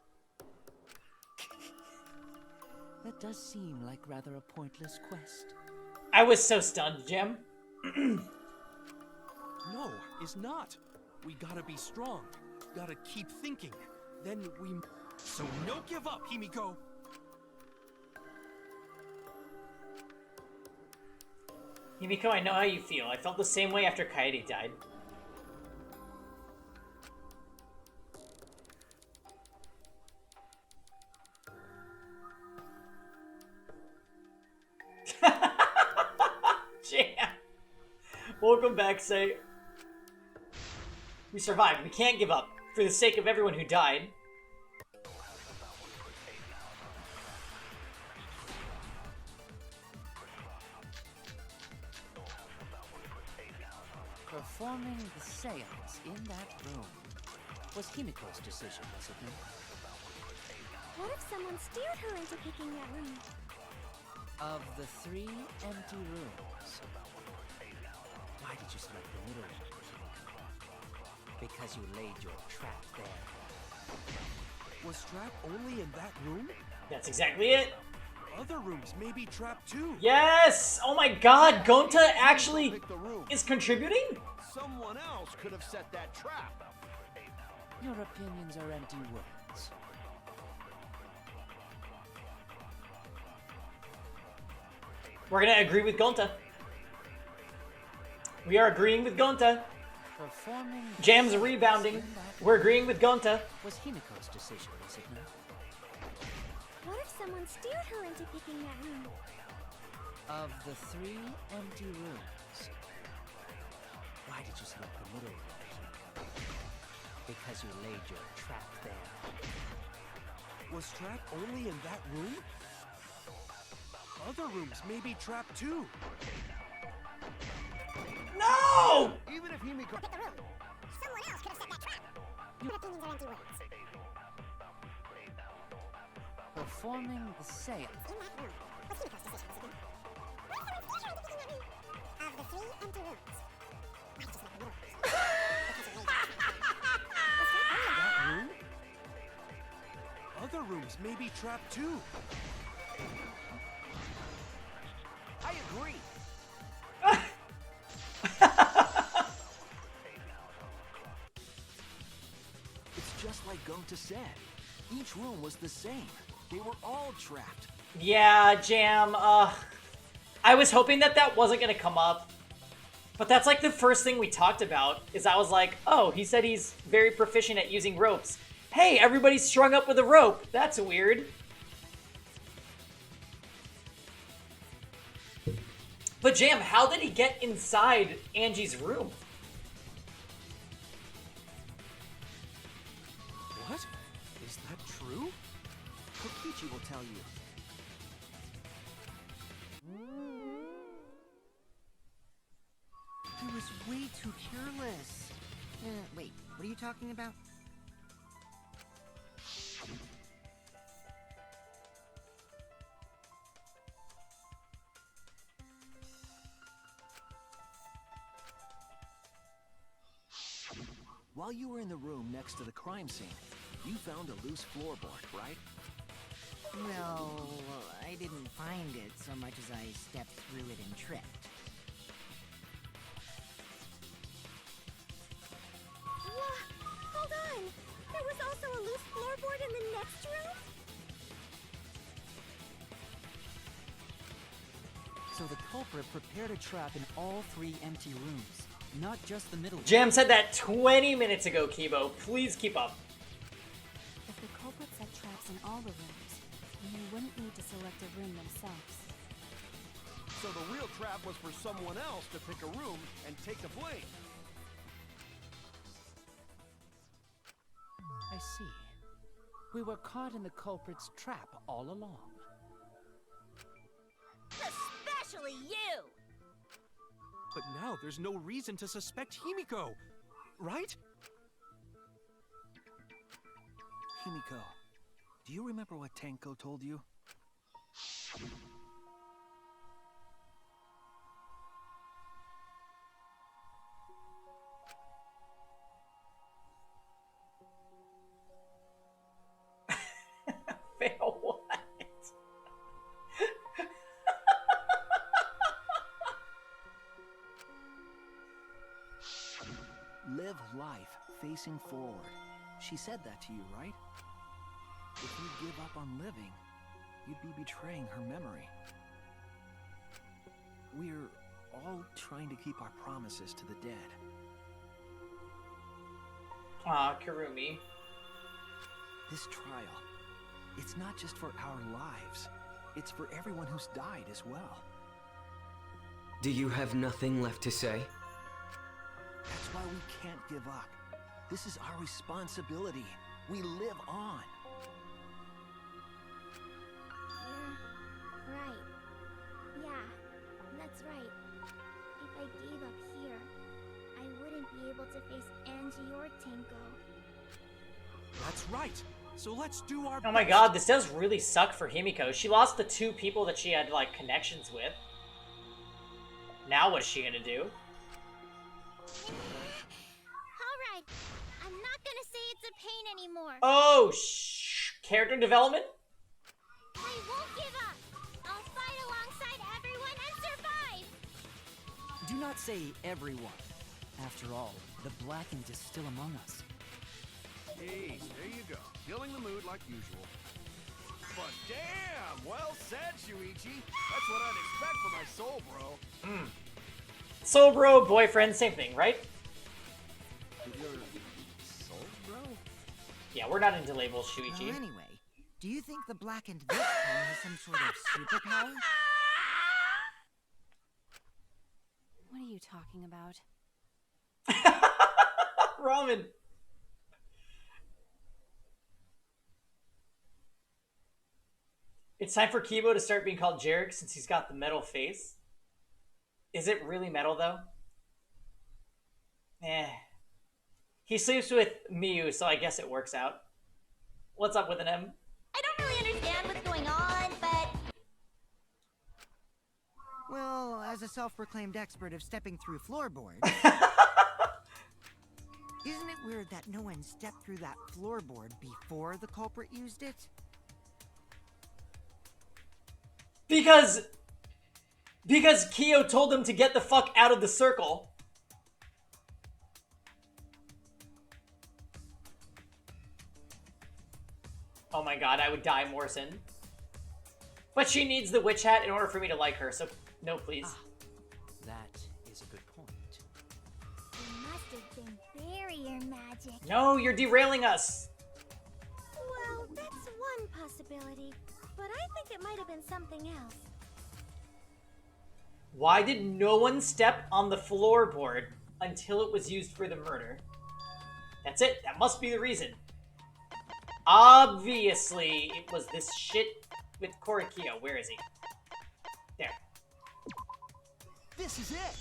That does seem like rather a pointless quest. I was so stunned, Jim. No, is not. We gotta be strong. Gotta keep thinking. Then we... So no give up, Himiko! Himiko, I know how you feel. I felt the same way after Kaede died. Jam! Welcome back, Say. We survived. We can't give up. For the sake of everyone who died. Performing the seance in that room was Himiko's decision, was it not? What if someone steered her into picking that room? Of the 3 empty rooms, why did you select the middle one, Himiko? Because you laid your trap there. Was trap only in that room? That's exactly it. Other rooms may be trapped too. Yes! Oh my god, Gonta actually is contributing? Someone else could have set that trap. Your opinions are empty words. We're gonna agree with Gonta. We are agreeing with Gonta. Performing Jam's rebounding. We're agreeing with Gonta. Was Himiko's decision, was it not? What if someone steered her into picking that room? Of the 3 empty rooms, why did you select the middle room, Himiko? Because you laid your trap there. Was trap only in that room? Other rooms may be trapped too. No! Even if Himiko... Someone else could have set that trap. Your opinions are empty words. Performing the seance. In that room, what's Himiko's decision was again? What if someone's featuring the beginning of the 3 empty rooms? Why just make the middle rooms? That room? Other rooms may be trapped too. I agree. It's just like Gonta said. Each room was the same. They were all trapped. Yeah, Jam, I was hoping that that wasn't gonna come up. But that's like the first thing we talked about, is I was like, oh, he said he's very proficient at using ropes. Hey, everybody's strung up with a rope. That's weird. But Jam, how did he get inside Angie's room? What? Is that true? Kokichi will tell you. He was way too careless. Wait, what are you talking about? While you were in the room next to the crime scene, you found a loose floorboard, right? Well, I didn't find it so much as I stepped through it and tripped. Hold on! There was also a loose floorboard in the next room? So the culprit prepared a trap in all 3 empty rooms, not just the middle. Jam said that 20 minutes ago, Kibo. Please keep up. If the culprit set traps in all the rooms, then they wouldn't need to select a room themselves. So the real trap was for someone else to pick a room and take the blame. I see. We were caught in the culprit's trap all along. Especially you! But now there's no reason to suspect Himiko, right? Himiko, do you remember what Tenko told you? Fail what? Live life facing forward. She said that to you, right? If you give up on living, you'd be betraying her memory. We're all trying to keep our promises to the dead. Aw, Kurumi. This trial, it's not just for our lives. It's for everyone who's died as well. Do you have nothing left to say? That's why we can't give up. This is our responsibility. We live on. You're right. Yeah, that's right. If I gave up here, I wouldn't be able to face Angie or Tenko. That's right. So let's do our Oh my god, this does really suck for Himiko. She lost the 2 people that she had, like, connections with. Now what's she gonna do? Alright, I'm not gonna say it's a pain anymore. Oh, character development? I won't give up. I'll fight alongside everyone and survive. Do not say everyone. After all, the Blackened is still among us. Hey, there you go. Killing the mood like usual. But damn, well said, Shuichi. That's what I'd expect for my soul, bro. Soul bro, boyfriend, same thing, right? Your soul, bro? Yeah, we're not into labels, Shuichi. Well, anyway, do you think the Blackened this time has some sort of superpower? What are you talking about? Ramen. It's time for Kibo to start being called Jarek since he's got the metal face. Is it really metal, though? Eh. He sleeps with Miyu, so I guess it works out. What's up with an M? I don't really understand what's going on, but... Well, as a self-proclaimed expert of stepping through floorboards... Isn't it weird that no one stepped through that floorboard before the culprit used it? Because Kyo told him to get the fuck out of the circle. Oh my god, I would die, Morrison. But she needs the witch hat in order for me to like her, so no, please. That is a good point. It must have been barrier magic. No, you're derailing us. Well, that's one possibility, but I think it might have been something else. Why did no one step on the floorboard until it was used for the murder? That's it. That must be the reason. Obviously, it was this shit with Korikyo. Where is he? There. This is it!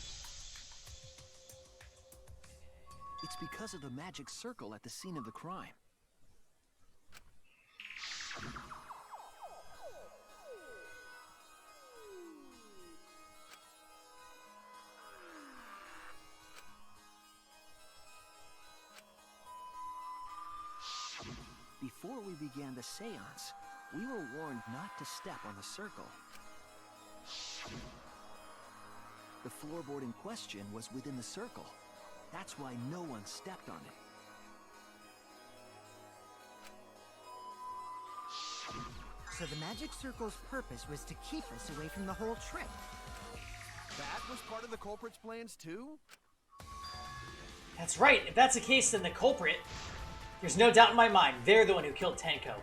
It's because of the magic circle at the scene of the crime. Before we began the seance, we were warned not to step on the circle. The floorboard in question was within the circle. That's why no one stepped on it. So the magic circle's purpose was to keep us away from the whole trip. That was part of the culprit's plans too? That's right. If that's the case, then the culprit, there's no doubt in my mind, they're the one who killed Tenko.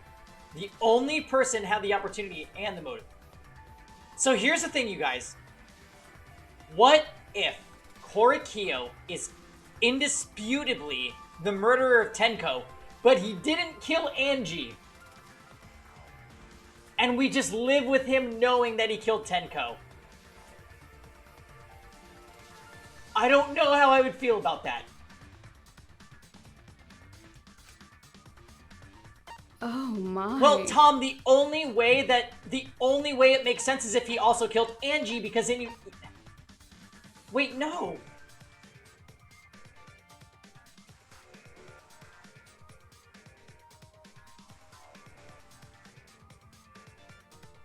The only person had the opportunity and the motive. So here's the thing, you guys. What if Korikyo is indisputably the murderer of Tenko, but he didn't kill Angie? And we just live with him knowing that he killed Tenko. I don't know how I would feel about that. Oh my. Well, Tom, the only way it makes sense is if he also killed Angie, because then you... Wait, no.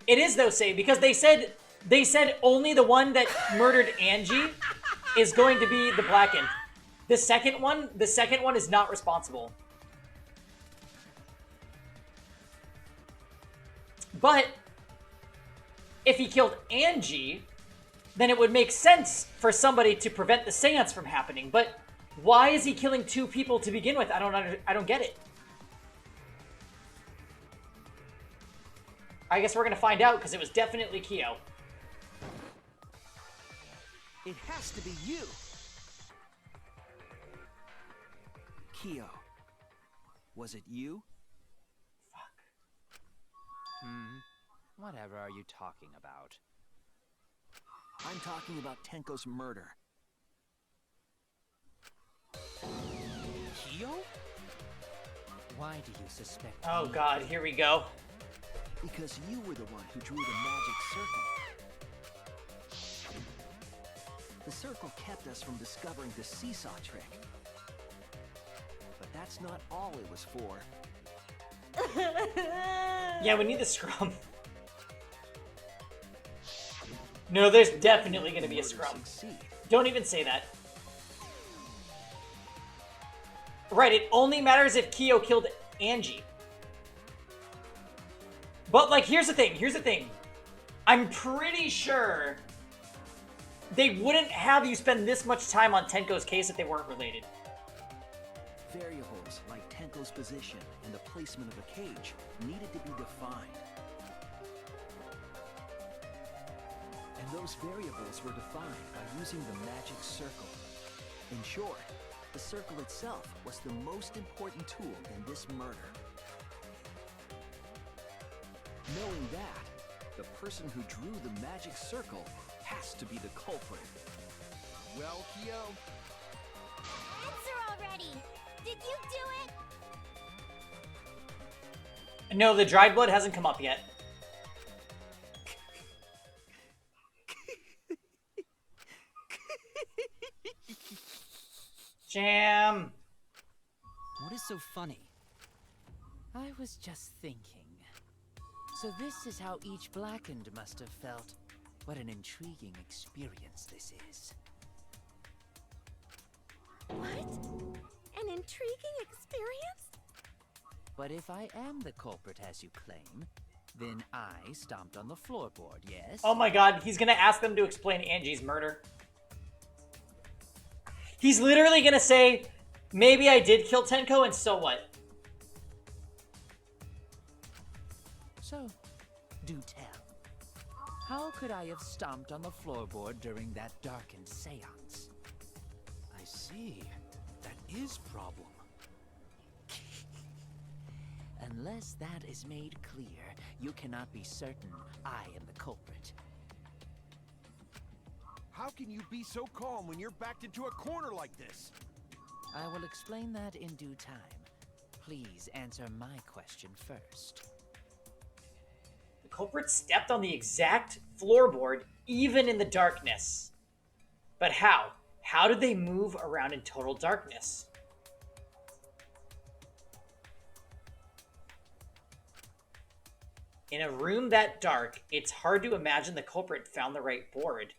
It is though, say, because they said only the one that murdered Angie is going to be the blackened. The second one is not responsible. But if he killed Angie, then it would make sense for somebody to prevent the seance from happening. But why is he killing two people to begin with? I don't get it. I guess we're gonna find out because it was definitely Kyo. It has to be you! Kyo. Was it you? Whatever are you talking about? I'm talking about Tenko's murder. Kyo? Why do you suspect Oh me? god, here we go. Because you were the one who drew the magic circle. The circle kept us from discovering the seesaw trick. But that's not all it was for. Yeah, we need the scrum. No, there's definitely gonna be a scrum. Don't even say that. Right, it only matters if Kyo killed Angie. But, like, here's the thing. I'm pretty sure they wouldn't have you spend this much time on Tenko's case if they weren't related. Variables like Tenko's position and the placement of the cage needed to be defined. And those variables were defined by using the magic circle. In short, the circle itself was the most important tool in this murder. Knowing that, The person who drew the magic circle has to be the culprit. Well, Kyo? Answer already! Did you do it? No, the dried blood hasn't come up yet. Jam. What is so funny? I was just thinking. So this is how each Blackened must have felt. What an intriguing experience this is. What? An intriguing experience? But if I am the culprit as you claim, then I stomped on the floorboard, yes? Oh my god, he's gonna ask them to explain Angie's murder. He's literally gonna say, maybe I did kill Tenko, and so what? So, do tell. How could I have stomped on the floorboard during that darkened seance? I see. That is problem. Unless that is made clear, you cannot be certain I am the culprit. How can you be so calm when you're backed into a corner like this? I will explain that in due time. Please answer my question first. The culprit stepped on the exact floorboard, even in the darkness. But how? How did they move around in total darkness? In a room that dark, it's hard to imagine the culprit found the right board.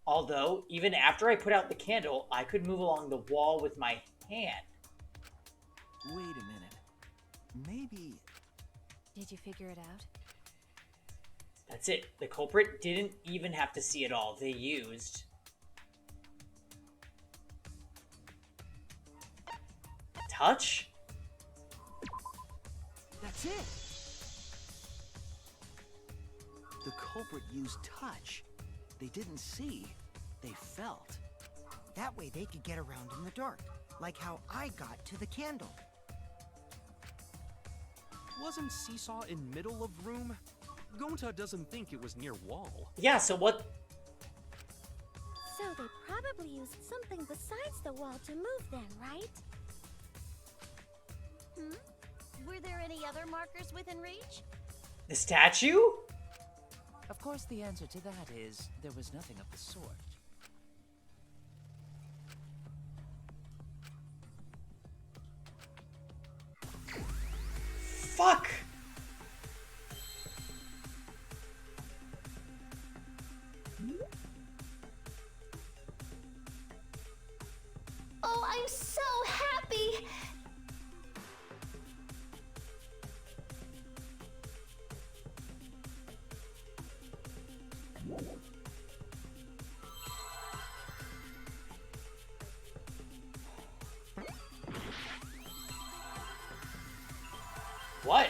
Although, even after I put out the candle, I could move along the wall with my hand. Wait a minute. Maybe... Did you figure it out? That's it. The culprit didn't even have to see it all. They used... touch? That's it! The culprit used touch. They didn't see. They felt. That way they could get around in the dark, like how I got to the candle. Wasn't Seesaw in middle of room? Gonta doesn't think it was near wall. Yeah, so what... So they probably used something besides the wall to move then, right? Were there any other markers within reach? The statue? Of course, the answer to that is there was nothing of the sort. Fuck! Oh, I'm so happy! What?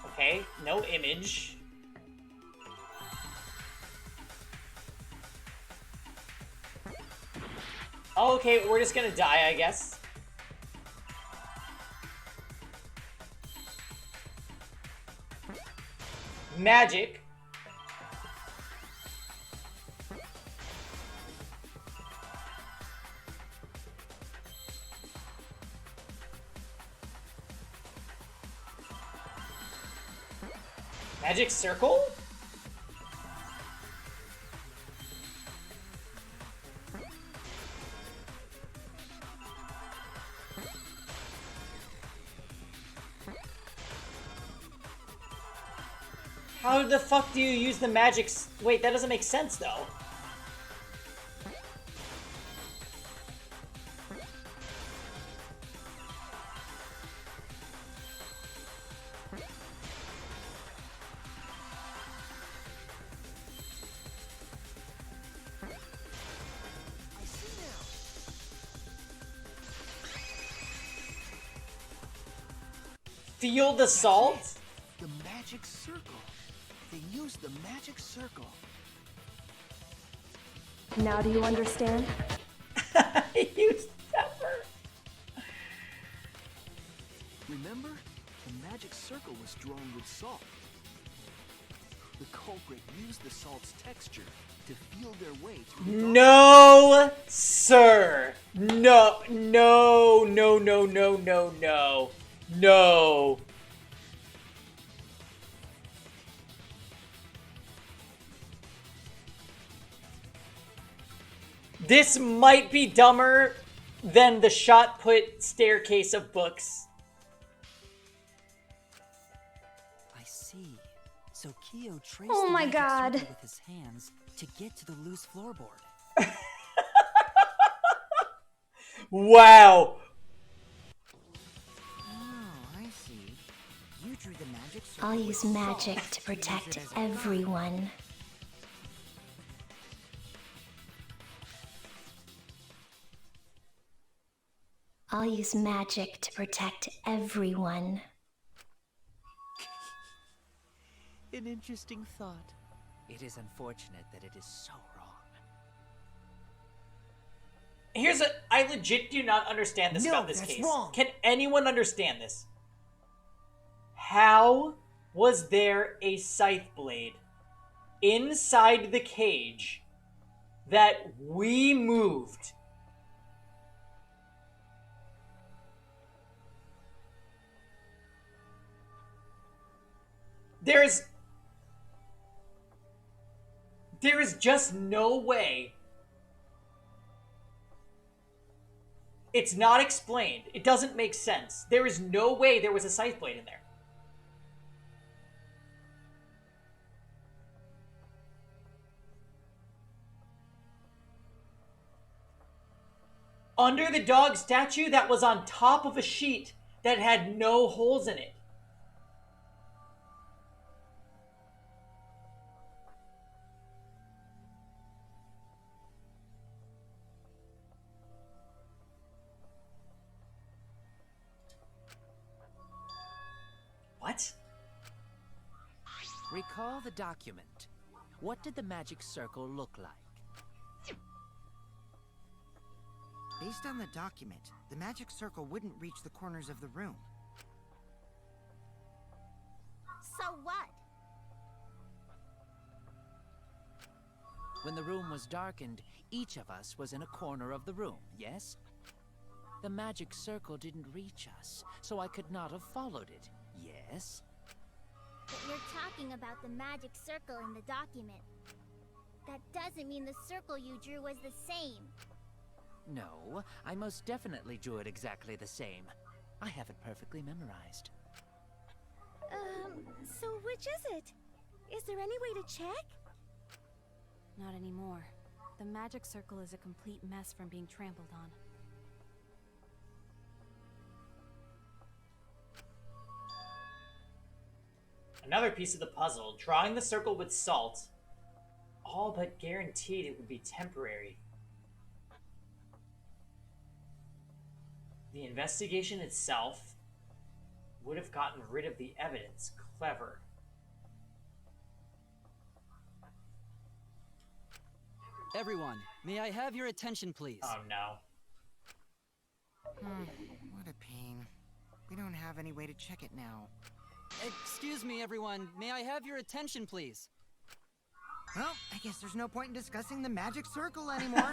Okay, no image. Okay, we're just gonna die, I guess. Magic. Magic circle? How the fuck do you use the magic wait, that doesn't make sense though. Feel the salt? The magic circle. They used the magic circle. Now do you understand? Use pepper. Remember? The magic circle was drawn with salt. The culprit used the salt's texture to feel their way through the dark. No, sir. No, no, no, no, no, no, no. No. This might be dumber than the shot put staircase of books. I see. So Kyo traced Oh the my magic God. circle with his hands to get to the loose floorboard. Wow. Oh, I see. You drew the magic circle I'll with use salt magic to use it protect as a guide. everyone. I'll use magic to protect everyone. An interesting thought. It is unfortunate that it is so wrong. I legit do not understand this about this that's case. wrong. Can anyone understand this? How was there a scythe blade inside the cage that we moved? There is just no way. It's not explained. It doesn't make sense. There is no way there was a scythe blade in there. Under the dog statue that was on top of a sheet that had no holes in it. What? Recall the document. What did the magic circle look like? Based on the document, the magic circle wouldn't reach the corners of the room. So what? When the room was darkened, each of us was in a corner of the room, yes? The magic circle didn't reach us, so I could not have followed it, yes? But you're talking about the magic circle in the document. That doesn't mean the circle you drew was the same. No, I most definitely drew it exactly the same. I have it perfectly memorized. So which is it? Is there any way to check? Not anymore. The magic circle is a complete mess from being trampled on. Another piece of the puzzle, drawing the circle with salt, all but guaranteed it would be temporary. The investigation itself would have gotten rid of the evidence. Clever. Everyone, may I have your attention, please? Oh no. What a pain. We don't have any way to check it now. Excuse me, everyone. May I have your attention, please? Well, I guess there's no point in discussing the magic circle anymore.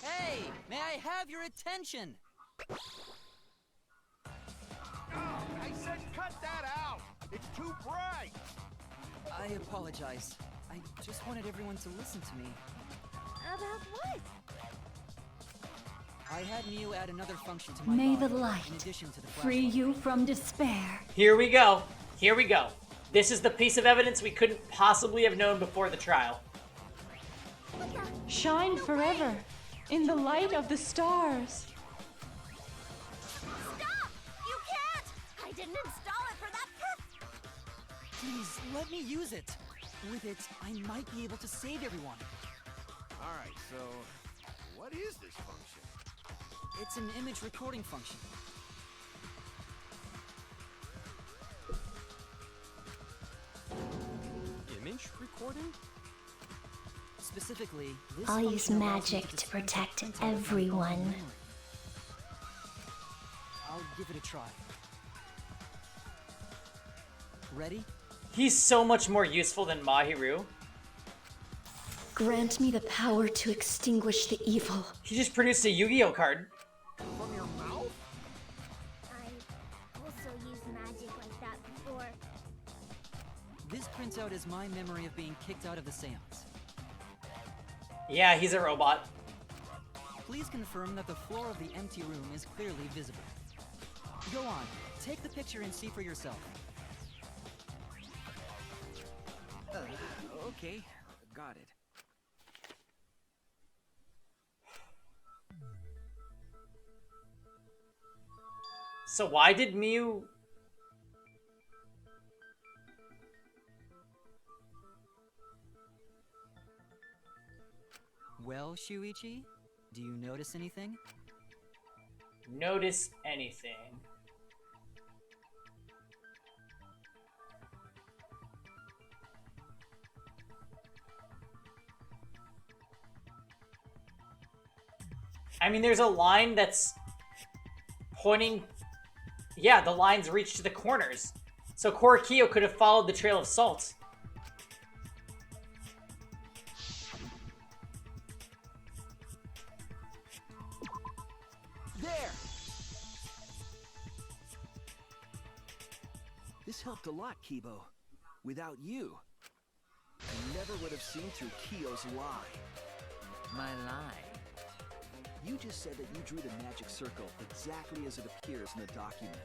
Hey, may I have your attention? I said cut that out! It's too bright! I apologize. I just wanted everyone to listen to me. About what? I had Mew add another function to my May body, the light in addition to the free flashlight. you from despair. Here we go. Here we go. This is the piece of evidence we couldn't possibly have known before the trial. Shine forever in the light of the stars. Stop! You can't! I didn't install it for that purpose! Please, let me use it. With it, I might be able to save everyone. Alright, so what is this function? It's an image recording function. Image recording? Specifically, this I'll use function allows me magic to dispense a protect printout of my everyone. own memory. I'll give it a try. Ready? He's so much more useful than Mahiru. Grant me the power to extinguish the evil. He just produced a Yu-Gi-Oh card. From your mouth? I also used magic like that before. This printout is my memory of being kicked out of the seance. Yeah, he's a robot. Please confirm that the floor of the empty room is clearly visible. Go on, take the picture and see for yourself. Okay, got it. So why did Miu... Well, Shuichi, do you notice anything? Notice anything? I mean, there's a line that's pointing... Yeah, the lines reach to the corners. So Korikyo could have followed the trail of salt. There! This helped a lot, Kibo. Without you, I never would have seen through Kiyo's lie. My lie? You just said that you drew the magic circle exactly as it appears in the document.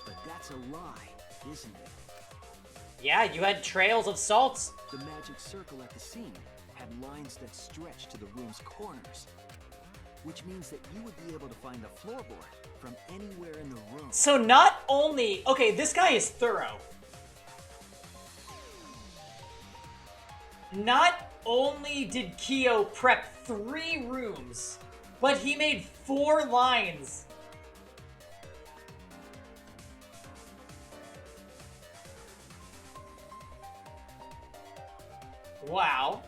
But that's a lie, isn't it? Yeah, you had trails of salt. The magic circle at the scene had lines that stretched to the room's corners, which means that you would be able to find the floorboard from anywhere in the room. So not only... Okay, this guy is thorough. Not only did Kiyo prep 3 rooms, but he made 4 lines. Wow.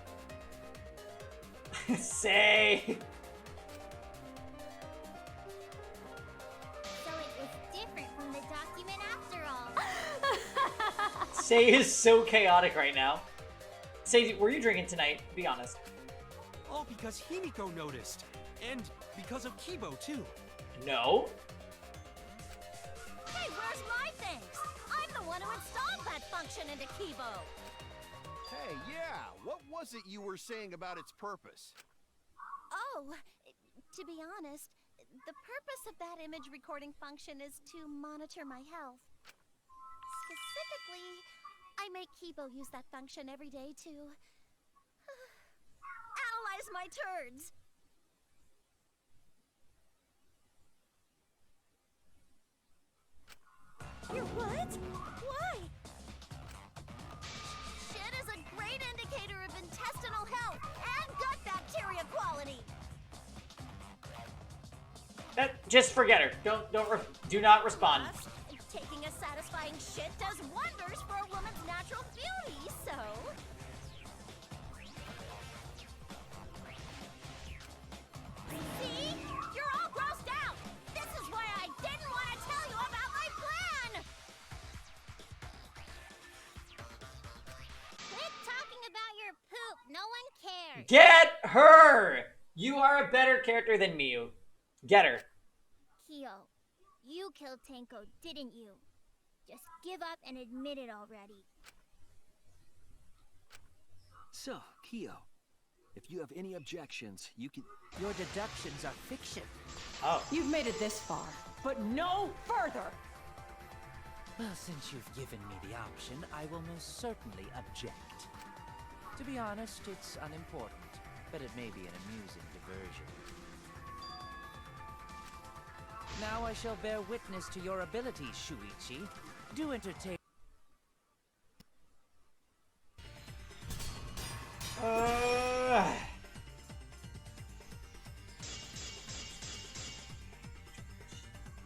Say. So it was different from the document after all. Say is so chaotic right now. Say, were you drinking tonight? Be honest. All because Himiko noticed. And because of Kibo, too. No. Hey, where's my things? I'm the one who installed that function into Kibo. Hey, yeah, what was it you were saying about its purpose? Oh, to be honest, the purpose of that image recording function is to monitor my health. Specifically, I make Kibo use that function every day to analyze my turds. Your what? Why? Shit is a great indicator of intestinal health and gut bacteria quality. Just forget her. Do not respond. Plus, taking a satisfying shit does wonders for a woman's natural beauty, so... See? You're all grossed out! This is why I didn't want to tell you about my plan! Quit talking about your poop. No one cares. Get her! You are a better character than Miu. Get her. Kyo, you killed Tenko, didn't you? Just give up and admit it already. So, Kyo, if you have any objections, you can... Your deductions are fiction. Oh. You've made it this far, but no further! Well, since you've given me the option, I will most certainly object. To be honest, it's unimportant, but it may be an amusing diversion. Now I shall bear witness to your abilities, Shuichi. Do entertain...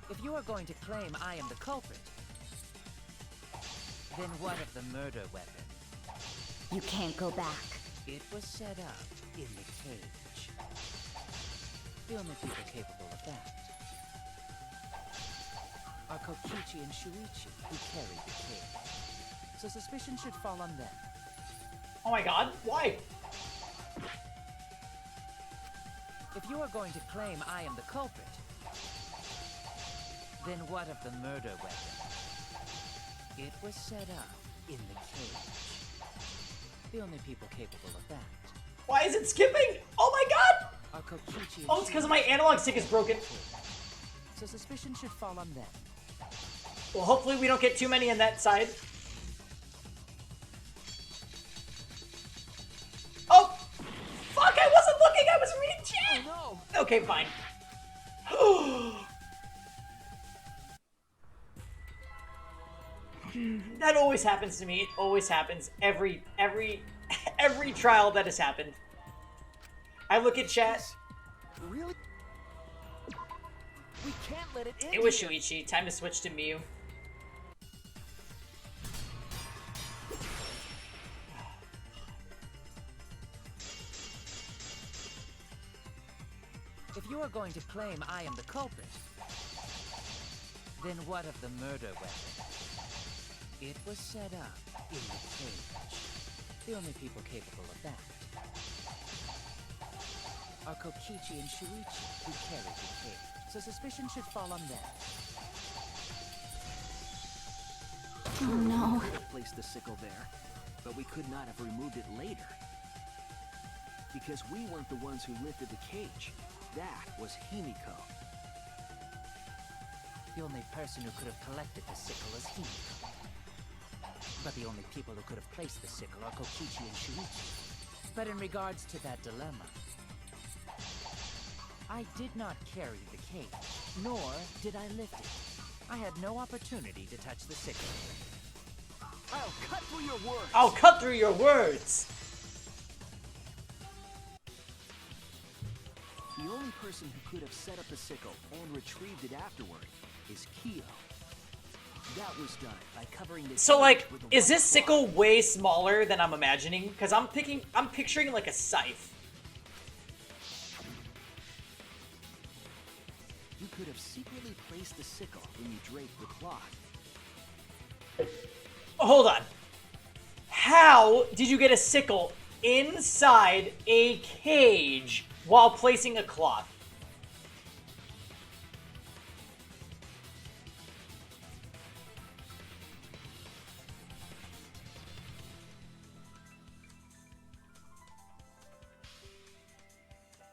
If you are going to claim I am the culprit, then what of the murder weapon? You can't go back. It was set up in the cage. The only people capable of that are Kokichi and Shuichi, who carried the cage. So suspicion should fall on them. Oh my god, why? If you are going to claim I am the culprit, then what of the murder weapon? It was set up in the cage. The only people capable of that. Why is it skipping? Oh my god! Are Kokichi and Oh, it's because my analog stick is broken. So suspicion should fall on them. Well, hopefully we don't get too many on that side. Oh! Fuck, I wasn't looking! I was reading chat! Oh no! Okay, fine. That always happens to me. It always happens. Every trial that has happened. I look at chat. Really? We can't let it in. It was Shuichi. Time to switch to Miyu. If you are going to claim I am the culprit, then what of the murder weapon? It was set up in the cage. The only people capable of that are Kokichi and Shuichi, who carried the cage. So suspicion should fall on them. Oh no. We could have placed the sickle there, but we could not have removed it later. Because we weren't the ones who lifted the cage. That was Himiko. The only person who could have collected the sickle is Himiko. But the only people who could have placed the sickle are Kokichi and Shuichi. But in regards to that dilemma, I did not carry the cage, nor did I lift it. I had no opportunity to touch the sickle. I'll cut through your words! I'll cut through your words! The only person who could have set up the sickle and retrieved it afterward is Kyo. That was done by covering the So like, with a is white this sickle way smaller than I'm imagining? Because I'm picturing like a scythe. You could have secretly placed the sickle when you draped the cloth. Hold on. How did you get a sickle inside a cage while placing a cloth?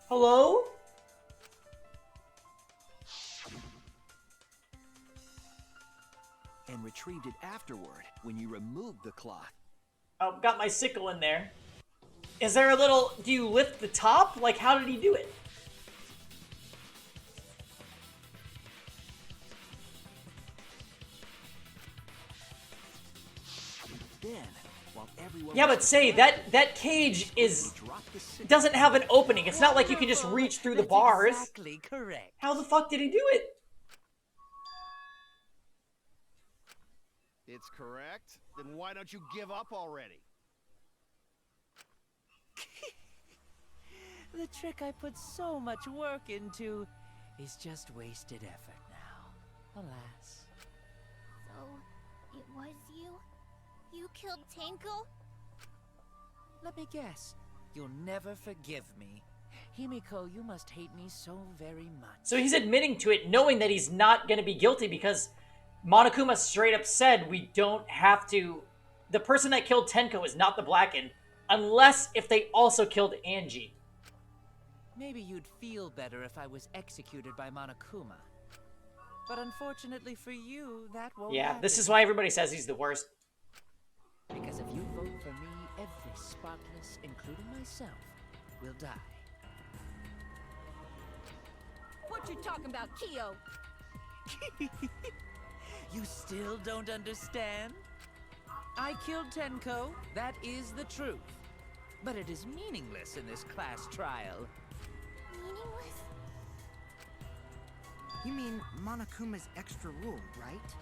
Hello? And retrieved it afterward when you removed the cloth. Oh, got my sickle in there. Is there a little... Do you lift the top? Like, how did he do it? Then, while everyone Yeah, was but say, that cage is... doesn't have an opening. It's not like you can just reach through the bars. Exactly correct. How the fuck did he do it? It's correct? Then why don't you give up already? The trick I put so much work into is just wasted effort now. Alas. So, it was you? You killed Tenko? Let me guess. You'll never forgive me. Himiko, you must hate me so very much. So he's admitting to it, knowing that he's not going to be guilty because Monokuma straight up said we don't have to... The person that killed Tenko is not the Blacken, unless if they also killed Angie. Maybe you'd feel better if I was executed by Monokuma. But unfortunately for you, that won't happen. This is why everybody says he's the worst. Because if you vote for me, every spotless, including myself, will die. What you talking about, Kyo? You still don't understand? I killed Tenko, that is the truth. But it is meaningless in this class trial. Meaningless? You mean Monokuma's extra rule, right?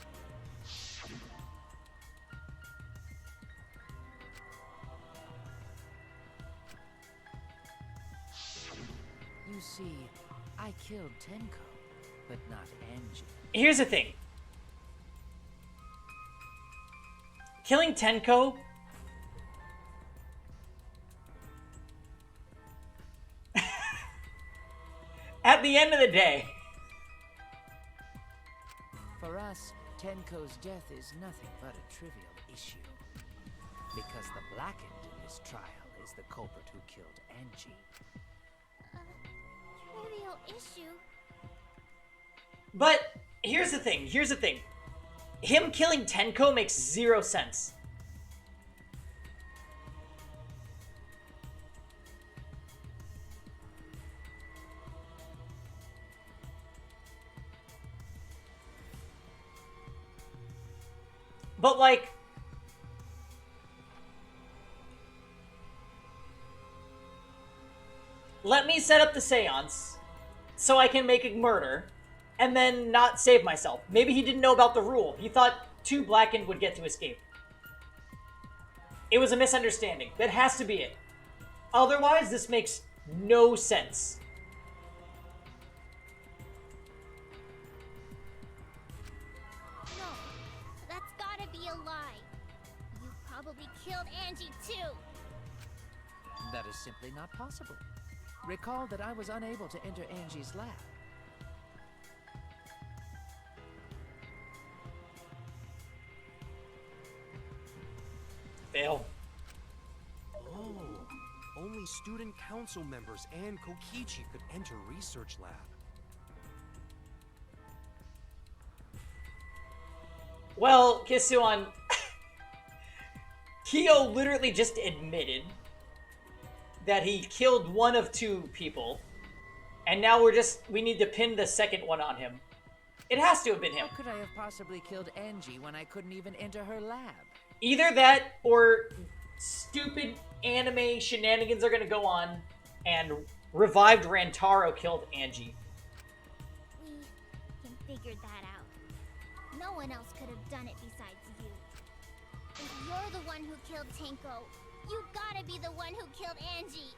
You see, I killed Tenko, but not Angie. Here's the thing. Killing Tenko... At the end of the day... For us, Tenko's death is nothing but a trivial issue. Because the blackened in this trial is the culprit who killed Angie. Trivial issue? But here's the thing. Him killing Tenko makes zero sense. But, like... Let me set up the seance so I can make a murder and then not save myself. Maybe he didn't know about the rule. He thought 2 blackened would get to escape. It was a misunderstanding. That has to be it. Otherwise, this makes no sense. No, that's gotta be a lie. You probably killed Angie too. That is simply not possible. Recall that I was unable to enter Angie's lab. Fail. Oh, only student council members and Kokichi could enter research lab. Well, Kisuan... Kyo literally just admitted that he killed one of 2 people, and now we need to pin the second one on him. It has to have been him. How could I have possibly killed Angie when I couldn't even enter her lab? Either that, or stupid anime shenanigans are gonna go on, and revived Rantaro killed Angie. We can figure that out. No one else could have done it besides you. If you're the one who killed Tenko, you gotta be the one who killed Angie.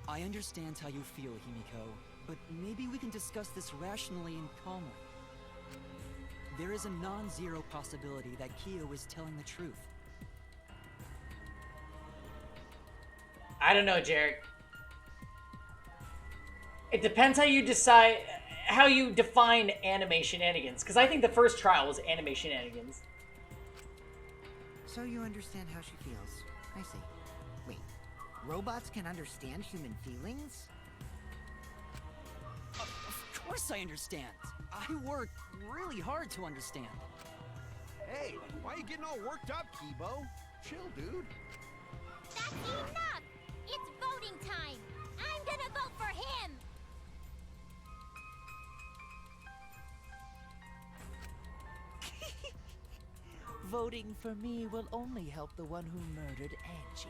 I understand how you feel, Himiko, but maybe we can discuss this rationally and calmly. There is a non-zero possibility that Kyo is telling the truth. I don't know, Jarek. It depends how you decide, how you define anime shenanigans, because I think the first trial was anime shenanigans. So you understand how she feels. I see. Wait, robots can understand human feelings? Of course I understand. I work really hard to understand. Hey, why are you getting all worked up, Kibo? Chill, dude. That's enough! It's voting time! I'm gonna vote for him! Voting for me will only help the one who murdered Angie.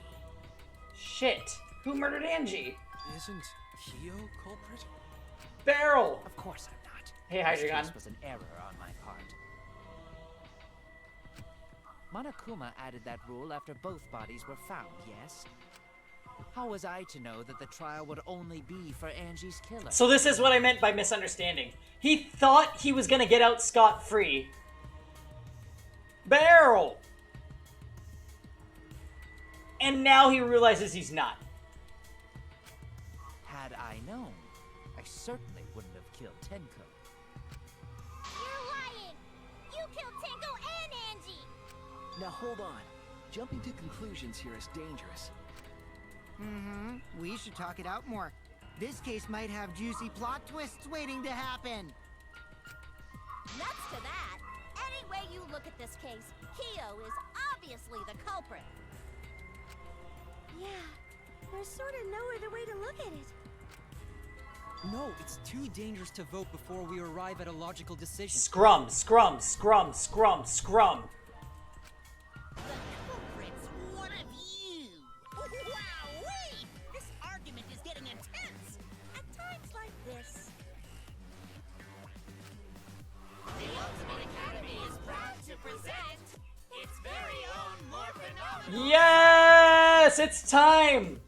Shit. Who murdered Angie? Isn't Kyo culprit? Barrel! Of course I'm not. Hey, This Hydreigon. case was an error on my part. Monokuma added that rule after both bodies were found, yes? How was I to know that the trial would only be for Angie's killer? So this is what I meant by misunderstanding. He thought he was gonna get out scot-free. Barrel! And now he realizes he's not. Had I known, I certainly wouldn't have killed Tenko. You're lying! You killed Tenko and Angie! Now hold on. Jumping to conclusions here is dangerous. Mm-hmm. We should talk it out more. This case might have juicy plot twists waiting to happen. Nuts to that! Any way you look at this case, Kyo is obviously the culprit. Yeah, there's sort of no other way to look at it. No, it's too dangerous to vote before we arrive at a logical decision. Scrum, scrum, scrum, scrum, scrum. Culprits, one of you! Wowee! This argument is getting intense! At times like this. The Ultimate Academy is proud to present its very own more phenomenal... Yes! It's time!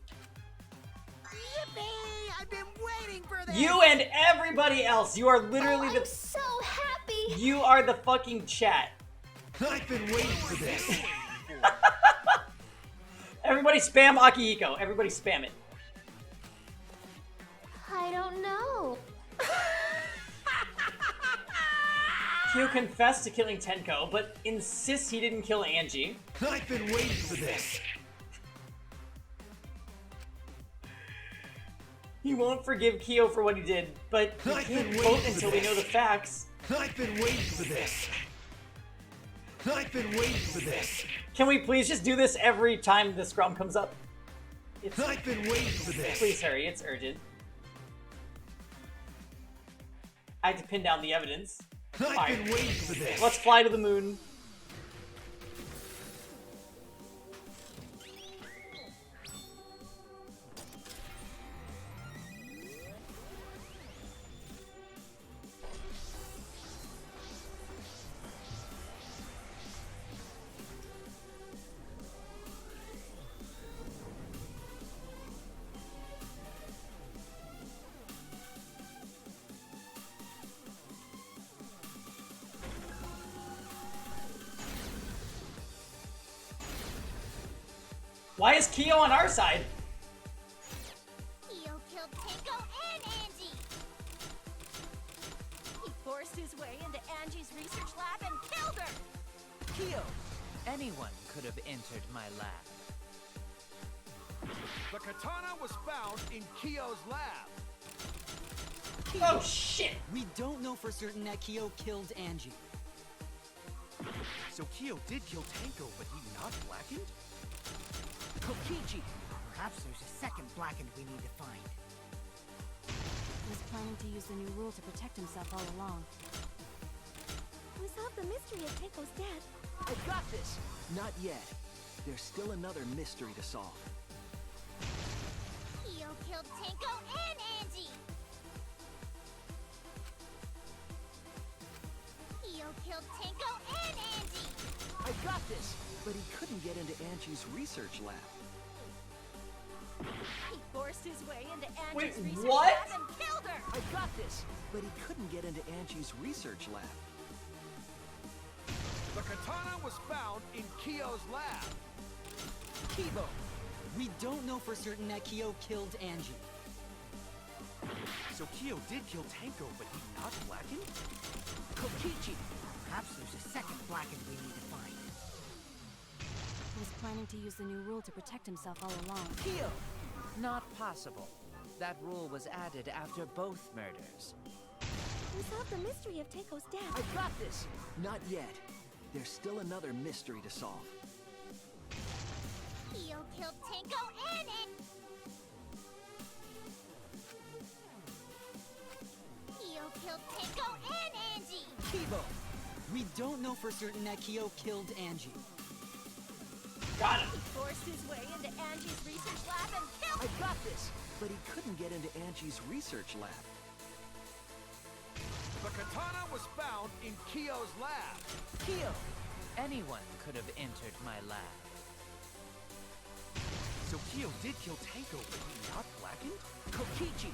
Yippee! I've been waiting You and everybody else. You are literally I'm so happy. You are the fucking chat. I've been waiting for this. Everybody spam Akihiko. Everybody spam it. I don't know. Kyo confessed to killing Tenko, but insists he didn't kill Angie. I've been waiting for this. He won't forgive Kyo for what he did, but we can't vote until we know the facts. I've been waiting for this. I've been waiting for this. Can we please just do this every time the scrum comes up? I've been waiting for this. Please hurry, it's urgent. I have to pin down the evidence. I've been waiting for this. Let's fly to the moon. Why is Kyo on our side? Kyo killed Tenko and Angie! He forced his way into Angie's research lab and killed her! Kyo, anyone could have entered my lab. The katana was found in Kyo's lab. Oh shit! We don't know for certain that Kyo killed Angie. So Kyo did kill Tenko, but he not blackened? Kokichi! Perhaps there's a second blackened we need to find. He was planning to use the new rule to protect himself all along. We solved the mystery of Tenko's death. I got this! Not yet. There's still another mystery to solve. Kyo killed Tenko and Angie! Kyo killed Tenko and Angie! I got this! But he couldn't get into Angie's research lab. He forced his way into Wait, Angie's research what? lab and killed her! I got this! But he couldn't get into Angie's research lab. The katana was found in Kyo's lab. Kibo, we don't know for certain that Kyo killed Angie. So Kyo did kill Tenko, but he not blackened? Kokichi! Perhaps there's a second blackened we need to find. He was planning to use the new rule to protect himself all along. Kyo! Not possible. That rule was added after both murders. We solved the mystery of Tenko's death. I got this! Not yet. There's still another mystery to solve. Kyo killed Tenko and Kyo killed Tenko and Angie! Kibo, we don't know for certain that Kyo killed Angie. Got him. He forced his way into Angie's research lab and killed I got this! But he couldn't get into Angie's research lab. The katana was found in Kyo's lab. Kyo! Anyone could have entered my lab. So Kyo did kill Tenko, but he not blackened? Kokichi!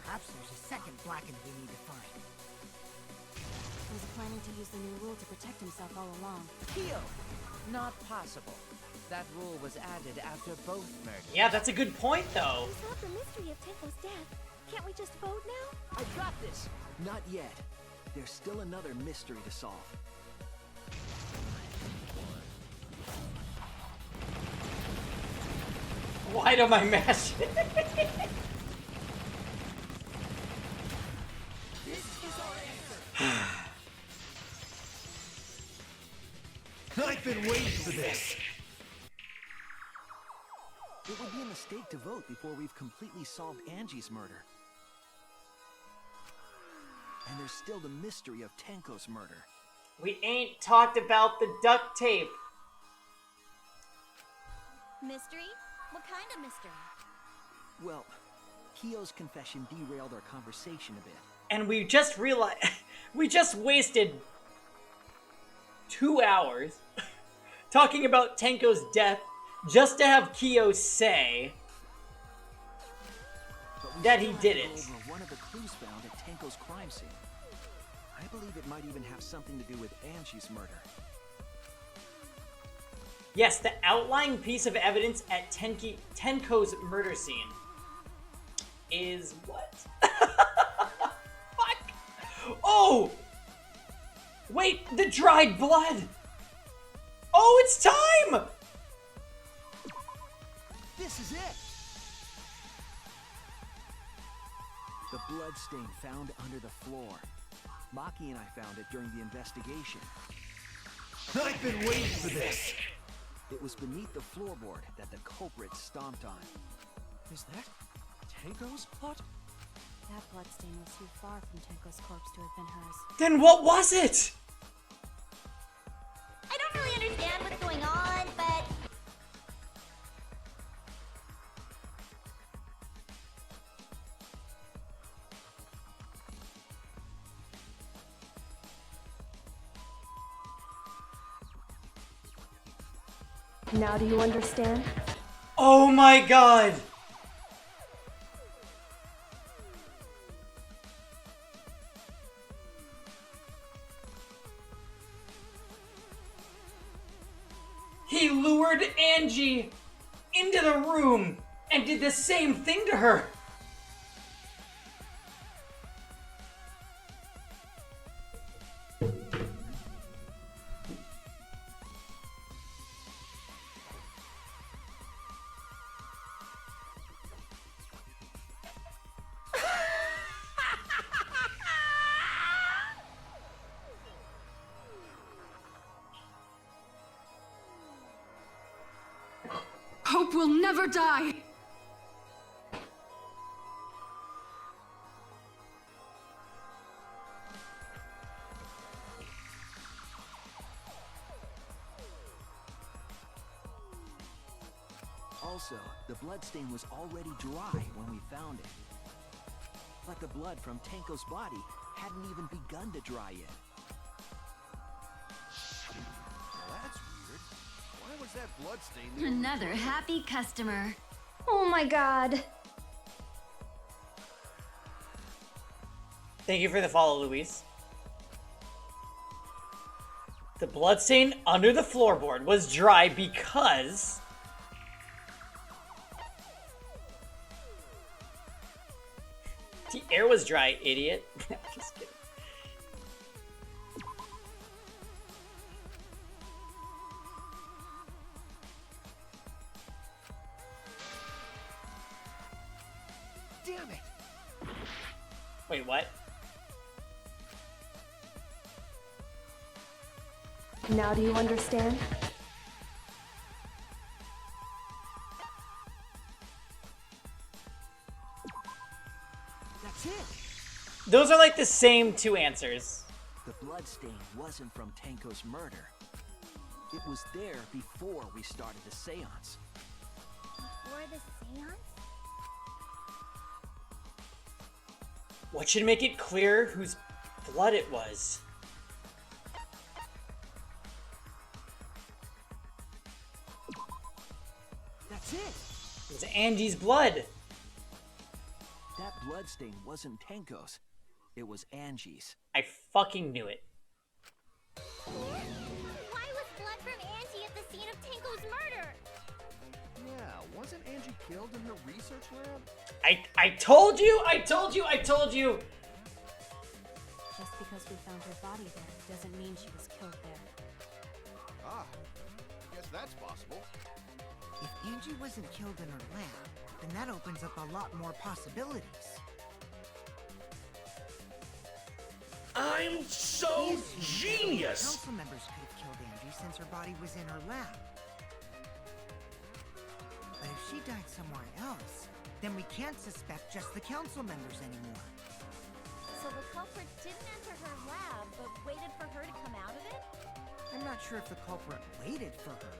Perhaps there's a second blackened we need to find. He was planning to use the new rule to protect himself all along. Kyo! Not possible. That rule was added after both murders. Yeah, that's a good point, though. We solved the mystery of Tenko's death. Can't we just vote now? I got this! Not yet. There's still another mystery to solve. Why do I mash it? I've been waiting for this. It would be a mistake to vote before we've completely solved Angie's murder. And there's still the mystery of Tenko's murder. We ain't talked about the duct tape. Mystery? What kind of mystery? Well, Kyo's confession derailed our conversation a bit. And we just realized we just wasted 2 hours talking about Tenko's death just to have Kyo say, that he did Go it. over one of the clues found at Tenko's crime scene. I believe it might even have something to do with Angie's murder. Yes, the outlying piece of evidence at Tenko's murder scene is what? Fuck! Oh! Wait, the dried blood! Oh, it's time! This is it! The blood stain found under the floor. Maki and I found it during the investigation. I've been waiting for this! It was beneath the floorboard that the culprit stomped on. Is that Tenko's blood? That bloodstain was too far from Tenko's corpse to have been hers. Then what was it? I don't really understand what's going on, but Now do you understand? Oh my god! He lured Angie into the room and did the same thing to her. Hope will never die! Also, the bloodstain was already dry when we found it. But the blood from Tenko's body hadn't even begun to dry yet. Well, that's weird. Why was that bloodstain? Another happy customer. Oh my god. Thank you for the follow, Luis. The bloodstain under the floorboard was dry because the air was dry, idiot. Just kidding. Damn it! Wait, what? Now do you understand? That's it! Those are like the same two answers. The bloodstain wasn't from Tenko's murder. It was there before we started the seance. before the seance? What should make it clear whose blood it was? That's it! It was Angie's blood. That bloodstain wasn't Tenko's. It was Angie's. I fucking knew it. Why was blood from Angie at the scene of Tenko's murder? Yeah, wasn't Angie killed in her research lab? I told you! I told you! I told you! Just because we found her body there doesn't mean she was killed there. Ah, I guess that's possible. If Angie wasn't killed in her lab, then that opens up a lot more possibilities. I'm so genius! Council members could have killed Angie since her body was in her lab. But if she died somewhere else, then we can't suspect just the council members anymore. So the culprit didn't enter her lab, but waited for her to come out of it? I'm not sure if the culprit waited for her,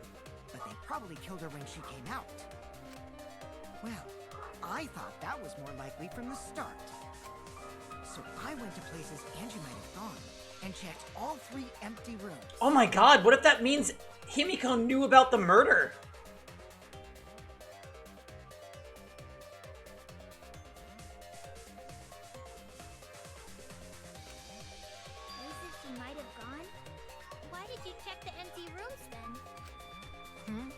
but they probably killed her when she came out. Well, I thought that was more likely from the start. So I went to places Angie might have gone and checked all 3 empty rooms. Oh my god, what if that means Himiko knew about the murder? you check the empty rooms then? Hmm?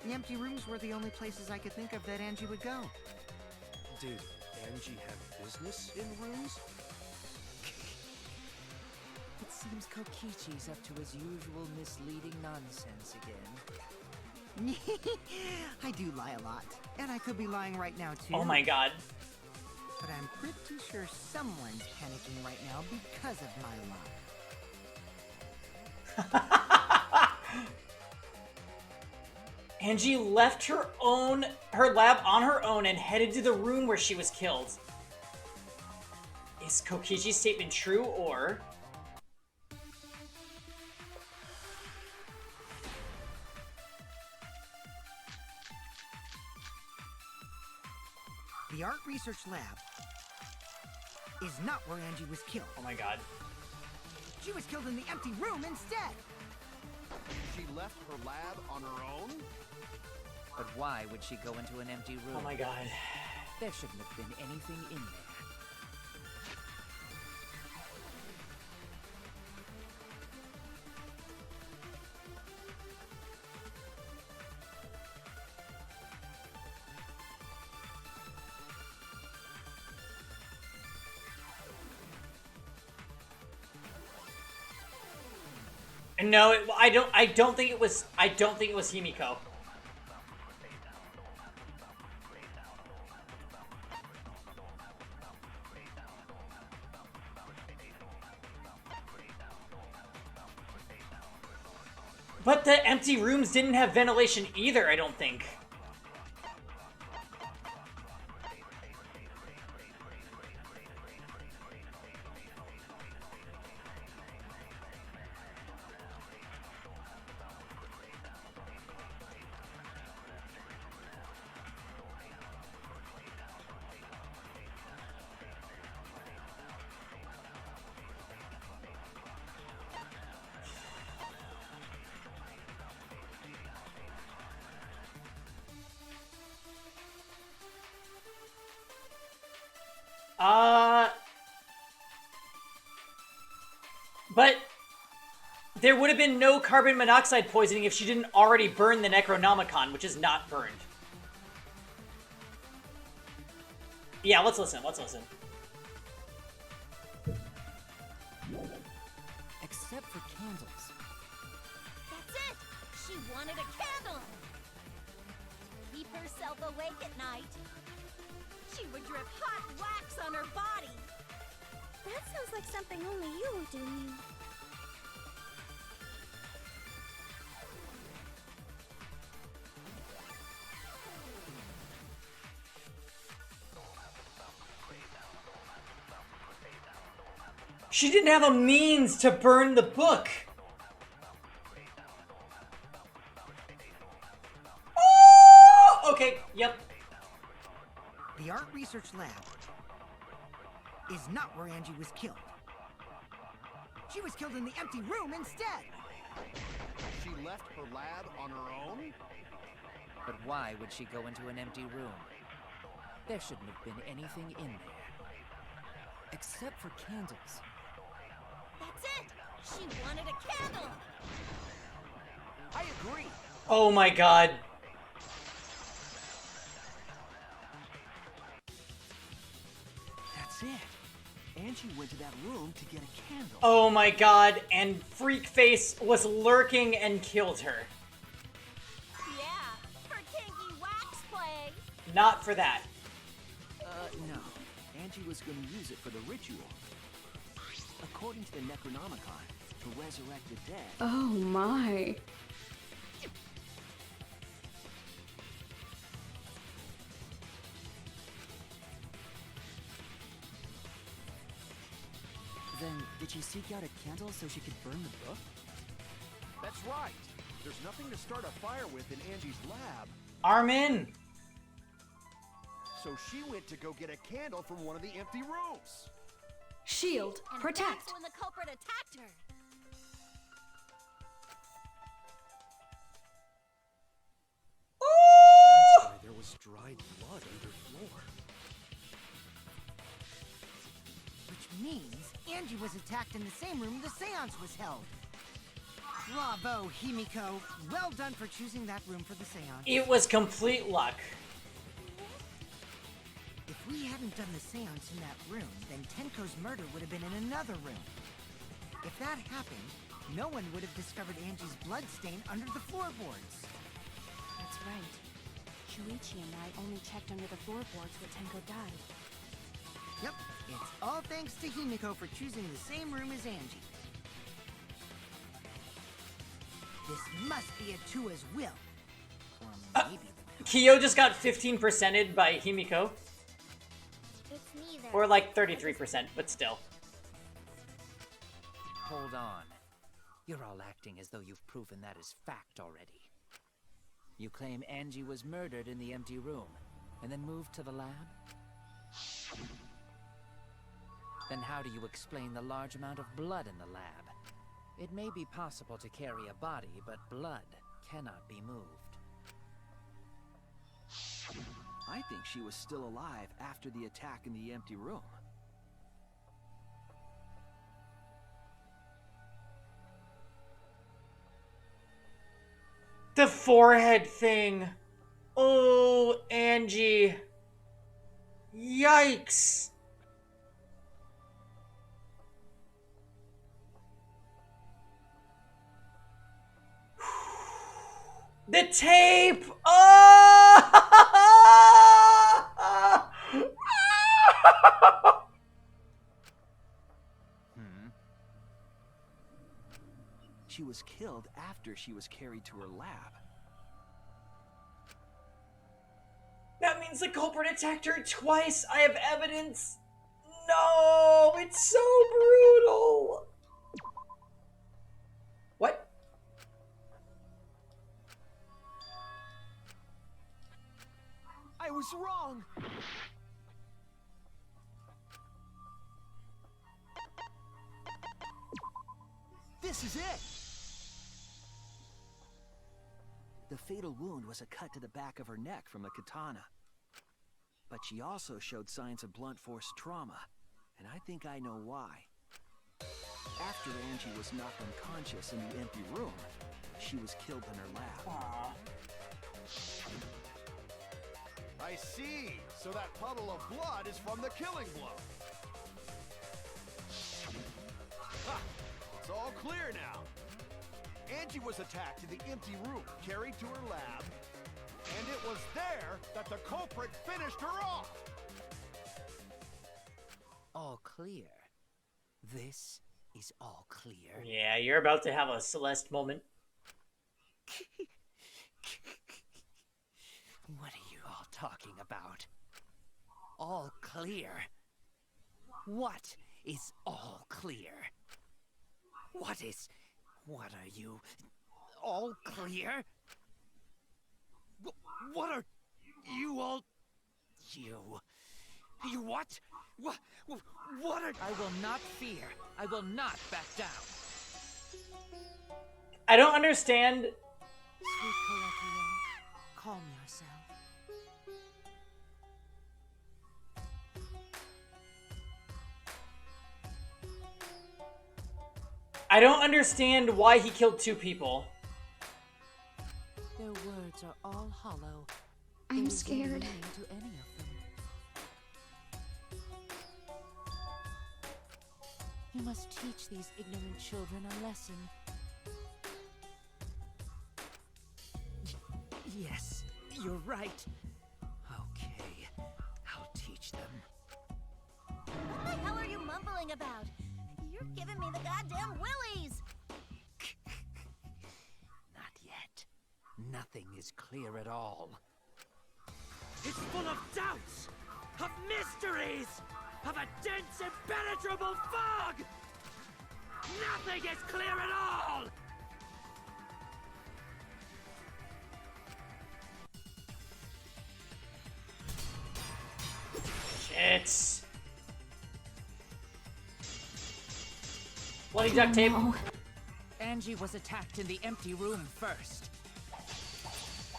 The empty rooms were the only places I could think of that Angie would go. Did Angie have business in rooms? It seems Kokichi's up to his usual misleading nonsense again. I do lie a lot, and I could be lying right now too. Oh my god. But I'm pretty sure someone's panicking right now because of my lie. Angie left her lab on her own and headed to the room where she was killed. Is Kokichi's statement true, or... The art research lab is not where Angie was killed. Oh my god. She was killed in the empty room instead. She left her lab on her own? But why would she go into an empty room? Oh my god. There shouldn't have been anything in there. No, I don't think it was Himiko. But the empty rooms didn't have ventilation either, I don't think. But there would have been no carbon monoxide poisoning if she didn't already burn the Necronomicon, which is not burned. Yeah, let's listen. Except for candles. That's it! She wanted a candle! To keep herself awake at night. She would drip hot wax on her body. That sounds like something only you would do, Mew. She didn't have a means to burn the book. Oh! Okay, yep. The art research lab is not where Angie was killed. She was killed in the empty room instead. She left her lab on her own? But why would she go into an empty room? There shouldn't have been anything in there. Except for candles. That's it! She wanted a candle! I agree. Oh my god. That's it. Angie went to that room to get a candle. Oh my god, and Freakface was lurking and killed her. Yeah, for kinky wax play. Not for that. No. Angie was going to use it for the ritual. According to the Necronomicon, to resurrect the dead. Oh my. Then, did she seek out a candle so she could burn the book? That's right. There's nothing to start a fire with in Angie's lab. Armin! So she went to go get a candle from one of the empty rooms. Shield, And protect. that's when the culprit attacked her. That's why there was dried blood underfloor. Which means Angie was attacked in the same room the seance was held. Bravo, Himiko. Well done for choosing that room for the seance. It was complete luck. If we hadn't done the seance in that room, then Tenko's murder would have been in another room. If that happened, no one would have discovered Angie's blood stain under the floorboards. That's right. Shuichi and I only checked under the floorboards where Tenko died. Yep, it's all thanks to Himiko for choosing the same room as Angie. This must be a Tua's will. Or maybe Kyo just got 15%ed by Himiko. It's me that... Or like 33%, but still. Hold on. You're all acting as though you've proven that is fact already. You claim Angie was murdered in the empty room, and then moved to the lab? Then how do you explain the large amount of blood in the lab? It may be possible to carry a body, but blood cannot be moved. I think she was still alive after the attack in the empty room. The forehead thing. Oh, Angie. Yikes. The tape! Oh! She was killed after she was carried to her lab. That means the culprit attacked her twice. I have evidence. No, it's so brutal. What? I was wrong! This is it! The fatal wound was a cut to the back of her neck from a katana. But she also showed signs of blunt force trauma, and I think I know why. After Angie was knocked unconscious in the empty room, she was killed in her lab. I see. So that puddle of blood is from the killing blow. Ha! It's all clear now. Angie was attacked in the empty room, carried to her lab, and it was there that the culprit finished her off. All clear. This is all clear. Yeah, you're about to have a Celeste moment. What are you all talking about? All clear? What is all clear? What are you? All clear? What are you all? You what? What are... I will not fear. I will not back down. I don't understand. Sweet Colecchio, calm yourself. I don't understand why he killed two people. Their words are all hollow. I'm scared. To any of them. You must teach these ignorant children a lesson. Yes, you're right. Okay, I'll teach them. What the hell are you mumbling about? You're giving me the goddamn willies! Not yet. Nothing is clear at all. It's full of doubts, of mysteries, of a dense, impenetrable fog! Nothing is clear at all! Shit. Bloody duct tape. No. Angie was attacked in the empty room first.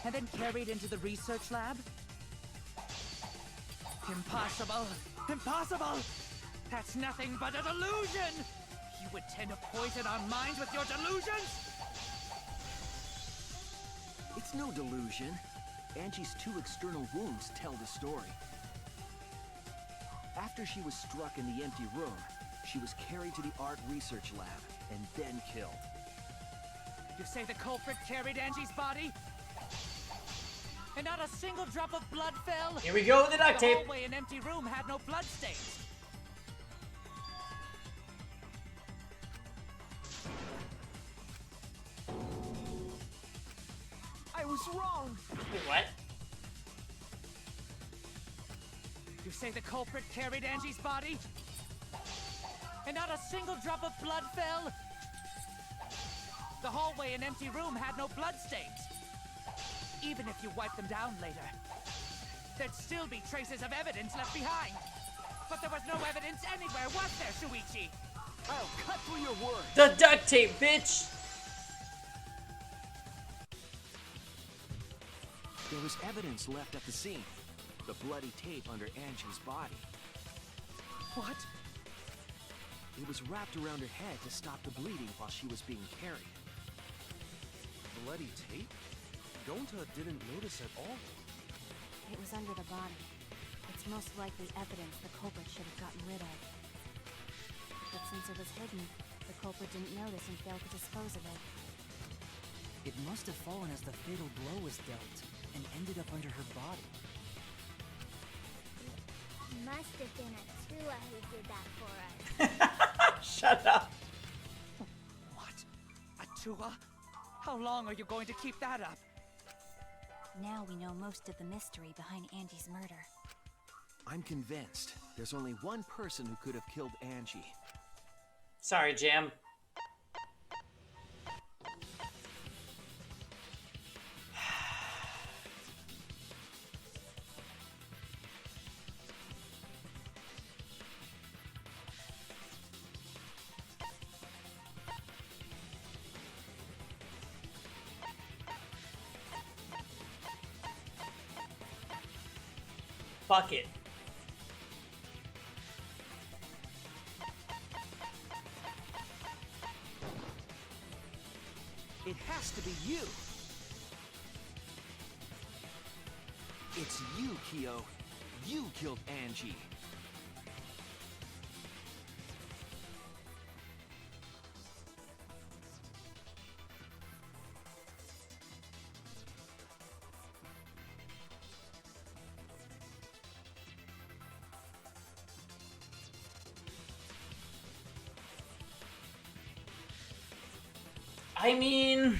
And then carried into the research lab? Impossible! Impossible! That's nothing but a delusion! You would tend to poison our minds with your delusions? It's no delusion. Angie's 2 external wounds tell the story. After she was struck in the empty room, she was carried to the art research lab and then killed. You say the culprit carried Angie's body? And not a single drop of blood fell? Here we go with the duct tape. The hallway and empty room had no blood stains. I was wrong! Wait, what? You say the culprit carried Angie's body? And not a single drop of blood fell? The hallway and empty room had no blood stains. Even if you wipe them down later, there'd still be traces of evidence left behind. But there was no evidence anywhere, was there, Shuichi? I'll cut through your words. The duct tape, bitch! There was evidence left at the scene. The bloody tape under Angie's body. What? It was wrapped around her head to stop the bleeding while she was being carried. Bloody tape? Gonta didn't notice at all. It was under the body. It's most likely evidence the culprit should have gotten rid of. But since it was hidden, the culprit didn't notice and failed to dispose of it. It must have fallen as the fatal blow was dealt and ended up under her body. Must have been Atua who did that for us. Shut up. What? Atua? How long are you going to keep that up? Now we know most of the mystery behind Angie's murder. I'm convinced there's only one person who could have killed Angie. Sorry, Jam. Fuck it. It has to be you. It's you, Kyo. You killed Angie. I mean...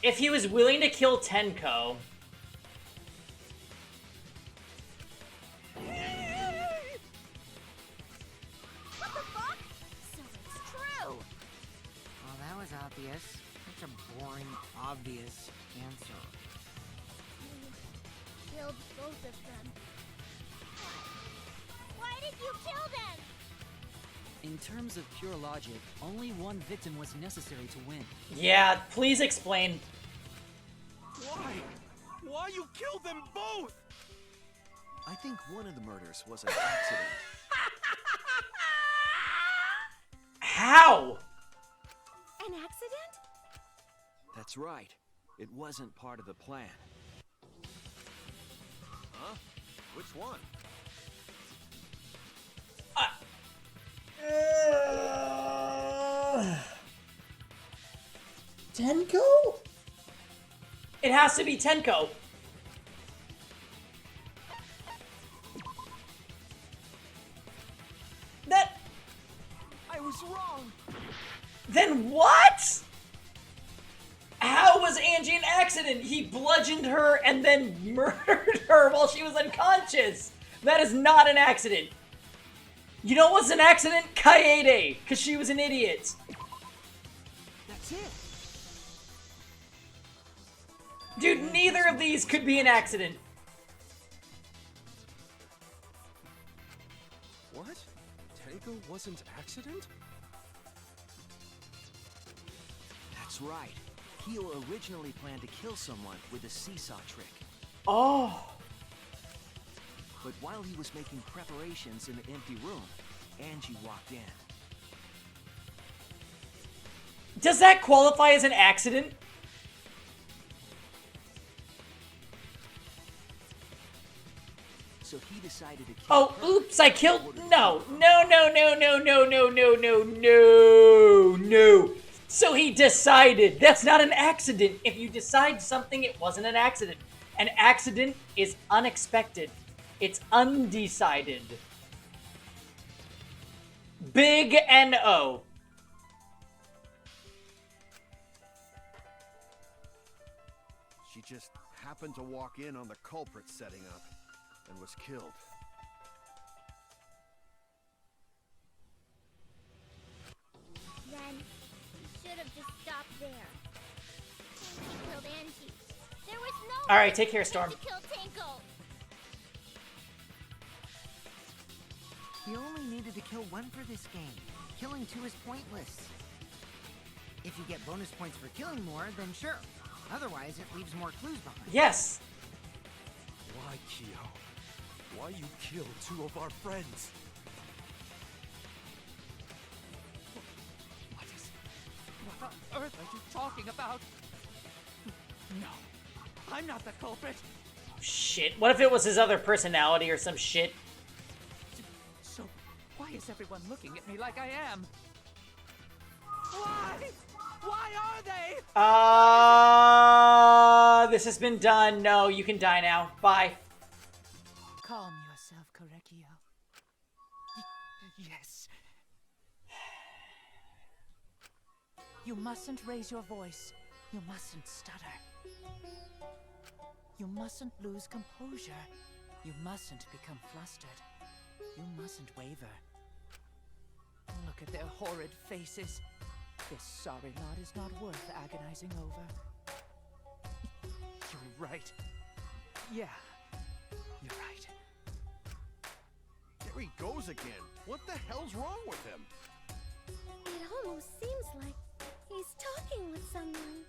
if he was willing to kill Tenko... What the fuck? So it's true. Well, that was obvious. Such a boring, obvious answer. You killed both of them. Why did you kill them? In terms of pure logic, only one victim was necessary to win. Yeah, please explain. Why? Why you killed them both? I think one of the murders was an accident. How? An accident? That's right. It wasn't part of the plan. Huh? Which one? Tenko? It has to be Tenko. That... I was wrong. Then what? How was Angie an accident? He bludgeoned her and then murdered her while she was unconscious. That is not an accident. You know what's an accident? Kaede, because she was an idiot. That's it. Dude, neither of these could be an accident. What? Tenko wasn't accident? That's right. Kyo originally planned to kill someone with a seesaw trick. Oh. But while he was making preparations in the empty room, Angie walked in. Does that qualify as an accident? So he decided to kill Oh, her. oops, I killed... No. No. So he decided. That's not an accident. If you decide something, it wasn't an accident. An accident is unexpected. It's undecided. Big N-O. She just happened to walk in on the culprit setting up and was killed. Then, you should have just stopped there. Tanky killed Angie. There was no Alright, take care, Storm. to kill Tanko. You only needed to kill one for this game. Killing two is pointless. If you get bonus points for killing more, then sure. Otherwise, it leaves more clues behind. Yes. Why, Kyo? Why you killed two of our friends? What on earth are you talking about? No, I'm not the culprit. Shit. What if it was his other personality or some shit? So, why is everyone looking at me like I am? Why? Why are they? This has been done. No, you can die now. Bye. Calm yourself, Korekio. Yes. You mustn't raise your voice. You mustn't stutter. You mustn't lose composure. You mustn't become flustered. You mustn't waver. Look at their horrid faces. This sorry lot is not worth agonizing over. You're right. Yeah, you're right. There he goes again. What the hell's wrong with him? It almost seems like he's talking with someone.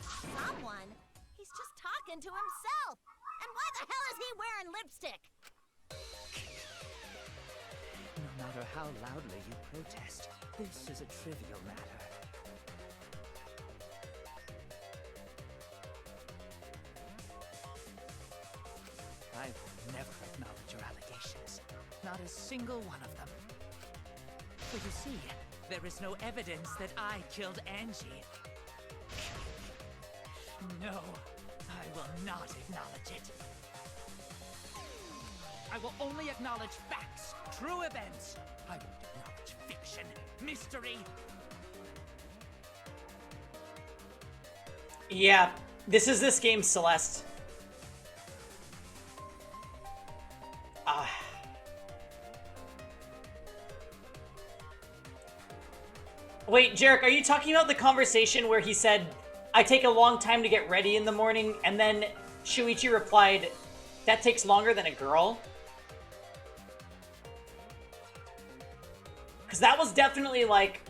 Someone? He's just talking to himself. And why the hell is he wearing lipstick? No matter how loudly you protest, this is a trivial matter. I will never acknowledge your allegations. Not a single one of them. For you see, there is no evidence that I killed Angie. No, I will not acknowledge it. I will only acknowledge facts, true events. I won't acknowledge fiction, mystery. Yeah, this is this game, Celeste. Wait, Jarek, are you talking about the conversation where he said, I take a long time to get ready in the morning, and then Shuichi replied, that takes longer than a girl? Because that was definitely like,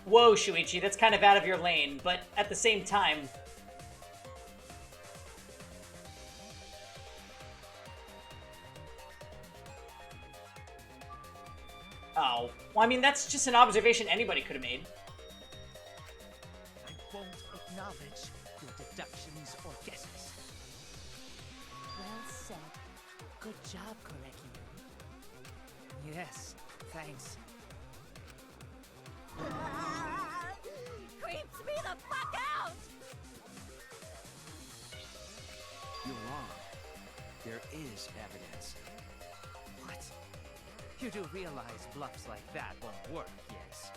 whoa, Shuichi, that's kind of out of your lane, but at the same time... Oh. Well, I mean, that's just an observation anybody could have made. I won't acknowledge your deductions or guesses. Well said. Good job, Korekio. Yes, thanks. Creeps me the fuck out! You're wrong. There is evidence. What? You do realize bluffs like that won't work, yes?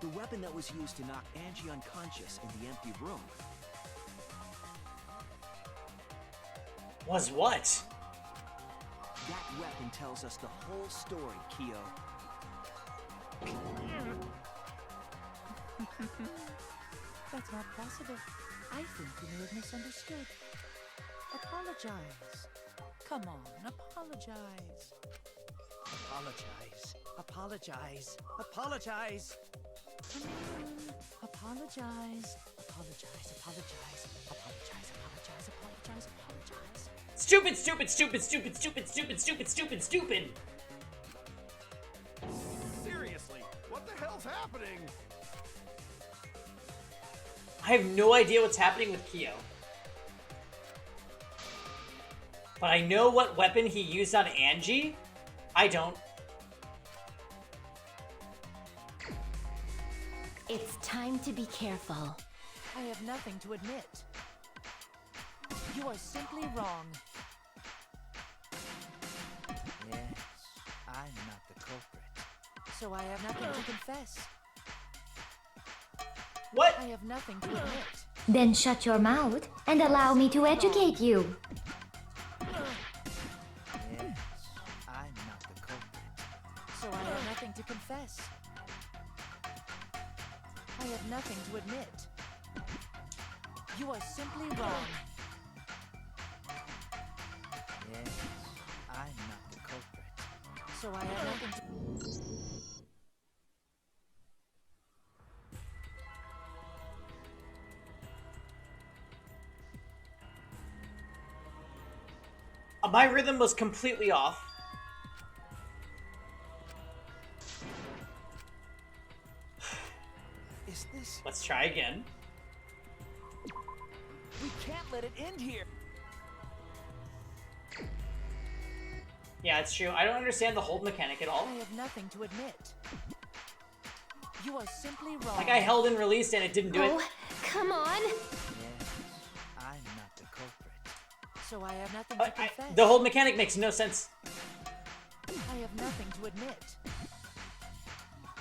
The weapon that was used to knock Angie unconscious in the empty room. Was what? That weapon tells us the whole story, Kyo. That's not possible. I think you may have misunderstood. Apologize. Come on, apologize. Apologize. Apologize. Apologize. Come on. Apologize. Apologize. Apologize. Apologize. Apologize. Apologize. Apologize. Stupid, stupid, stupid, stupid, stupid, stupid, stupid, stupid, stupid. Seriously, what the hell's happening? I have no idea what's happening with Kyo. But I know what weapon he used on Angie. I don't. It's time to be careful. I have nothing to admit. You are simply wrong. Yes, I'm not the culprit. So I have nothing to confess. What? I have nothing to admit. Then shut your mouth and allow me to educate you. Yes, I'm not the culprit. So I have nothing to confess. I have nothing to admit. You are simply wrong. Yes, I'm not the culprit. So I have nothing to... My rhythm was completely off. Is this... Let's try again. We can't let it end here. Yeah, it's true. I don't understand the hold mechanic at all. I have nothing to admit. You are simply wrong. Like I held and released and it didn't do it. Oh, come on. Yes, I'm not the culprit. So I have nothing to confess. The hold mechanic makes no sense. I have nothing to admit.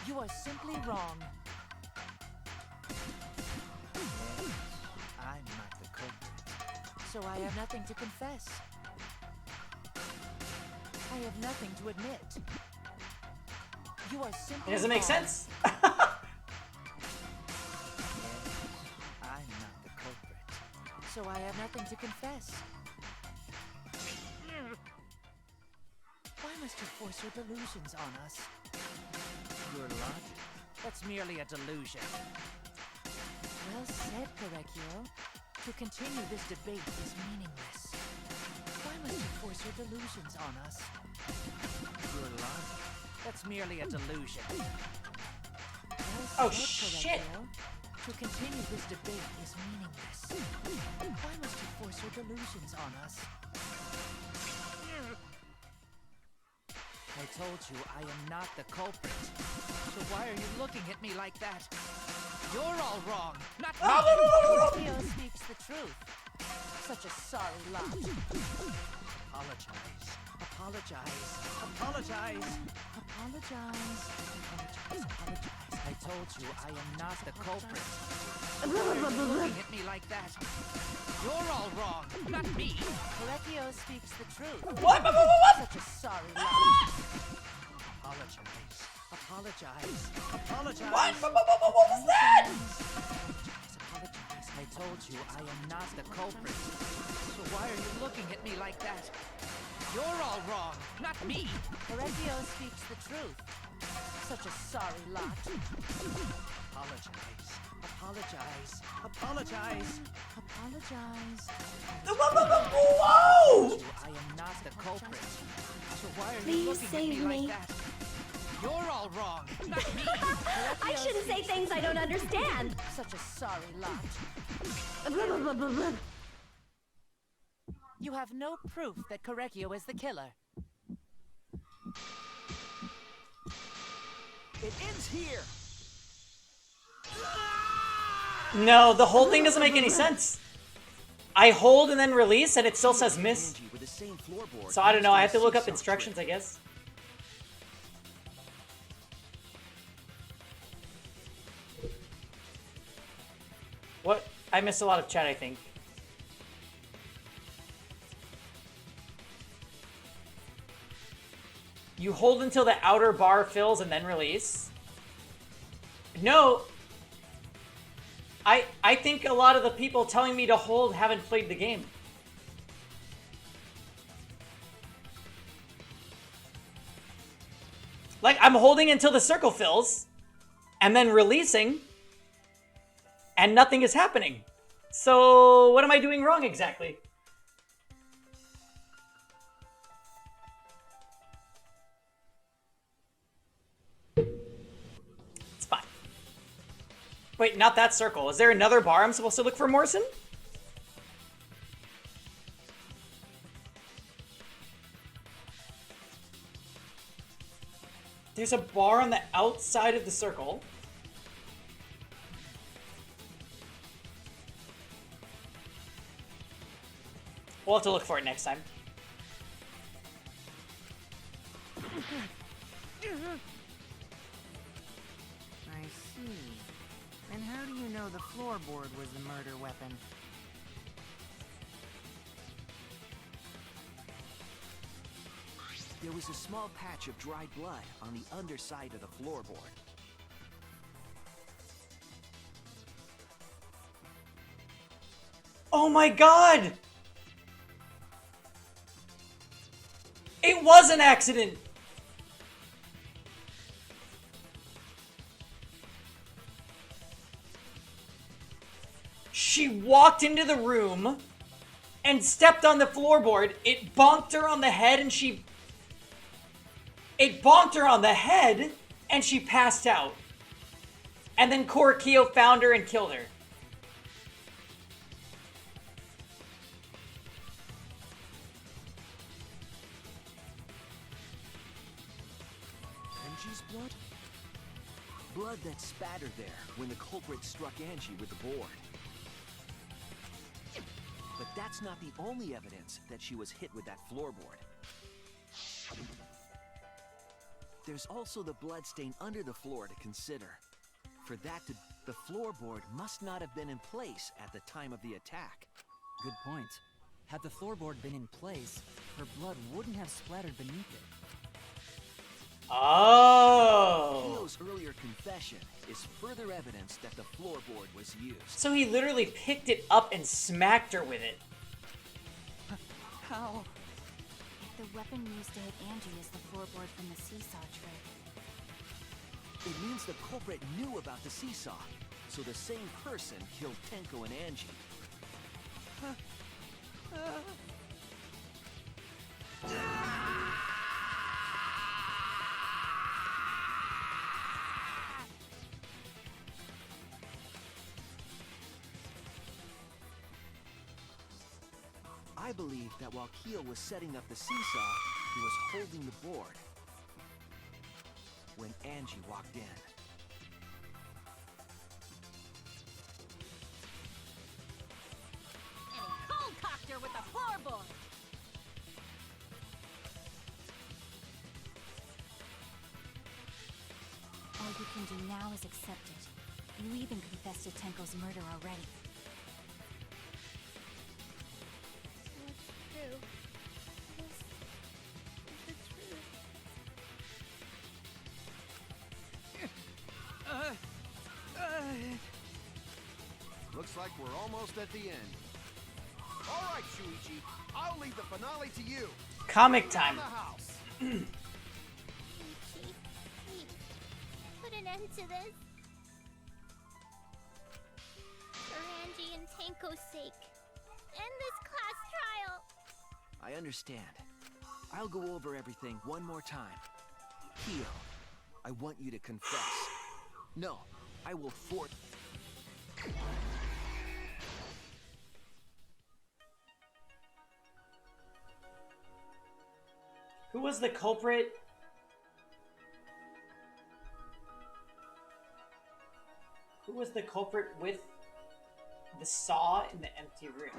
You are simply wrong. Yes, I'm not the culprit. So I have nothing to confess. I have nothing to admit. You are simply It doesn't make wrong. sense. Yes, I'm not the culprit. So I have nothing to confess. Why must you force your delusions on us? Your logic? That's merely a delusion. Well said, Correcchio. To continue this debate is meaningless. Why must you force your delusions on us? Your logic? That's merely a delusion. Well Oh, said, shit. Correcchio. To continue this debate is meaningless. Why must you force your delusions on us? I told you I am not the culprit. So why are you looking at me like that? You're all wrong, not me. Theo speaks the truth. Such a sorry lot. Apologize. Apologize. Apologize. Apologize. Apologize. Apologize. I told you I am not the culprit. Why are you looking at me like that? You're all wrong, not me. Correcchio speaks the truth. What? Such a sorry lot. Apologize. Apologize. Apologize. What was that? Apologize. I told you I am not the culprit. So why are you looking at me like that? You're all wrong, not me. Correcchio speaks the truth. Such a sorry lot. Apologize. Apologize. Apologize. Apologize. Whoa! I am not the culprit. So why are you Please looking at save me me. like that? You're all wrong, not me. I shouldn't say things I don't understand. Such a sorry lot. You have no proof that Correcchio is the killer. It ends here. No, the whole thing doesn't make any sense. I hold and then release and it still says miss. With the same floorboard. So I don't know, I have to look up instructions, I guess. What? I missed a lot of chat, I think. You hold until the outer bar fills and then release? No. I think a lot of the people telling me to hold haven't played the game. Like, I'm holding until the circle fills, and then releasing, and nothing is happening. So, what am I doing wrong exactly? It's fine. Wait, not that circle. Is there another bar I'm supposed to look for Morrison? There's a bar on the outside of the circle. We'll have to look for it next time. I see. And how do you know the floorboard was the murder weapon? There was a small patch of dried blood on the underside of the floorboard. Oh my god! It was an accident! She walked into the room and stepped on the floorboard. It bonked her on the head and she... It bonked her on the head and she passed out. And then Korakio found her and killed her. Angie's blood? Blood that spattered there when the culprit struck Angie with the board. But that's not the only evidence that she was hit with that floorboard. There's also the bloodstain under the floor to consider. For that to... The floorboard must not have been in place at the time of the attack. Good point. Had the floorboard been in place, her blood wouldn't have splattered beneath it. Oh! Keo's earlier confession is further evidence that the floorboard was used. So he literally picked it up and smacked her with it. How? If the weapon used to hit Angie is the floorboard from the seesaw trick. It means the culprit knew about the seesaw, so the same person killed Tenko and Angie. I believe that while Keo was setting up the seesaw, he was holding the board when Angie walked in. And he cold-cocked her with the floorboard. All you can do now is accept it. You even confessed to Tenko's murder already. What's true? Is the truth? Looks like we're almost at the end. All right, Shuichi, I'll leave the finale to you. Comic time. Ichi, please, put an end to this. For Angie and Tenko's sake. End this class trial. I understand. I'll go over everything one more time. Keo, I want you to confess. No, I will force... Who was the culprit? Who was the culprit with the saw in the empty room?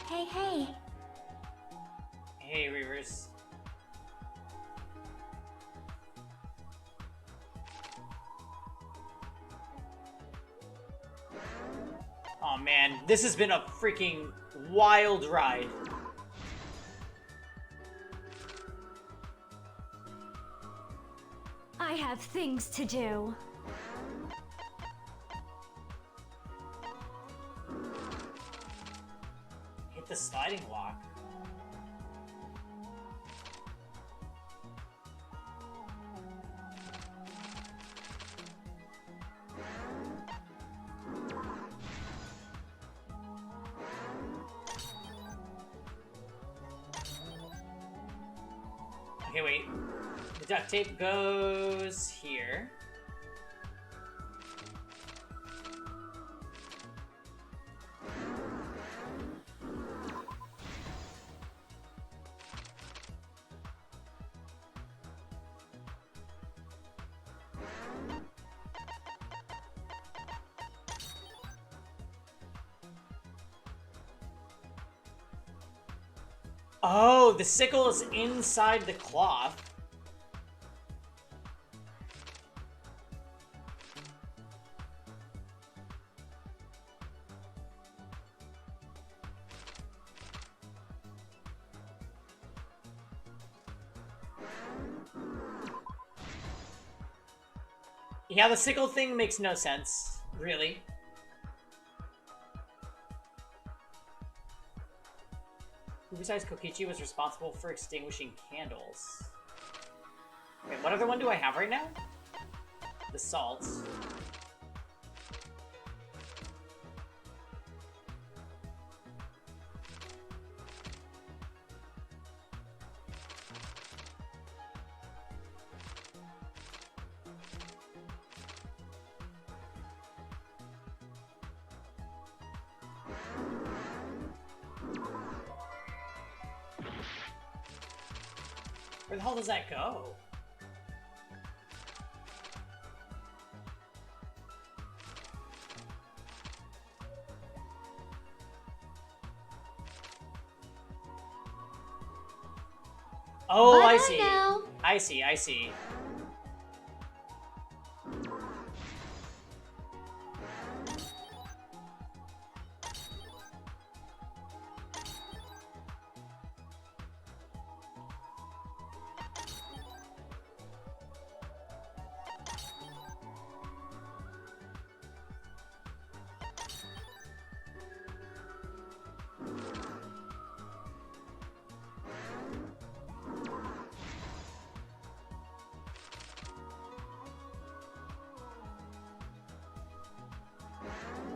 Hey, hey. Hey, Reavers. man, this has been a freaking wild ride. I have things to do. Hit the sliding lock. Okay, wait. The duct tape goes here. Oh, the sickle is inside the cloth. Yeah, the sickle thing makes no sense, really. Who besides Kokichi was responsible for extinguishing candles? Wait, what other one do I have right now? The salts. Where the hell does that go? Oh, I see. I see, I see.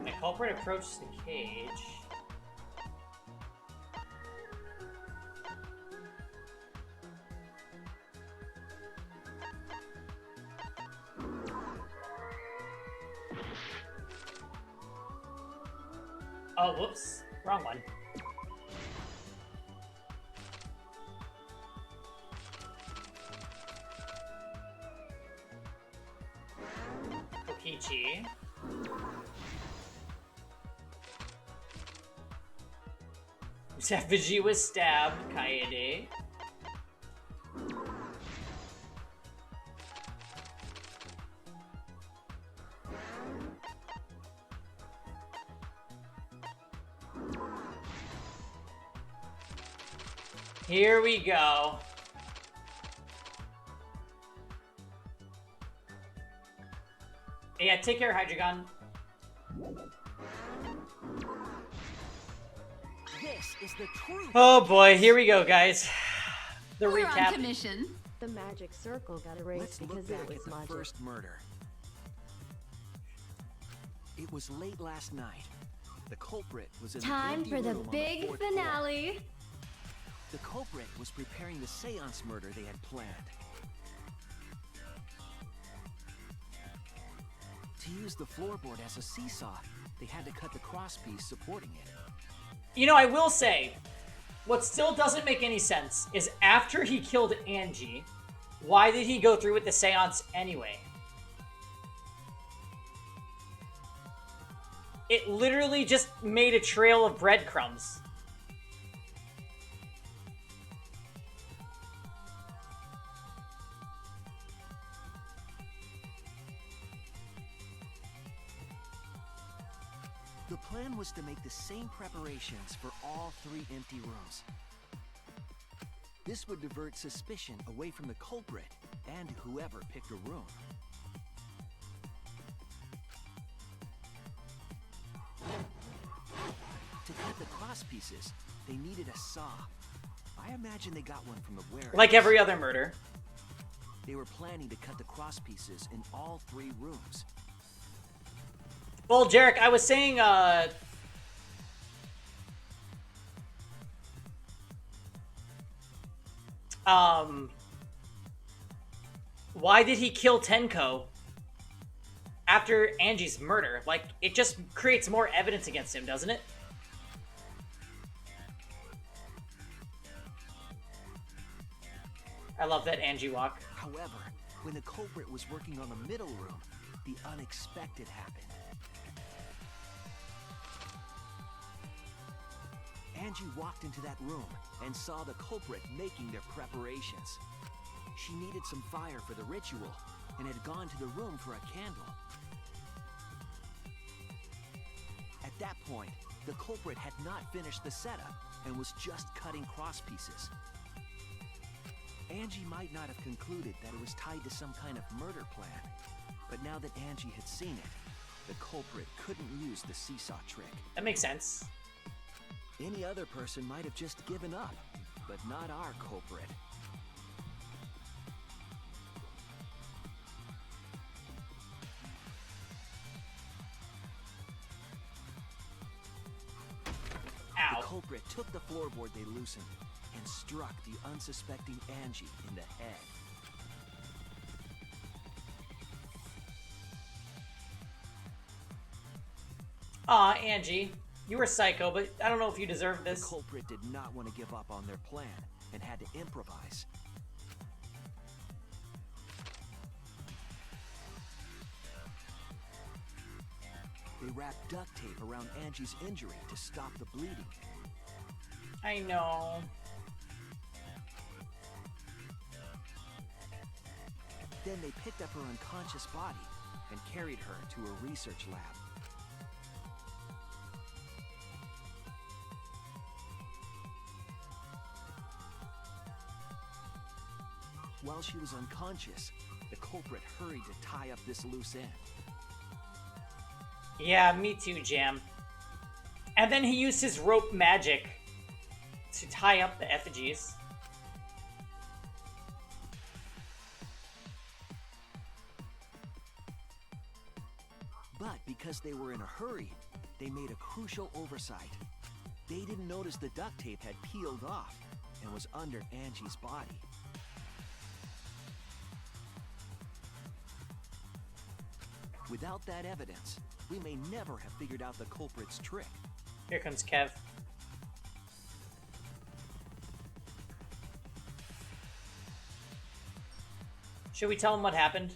The culprit approached the cage. Oh, whoops. Wrong one. Kokichi. Effigy was stabbed, Kaede. Here we go. Yeah, take care, Hydreigon. This is the truth. Oh boy, here we go, guys. The We're recap. on commission. The magic circle got erased Let's because look it back was at the magic. first murder. It was late last night. The culprit was in Time the for the room on big fourth floor. finale. The culprit was preparing the seance murder they had planned. To use the floorboard as a seesaw, they had to cut the crosspiece supporting it. You know, I will say, what still doesn't make any sense is after he killed Angie, why did he go through with the seance anyway? It literally just made a trail of breadcrumbs. The plan was to make the same preparations for all 3 empty rooms. This would divert suspicion away from the culprit and whoever picked a room. To cut the cross pieces, they needed a saw. I imagine they got one from the warehouse. Like every other murder. They were planning to cut the cross pieces in all 3 rooms. Well, Jarek, I was saying, why did he kill Tenko after Angie's murder? Like, it just creates more evidence against him, doesn't it? I love that Angie walk. However, when the culprit was working on the middle room, the unexpected happened. Angie walked into that room and saw the culprit making their preparations. She needed some fire for the ritual and had gone to the room for a candle. At that point, the culprit had not finished the setup and was just cutting cross pieces. Angie might not have concluded that it was tied to some kind of murder plan, but now that Angie had seen it, the culprit couldn't use the seesaw trick. That makes sense. Any other person might have just given up, but not our culprit. Ow. The culprit took the floorboard they loosened and struck the unsuspecting Angie in the head. Aw, Angie. You were psycho, but I don't know if you deserve this. The culprit did not want to give up on their plan and had to improvise. They wrapped duct tape around Angie's injury to stop the bleeding. I know. Then they picked up her unconscious body and carried her to a research lab. While she was unconscious, the culprit hurried to tie up this loose end. Yeah, me too, Jam. And then he used his rope magic to tie up the effigies. But because they were in a hurry, they made a crucial oversight. They didn't notice the duct tape had peeled off and was under Angie's body. Without that evidence, we may never have figured out the culprit's trick. Here comes Kev. Should we tell him what happened?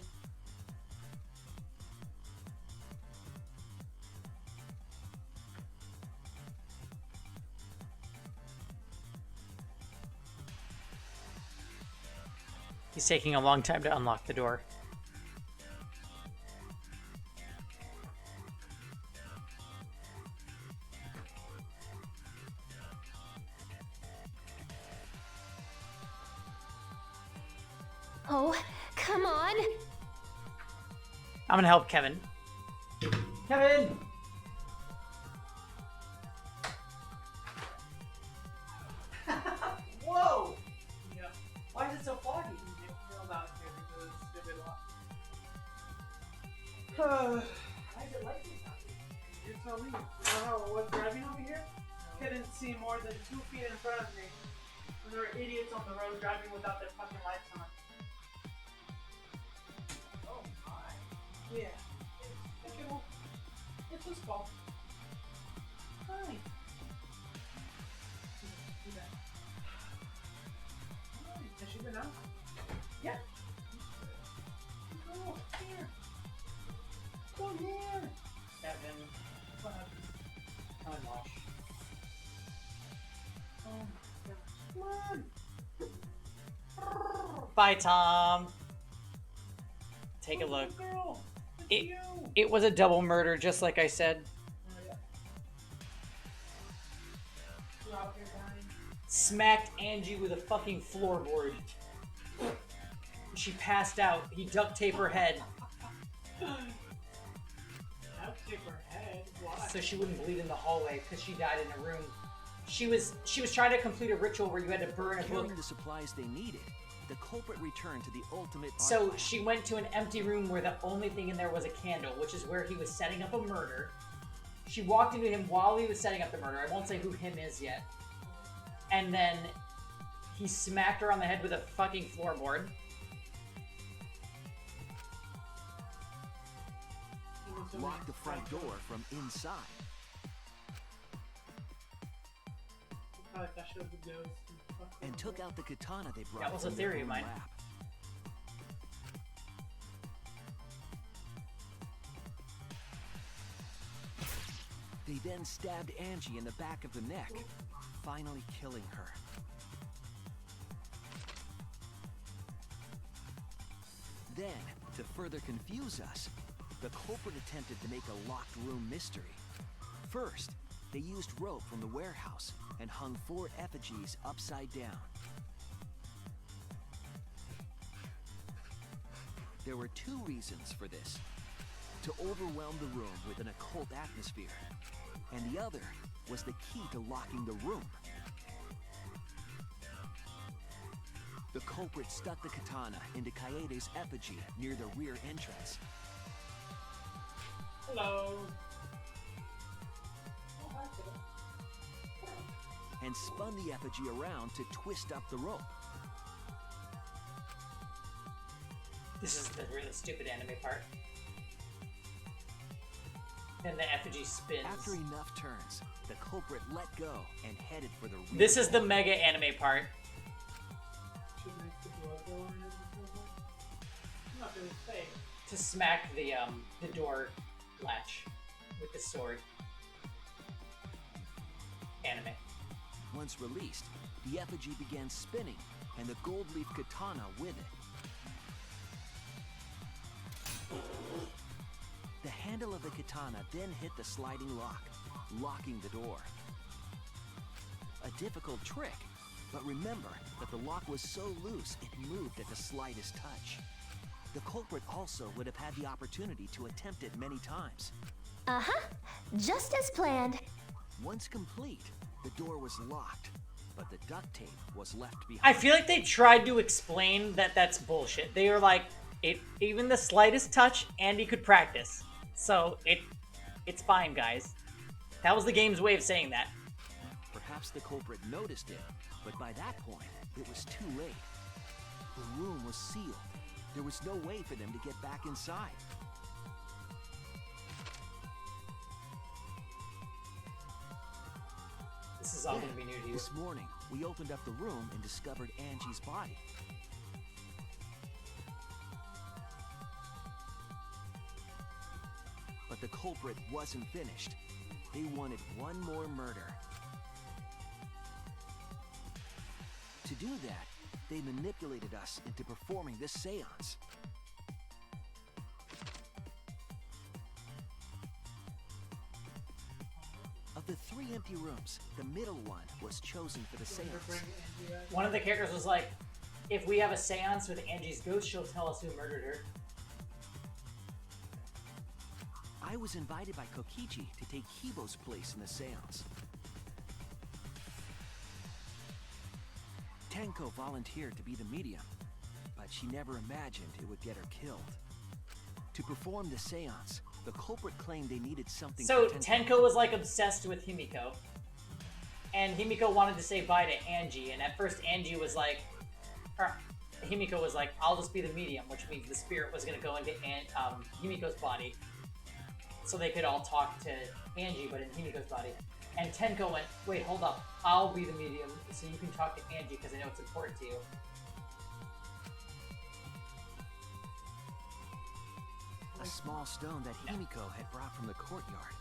He's taking a long time to unlock the door. Oh, come on. I'm gonna help Kevin. Kevin! Whoa! Yeah. Why is it so foggy? Why is it like this out here? You tell me. You know how I was driving over here? Couldn't see more than 2 feet in front of me. And there were idiots on the road driving without their fucking lights on. Oh my. Yeah. Okay, well, it's his fault. Fine. Do that. Alright, has she been out? Yeah. Go here. Go here. Kevin. What happened? Time wash. Oh my gosh. Come on. Bye, Tom. Take a look. Girl. It was a double murder, just like I said. Oh, yeah. smacked Angie with a fucking floorboard. She passed out. He duct taped her head. Duct tape her head? Why? So she wouldn't bleed in the hallway because she died in a room. She was trying to complete a ritual where you had to burn a book. Carrying the supplies they needed, the culprit returned to the ultimate. So she went to an empty room where the only thing in there was a candle, which is where he was setting up a murder. She walked into him while he was setting up the murder. I won't say who him is yet. And then he smacked her on the head with a fucking floorboard. Locked the front door from inside. And took out the katana they brought. That was a from their theory of own mine. lab. They then stabbed Angie in the back of the neck, finally killing her. Then, to further confuse us, the culprit attempted to make a locked room mystery. First, they used rope from the warehouse and hung 4 effigies upside down. There were 2 reasons for this: to overwhelm the room with an occult atmosphere, and the other was the key to locking the room. The culprit stuck the katana into Kaede's effigy near the rear entrance. Hello. And spun the effigy around to twist up the rope. This is the really stupid anime part. Then the effigy spins. After enough turns, the culprit let go and headed for the rear. This is the mega anime part. To smack the door latch with the sword. Anime. Once released, the effigy began spinning, and the gold leaf katana with it. The handle of the katana then hit the sliding lock, locking the door. A difficult trick, but remember that the lock was so loose it moved at the slightest touch. The culprit also would have had the opportunity to attempt it many times. Uh-huh. Just as planned. Once complete, the door was locked, but the duct tape was left behind. I feel like they tried to explain that that's bullshit. They were like, even the slightest touch, Andy could practice. So it's fine, guys. That was the game's way of saying that. Perhaps the culprit noticed it, but by that point, it was too late. The room was sealed. There was no way for them to get back inside. This is all going to be new to you. This morning, we opened up the room and discovered Angie's body. But the culprit wasn't finished. They wanted one more murder. To do that, they manipulated us into performing this seance. Of the 3 empty rooms, the middle one was chosen for the seance. One of the characters was like, if we have a seance with Angie's ghost, she'll tell us who murdered her. I was invited by Kokichi to take Kibo's place in the seance. Tenko volunteered to be the medium, but she never imagined it would get her killed. To perform the seance, the culprit claimed they needed something. So Tenko was like obsessed with Himiko, and Himiko wanted to say bye to Angie, and at first Angie was like, Himiko was like, I'll just be the medium, which means the spirit was going to go into Himiko's body, so they could all talk to Angie, but in Himiko's body. And Tenko went, wait, hold up, I'll be the medium, so you can talk to Angie, because I know it's important to you. A small stone that Himiko had brought from the courtyard.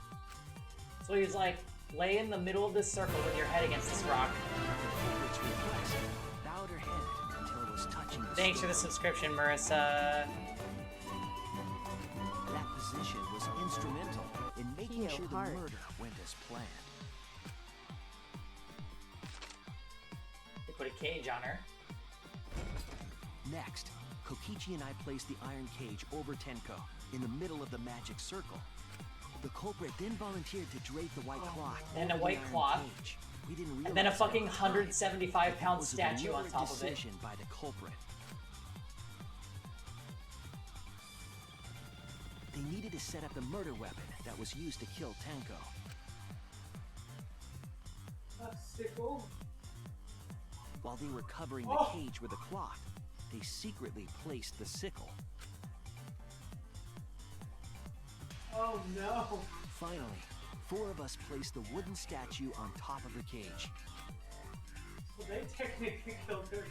So he was like, lay in the middle of this circle with your head against this rock. Which reflects bowed her head until it was touching the Thanks for the subscription, Marissa. That position was instrumental in making sure the murder went as planned. put a cage on her. Next, Kokichi and I placed the iron cage over Tenko, in the middle of the magic circle. The culprit then volunteered to drape the white cloth And a over white the iron cloth. cage. We didn't And then a realize fucking at the time 175-pound it was a statue on deliberate top of it. decision by the culprit. They needed to set up the murder weapon that was used to kill Tenko. A sickle. While they were covering Oh. the cage with a cloth, they secretly placed the sickle. Oh no. Finally, 4 of us placed the wooden statue on top of the cage. So they technically killed her.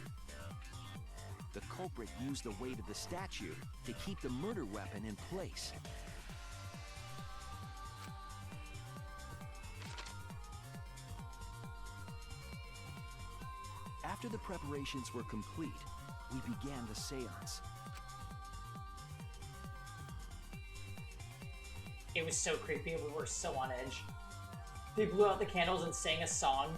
The culprit used the weight of the statue to keep the murder weapon in place. After the preparations were complete, we began the seance. It was so creepy and we were so on edge. They blew out the candles and sang a song.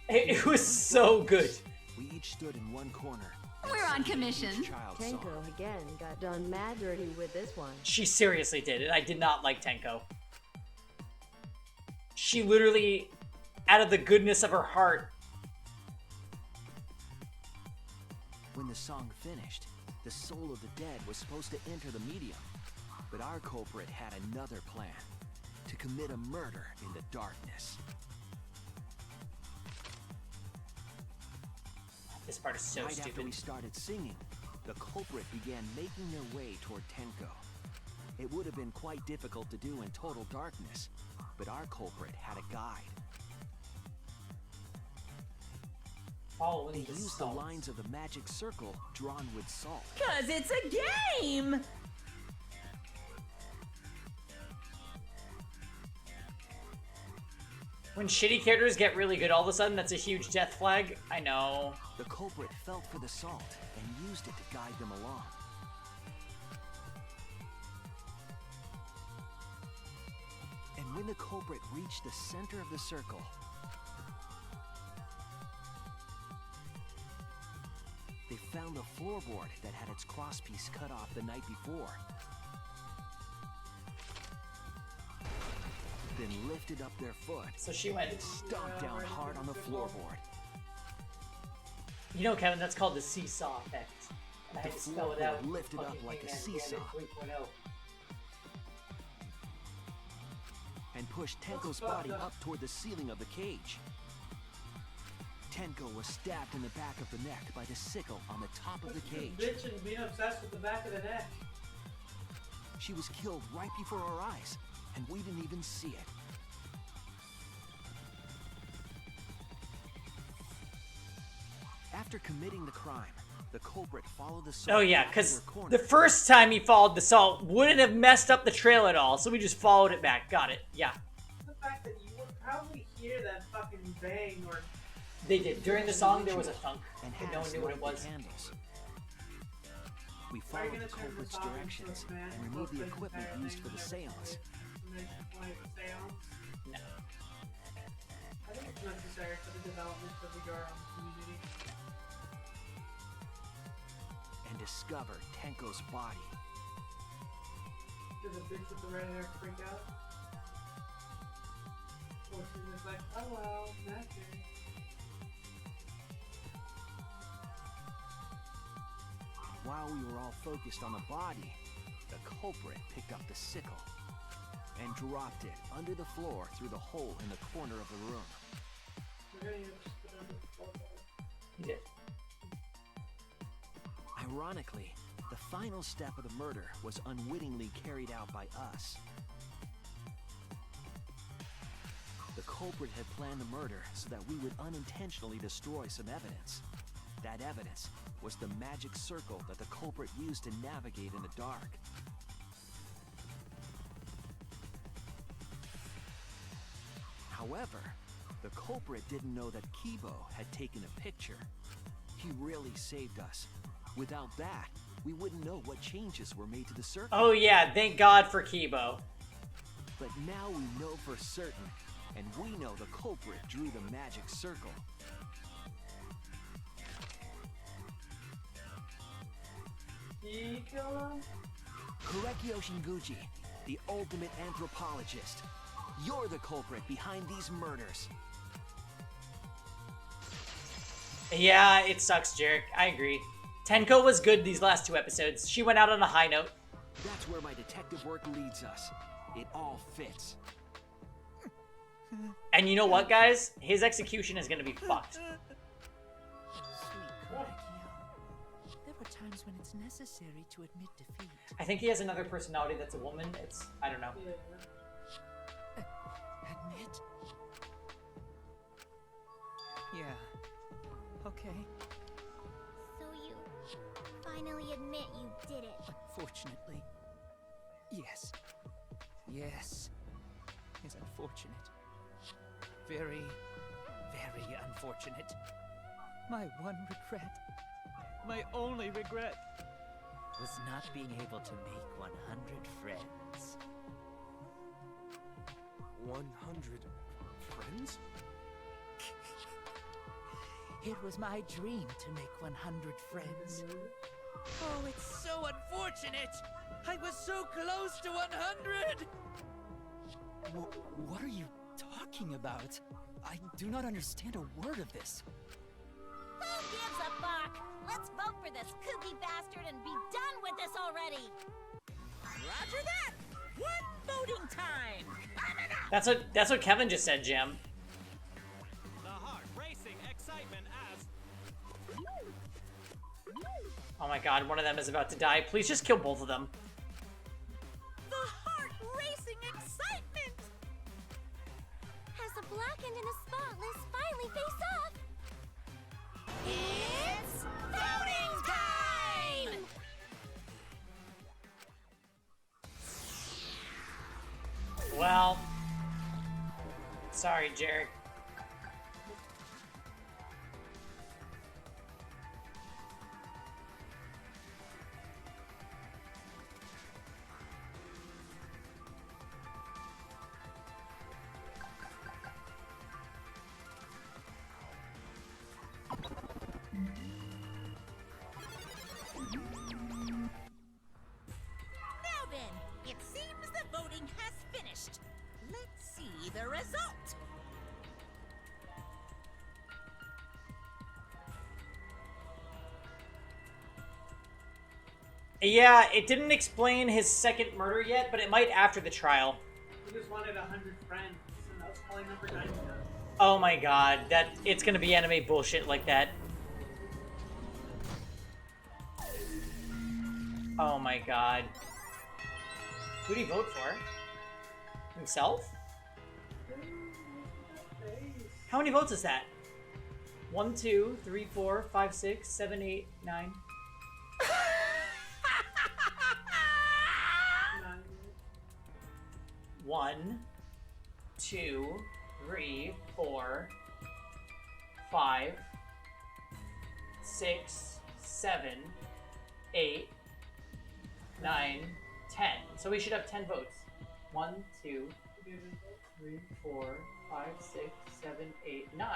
It was so good. We each stood in one corner. We're on commission. Tenko again got done mad dirty with this one. She seriously did, and I did not like Tenko. She literally, out of the goodness of her heart. When the song finished, the soul of the dead was supposed to enter the medium. But our culprit had another plan, to commit a murder in the darkness. This part is so Right stupid. after we started singing, the culprit began making their way toward Tenko. It would have been quite difficult to do in total darkness, but our culprit had a guide. Following They the used the salt. lines of the magic circle drawn with salt. 'Cause it's a game! When shitty characters get really good all of a sudden, that's a huge death flag. I know. The culprit felt for the salt and used it to guide them along. And when the culprit reached the center of the circle, they found a floorboard that had its crosspiece cut off the night before. Then lifted up their foot. So she went. And stomped down hard on the floorboard. You know, Kevin, that's called the seesaw effect. And I had to spell it out. floorboard lifted up Fucking like a Hangman seesaw. Bandit 3.0. And pushed Tenko's body up toward the ceiling of the cage. Tenko was stabbed in the back of the neck by the sickle on the top of the cage. Bitch and being obsessed with the back of the neck. She was killed right before our eyes, and we didn't even see it. After committing the crime, the culprit followed the salt. Oh yeah, back because to her corner. the first time he followed the salt wouldn't have messed up the trail at all, so we just followed it back. Got it. Yeah. The fact that you would probably hear that fucking bang or... They did. During the song, there was a thunk, and but no one knew what it was. Candles. We followed the culprit's directions and removed the equipment used for the seance. No. I think it's necessary for the development of the Yara community. And discovered Tenko's body. Did the bitch with the red hair freak out? Or she's just like, oh well, magic. While we were all focused on the body, the culprit picked up the sickle and dropped it under the floor through the hole in the corner of the room. He did. Ironically, the final step of the murder was unwittingly carried out by us. The culprit had planned the murder so that we would unintentionally destroy some evidence. That evidence was the magic circle that the culprit used to navigate in the dark. However, the culprit didn't know that Kibo had taken a picture. He really saved us. Without that, we wouldn't know what changes were made to the circle. Oh yeah, thank God for Kibo. But now we know for certain, and we know the culprit drew the magic circle. He killed him? Korekio Shinguji, the ultimate anthropologist. You're the culprit behind these murders. Yeah, it sucks, Jarek. I agree. Tenko was good these last 2 episodes. She went out on a high note. That's where my detective work leads us. It all fits. And you know what, guys? His execution is gonna be fucked. Sweet Korekio. There were times when it's necessary to admit defeat. I think he has another personality that's a woman. I don't know. Admit? Yeah. Okay. So you finally admit you did it. Unfortunately. Yes. Yes. It's unfortunate. Very, very unfortunate. My one regret, my only regret, was not being able to make 100 friends. 100 friends? It was my dream to make 100 friends. Oh, it's so unfortunate! I was so close to 100! What are you talking about? I do not understand a word of this. Who gives a fuck? Let's vote for this kooky bastard and be done with this already. Roger that! One voting time! Coming up! That's what Kevin just said, Jim. The heart racing excitement as Oh my god, one of them is about to die. Please just kill both of them. The heart racing excitement! As a blackened and a spotless finally face off. It's voting time! Well, sorry, Jarek. Now then, it seems the voting has finished. Let's see the result. Yeah, it didn't explain his second murder yet, but it might after the trial. He just wanted 100 friends, and that's probably number 99. Oh my god, it's gonna be anime bullshit like that. Oh my god. Who'd he vote for? Himself? How many votes is that? 1, 2, 3, 4, 5, 6, 7, 8, 9. 1, 2, 3, 4, 5, 6, 7, 8, 9, 10. So we should have 10 votes. 1, 2, 3, 4, 5, 6, 7, 8, 9.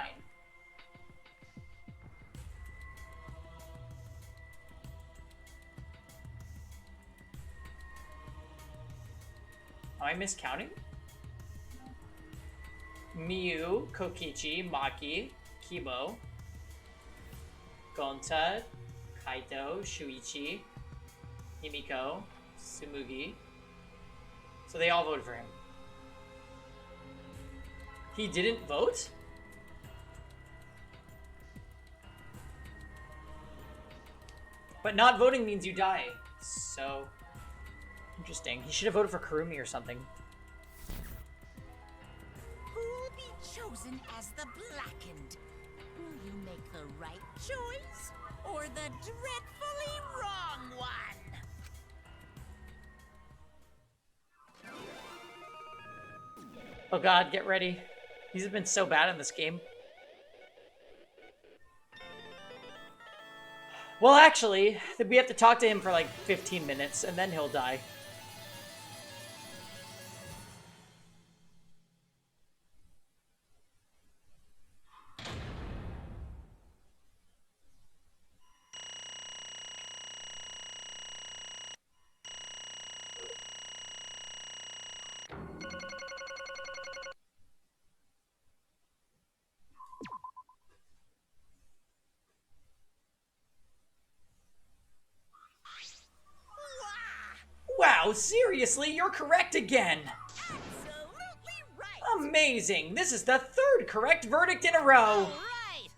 Am I miscounting? Miyu, Kokichi, Maki, Kibo, Gonta, Kaito, Shuichi, Himiko, Tsumugi. So they all voted for him. He didn't vote? But not voting means you die. So interesting. He should have voted for Kurumi or something. Who'll be chosen as the blackened? Will you make the right choice or the dreadfully wrong one? Oh god, get ready. He's been so bad in this game. Well, actually, we have to talk to him for like 15 minutes, and then he'll die. Wow, seriously, you're correct again! Absolutely right! Amazing! This is the third correct verdict in a row! Right!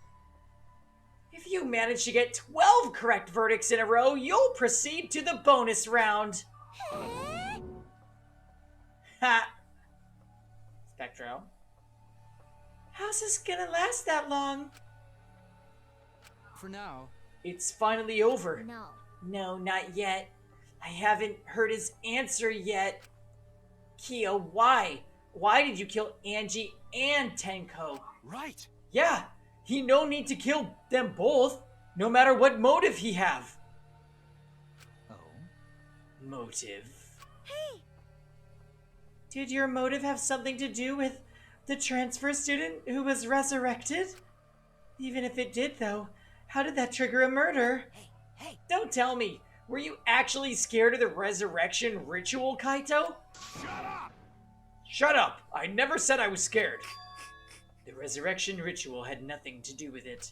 If you manage to get 12 correct verdicts in a row, you'll proceed to the bonus round! Ha! Spectro. How's this gonna last that long? For now. It's finally over. No. No, not yet. I haven't heard his answer yet. Kyo, why? Why did you kill Angie and Tenko? Right. Yeah, he no need to kill them both, no matter what motive he have. Oh? Motive? Hey! Did your motive have something to do with the transfer student who was resurrected? Even if it did, though, how did that trigger a murder? Hey! Don't tell me. Were you actually scared of the resurrection ritual, Kaito? Shut up! Shut up! I never said I was scared. The resurrection ritual had nothing to do with it.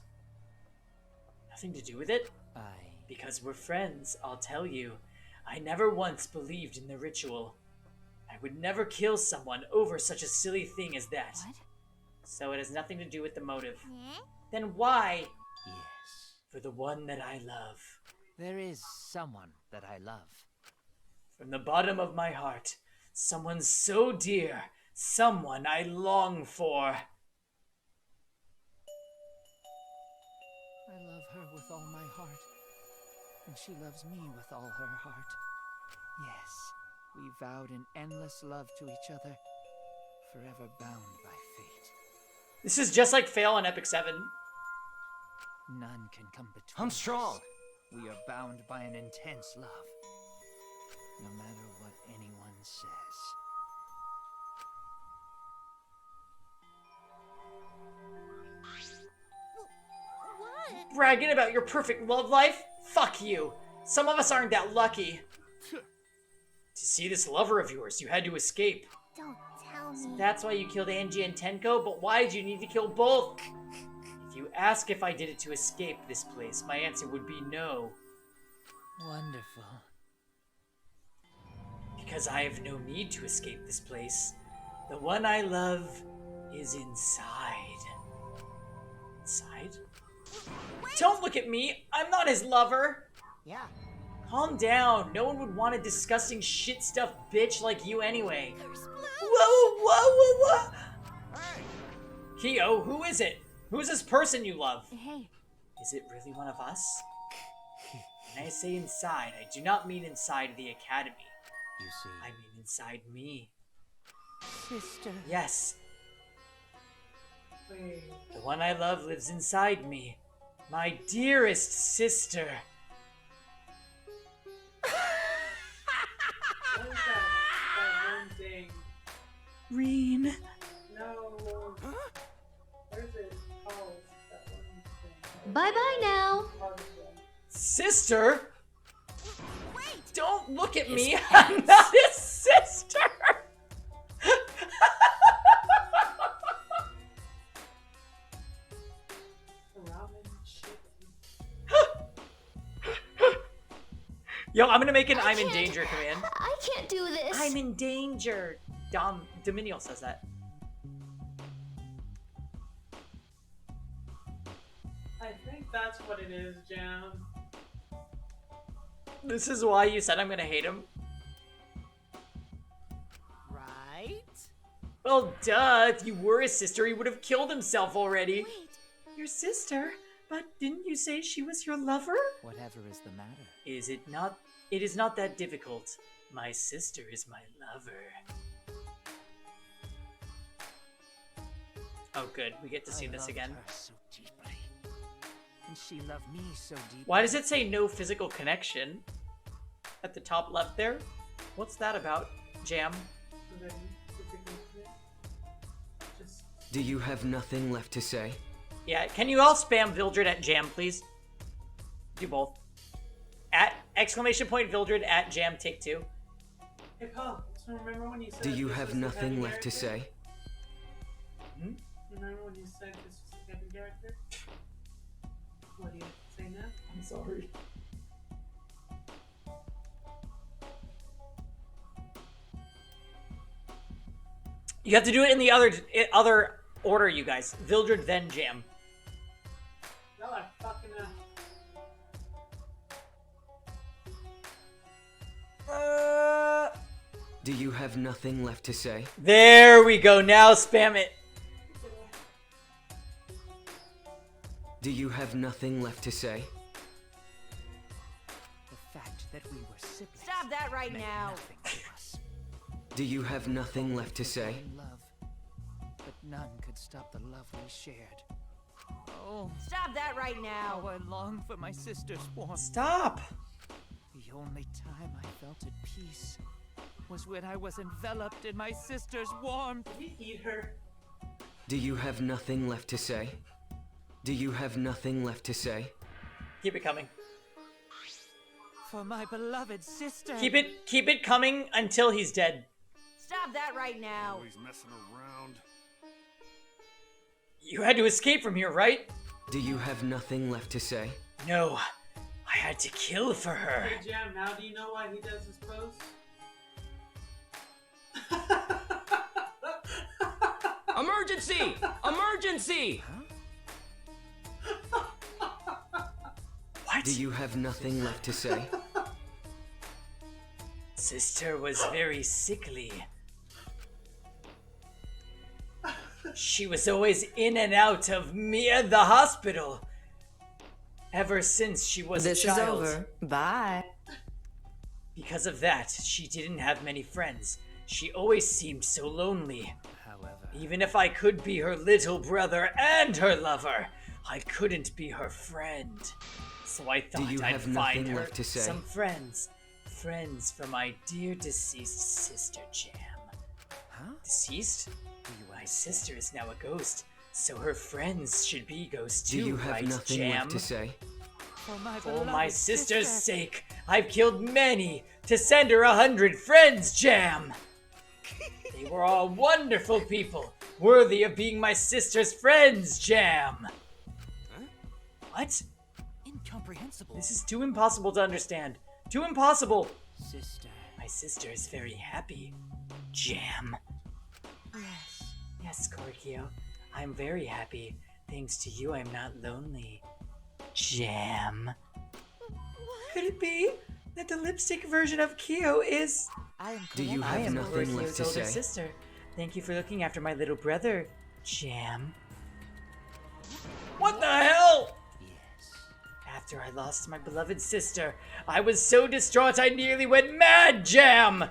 Nothing to do with it? Because we're friends, I'll tell you. I never once believed in the ritual. I would never kill someone over such a silly thing as that. What? So it has nothing to do with the motive. Eh? Then why? Yes. For the one that I love. There is someone that I love. From the bottom of my heart, someone so dear, someone I long for. I love her with all my heart, and she loves me with all her heart. Yes, we vowed an endless love to each other, forever bound by fate. This is just like Fail on Epic 7. None can come between I'm strong. us. We are bound by an intense love, no matter what anyone says. What? Bragging about your perfect love life? Fuck you. Some of us aren't that lucky. To see this lover of yours, you had to escape. Don't tell me. That's why you killed Angie and Tenko, but why did you need to kill both? If you ask if I did it to escape this place, my answer would be no. Wonderful. Because I have no need to escape this place. The one I love is inside. Inside? Don't look at me! I'm not his lover! Yeah. Calm down. No one would want a disgusting shit-stuffed bitch like you anyway. Whoa! Hey! Kyo, who is it? Who's this person you love? Hey. Is it really one of us? When I say inside, I do not mean inside the academy. You see, I mean inside me. sister. Yes. The one I love lives inside me. My dearest sister. What is that one thing? Reen. No. Where's it called? That one thing. Bye-bye now. Sister? Wait! Don't look at me. I'm not his sister. Yo, I'm gonna make an I'm in danger command. I can't do this. I'm in danger. Dominial says that. I think that's what it is, Jam. This is why you said I'm gonna hate him. Right? Well, duh. If you were his sister, he would have killed himself already. Wait. Your sister? But didn't you say she was your lover? Whatever is the matter? Is it not? It is not that difficult. My sister is my lover. Oh, good. We get to see I this loved again. her so deeply, and she loved me so deeply. Why does it say no physical connection at the top left there? What's that about, Jam? Do you have nothing left to say? Yeah, can you all spam Vildred at Jam, please? Do both. At !Vildred at Jam take 2. Hey, pal, it's So remember when you said Do you this have was the nothing second left to character? say? Remember when you said this was the second character? What do you say now? I'm sorry. You have to do it in the other order, you guys. Vildred, then Jam. Y'all are fucking Do you have nothing left to say? There we go. Now spam it. Do you have nothing left to say? The fact that we were siblings. Stop that right now. Nothing to us. Do you have nothing left to say? Love, but none could stop the love we shared. Oh, Stop that right now. how I long for my sister's warmth. Stop. The only time I felt at peace was when I was enveloped in my sister's warmth. Did you eat her? Do you have nothing left to say? Do you have nothing left to say? Keep it coming. For my beloved sister. Keep it coming until he's dead. Stop that right now. Always messing around. You had to escape from here, right? Do you have nothing left to say? No. I had to kill for her. Hey Jam, now do you know why he does his pose? Emergency! Emergency! What? Do you have nothing left to say? Sister was very sickly. She was always in and out of the hospital. Ever since she was a child. This is over. Bye. Because of that, she didn't have many friends. She always seemed so lonely. However, Even if I could be her little brother and her lover, I couldn't be her friend. So I thought you I'd have find nothing her left to say? some friends. Friends for my dear deceased sister, Jam. Huh? Deceased? My sister is now a ghost, so her friends should be ghosts Do too, you have right, nothing Jam? left to say? for my For beloved my sister's sister. sake, I've killed many to send her 100 friends, Jam. They were all wonderful people, worthy of being my sister's friends, Jam. Huh? What? Incomprehensible. This is too impossible to understand. Too impossible. Sister. My sister is very happy, Jam. Yes. Yes, Korikio, I'm very happy. Thanks to you, I'm not lonely. Jam. Could it be that the lipstick version of Kyo is... Do you I have am nothing left Korikio's to older say? sister. Thank you for looking after my little brother, Jam. What the hell? Yes. After I lost my beloved sister, I was so distraught I nearly went mad, Jam!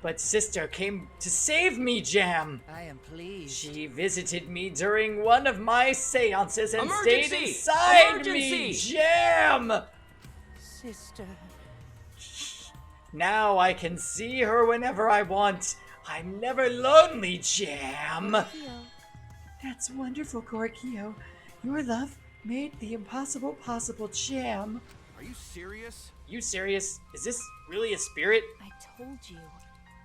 But sister came to save me, Jam. I am pleased. She visited me during one of my seances and stayed Emergency! inside me, Emergency! Jam! Sister. Now I can see her whenever I want. I'm never lonely, Jam. That's wonderful, Korikio. Your love made the impossible possible, Jam. Are you serious? You serious? Is this really a spirit? I told you.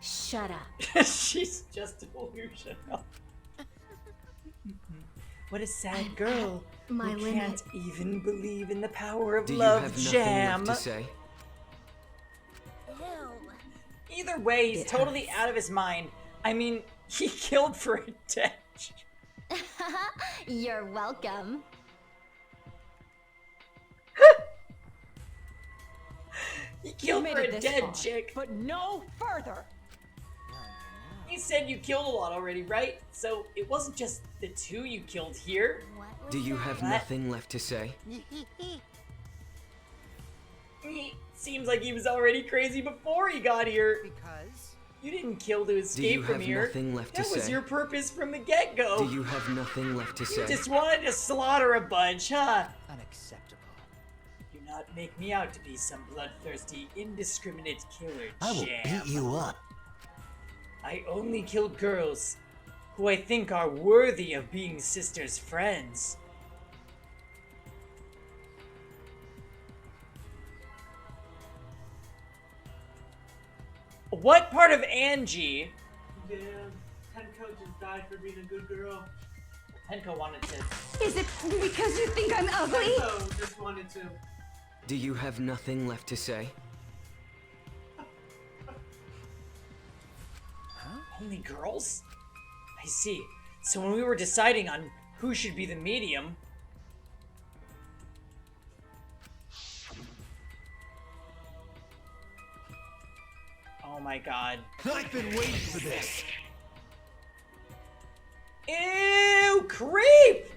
Shut up. She's just delusional. What a sad girl. My who limit. can't even believe in the power of Do you love, have nothing Jam. left to say? Either way, he's totally out of his mind. I mean, he killed for a dead. You're welcome. He killed made for it a this dead far, chick. but no further. You said you killed a lot already, right? So it wasn't just the two you killed here. Do you have What? nothing left to say? Seems like he was already crazy before he got here. Because? You didn't kill to Do escape you from have here. nothing left That to was say? your purpose from the get-go. Do you have nothing left to You say? just wanted to slaughter a bunch, huh? Unacceptable. Do not make me out to be some bloodthirsty, indiscriminate killer, I will Jam. beat you up. I only kill girls who I think are worthy of being sisters' friends. What part of Angie? Yeah, Tenko just died for being a good girl. Tenko wanted to. Is it because you think I'm ugly? Tenko just wanted to. Do you have nothing left to say? Only girls? I see. So when we were deciding on who should be the medium... Oh my god. I've been waiting for this. Ew, creep!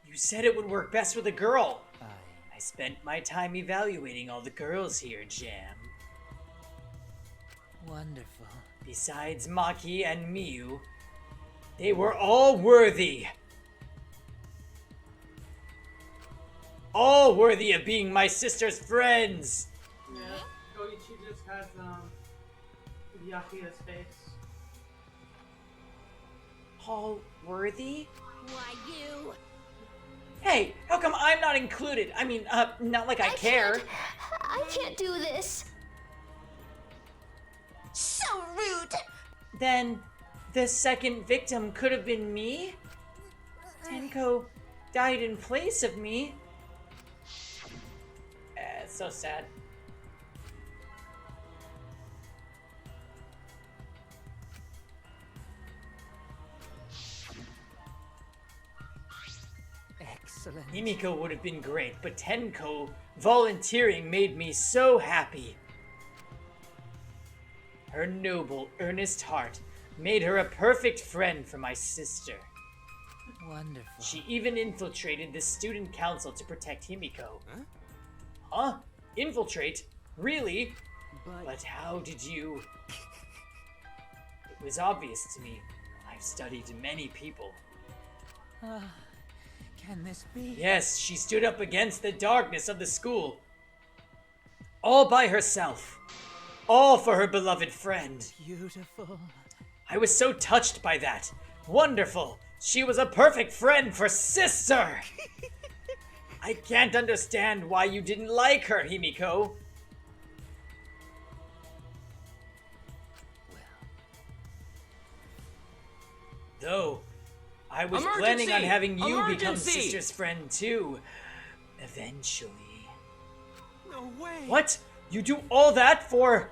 You said it would work best with a girl. I spent my time evaluating all the girls here, Jam. Wonderful. Besides Maki and Miyu, they were all worthy. All worthy of being my sister's friends. Yeah, Koichi just has Yakuya's face. All worthy? Why, you? Hey, how come I'm not included? I mean, not like I care. I can't do this. So rude! Then, the second victim could have been me? Tenko died in place of me. It's so sad. Excellent. Himiko would have been great, but Tenko volunteering made me so happy. Her noble, earnest heart made her a perfect friend for my sister. Wonderful. She even infiltrated the student council to protect Himiko. Huh? Infiltrate? Really? But how did you... It was obvious to me. I've studied many people. Can this be? Yes, she stood up against the darkness of the school. All by herself. All for her beloved friend. Beautiful. I was so touched by that. Wonderful. She was a perfect friend for sister. I can't understand why you didn't like her, Himiko. Though, I was planning on having you become sister's friend too. Eventually. No way. What? You do all that for...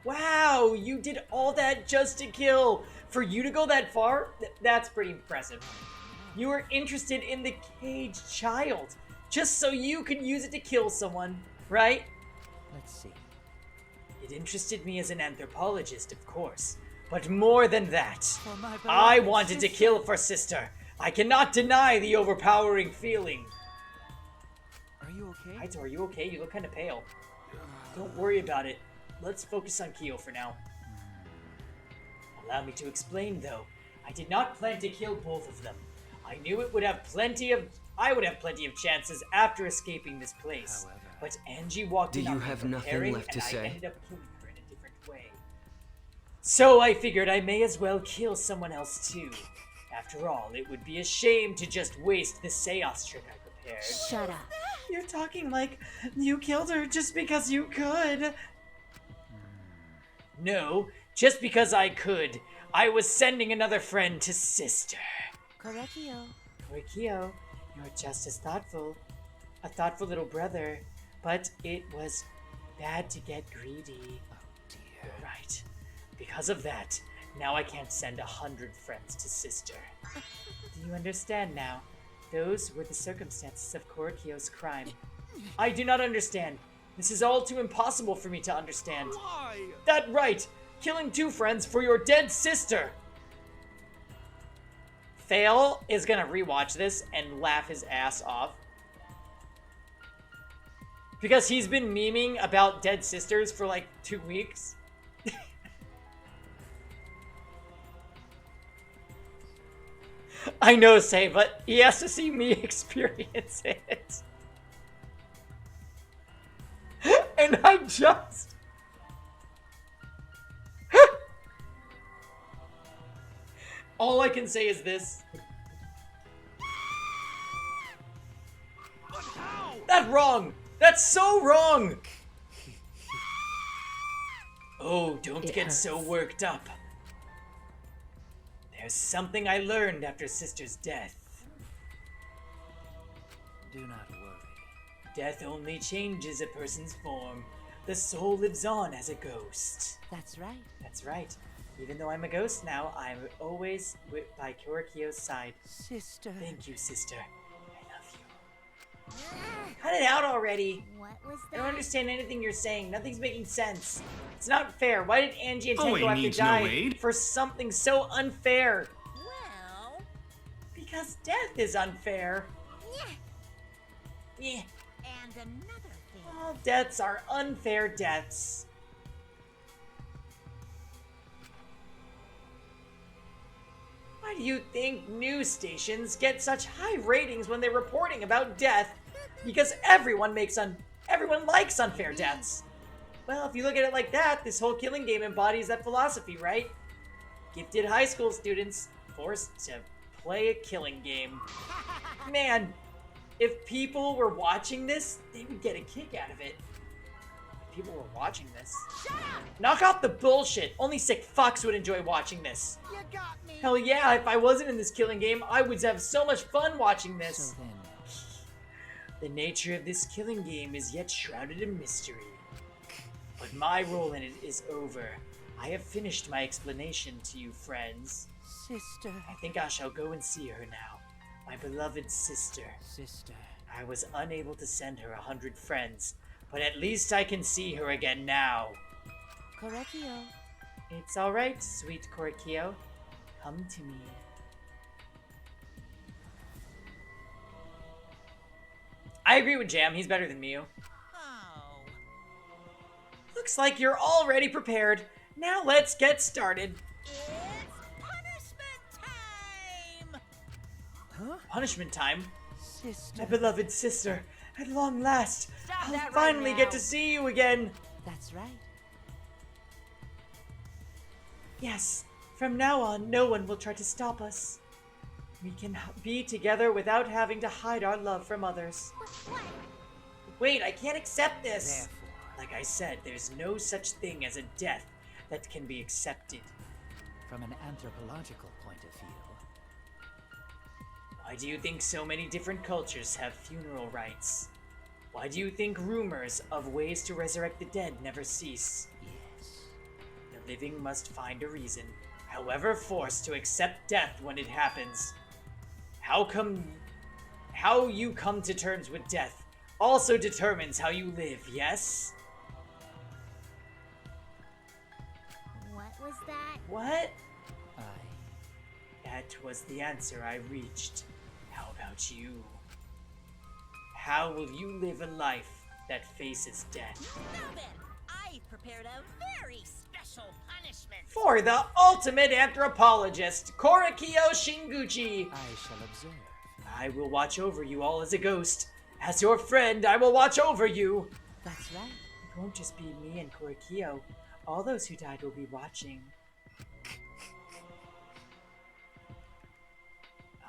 Wow, you did all that just to kill. For you to go that far, that's pretty impressive. You were interested in the caged child, just so you could use it to kill someone, right? Let's see. It interested me as an anthropologist, of course. But more than that, my beloved I wanted to sister. kill for sister. I cannot deny the overpowering feeling. Are you okay? Kaito, are you okay? You look kind of pale. Don't worry about it. Let's focus on Kyo for now. Allow me to explain, though. I did not plan to kill both of them. I knew I would have plenty of chances after escaping this place. However, but Angie walked do in you on me have nothing preparing, left to and I say? ended up killing her in a different way. So I figured I may as well kill someone else too. After all, it would be a shame to just waste the seance trick I prepared. Shut up. You're talking like you killed her just because you could. No, just because I could. I was sending another friend to sister. Correcchio. Rikio, you're just as thoughtful. A thoughtful little brother. But it was bad to get greedy. Oh dear. You're right. Because of that, now I can't send 100 friends to sister. Do you understand now? Those were the circumstances of Korikio's crime. I do not understand. This is all too impossible for me to understand. Why? That right! Killing 2 friends for your dead sister! Fail is gonna rewatch this and laugh his ass off. Because he's been memeing about dead sisters for like 2 weeks. I know, Say, but he has to see me experience it. And I just... All I can say is this. But how? That wrong! That's so wrong! Oh, don't It get hurts. so worked up. There's something I learned after Sister's death. Do not worry. Death only changes a person's form. The soul lives on as a ghost. That's right. That's right. Even though I'm a ghost now, I'm always by Korakio's side. Sister. Thank you, sister. I love you. Cut it out already. What was I don't that? understand anything you're saying. Nothing's making sense. It's not fair. Why did Angie and Oh, Tenko he have to needs no die aid. for something so unfair? Well, Because death is unfair. Yeah. and another thing. All deaths are unfair deaths. Why do you think news stations get such high ratings when they're reporting about death? Because everyone likes unfair deaths. Well, if you look at it like that, this whole killing game embodies that philosophy, right? Gifted high school students forced to play a killing game. Man, if people were watching this, they would get a kick out of it. If people were watching this. Knock off the bullshit. Only sick fucks would enjoy watching this. You got me. Hell yeah, if I wasn't in this killing game, I would have so much fun watching this. So then, The nature of this killing game is yet shrouded in mystery. But my role in it is over. I have finished my explanation to you, friends. sister. I think I shall go and see her now. My beloved sister. Sister. I was unable to send her 100 friends, but at least I can see her again now. Korekio. It's alright, sweet Korakio. Come to me. I agree with Jam, he's better than Mew. Oh. Looks like you're already prepared. Now let's get started. It's punishment time! Huh? Punishment time? Sister. My beloved sister, at long last, Stop I'll that right finally get now. to see you again. That's right. Yes, from now on, no one will try to stop us. We can be together without having to hide our love from others. Wait, I can't accept this. Therefore, Like I said, there's no such thing as a death that can be accepted. from an anthropological point of view, Why do you think so many different cultures have funeral rites? Why do you think rumors of ways to resurrect the dead never cease? yes. The living must find a reason, however forced, to accept death when it happens. How you come to terms with death also determines how you live, yes? What was that? What? I. That was the answer I reached. How about you? How will you live a life that faces death? Now then, I prepared a very special punishment. For the ultimate anthropologist, Korakio Shinguchi! I shall observe. I will watch over you all as a ghost. As your friend, I will watch over you. That's right. It won't just be me and Korakio. All those who died will be watching.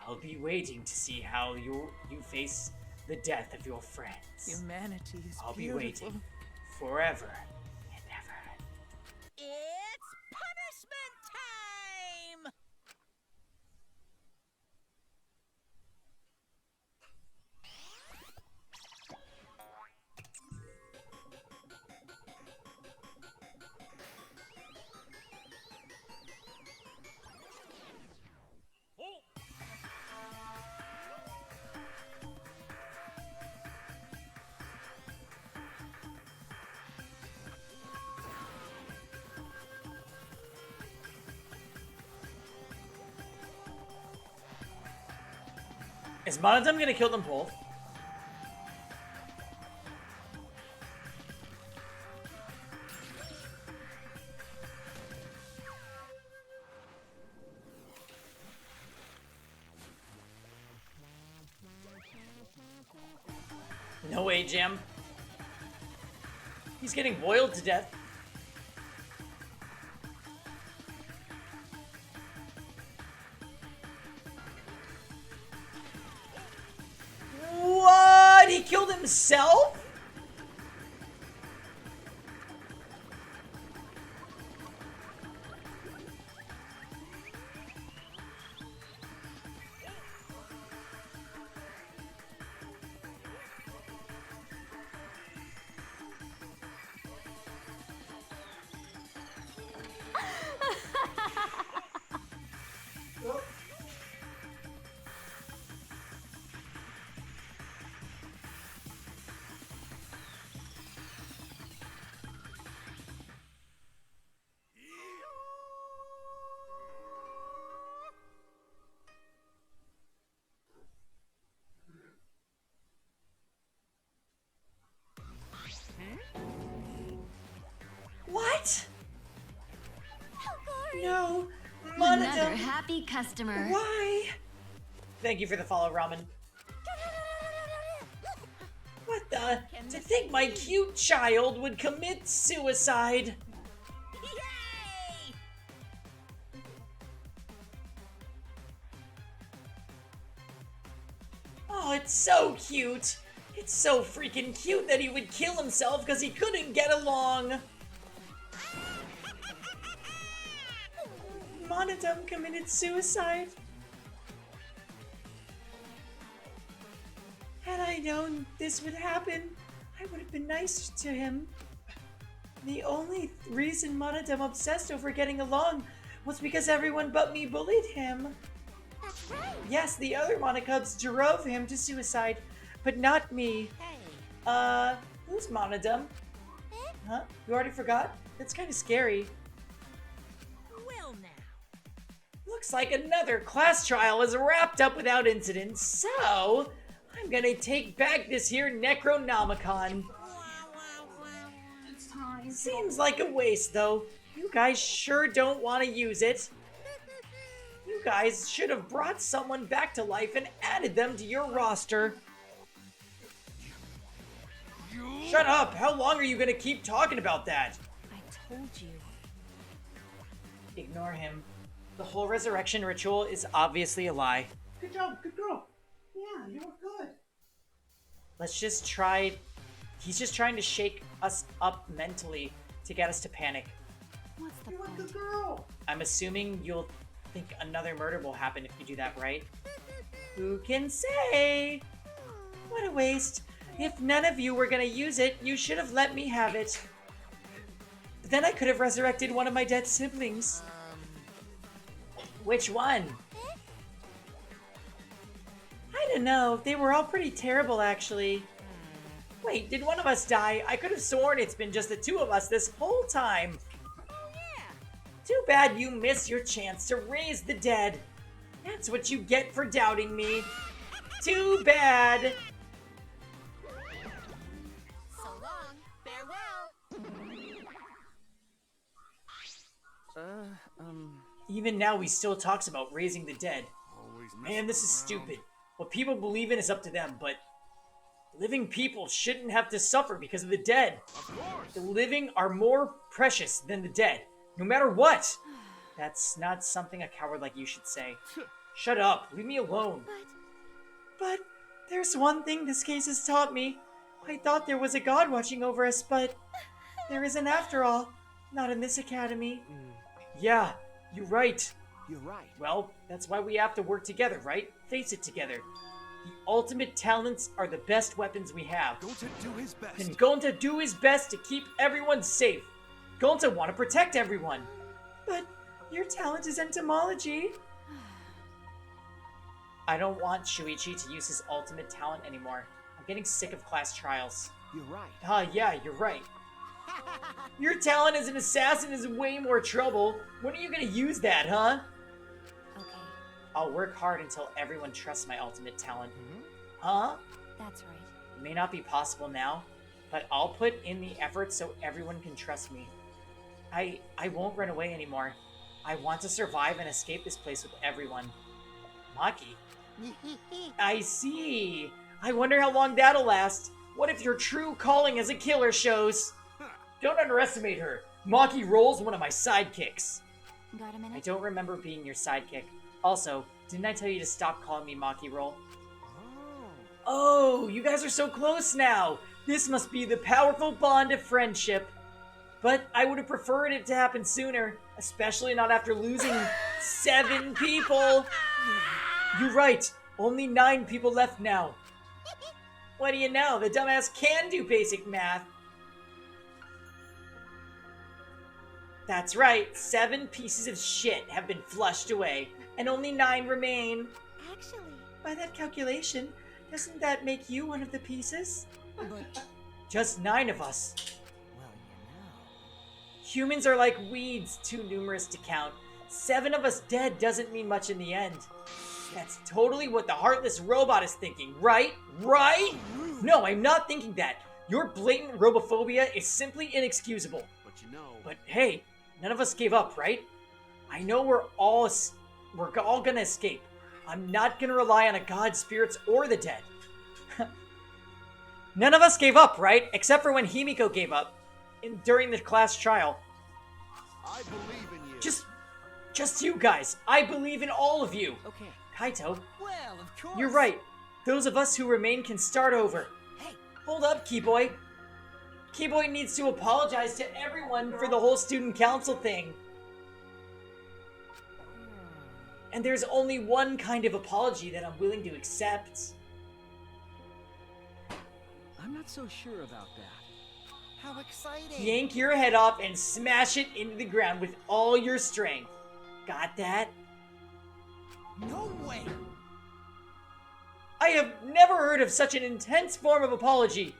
I'll be waiting to see how you face the death of your friends. Humanity is I'll be beautiful. waiting forever and ever. It's punishment time! Is Monodum gonna kill them both? No way, Jim. He's getting boiled to death. What? He killed himself? No, Another Monodum. happy customer. Why? Thank you for the follow, Ramen. What the? To think my cute child would commit suicide. Oh, it's so cute. It's so freaking cute that he would kill himself because he couldn't get along. Monodum committed suicide. Had I known this would happen, I would have been nice to him. The only reason Monodum obsessed over getting along was because everyone but me bullied him. That's right. Yes, the other Monocubs drove him to suicide, but not me. Who's Monodum? Huh? You already forgot? That's kind of scary. Well now. Looks like another class trial is wrapped up without incident, so I'm gonna take back this here Necronomicon. It's time. Seems like a waste, though. You guys sure don't want to use it. You guys should have brought someone back to life and added them to your roster. Shut up! How long are you gonna keep talking about that? I told you. Ignore him. The whole resurrection ritual is obviously a lie. Good job, good girl. Yeah, you were good. Let's just try... He's just trying to shake us up mentally to get us to panic. What's the You were a point? good girl. I'm assuming you'll think another murder will happen if you do that, right? Who can say? What a waste. If none of you were gonna use it, you should have let me have it. But then I could have resurrected one of my dead siblings. Which one? I don't know. They were all pretty terrible, actually. Wait, did one of us die? I could have sworn it's been just the two of us this whole time. Too bad you missed your chance to raise the dead. That's what you get for doubting me. Too bad. So long. Farewell. Even now, he still talks about raising the dead. Man, this is stupid. What people believe in is up to them, but living people shouldn't have to suffer because of the dead. The living are more precious than the dead, no matter what. That's not something a coward like you should say. Shut up. Leave me alone. But there's one thing this case has taught me. I thought there was a god watching over us, but there isn't after all. Not in this academy. Yeah, you're right. You're right. Well, that's why we have to work together, right? Face it together. The ultimate talents are the best weapons we have. Going to do his best. And going to do his best to keep everyone safe. Going to want to protect everyone. But your talent is entomology. I don't want Shuichi to use his ultimate talent anymore. I'm getting sick of class trials. You're right. Yeah, you're right. Your talent as an assassin is way more trouble. When are you gonna use that, huh? Okay, I'll work hard until everyone trusts my ultimate talent. Huh? that's right. It may not be possible now, but I'll put in the effort so everyone can trust me. I won't run away anymore. I want to survive and escape this place with everyone. Maki? I see. I wonder how long that'll last. What if your true calling as a killer shows? Don't underestimate her. Maki Roll's one of my sidekicks. Got a minute? I don't remember being your sidekick. Also, didn't I tell you to stop calling me Maki Roll? Oh, you guys are so close now. This must be the powerful bond of friendship. But I would have preferred it to happen sooner, especially not after losing 7 people. You're right. Only 9 people left now. What do you know? The dumbass can do basic math. That's right. 7 pieces of shit have been flushed away, and only 9 remain. Actually, By that calculation, doesn't that make you one of the pieces? Just 9 of us. Well, you know. Humans are like weeds, too numerous to count. 7 of us dead doesn't mean much in the end. That's totally what the heartless robot is thinking, right? Right? No, I'm not thinking that. Your blatant robophobia is simply inexcusable. But you know... But hey, none of us gave up, right? I know we're all gonna escape. I'm not gonna rely on a god, spirits, or the dead. None of us gave up, right? Except for when Himiko gave up during the class trial. I believe in you. Just you guys. I believe in all of you. Okay. Kaito, Well, of course. you're right. Those of us who remain can start over. Hey. Hold up, Keyboy. Keyboy needs to apologize to everyone for the whole student council thing. And there's only one kind of apology that I'm willing to accept. I'm not so sure about that. How exciting! Yank your head off and smash it into the ground with all your strength. Got that? No way! I have never heard of such an intense form of apology.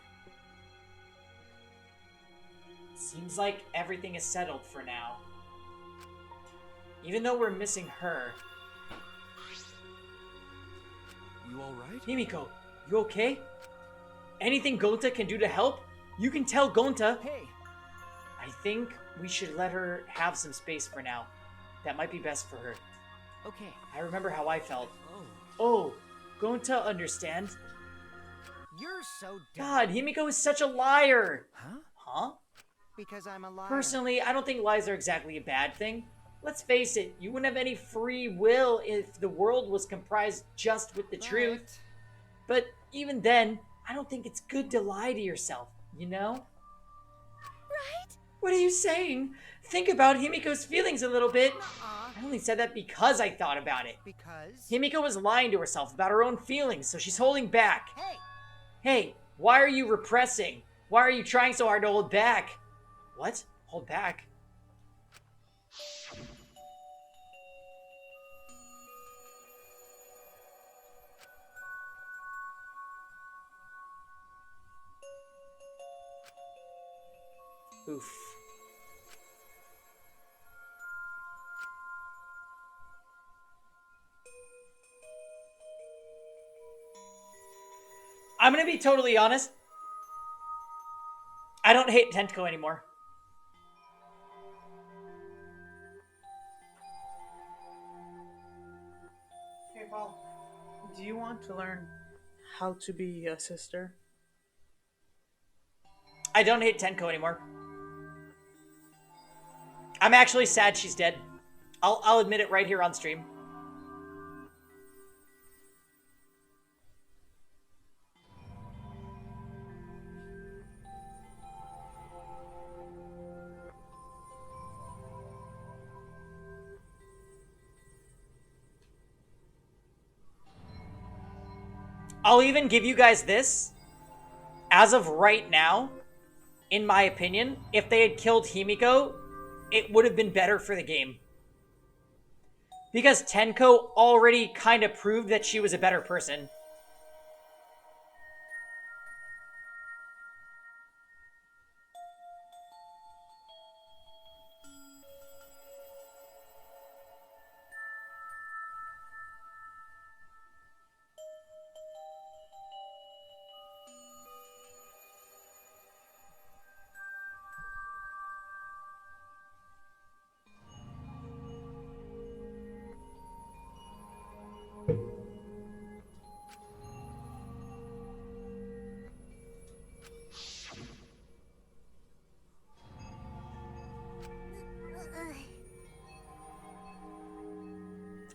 Seems like everything is settled for now. Even though we're missing her. You alright? Himiko, you okay? Anything Gonta can do to help? You can tell Gonta. Hey. I think we should let her have some space for now. That might be best for her. Okay. I remember how I felt. Oh, Gonta understand. You're so dumb. God, Himiko is such a liar. Huh? Because I'm a liar. Personally, I don't think lies are exactly a bad thing. Let's face it, you wouldn't have any free will if the world was comprised just with the truth. But even then, I don't think it's good to lie to yourself, you know? Right? What are you saying? Think about Himiko's feelings a little bit. I only said that because I thought about it. Because? Himiko was lying to herself about her own feelings, so she's holding back. Hey! Hey, why are you repressing? Why are you trying so hard to hold back? What? Hold back? Oof. I'm gonna be totally honest. I don't hate Tentko anymore. Hey, Paul. Do you want to learn how to be a sister? I don't hate Tenko anymore. I'm actually sad she's dead. I'll admit it right here on stream. I'll even give you guys this. As of right now, in my opinion, if they had killed Himiko, it would have been better for the game. Because Tenko already kind of proved that she was a better person.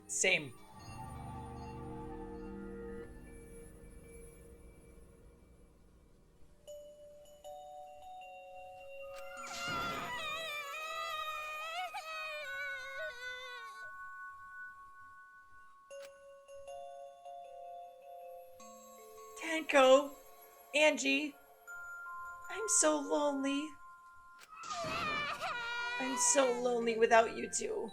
Same. Tenko, Angie, I'm so lonely. I'm so lonely without you two.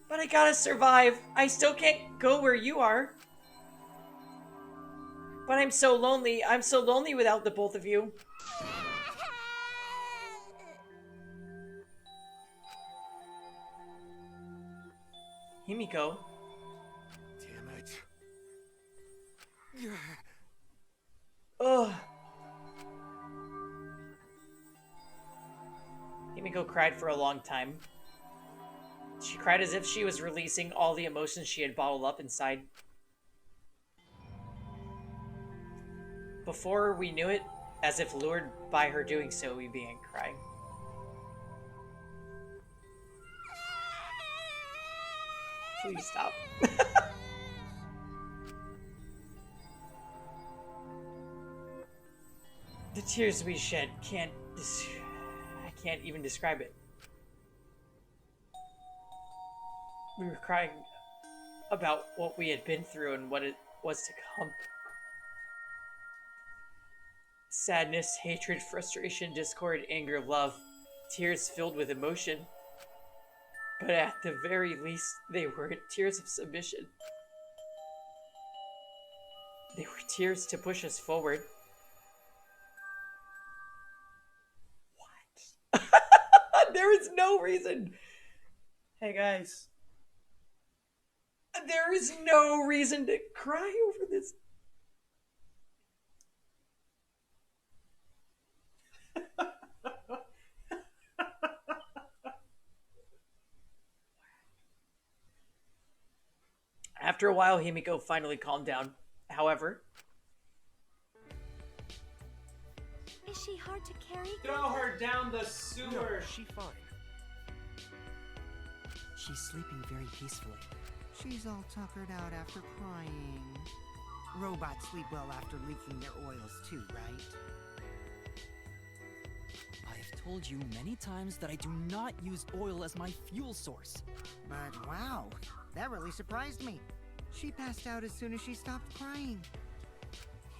But I gotta survive. I still can't go where you are. But I'm so lonely. I'm so lonely without the both of you. Himiko. Damn it. cried for a long time. She cried as if she was releasing all the emotions she had bottled up inside. Before we knew it, as if lured by her doing so, we began crying. Please stop. The tears we shed I can't even describe it. We were crying about what we had been through and what it was to come. Sadness, hatred, frustration, discord, anger, love, tears filled with emotion. But at the very least, they were tears of submission. They were tears to push us forward. What? There is no reason. Hey guys. There is no reason to cry over this. After a while, Himiko finally calmed down. However, Is she hard to carry? Throw her down the sewer. No, she's fine. She's sleeping very peacefully. She's all tuckered out after crying. Robots sleep well after leaking their oils too, right? I have told you many times that I do not use oil as my fuel source. But wow, that really surprised me. She passed out as soon as she stopped crying.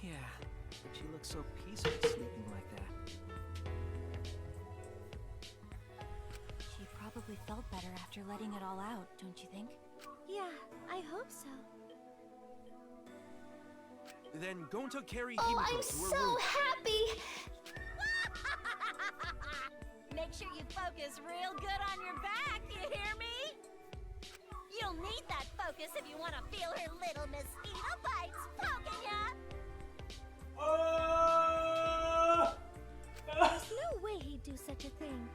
Yeah, but she looks so peaceful sleeping like that. She probably felt better after letting it all out, don't you think? Yeah, I hope so. Then Gonta carry Oh, Himiko I'm to her so room. happy! Make sure you focus real good on your back, you hear me? You'll need that focus if you want to feel her little mosquito bites poking ya! There's no way he'd do such a thing.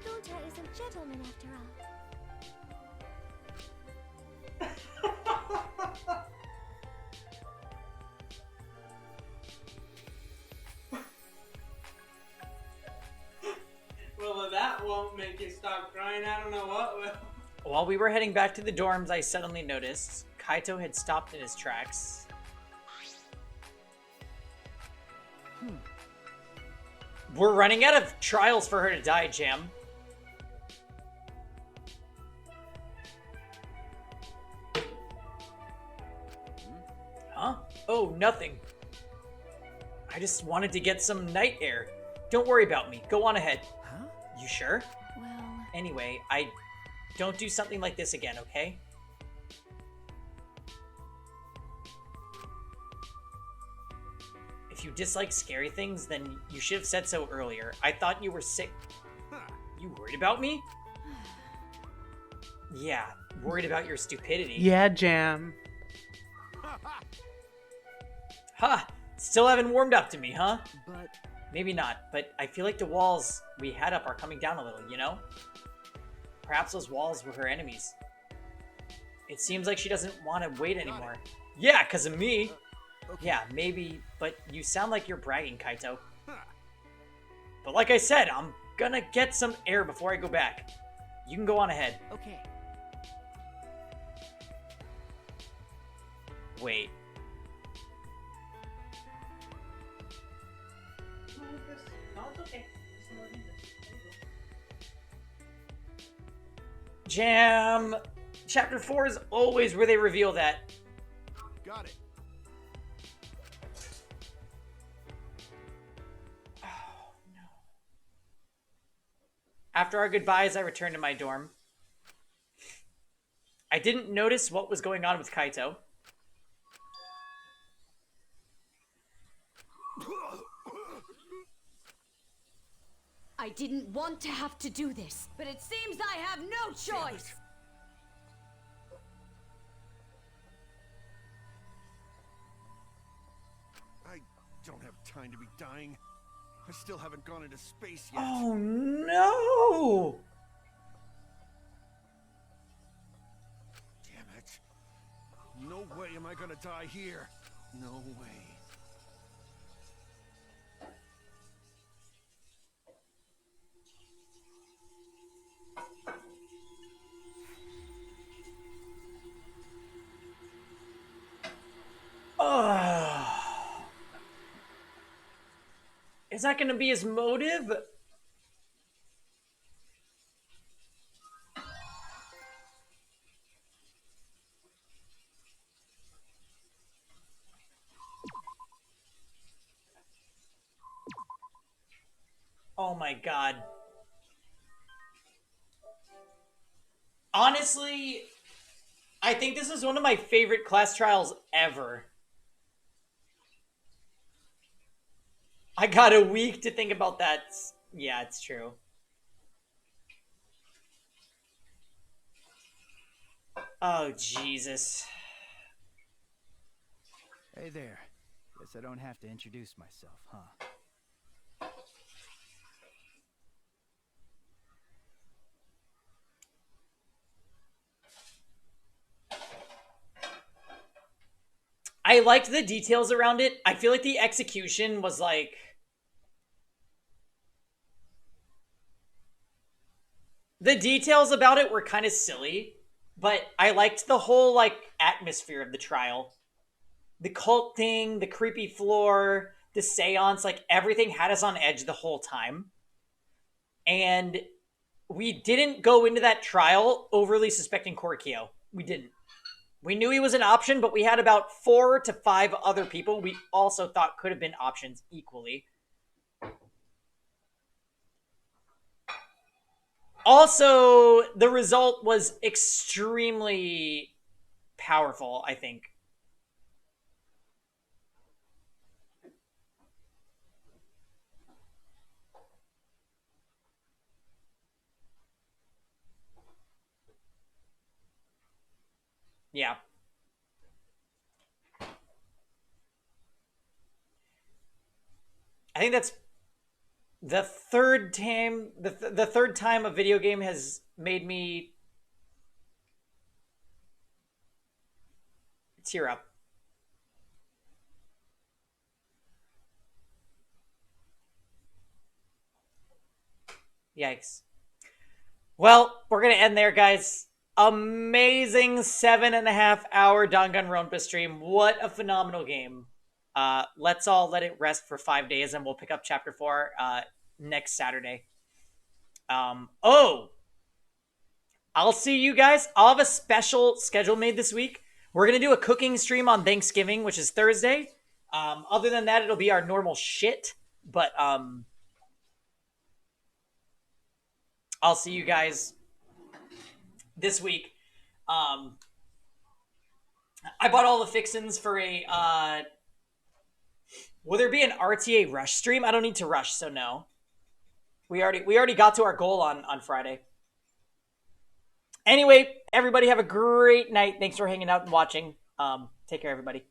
Gonta is a gentleman after all. Well, if that won't make you stop crying, I don't know what will. while we were heading back to the dorms, I suddenly noticed Kaito had stopped in his tracks. We're running out of trials for her to die, Jam. Huh? Oh, nothing. I just wanted to get some night air. Don't worry about me. Go on ahead. Huh? You sure? Well, Anyway, don't do something like this again, okay? If you dislike scary things, then you should have said so earlier. I thought you were sick. You worried about me? Yeah, worried about your stupidity. Yeah, Jam. Ha! Still haven't warmed up to me, huh? But Maybe not, but I feel like the walls we had up are coming down a little, you know? Perhaps those walls were her enemies. It seems like she doesn't want to wait anymore. Yeah, because of me. Okay. Yeah, maybe, but you sound like you're bragging, Kaito. But like I said, I'm gonna get some air before I go back. You can go on ahead. okay. Wait. No, it's okay. Jam! Chapter 4 is always where they reveal that. Got it. After our goodbyes, I returned to my dorm. I didn't notice what was going on with Kaito. I didn't want to have to do this, but it seems I have no choice! I don't have time to be dying. I still haven't gone into space yet. Oh no! Damn it. No way am I gonna die here. No way. Is that going to be his motive? Oh my god. Honestly, I think this is one of my favorite class trials ever. I got a week to think about that. Yeah, it's true. Oh, Jesus. Hey there. Guess I don't have to introduce myself, huh? I liked the details around it. I feel like the execution was like... The details about it were kind of silly, but I liked the whole, like, atmosphere of the trial. The cult thing, the creepy floor, the seance, like, everything had us on edge the whole time. And we didn't go into that trial overly suspecting Korikyo. We didn't. We knew he was an option, but we had about 4 to 5 other people we also thought could have been options equally. Also, the result was extremely powerful, I think. Yeah. I think that's the third time the third time a video game has made me tear up. Yikes. Well, we're gonna end there, guys. Amazing 7.5 hour Danganronpa stream. What a phenomenal game. Let's all let it rest for 5 days and we'll pick up chapter 4 next Saturday. I'll see you guys. I'll have a special schedule made this week. We're going to do a cooking stream on Thanksgiving, which is Thursday. Other than that, it'll be our normal shit. But I'll see you guys this week. I bought all the fixins for a... will there be an RTA rush stream? I don't need to rush, so no. We already got to our goal on Friday. Anyway, everybody have a great night. Thanks for hanging out and watching. Take care, everybody.